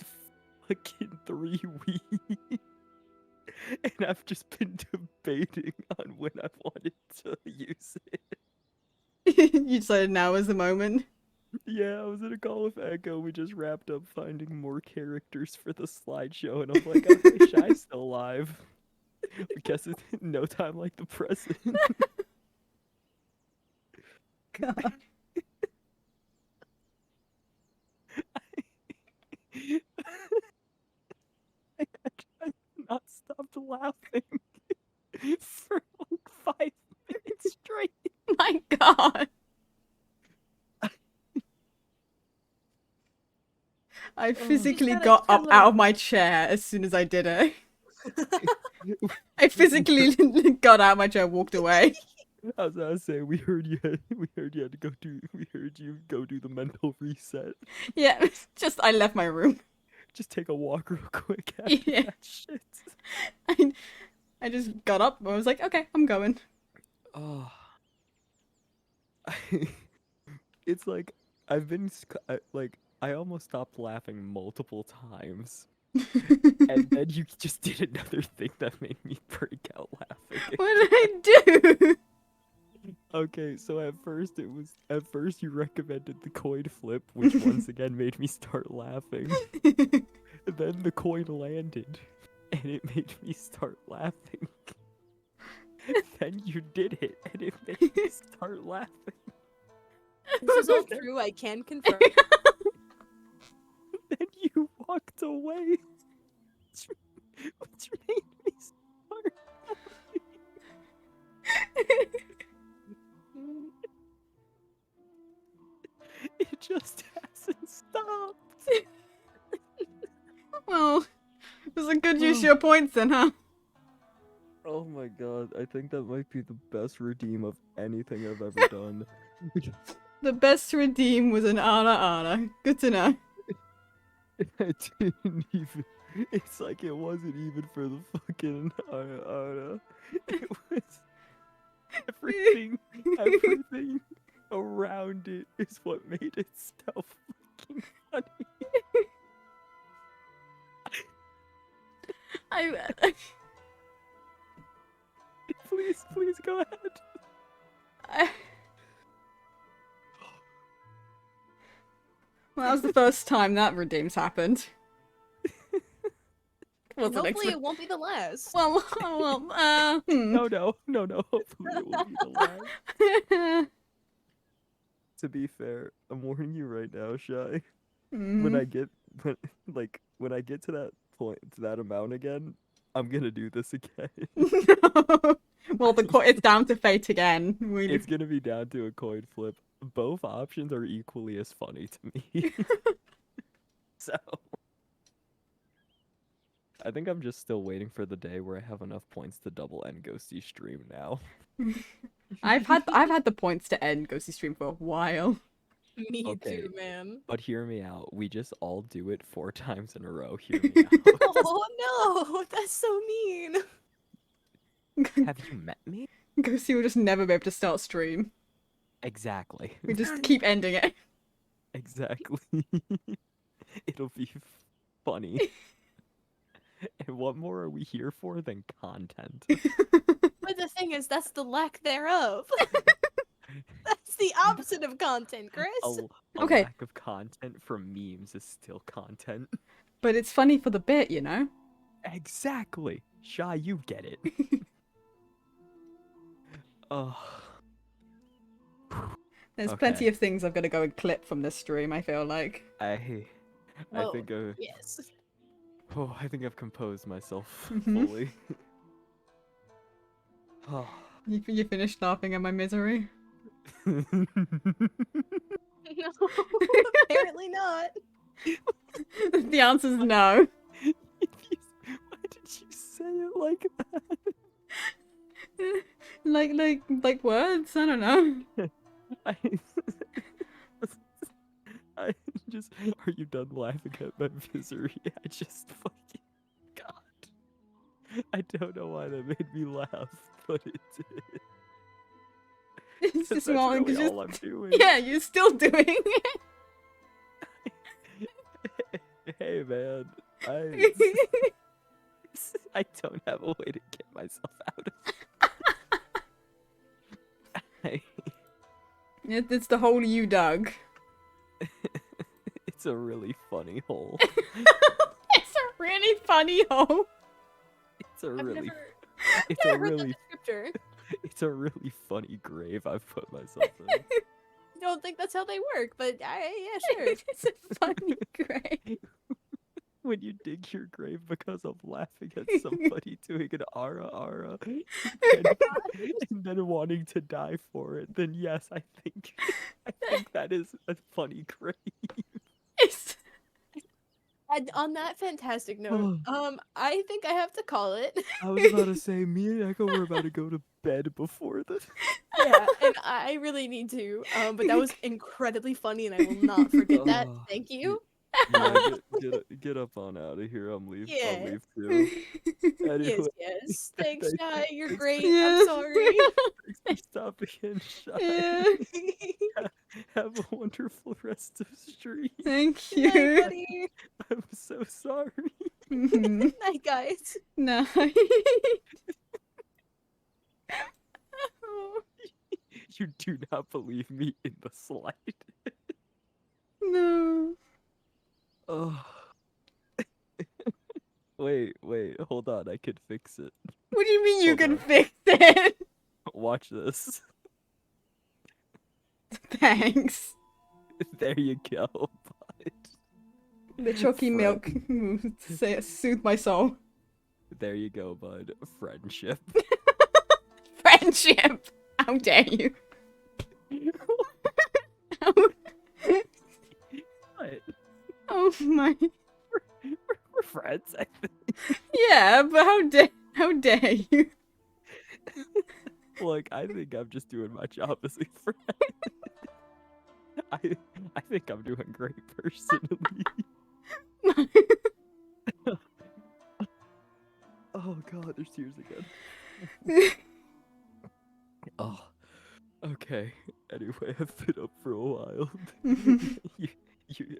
fucking 3 weeks, and I've just been debating on when I wanted to use it. You decided now was the moment. Yeah, I was in a call with Echo. We just wrapped up finding more characters for the slideshow, and I'm like, okay, Shy's still alive. I guess it's no time like the present. God. I not stopped laughing for like 5 minutes straight. My God. I physically got up out of my chair as soon as I did it. I physically got out of my chair and walked away. I was gonna say we heard you had to go do the mental reset. Yeah, just I left my room. Just take a walk real quick after that shit. I just got up and I was like, okay, I'm going. Oh. It's like I've been I almost stopped laughing multiple times. And then you just did another thing that made me break out laughing. What did I do? Okay, so at first you recommended the coin flip, which once again made me start laughing. And then the coin landed, and it made me start laughing. Then you did it, and it made me start laughing. This is all true, I can confirm. Then you walked away, which made me start laughing. It just hasn't stopped. Well, it was a good use of your points then, huh? Oh my god, I think that might be the best redeem of anything I've ever done. The best redeem was an Ana. Good to know. I didn't even. It's like it wasn't even for the fucking Ana. It was everything around it is what made it so fucking funny. Please go ahead. Well, that was the first time that redeem's happened. Hopefully it won't be the last. Well, No. Hopefully it will be the last. To be fair, I'm warning you right now, Shy. When I get to that point, to that amount again, I'm gonna do this again. Well, it's down to fate again. It's gonna be down to a coin flip. Both options are equally as funny to me. So I think I'm just still waiting for the day where I have enough points to double end Ghosty stream now. I've had the points to end Ghosty stream for a while. Me Okay, too, man. but hear me out. We just all do it 4 times in a row. Hear me out. Oh no, that's so mean. Have you met me? Ghosty will just never be able to start stream. Exactly. We just keep ending it. Exactly. It'll be funny. And what more are we here for than content? But the thing is, that's the lack thereof. That's the opposite of content, Chris. A Okay. lack of content from memes is still content. But it's funny for the bit, you know? Exactly. Shy, you get it. Oh. There's plenty of things I've got to go and clip from this stream, I feel like. I think yes. Oh, I think I've composed myself Mhm. fully. Oh. You finished laughing at my misery? No, apparently not. The answer's no. Why did you say it like that? like words? I don't know. I just, are you done laughing at my misery? I just fucking, God. I don't know why that made me laugh, but it did. It's just That's wrong really because all I'm doing. Yeah, you're still doing it. Hey man, I don't have a way to get myself out of it. It's the hole you dug. It's a really funny hole. It's a really funny hole. It's a I've really, never it's a heard really, that descriptor. it's a really funny grave I've put myself in. Don't think that's how they work, but yeah, sure. It's a funny grave. When you dig your grave because of laughing at somebody doing an ara and then wanting to die for it, then yes, I think that is a funny grave. And on that fantastic note, I think I have to call it. I was about to say, me and Echo were about to go to bed before this. Yeah, and I really need to. But that was incredibly funny, and I will not forget that. Thank you. Yeah, get up on out of here. I'm leaving. Yeah. I'll leave too. Anyway, Yes. Thanks, Shy. You're thanks- great. Yeah. I'm sorry. Thanks for stopping in, Shy. Yeah. Have a wonderful rest of stream. Thank Good night, you. buddy. I'm so sorry. Mhm. Good night, guys. No. You do not believe me in the slightest. No. Oh. Wait, hold on. I could fix it. What do you mean you Hold can on. fix it? Watch this. Thanks. There you go, bud. The chalky milk soothe my soul. There you go, bud. Friendship. Friendship. How dare you? What? Oh my. We're friends, I think. Yeah, but how dare you? Look, I think I'm just doing my job as a friend. I think I'm doing great personally. Oh god, there's tears again. Oh, okay. Anyway, I've been up for a while. you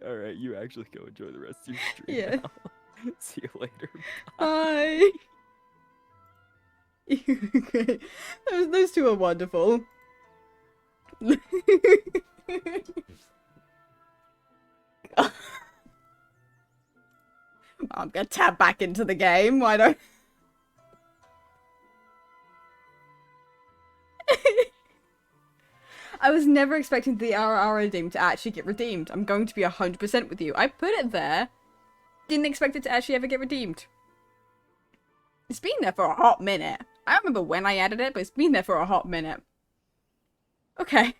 all right? You actually go enjoy the rest of your stream. Yeah. Now. See you later. Bye. Okay. Those two are wonderful. I'm gonna tab back into the game. Why don't? I was never expecting the RR redeem to actually get redeemed. I'm going to be 100% with you. I put it there. Didn't expect it to actually ever get redeemed. It's been there for a hot minute. I don't remember when I added it, but it's been there for a hot minute. Okay.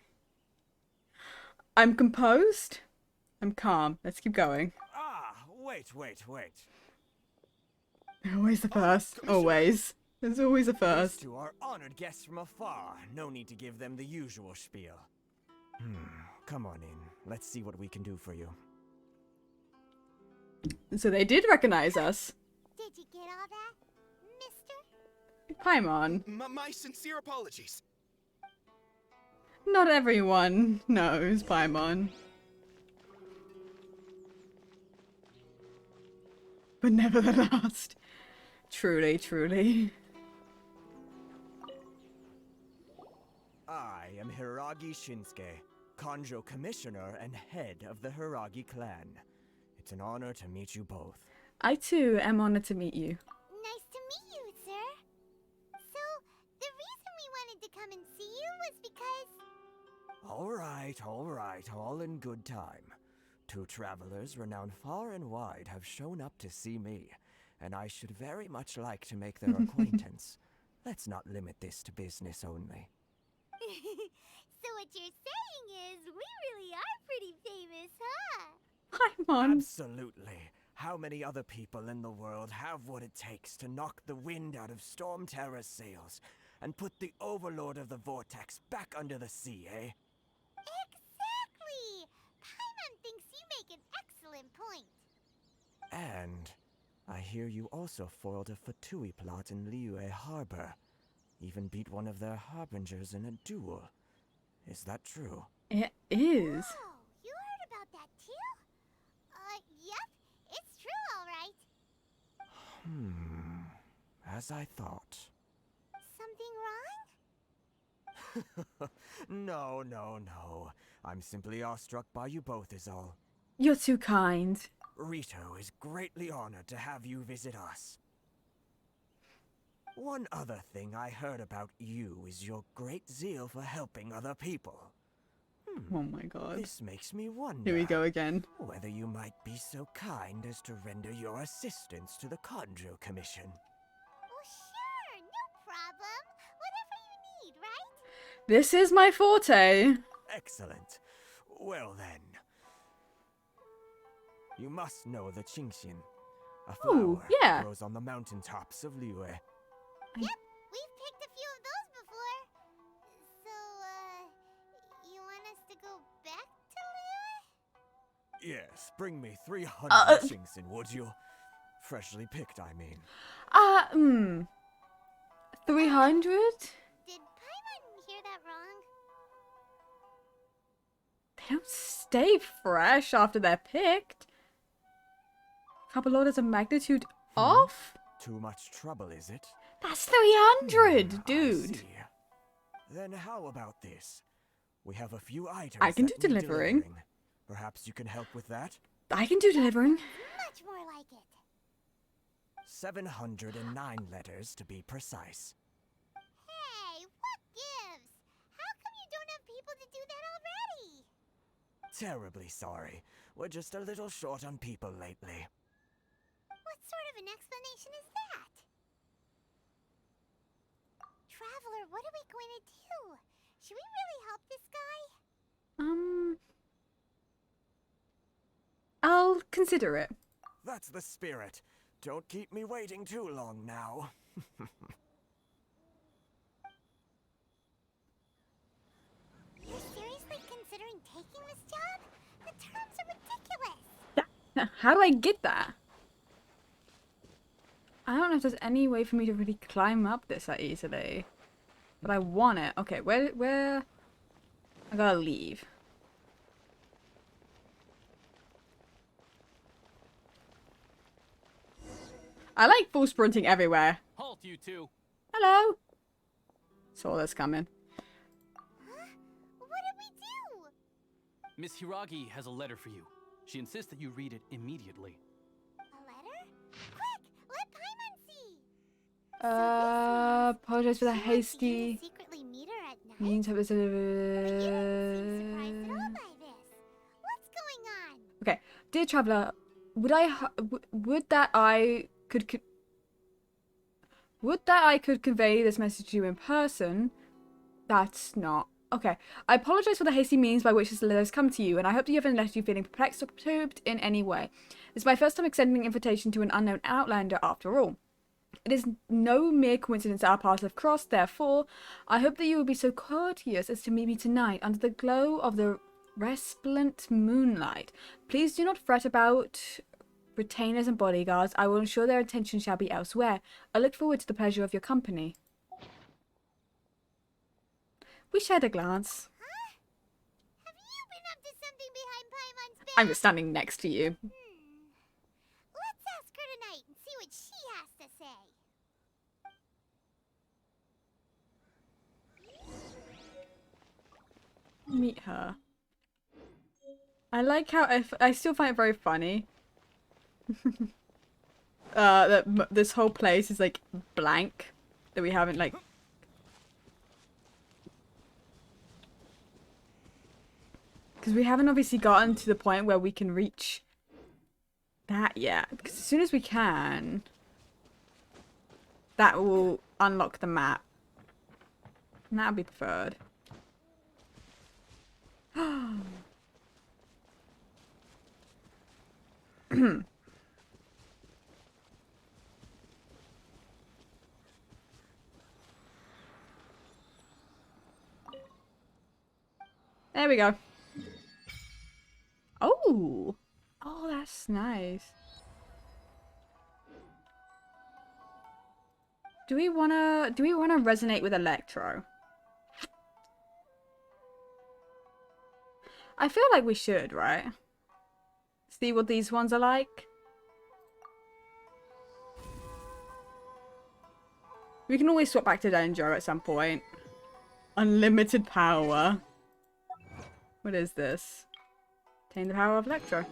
I'm composed. I'm calm. Let's keep going. Ah, wait. Always the first. Always. There's always a first. These two are honored guests from afar. No need to give them the usual spiel. Come on in. Let's see what we can do for you. So they did recognize us. Did you get all that, mister? Paimon. My sincere apologies. Not everyone knows Paimon. But never the last. Truly, truly. I am Hiragi Shinsuke, Kanjo Commissioner and head of the Hiragi clan. It's an honor to meet you both. I too am honored to meet you. Nice to meet you, sir. So, the reason we wanted to come and see you was because... All right, all in good time. 2 travelers renowned far and wide have shown up to see me, and I should very much like to make their acquaintance. Let's not limit this to business only. So what you're saying is, we really are pretty famous, huh? Paimon. Absolutely. How many other people in the world have what it takes to knock the wind out of Storm Terror's sails and put the Overlord of the Vortex back under the sea, eh? Exactly! Paimon thinks you make an excellent point. And I hear you also foiled a Fatui plot in Liyue Harbor. Even beat one of their harbingers in a duel. Is that true? It is. Oh, you heard about that too? Yep, it's true, all right. As I thought. Something wrong? No. I'm simply awestruck by you both is all. You're too kind. Rito is greatly honored to have you visit us. One other thing I heard about you is your great zeal for helping other people. Oh my god. This makes me wonder. Here we go again. Whether you might be so kind as to render your assistance to the Kanjo Commission. Oh, sure, no problem. Whatever you need, right? This is my forte. Excellent. Well then. You must know the Qingxian. A flower yeah. grows on the mountaintops of Liyue. Yep, we've picked a few of those before. So, you want us to go back to Liyue? Yes, bring me 300 Qingxian, would you? Freshly picked, I mean. 300? Did Paimon hear that wrong? They don't stay fresh after they're picked. Couple orders of magnitude off? Too much trouble, is it? That's 300, dude. Then how about this? We have a few items I can do that need delivering. Perhaps you can help with that? I can do delivering. Much more like it. 709 letters to be precise. Hey, what gives? How come you don't have people to do that already? Terribly sorry. We're just a little short on people lately. What sort of an explanation is that? Traveler, what are we going to do? Should we really help this guy? I'll consider it. That's the spirit. Don't keep me waiting too long now. You're seriously considering taking this job? The terms are ridiculous. How do I get that? I don't know if there's any way for me to really climb up this that easily. But I want it. Okay, where? I gotta leave. I like full sprinting everywhere. Halt, you two. Hello. Saw this coming. Huh? What did we do? Miss Hiragi has a letter for you. She insists that you read it immediately. A letter? Quick, let Paimon see. Apologize for the She wants hasty you to secretly meet her at night? means of But you don't seem surprised at all by this. What's going on? Okay, dear traveler, would that I could convey this message to you in person? That's not okay. I apologize for the hasty means by which this letter has come to you, and I hope that you haven't left you feeling perplexed or perturbed in any way. This is my first time extending an invitation to an unknown outlander after all. It is no mere coincidence that our paths have crossed, therefore, I hope that you will be so courteous as to meet me tonight under the glow of the Resplendent moonlight. Please do not fret about retainers and bodyguards. I will ensure their attention shall be elsewhere. I look forward to the pleasure of your company. We shared a glance. Huh? Have you been up to something behind Paimon's back? I'm just standing next to you. Let's ask her tonight and see what she has to say. Meet her. I like how I still find it very funny that this whole place is like blank, that we haven't like because we haven't obviously gotten to the point where we can reach that yet. Because as soon as we can, that will unlock the map, and that'll be preferred. There we go. Oh, oh, that's nice. Do we wanna resonate with Electro? I feel like we should, right? See what these ones are like. We can always swap back to Dendro at some point. Unlimited power. What is this? Obtain the power of Electro.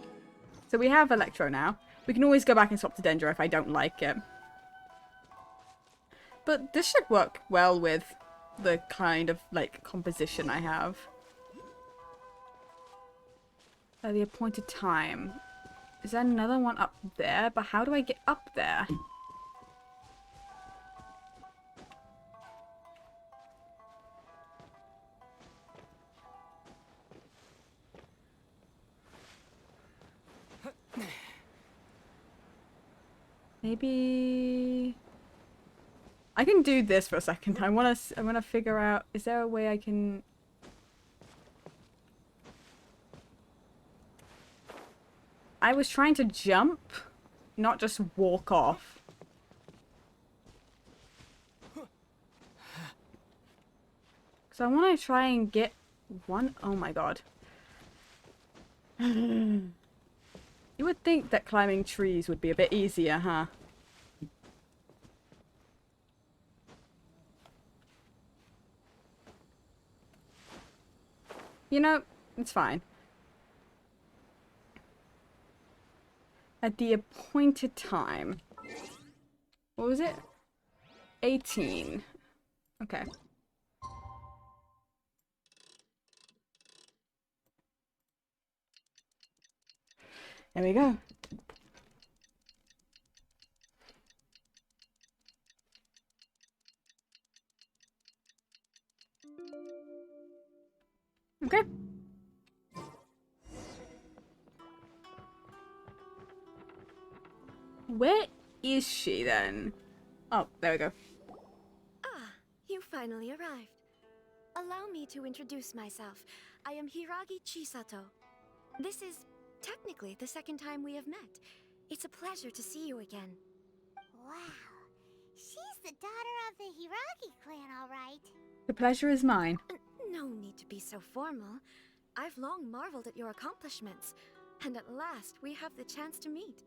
So we have Electro now. We can always go back and swap to Dendro if I don't like it. But this should work well with the kind of, like, composition I have. The appointed time. Is there another one up there? But how do I get up there? Maybe I can do this for a second. I wanna figure out, is there a way I can... I was trying to jump, not just walk off. So I want to try and get one... Oh my god. You would think that climbing trees would be a bit easier, huh? You know, it's fine. At the appointed time. What was it? 18. Okay. There we go. Okay. Where is she then? Oh, there we go. Ah, you finally arrived. Allow me to introduce myself. I am Hiragi Chisato. This is technically the second time we have met. It's a pleasure to see you again. Wow. She's the daughter of the Hiragi clan, all right. The pleasure is mine. No need to be so formal. I've long marveled at your accomplishments, and at last we have the chance to meet.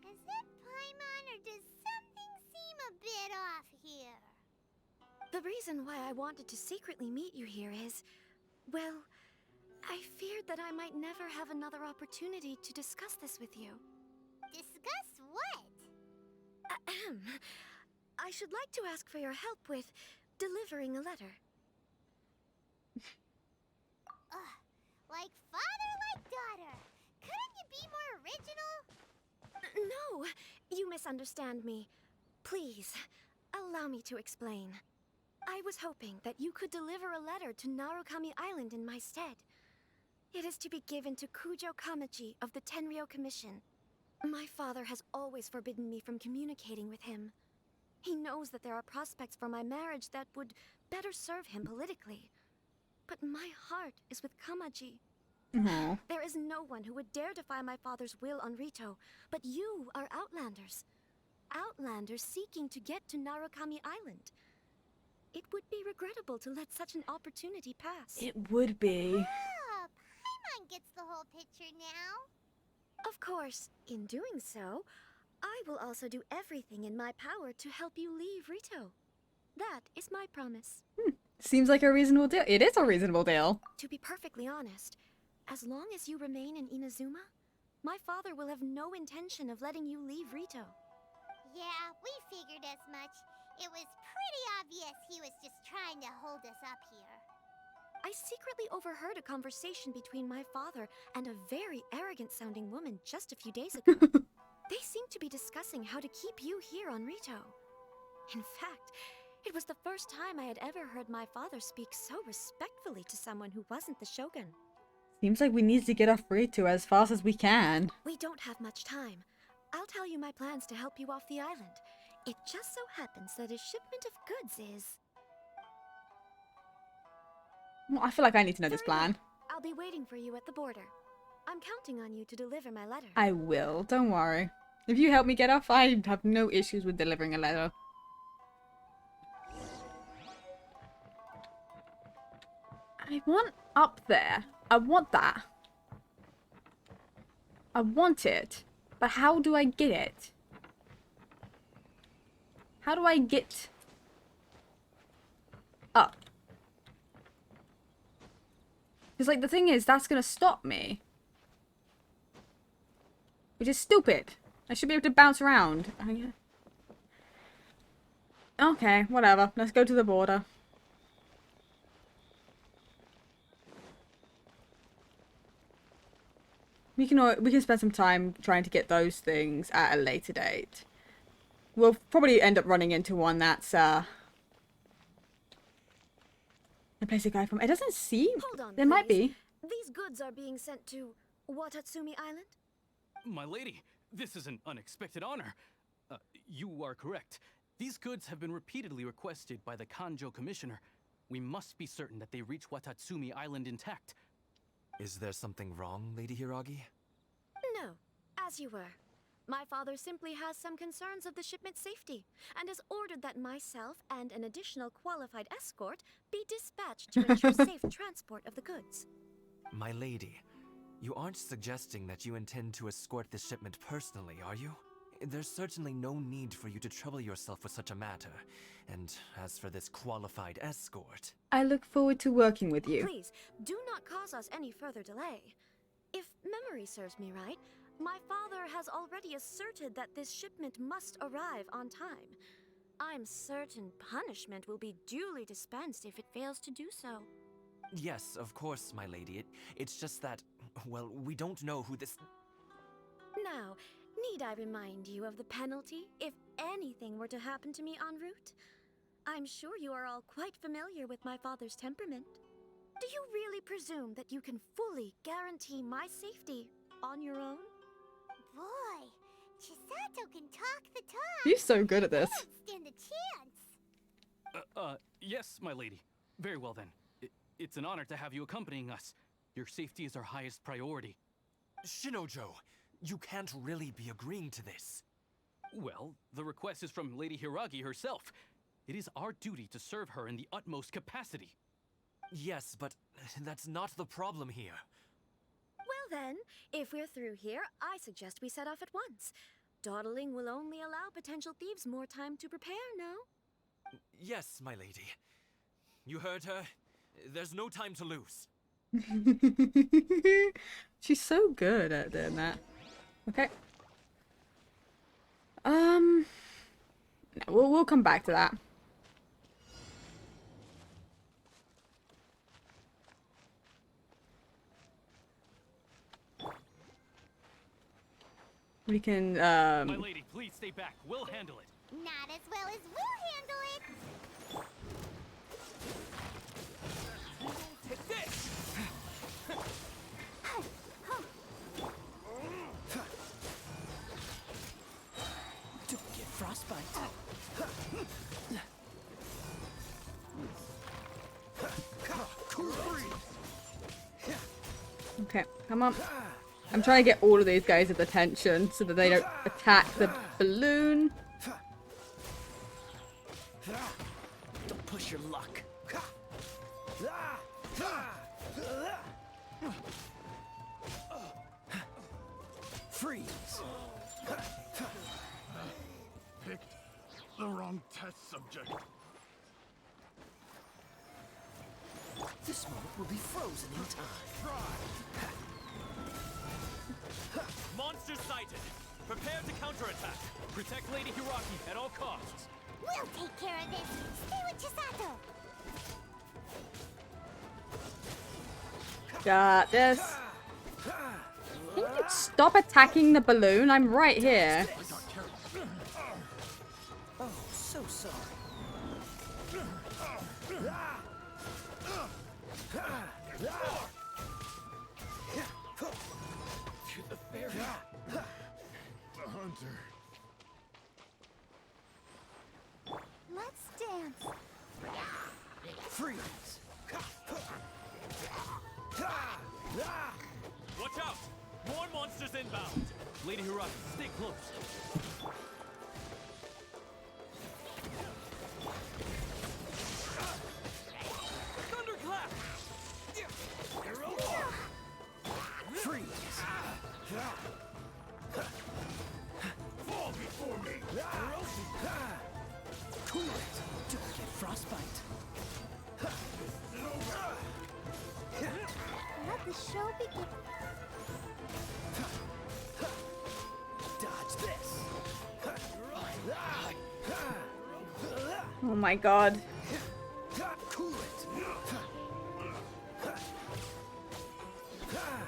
Is it Paimon, or does something seem a bit off here? The reason why I wanted to secretly meet you here is, well, I feared that I might never have another opportunity to discuss this with you. Discuss what? Ahem. I should like to ask for your help with delivering a letter. Like father, like daughter. Couldn't you be more original? No, you misunderstand me. Please, allow me to explain. I was hoping that you could deliver a letter to Narukami Island in my stead. It is to be given to Kujo Kamaji of the Tenryou Commission. My father has always forbidden me from communicating with him. He knows that there are prospects for my marriage that would better serve him politically. But my heart is with Kamaji. Aww. There is no one who would dare defy my father's will on Rito, but you are Outlanders. Outlanders seeking to get to Narukami Island. It would be regrettable to let such an opportunity pass. It would be. Oh, Paimon gets the whole picture now. Of course, in doing so, I will also do everything in my power to help you leave Rito. That is my promise. Seems like a reasonable deal. It is a reasonable deal. To be perfectly honest, as long as you remain in Inazuma, my father will have no intention of letting you leave Rito. Yeah, we figured as much. It was pretty obvious he was just trying to hold us up here. I secretly overheard a conversation between my father and a very arrogant-sounding woman just a few days ago. They seemed to be discussing how to keep you here on Rito. In fact, it was the first time I had ever heard my father speak so respectfully to someone who wasn't the Shogun. Seems like we need to get off Rito as fast as we can. We don't have much time. I'll tell you my plans to help you off the island. It just so happens that a shipment of goods is... Well, I feel like I need to know this plan. I'll be waiting for you at the border. I'm counting on you to deliver my letter. I will, don't worry. If you help me get off, I have no issues with delivering a letter. I want up there. I want that. I want it. But how do I get it? How do I get up? Because, like, the thing is, that's going to stop me. Which is stupid. I should be able to bounce around. Okay, whatever. Let's go to the border. We can spend some time trying to get those things at a later date. We'll probably end up running into one that's a place to go from. It doesn't seem. Hold on, there might be. These goods are being sent to Watatsumi Island? My lady, this is an unexpected honor. You are correct. These goods have been repeatedly requested by the Kanjo Commissioner. We must be certain that they reach Watatsumi Island intact. Is there something wrong, Lady Hiragi? No, as you were. My father simply has some concerns of the shipment's safety, and has ordered that myself and an additional qualified escort be dispatched to ensure safe transport of the goods. My lady, you aren't suggesting that you intend to escort the shipment personally, are you? There's certainly no need for you to trouble yourself with such a matter. And as for this qualified escort... I look forward to working with you. Please, do not cause us any further delay. If memory serves me right, my father has already asserted that this shipment must arrive on time. I'm certain punishment will be duly dispensed if it fails to do so. Yes, of course, my lady. It's just that, well, we don't know who this... Now, need I remind you of the penalty if anything were to happen to me en route? I'm sure you are all quite familiar with my father's temperament. Do you really presume that you can fully guarantee my safety on your own? Boy, Chisato can talk the talk. You're so good at this. I don't stand a chance. Yes, my lady. Very well then. It's an honor to have you accompanying us. Your safety is our highest priority. Shinojo, you can't really be agreeing to this. Well, the request is from Lady Hiragi herself. It is our duty to serve her in the utmost capacity. Yes, but that's not the problem here. Well then, if we're through here, I suggest we set off at once. Dawdling will only allow potential thieves more time to prepare, no? Yes, my lady. You heard her. There's no time to lose. She's so good at doing that. Okay. We'll come back to that. We can, My lady, please stay back. We'll handle it. Not as well as we'll handle it. Take this! Don't get frostbite. Okay, come on. I'm trying to get all of these guys' attention so that they don't attack the balloon. Don't push your luck. Freeze! Picked the wrong test subject. This moment will be frozen in time. Monster sighted! Prepare to counterattack! Protect Lady Hiraki at all costs! We'll take care of this. Stay with Chisato. Got this. Can you stop attacking the balloon? I'm right here. Oh, so sorry. To the fairy. The hunter. Let's dance. Freeze! Watch out! More monsters inbound! Lady Hiraki, stay close. Thunderclap! Freeze! Fall before me! Cool it! Don't get frostbite. Let the show begin. Dodge this! Oh my god. Cool it!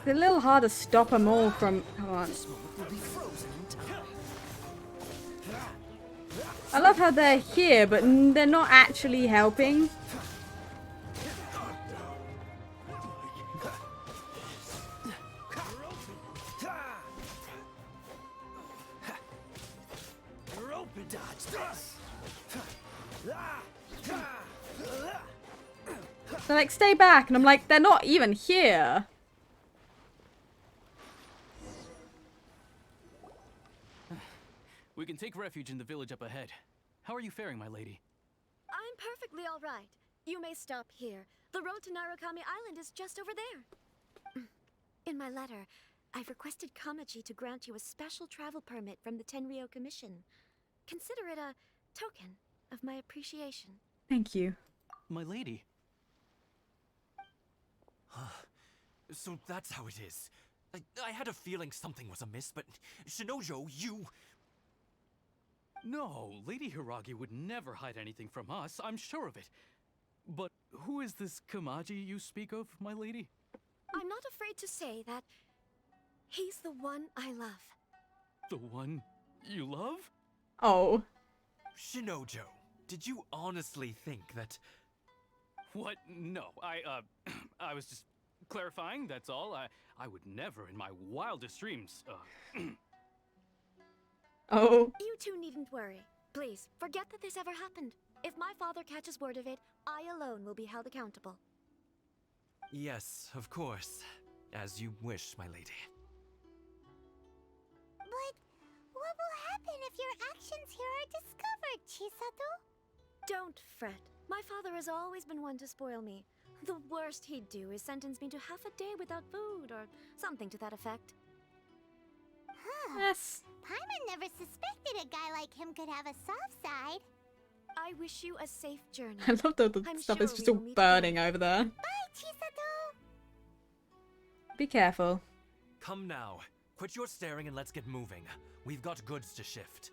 It's a little hard to stop them all from... Come on. This moment will be frozen in time. I love how they're here, but they're not actually helping. Dodge this! They're like, stay back. And I'm like, they're not even here. We can take refuge in the village up ahead. How are you faring, my lady? I'm perfectly all right. You may stop here. The road to Narukami Island is just over there. In my letter, I've requested Kamaji to grant you a special travel permit from the Tenryou Commission. Consider it a token of my appreciation. Thank you. My lady. So that's how it is. I had a feeling something was amiss, but Shinojo, you... No, Lady Hiragi would never hide anything from us, I'm sure of it. But who is this Kamaji you speak of, my lady? I'm not afraid to say that he's the one I love. The one you love? Oh. Shinojo, did you honestly think that... What? No, I was just clarifying, that's all. I would never in my wildest dreams, Oh. You two needn't worry. Please, forget that this ever happened. If my father catches word of it, I alone will be held accountable. Yes, of course. As you wish, my lady. But what will happen if your actions here are discovered, Chisato? Don't fret. My father has always been one to spoil me. The worst he'd do is sentence me to half a day without food or something to that effect. Huh. Yes. Paimon never suspected a guy like him could have a soft side. I wish you a safe journey. I love that the I'm stuff sure is just we all will meet burning again. over there. Bye, Chisato! Be careful. Come now. Quit your staring and let's get moving. We've got goods to shift.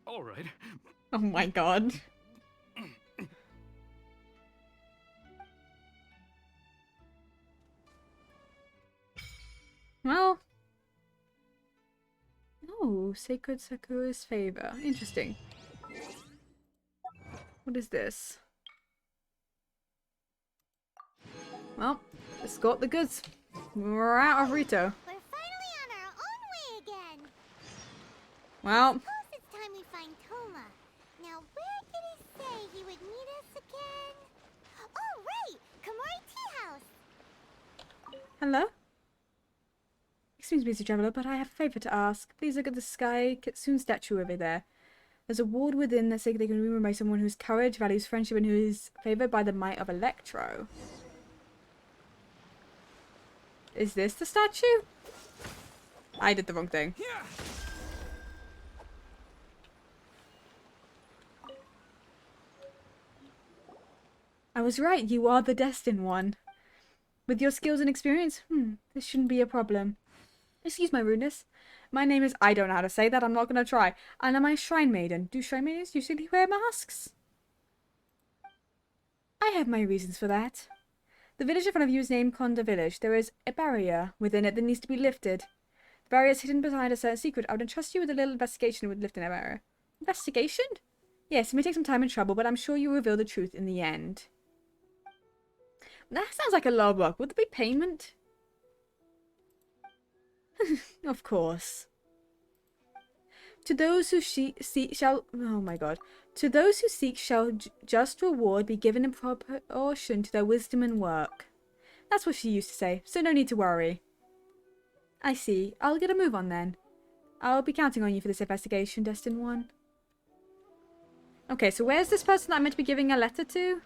All right. Oh my god. Well. Oh, Sacred Sakura's favor. Interesting. What is this? Well, escort the goods. We're out of Rito. We're finally on our own way again. Well, Suppose it's time we find Toma. Now, where did he say he would meet us again? Oh, right! Komori Tea Hello? Excuse me, Mr. Traveler, but I have a favor to ask. Please look at the Sky Kitsune statue over there. There's a ward within that says they can be remembered by someone whose courage, values friendship, and who is favored by the might of Electro. Is this the statue? I did the wrong thing. I was right, you are the destined one. With your skills and experience, this shouldn't be a problem. Excuse my rudeness. My name is... I don't know how to say that, I'm not going to try. And I'm a shrine maiden. Do shrine maidens usually wear masks? I have my reasons for that. The village in front of you is named Conda Village. There is a barrier within it that needs to be lifted. The barrier is hidden behind a certain secret. I would entrust you with a little investigation with lifting that barrier. Investigation? Yes, it may take some time and trouble, but I'm sure you'll reveal the truth in the end. That sounds like a lot of work. Would there be payment? Of course. To those who seek shall... Oh my god. To those who seek shall just reward be given in proportion to their wisdom and work. That's what she used to say, so no need to worry. I see. I'll get a move on then. I'll be counting on you for this investigation, Destined One. Okay, so where's this person that I'm meant to be giving a letter to?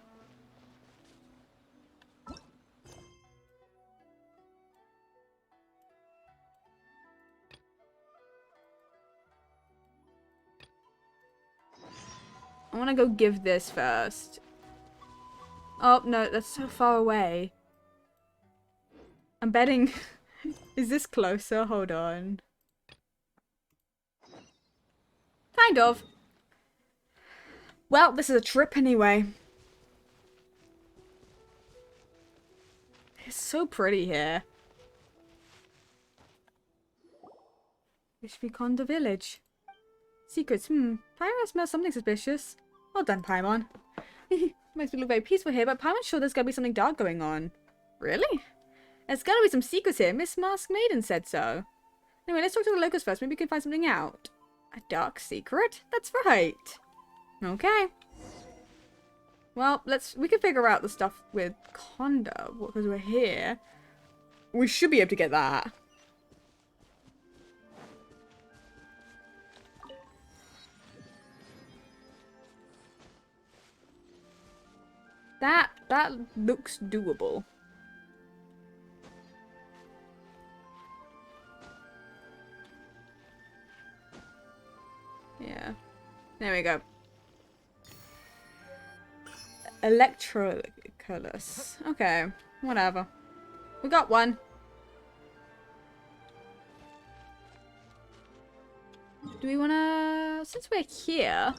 I want to go give this first. Oh, no, that's so far away. I'm betting... Is this closer? Hold on. Kind of. Well, this is a trip anyway. It's so pretty here. Ishvikonda Village. Secrets, Paimon smells something suspicious. Well done, Paimon. Makes me look very peaceful here, but Paimon's sure there's gotta be something dark going on. Really? There's gotta be some secrets here. Miss Masked Maiden said so. Anyway, let's talk to the locals first. Maybe we can find something out. A dark secret? That's right. Okay. Well, we can figure out the stuff with Conda, because we're here. We should be able to get that. That looks doable. Yeah. There we go. Electroculus. Okay. Whatever. We got one. Do we wanna... Since we're here...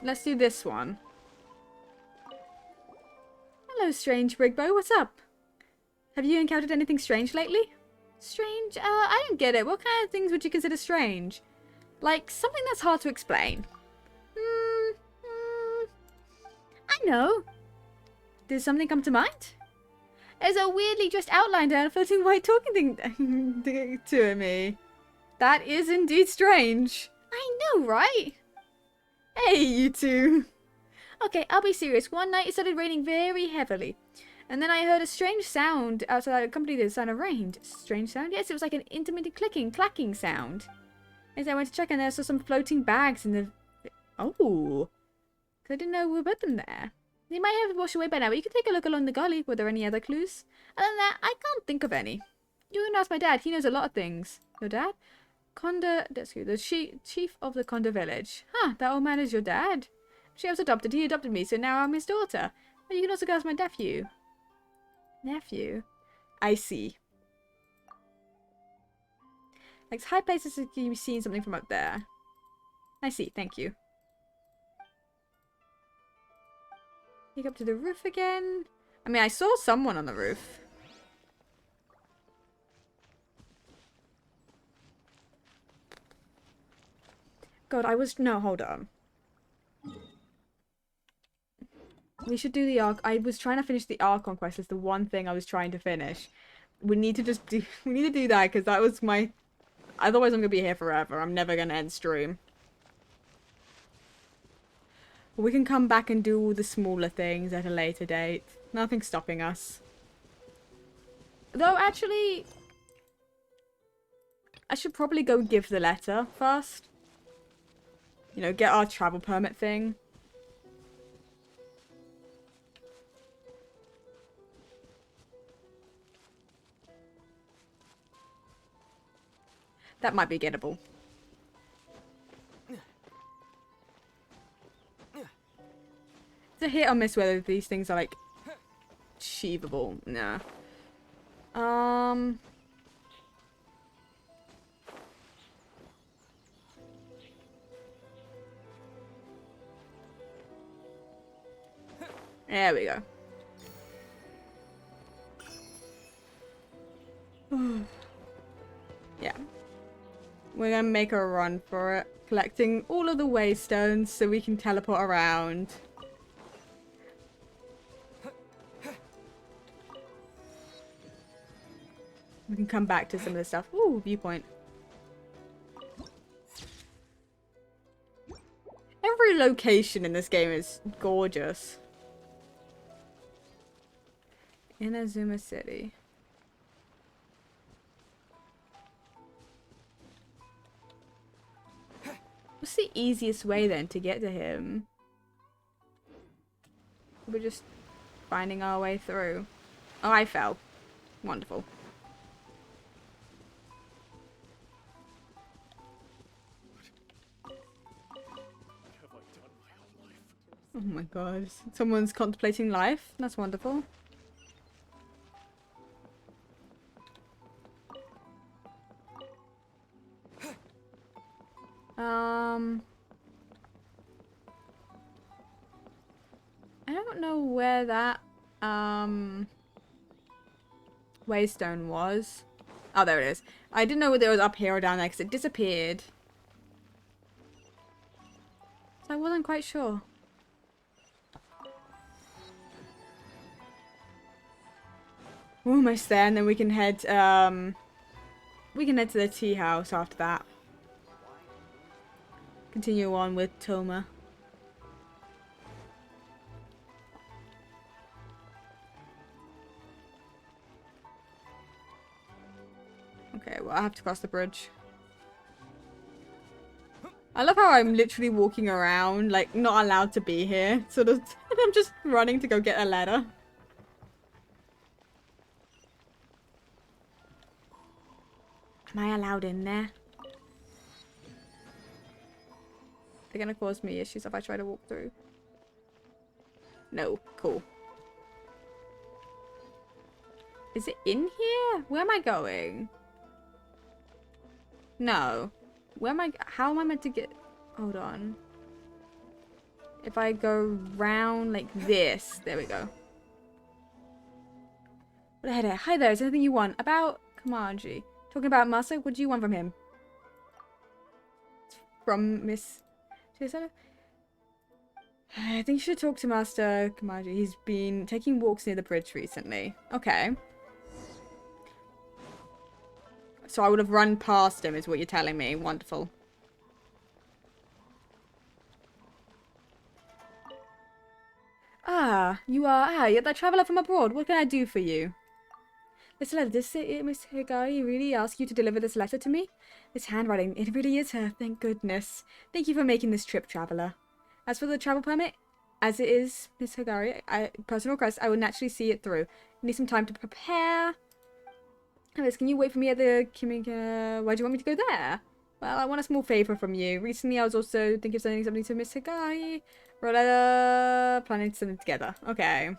Let's do this one. Hello, strange Brigbo. What's up? Have you encountered anything strange lately? Strange? I don't get it. What kind of things would you consider strange? Like, something that's hard to explain. I know. Does something come to mind? There's a weirdly dressed outline down a floating white talking thing to me. That is indeed strange. I know, right? Hey, you two. Okay, I'll be serious. One night it started raining very heavily. And then I heard a strange sound outside that accompanied the sound of rain. Strange sound? Yes, it was like an intermittent clicking, clacking sound. As I went to check and I saw some floating bags in the... Oh. Because I didn't know we were put them there. They might have washed away by now, but you can take a look along the gully. Were there any other clues? Other than that, I can't think of any. You can ask my dad. He knows a lot of things. Your dad? Conda... the chief of the Conda village. Huh, that old man is your dad? She was adopted. He adopted me, so now I'm his daughter. But you can also ask my nephew. Nephew? I see. Like high places, you can be seeing something from up there. I see, thank you. Pick up to the roof again. I mean, I saw someone on the roof. God, no, hold on. We should do the Arc. I was trying to finish the Archon Quest. It's the one thing I was trying to finish. We need to do that because that was my... Otherwise I'm going to be here forever. I'm never going to end stream. We can come back and do all the smaller things at a later date. Nothing's stopping us. Though, actually, I should probably go give the letter first. You know, get our travel permit thing. That might be gettable. It's a hit or miss whether these things are, like, achievable. Nah. There we go. Yeah. We're gonna make a run for it, collecting all of the waystones so we can teleport around. We can come back to some of this stuff. Ooh, viewpoint. Every location in this game is gorgeous. Inazuma City. What's the easiest way then to get to him? We're just finding our way through. Oh, I fell. Wonderful. Oh my god. Someone's contemplating life? That's wonderful. I don't know where that waystone was. Oh, there it is. I didn't know whether it was up here or down there because it disappeared. So I wasn't quite sure. We're almost there, and then we can head to the tea house after that. Continue on with Toma. Okay, well, I have to cross the bridge. I love how I'm literally walking around, like, not allowed to be here. Sort of, and I'm just running to go get a letter. Am I allowed in there? They're gonna cause me issues if I try to walk through. No, cool. Is it in here? Where am I going? No. Where am I? How am I meant to get? Hold on. If I go round like this, there we go. What ahead? Hi there. Is there anything you want about Kamaji? Talking about Master. What do you want from him? From Miss. I think you should talk to Master Kamaji. He's been taking walks near the bridge recently. Okay. So I would have run past him, is what you're telling me. Wonderful. Ah, you're that traveller from abroad. What can I do for you? This letter, did Miss Higari really ask you to deliver this letter to me? This handwriting, it really is her, thank goodness. Thank you for making this trip, traveller. As for the travel permit, as it is, Miss Higari, personal request, I will naturally see it through. I need some time to prepare. Alice, can you wait for me at the Kimika? Why do you want me to go there? Well, I want a small favour from you. Recently, I was also thinking of sending something to Miss Higari. Planning to send them together. Okay.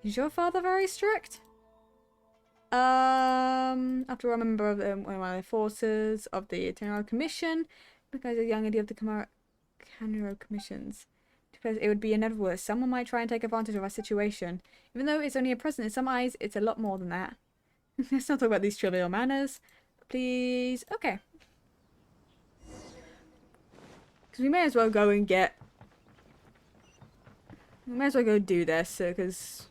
Is your father very strict? After all, I'm a member of one of the forces of the Eternal Commission, because a young idea of the Kanro Commissions. It would be inevitable that someone might try and take advantage of our situation. Even though it's only a present, in some eyes, it's a lot more than that. Let's not talk about these trivial manners. Please. Okay. Because we may as well go and get... We may as well go do this, because...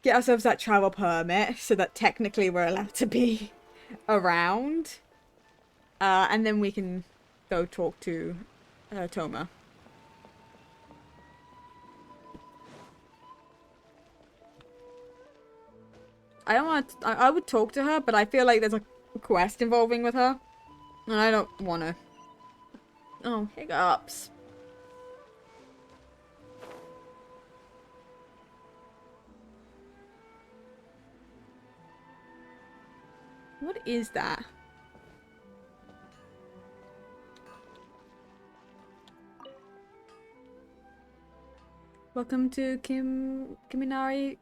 Get ourselves that travel permit, so that technically we're allowed to be around. And then we can go talk to Toma. I don't want. I would talk to her, but I feel like there's a quest involving with her, and I don't want to. Oh, hiccups. What is that? Welcome to Kiminari's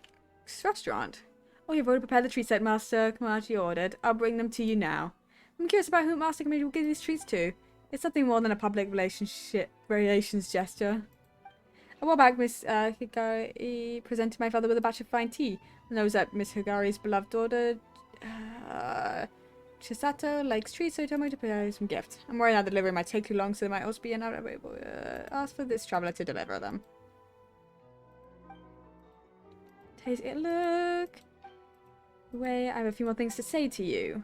restaurant. Oh, you've already prepared the treats that Master Kamachi ordered. I'll bring them to you now. I'm curious about who Master Kamachi will give these treats to. It's something more than a public relations gesture. A while back, Miss Higari presented my father with a batch of fine tea. And knows that Miss Higari's beloved daughter, Chisato, likes treats, so he told me to prepare some gifts. I'm worried that the delivery might take too long, so they might also be unavailable. Ask for this traveler to deliver them. Taste it, look. Wait, I have a few more things to say to you.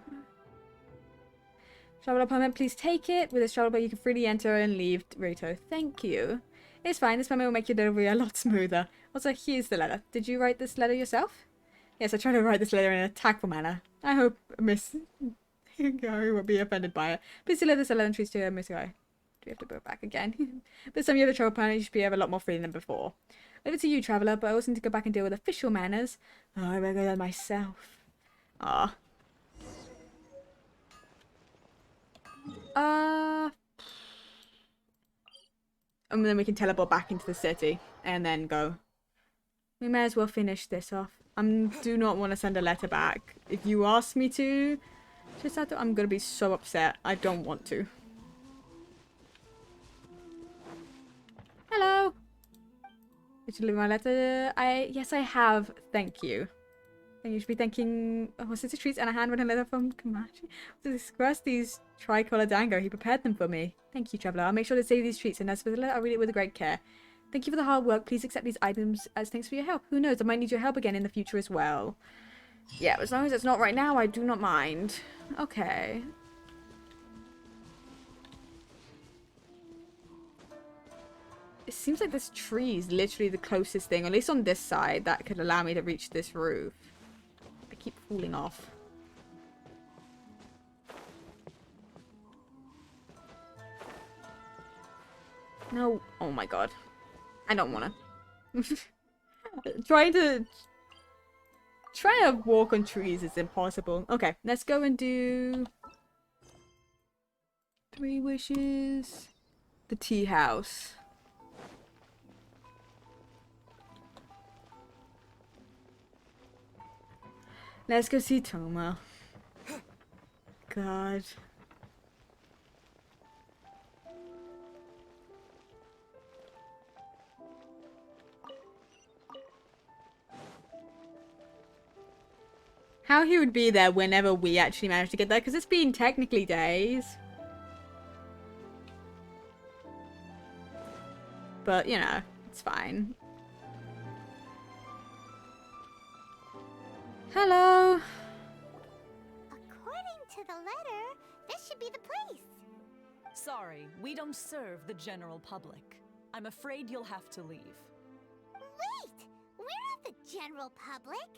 Traveler permit, please take it. With this travel permit, you can freely enter and leave Rito. Thank you. It's fine. This permit will make your delivery a lot smoother. Also, here's the letter. Did you write this letter yourself? Yes, I tried to write this letter in a tactful manner. I hope Miss Higari won't be offended by it. Please deliver this 11 treats to her, Miss Higari. Do we have to go back again? This time you have the travel permit, you should be able a lot more freely than before. Over to you, traveler, but I also need to go back and deal with official manners. Oh, I better go there myself. Ah. And then we can teleport back into the city and then go. We may as well finish this off. I do not want to send a letter back. If you ask me to, Chisato, I'm going to be so upset. I don't want to. Hello. Did you leave my letter? Yes, I have. Thank you. And you should be thanking Sister Treats and a handwritten letter from Kamachi. To express these tricolor dango, he prepared them for me. Thank you, traveler. I'll make sure to save these treats, and as for the letter, I'll read it with great care. Thank you for the hard work. Please accept these items as thanks for your help. Who knows, I might need your help again in the future as well. Yeah, as long as it's not right now, I do not mind. Okay. It seems like this tree is literally the closest thing, at least on this side, that could allow me to reach this roof. I keep falling off. No. Oh my god. I don't wanna. Trying to walk on trees is impossible. Okay, let's go and do 3 wishes. The tea house. Let's go see Toma. God. How he would be there whenever we actually manage to get there, because it's been technically days. But, you know, it's fine. Hello. According to the letter, this should be the place. Sorry, we don't serve the general public. I'm afraid you'll have to leave. Wait! We're not the general public.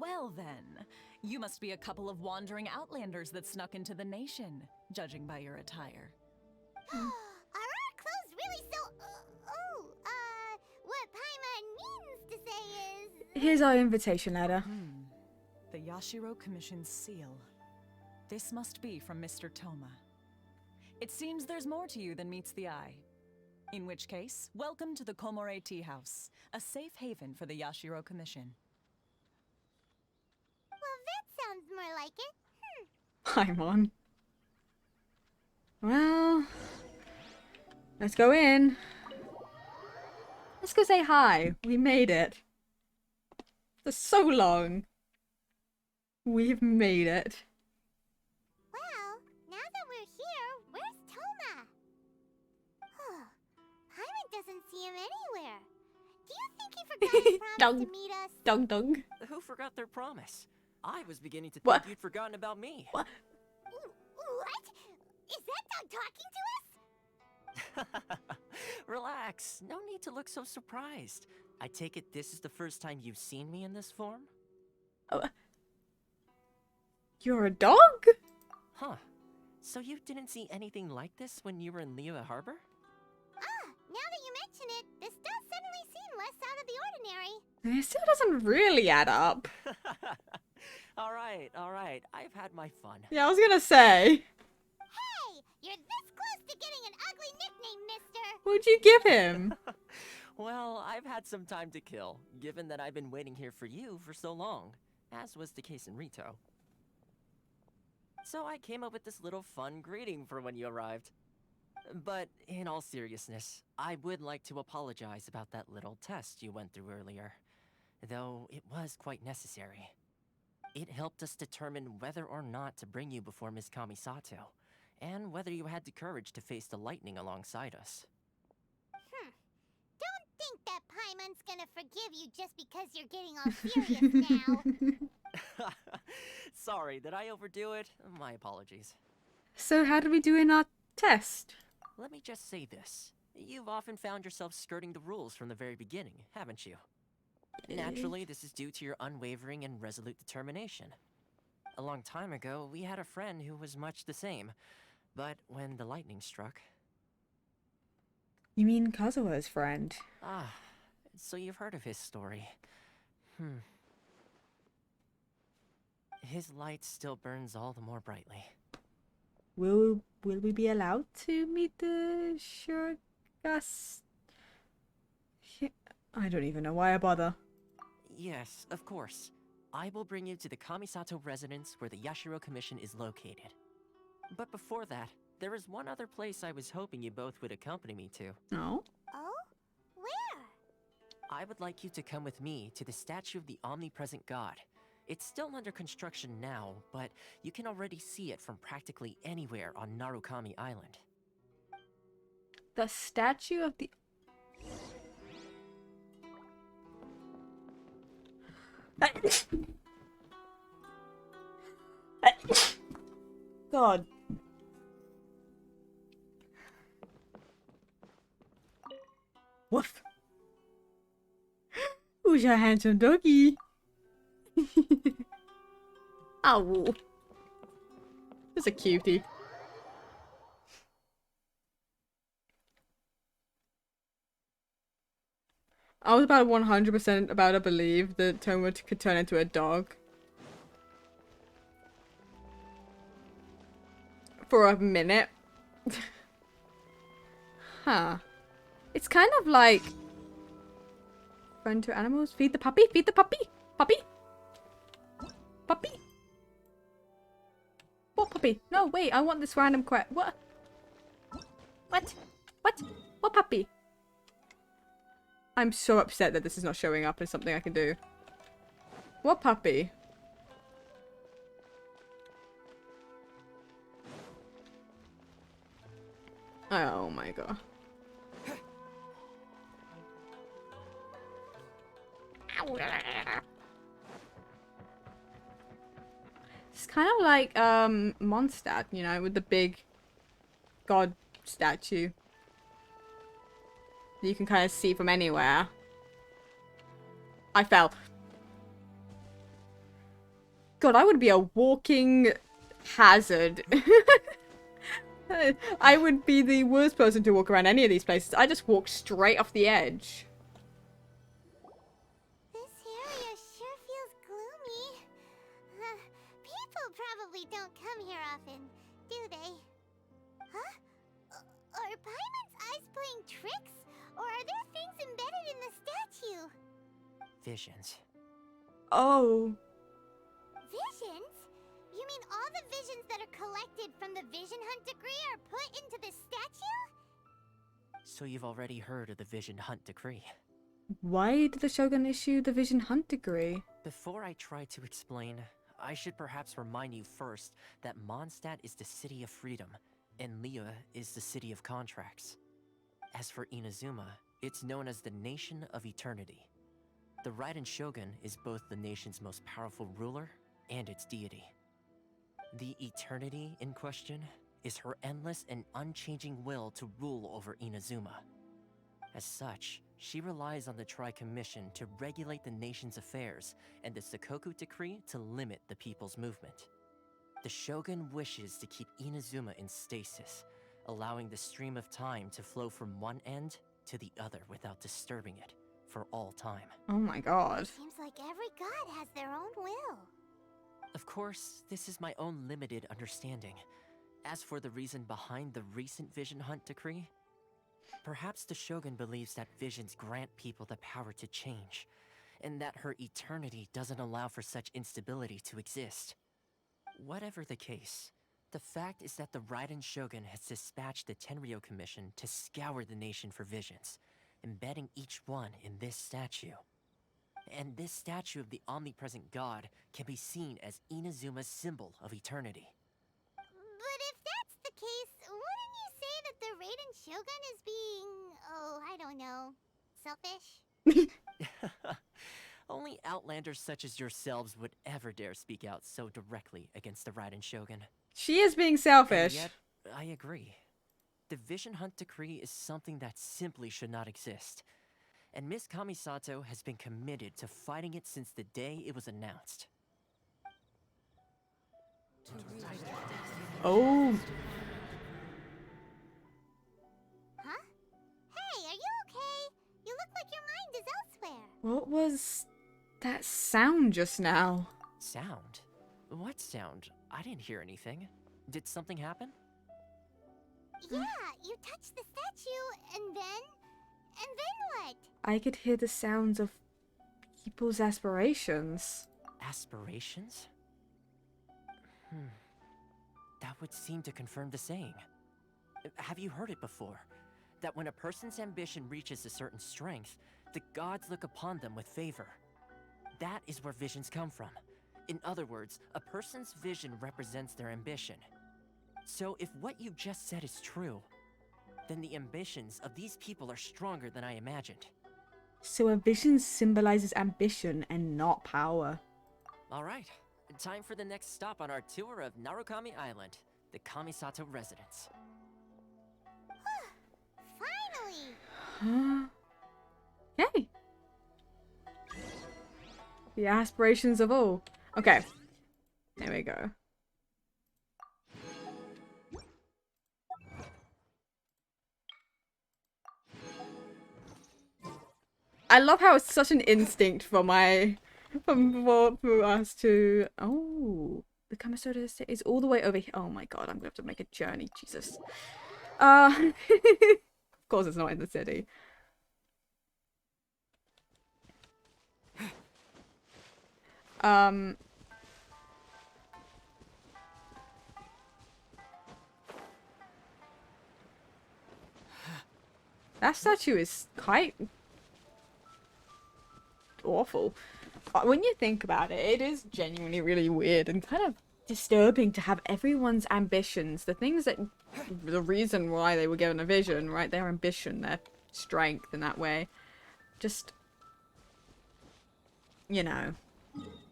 Well then, you must be a couple of wandering outlanders that snuck into the nation, judging by your attire. Are our clothes really so... what Paimon means to say is... Here's our invitation letter. The Yashiro Commission's seal. This must be from Mr. Toma. It seems there's more to you than meets the eye. In which case, welcome to the Komore Tea House, a safe haven for the Yashiro Commission. Well, that sounds more like it. Paimon. Well, let's go in. Let's go say hi. We made it. For so long. We've made it. Well, now that we're here, where's Toma? Paimon doesn't see him anywhere. Do you think he forgot his promise to meet us? Dong dong. Who forgot their promise? I was beginning to What? think you'd forgotten about me. What? What? Is that dog talking to us? Relax. No need to look so surprised. I take it this is the first time you've seen me in this form? You're a dog? Huh. So you didn't see anything like this when you were in Liyue Harbor? Ah, now that you mention it, this does suddenly seem less out of the ordinary. It still doesn't really add up. Alright. I've had my fun. Yeah, I was gonna say. Hey, you're this close to getting an ugly nickname, mister. What'd you give him? Well, I've had some time to kill, given that I've been waiting here for you for so long, as was the case in Rito. So I came up with this little fun greeting for when you arrived. But in all seriousness, I would like to apologize about that little test you went through earlier, though it was quite necessary. It helped us determine whether or not to bring you before Ms. Kamisato, and whether you had the courage to face the lightning alongside us. Don't think that Paimon's gonna forgive you just because you're getting all serious now. Sorry, did I overdo it? My apologies. So how did we do in our test? Let me just say this. You've often found yourself skirting the rules from the very beginning, haven't you? Naturally, this is due to your unwavering and resolute determination. A long time ago, we had a friend who was much the same, but when the lightning struck... You mean Kazuha's friend? Ah, so you've heard of his story. His light still burns all the more brightly. Will we be allowed to meet the Shurigas? I don't even know why I bother. Yes, of course. I will bring you to the Kamisato residence where the Yashiro Commission is located. But before that, there is one other place I was hoping you both would accompany me to. Oh? Oh? Where? I would like you to come with me to the statue of the omnipresent god. It's still under construction now, but you can already see it from practically anywhere on Narukami Island. The statue of the... God. Woof. Who's your handsome doggy? Ow. That's a cutie. I was about 100% about to believe that Toma could turn into a dog. For a minute. Huh. It's kind of like... Friend to animals? Feed the puppy? Feed the puppy? Puppy? Puppy? What puppy? No, wait, I want this random quest. What? What? What? What puppy? I'm so upset that this is not showing up as something I can do. What puppy? Oh my god. It's kind of like Mondstadt, you know, with the big god statue that you can kind of see from anywhere. I fell. God, I would be a walking hazard. I would be the worst person to walk around any of these places. I just walk straight off the edge. This area sure feels gloomy. People probably don't come here often, do they? Huh? Are Paimon's eyes playing tricks? Or are there things embedded in the statue? Visions. Oh. Visions? You mean all the visions that are collected from the Vision Hunt decree are put into the statue? So you've already heard of the Vision Hunt decree. Why did the Shogun issue the Vision Hunt decree? Before I try to explain, I should perhaps remind you first that Mondstadt is the city of freedom, and Liyue is the city of contracts. As for Inazuma, it's known as the Nation of Eternity. The Raiden Shogun is both the nation's most powerful ruler and its deity. The eternity in question is her endless and unchanging will to rule over Inazuma. As such, she relies on the Tri-Commission to regulate the nation's affairs and the Sakoku Decree to limit the people's movement. The Shogun wishes to keep Inazuma in stasis, allowing the stream of time to flow from one end to the other without disturbing it for all time. Oh my god. Seems like every god has their own will. Of course, this is my own limited understanding. As for the reason behind the recent Vision Hunt decree, perhaps the Shogun believes that visions grant people the power to change, and that her eternity doesn't allow for such instability to exist. Whatever the case, the fact is that the Raiden Shogun has dispatched the Tenryo Commission to scour the nation for visions, embedding each one in this statue. And this statue of the omnipresent god can be seen as Inazuma's symbol of eternity. But if that's the case, wouldn't you say that the Raiden Shogun is being, oh, I don't know, selfish? Only outlanders such as yourselves would ever dare speak out so directly against the Raiden Shogun. She is being selfish. And yet, I agree. The Vision Hunt decree is something that simply should not exist. And Miss Kamisato has been committed to fighting it since the day it was announced. Oh. Huh? Hey, are you okay? You look like your mind is elsewhere. What was that sound just now? Sound? What sound? I didn't hear anything. Did something happen? Yeah, you touched the statue, and then what? I could hear the sounds of people's aspirations. Aspirations? That would seem to confirm the saying. Have you heard it before? That when a person's ambition reaches a certain strength, the gods look upon them with favor. That is where visions come from. In other words, a person's vision represents their ambition. So if what you just said is true, then the ambitions of these people are stronger than I imagined. So a vision symbolizes ambition and not power. Alright, time for the next stop on our tour of Narukami Island, the Kamisato residence. Finally! Yay! The aspirations of all. Okay. There we go. I love how it's such an instinct for us to. Oh, the Kamisato estate is all the way over here. Oh my god, I'm gonna have to make a journey. Jesus. Of course, it's not in the city. That statue is quite awful. When you think about it, it is genuinely really weird and kind of disturbing to have everyone's ambitions, the things that, the reason why they were given a vision, right? Their ambition, their strength in that way, just, you know,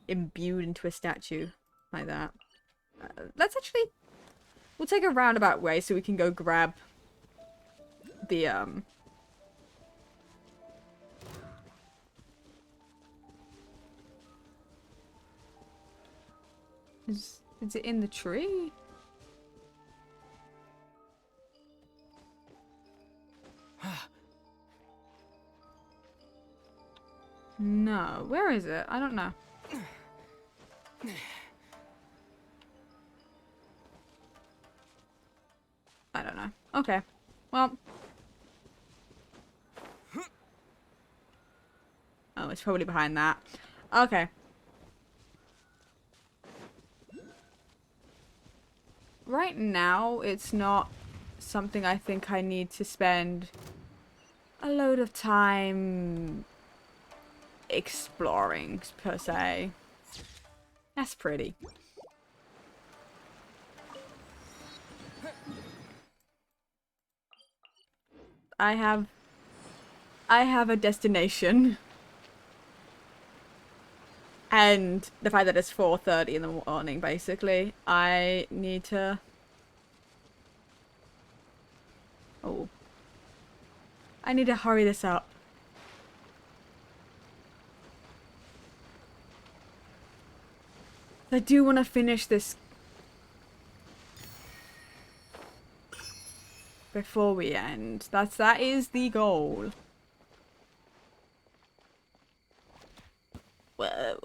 imbued into a statue like that. Let's actually, we'll take a roundabout way so we can go grab the, Is it in the tree? No. Where is it? I don't know. I don't know. Okay. Well. Oh, it's probably behind that. Okay. Right now, it's not something I think I need to spend a load of time exploring, per se. That's pretty. I have a destination. And the fact that it's 4:30 in the morning, basically, I need to Oh. I need to hurry this up. I do want to finish this before we end. That is the goal. Whoa.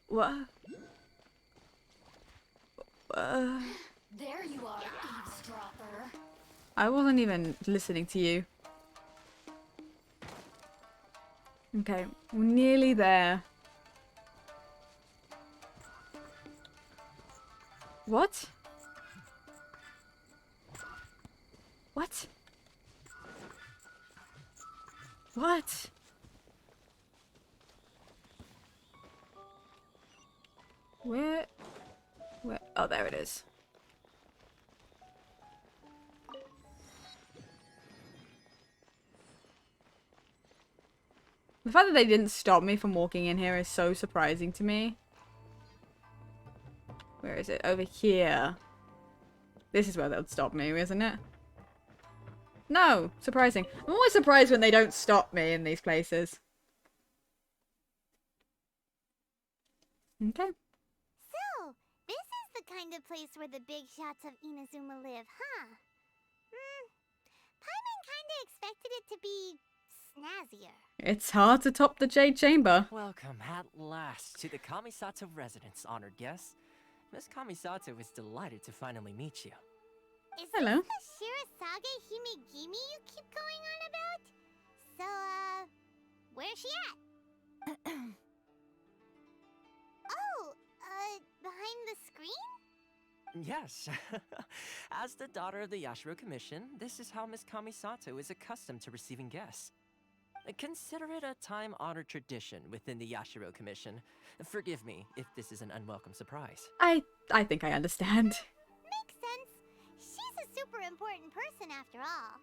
What? There you are, eavesdropper. I wasn't even listening to you. Okay, we're nearly there. What? What? What? Where? Oh, there it is. The fact that they didn't stop me from walking in here is so surprising to me. Where is it? Over here. This is where they'll stop me, isn't it? No! Surprising. I'm always surprised when they don't stop me in these places. Okay. So, this is the kind of place where the big shots of Inazuma live, huh? Paimon kinda expected it to be snazzier. It's hard to top the Jade Chamber. Welcome at last to the Kamisato residence, honored guests. Miss Kamisato is delighted to finally meet you. Is Hello. this the Shirasage Himegimi you keep going on about? So, where's she at? Oh, behind the screen? Yes. As the daughter of the Yashiro Commission, this is how Miss Kamisato is accustomed to receiving guests. Consider it a time-honored tradition within the Yashiro Commission. Forgive me if this is an unwelcome surprise. I think I understand. Makes sense. She's a super important person after all.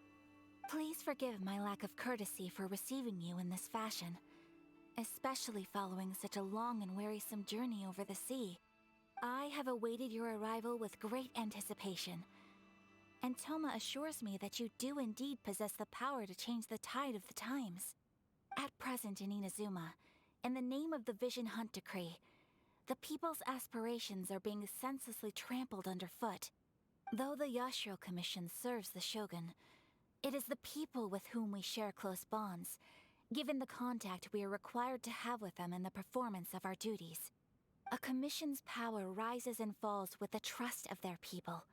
Please forgive my lack of courtesy for receiving you in this fashion, especially following such a long and wearisome journey over the sea. I have awaited your arrival with great anticipation, and Toma assures me that you do indeed possess the power to change the tide of the times. At present in Inazuma, in the name of the Vision Hunt Decree, the people's aspirations are being senselessly trampled underfoot. Though the Yashiro Commission serves the Shogun, it is the people with whom we share close bonds, given the contact we are required to have with them in the performance of our duties. A commission's power rises and falls with the trust of their people.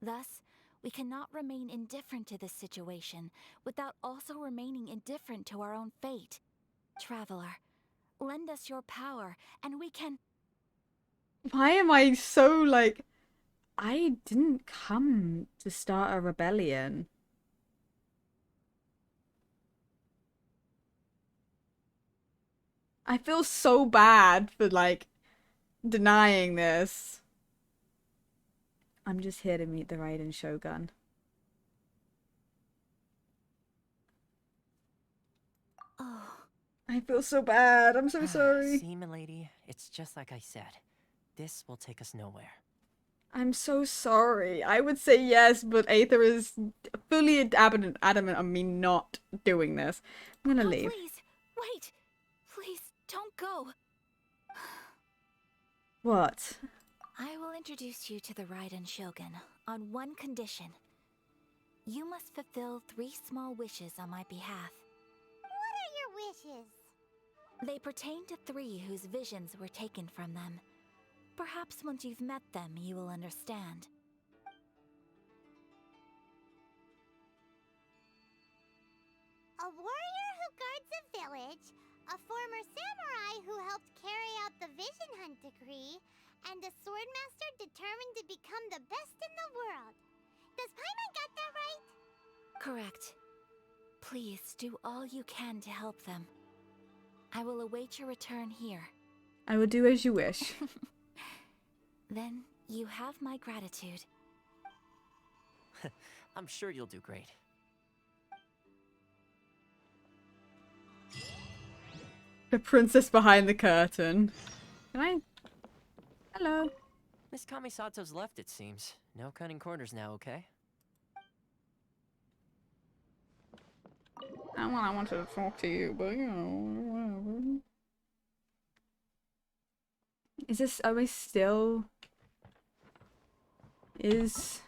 Thus, we cannot remain indifferent to this situation without also remaining indifferent to our own fate. Traveler, lend us your power, and we can... Why am I so like... I didn't come to start a rebellion. I feel so bad for like denying this. I'm just here to meet the Raiden Shogun. Oh. I feel so bad. I'm so sorry. See, milady, it's just like I said. This will take us nowhere. I'm so sorry. I would say yes, but Aether is fully adamant on me not doing this. I'm gonna leave. Please, wait! Please, don't go! What? I will introduce you to the Raiden Shogun on one condition. You must fulfill 3 small wishes on my behalf. What are your wishes? They pertain to 3 whose visions were taken from them. Perhaps once you've met them, you will understand. A warrior who guards a village, a former samurai who helped carry out the Vision Hunt Decree, and a swordmaster determined to become the best in the world. Does Paimon got that right? Correct. Please do all you can to help them. I will await your return here. I will do as you wish. Then you have my gratitude. I'm sure you'll do great. The princess behind the curtain. Can I? Hello. Miss Kamisato's left, it seems. No cutting corners now, okay? I wanted to talk to you, but you know, whatever. Is this, are we still, is...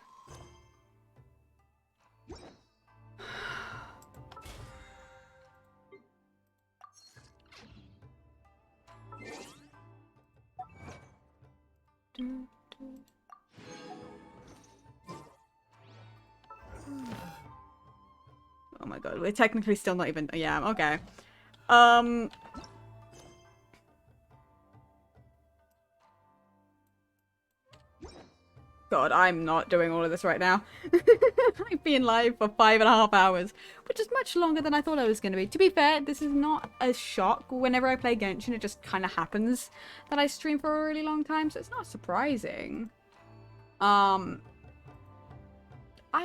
Oh my god, we're technically still not even, yeah, okay. God, I'm not doing all of this right now. I've been live for 5.5 hours, which is much longer than I thought I was going to be. To be fair, this is not a shock. Whenever I play Genshin, it just kind of happens that I stream for a really long time, so it's not surprising. I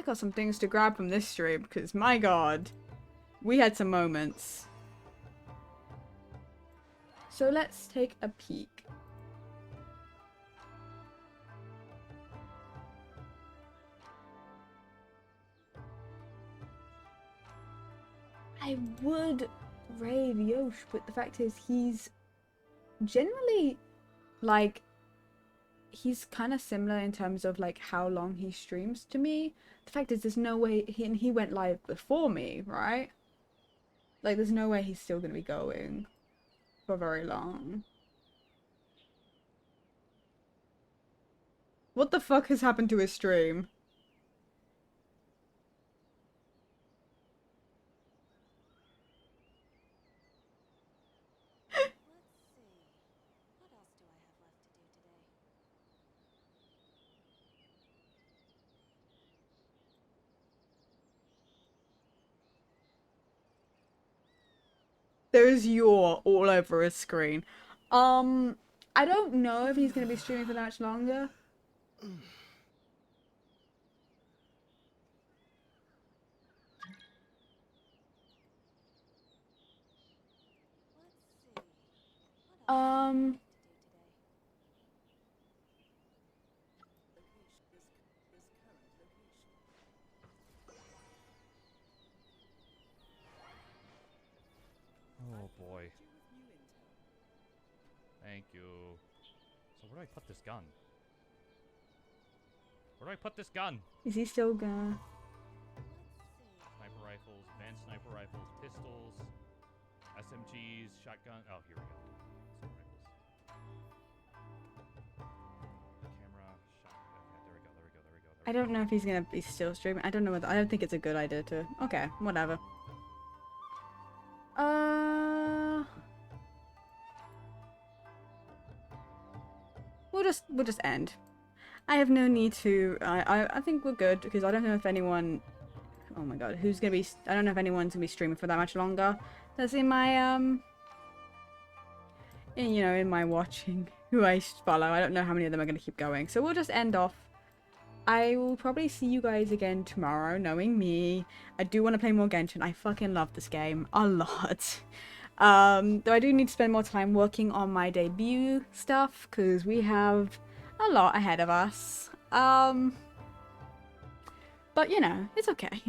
got some things to grab from this stream, because my god, we had some moments. So let's take a peek. I would raid Yosh, but the fact is he's generally, like, he's kind of similar in terms of, like, how long he streams to me. The fact is there's no way, he went live before me, right? Like, there's no way he's still going to be going for very long. What the fuck has happened to his stream? There's Yor all over his screen. I don't know if he's going to be streaming for that much longer. Oh boy. Thank you. So where do I put this gun? Where do I put this gun? Is he still gonna... Sniper rifles, advanced sniper rifles, pistols, SMGs, shotgun. Oh, here we go. Camera, shotgun. Okay, there we go, there we go, there we go. I don't know if he's gonna be still streaming. I don't know whether, I don't think it's a good idea to... Okay, whatever. We'll just end. I have no need to... I think we're good, because I don't know if anyone... Oh my god, who's gonna be... I don't know if anyone's gonna be streaming for that much longer. That's in my, you know, in my watching, who I follow. I don't know how many of them are gonna keep going. So we'll just end off. I will probably see you guys again tomorrow, knowing me. I do want to play more Genshin. I fucking love this game a lot. Though I do need to spend more time working on my debut stuff, because we have a lot ahead of us. But you know, it's okay.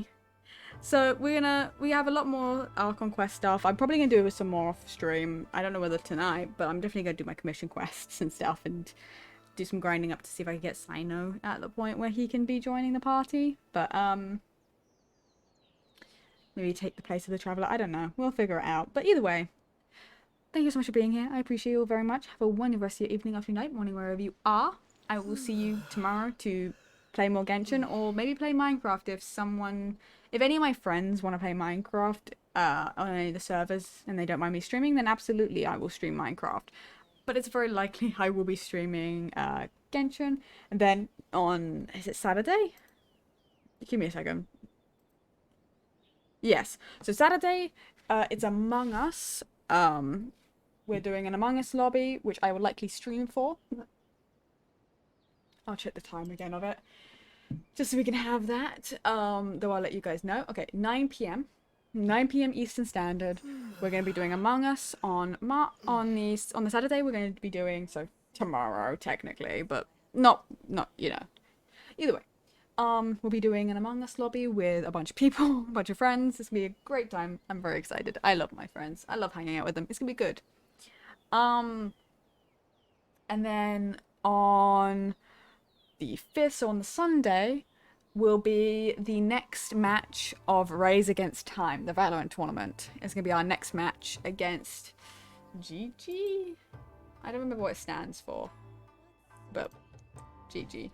So we have a lot more Archon Quest stuff. I'm probably gonna do some more off stream. I don't know whether tonight, but I'm definitely gonna do my commission quests and stuff and do some grinding up to see if I can get Sino at the point where he can be joining the party. But maybe take the place of the Traveler. I don't know. We'll figure it out. But either way, thank you so much for being here. I appreciate you all very much. Have a wonderful rest of your evening, afternoon, night, morning, wherever you are. I will see you tomorrow to play more Genshin, or maybe play Minecraft if any of my friends want to play Minecraft on any of the servers and they don't mind me streaming, then absolutely I will stream Minecraft. But it's very likely I will be streaming Genshin, and then on, is it Saturday? Give me a second. Yes, so Saturday, it's Among Us. We're doing an Among Us lobby, which I will likely stream for. I'll check the time again of it, just so we can have that. Though I'll let you guys know. Okay, 9 p.m. 9 p.m. Eastern Standard. We're going to be doing Among Us on the Saturday. We're going to be doing, so tomorrow technically, but not you know. Either way, we'll be doing an Among Us lobby with a bunch of people, a bunch of friends. It's gonna be a great time. I'm very excited. I love my friends. I love hanging out with them. It's gonna be good. And then on the 5th, so on the Sunday, will be the next match of Raise Against Time, the Valorant tournament. It's gonna be our next match against GG. I don't remember what it stands for, but GG.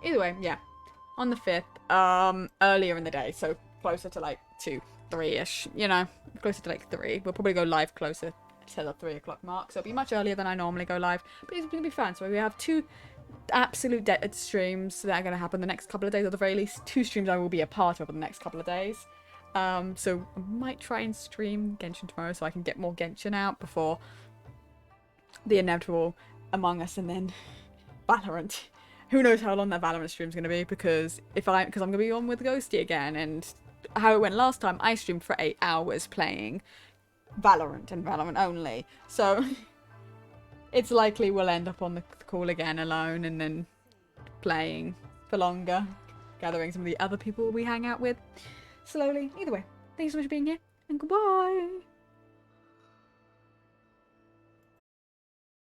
Either way, yeah. On the 5th, earlier in the day, so closer to like 2, 3-ish, you know, closer to like 3. We'll probably go live closer to the 3 o'clock mark, so it'll be much earlier than I normally go live, but it's gonna be fun. So we have 2 absolute dead streams that are gonna happen the next couple of days, or at the very least 2 streams I will be a part of in the next couple of days. So I might try and stream Genshin tomorrow so I can get more Genshin out before the inevitable Among Us and then Valorant. Who knows how long that Valorant stream's gonna be, because I'm gonna be on with Ghosty again, and how it went last time, I streamed for 8 hours playing Valorant and Valorant only. So it's likely we'll end up on the call again alone and then playing for longer, gathering some of the other people we hang out with slowly. Either way, thanks so much for being here, and goodbye!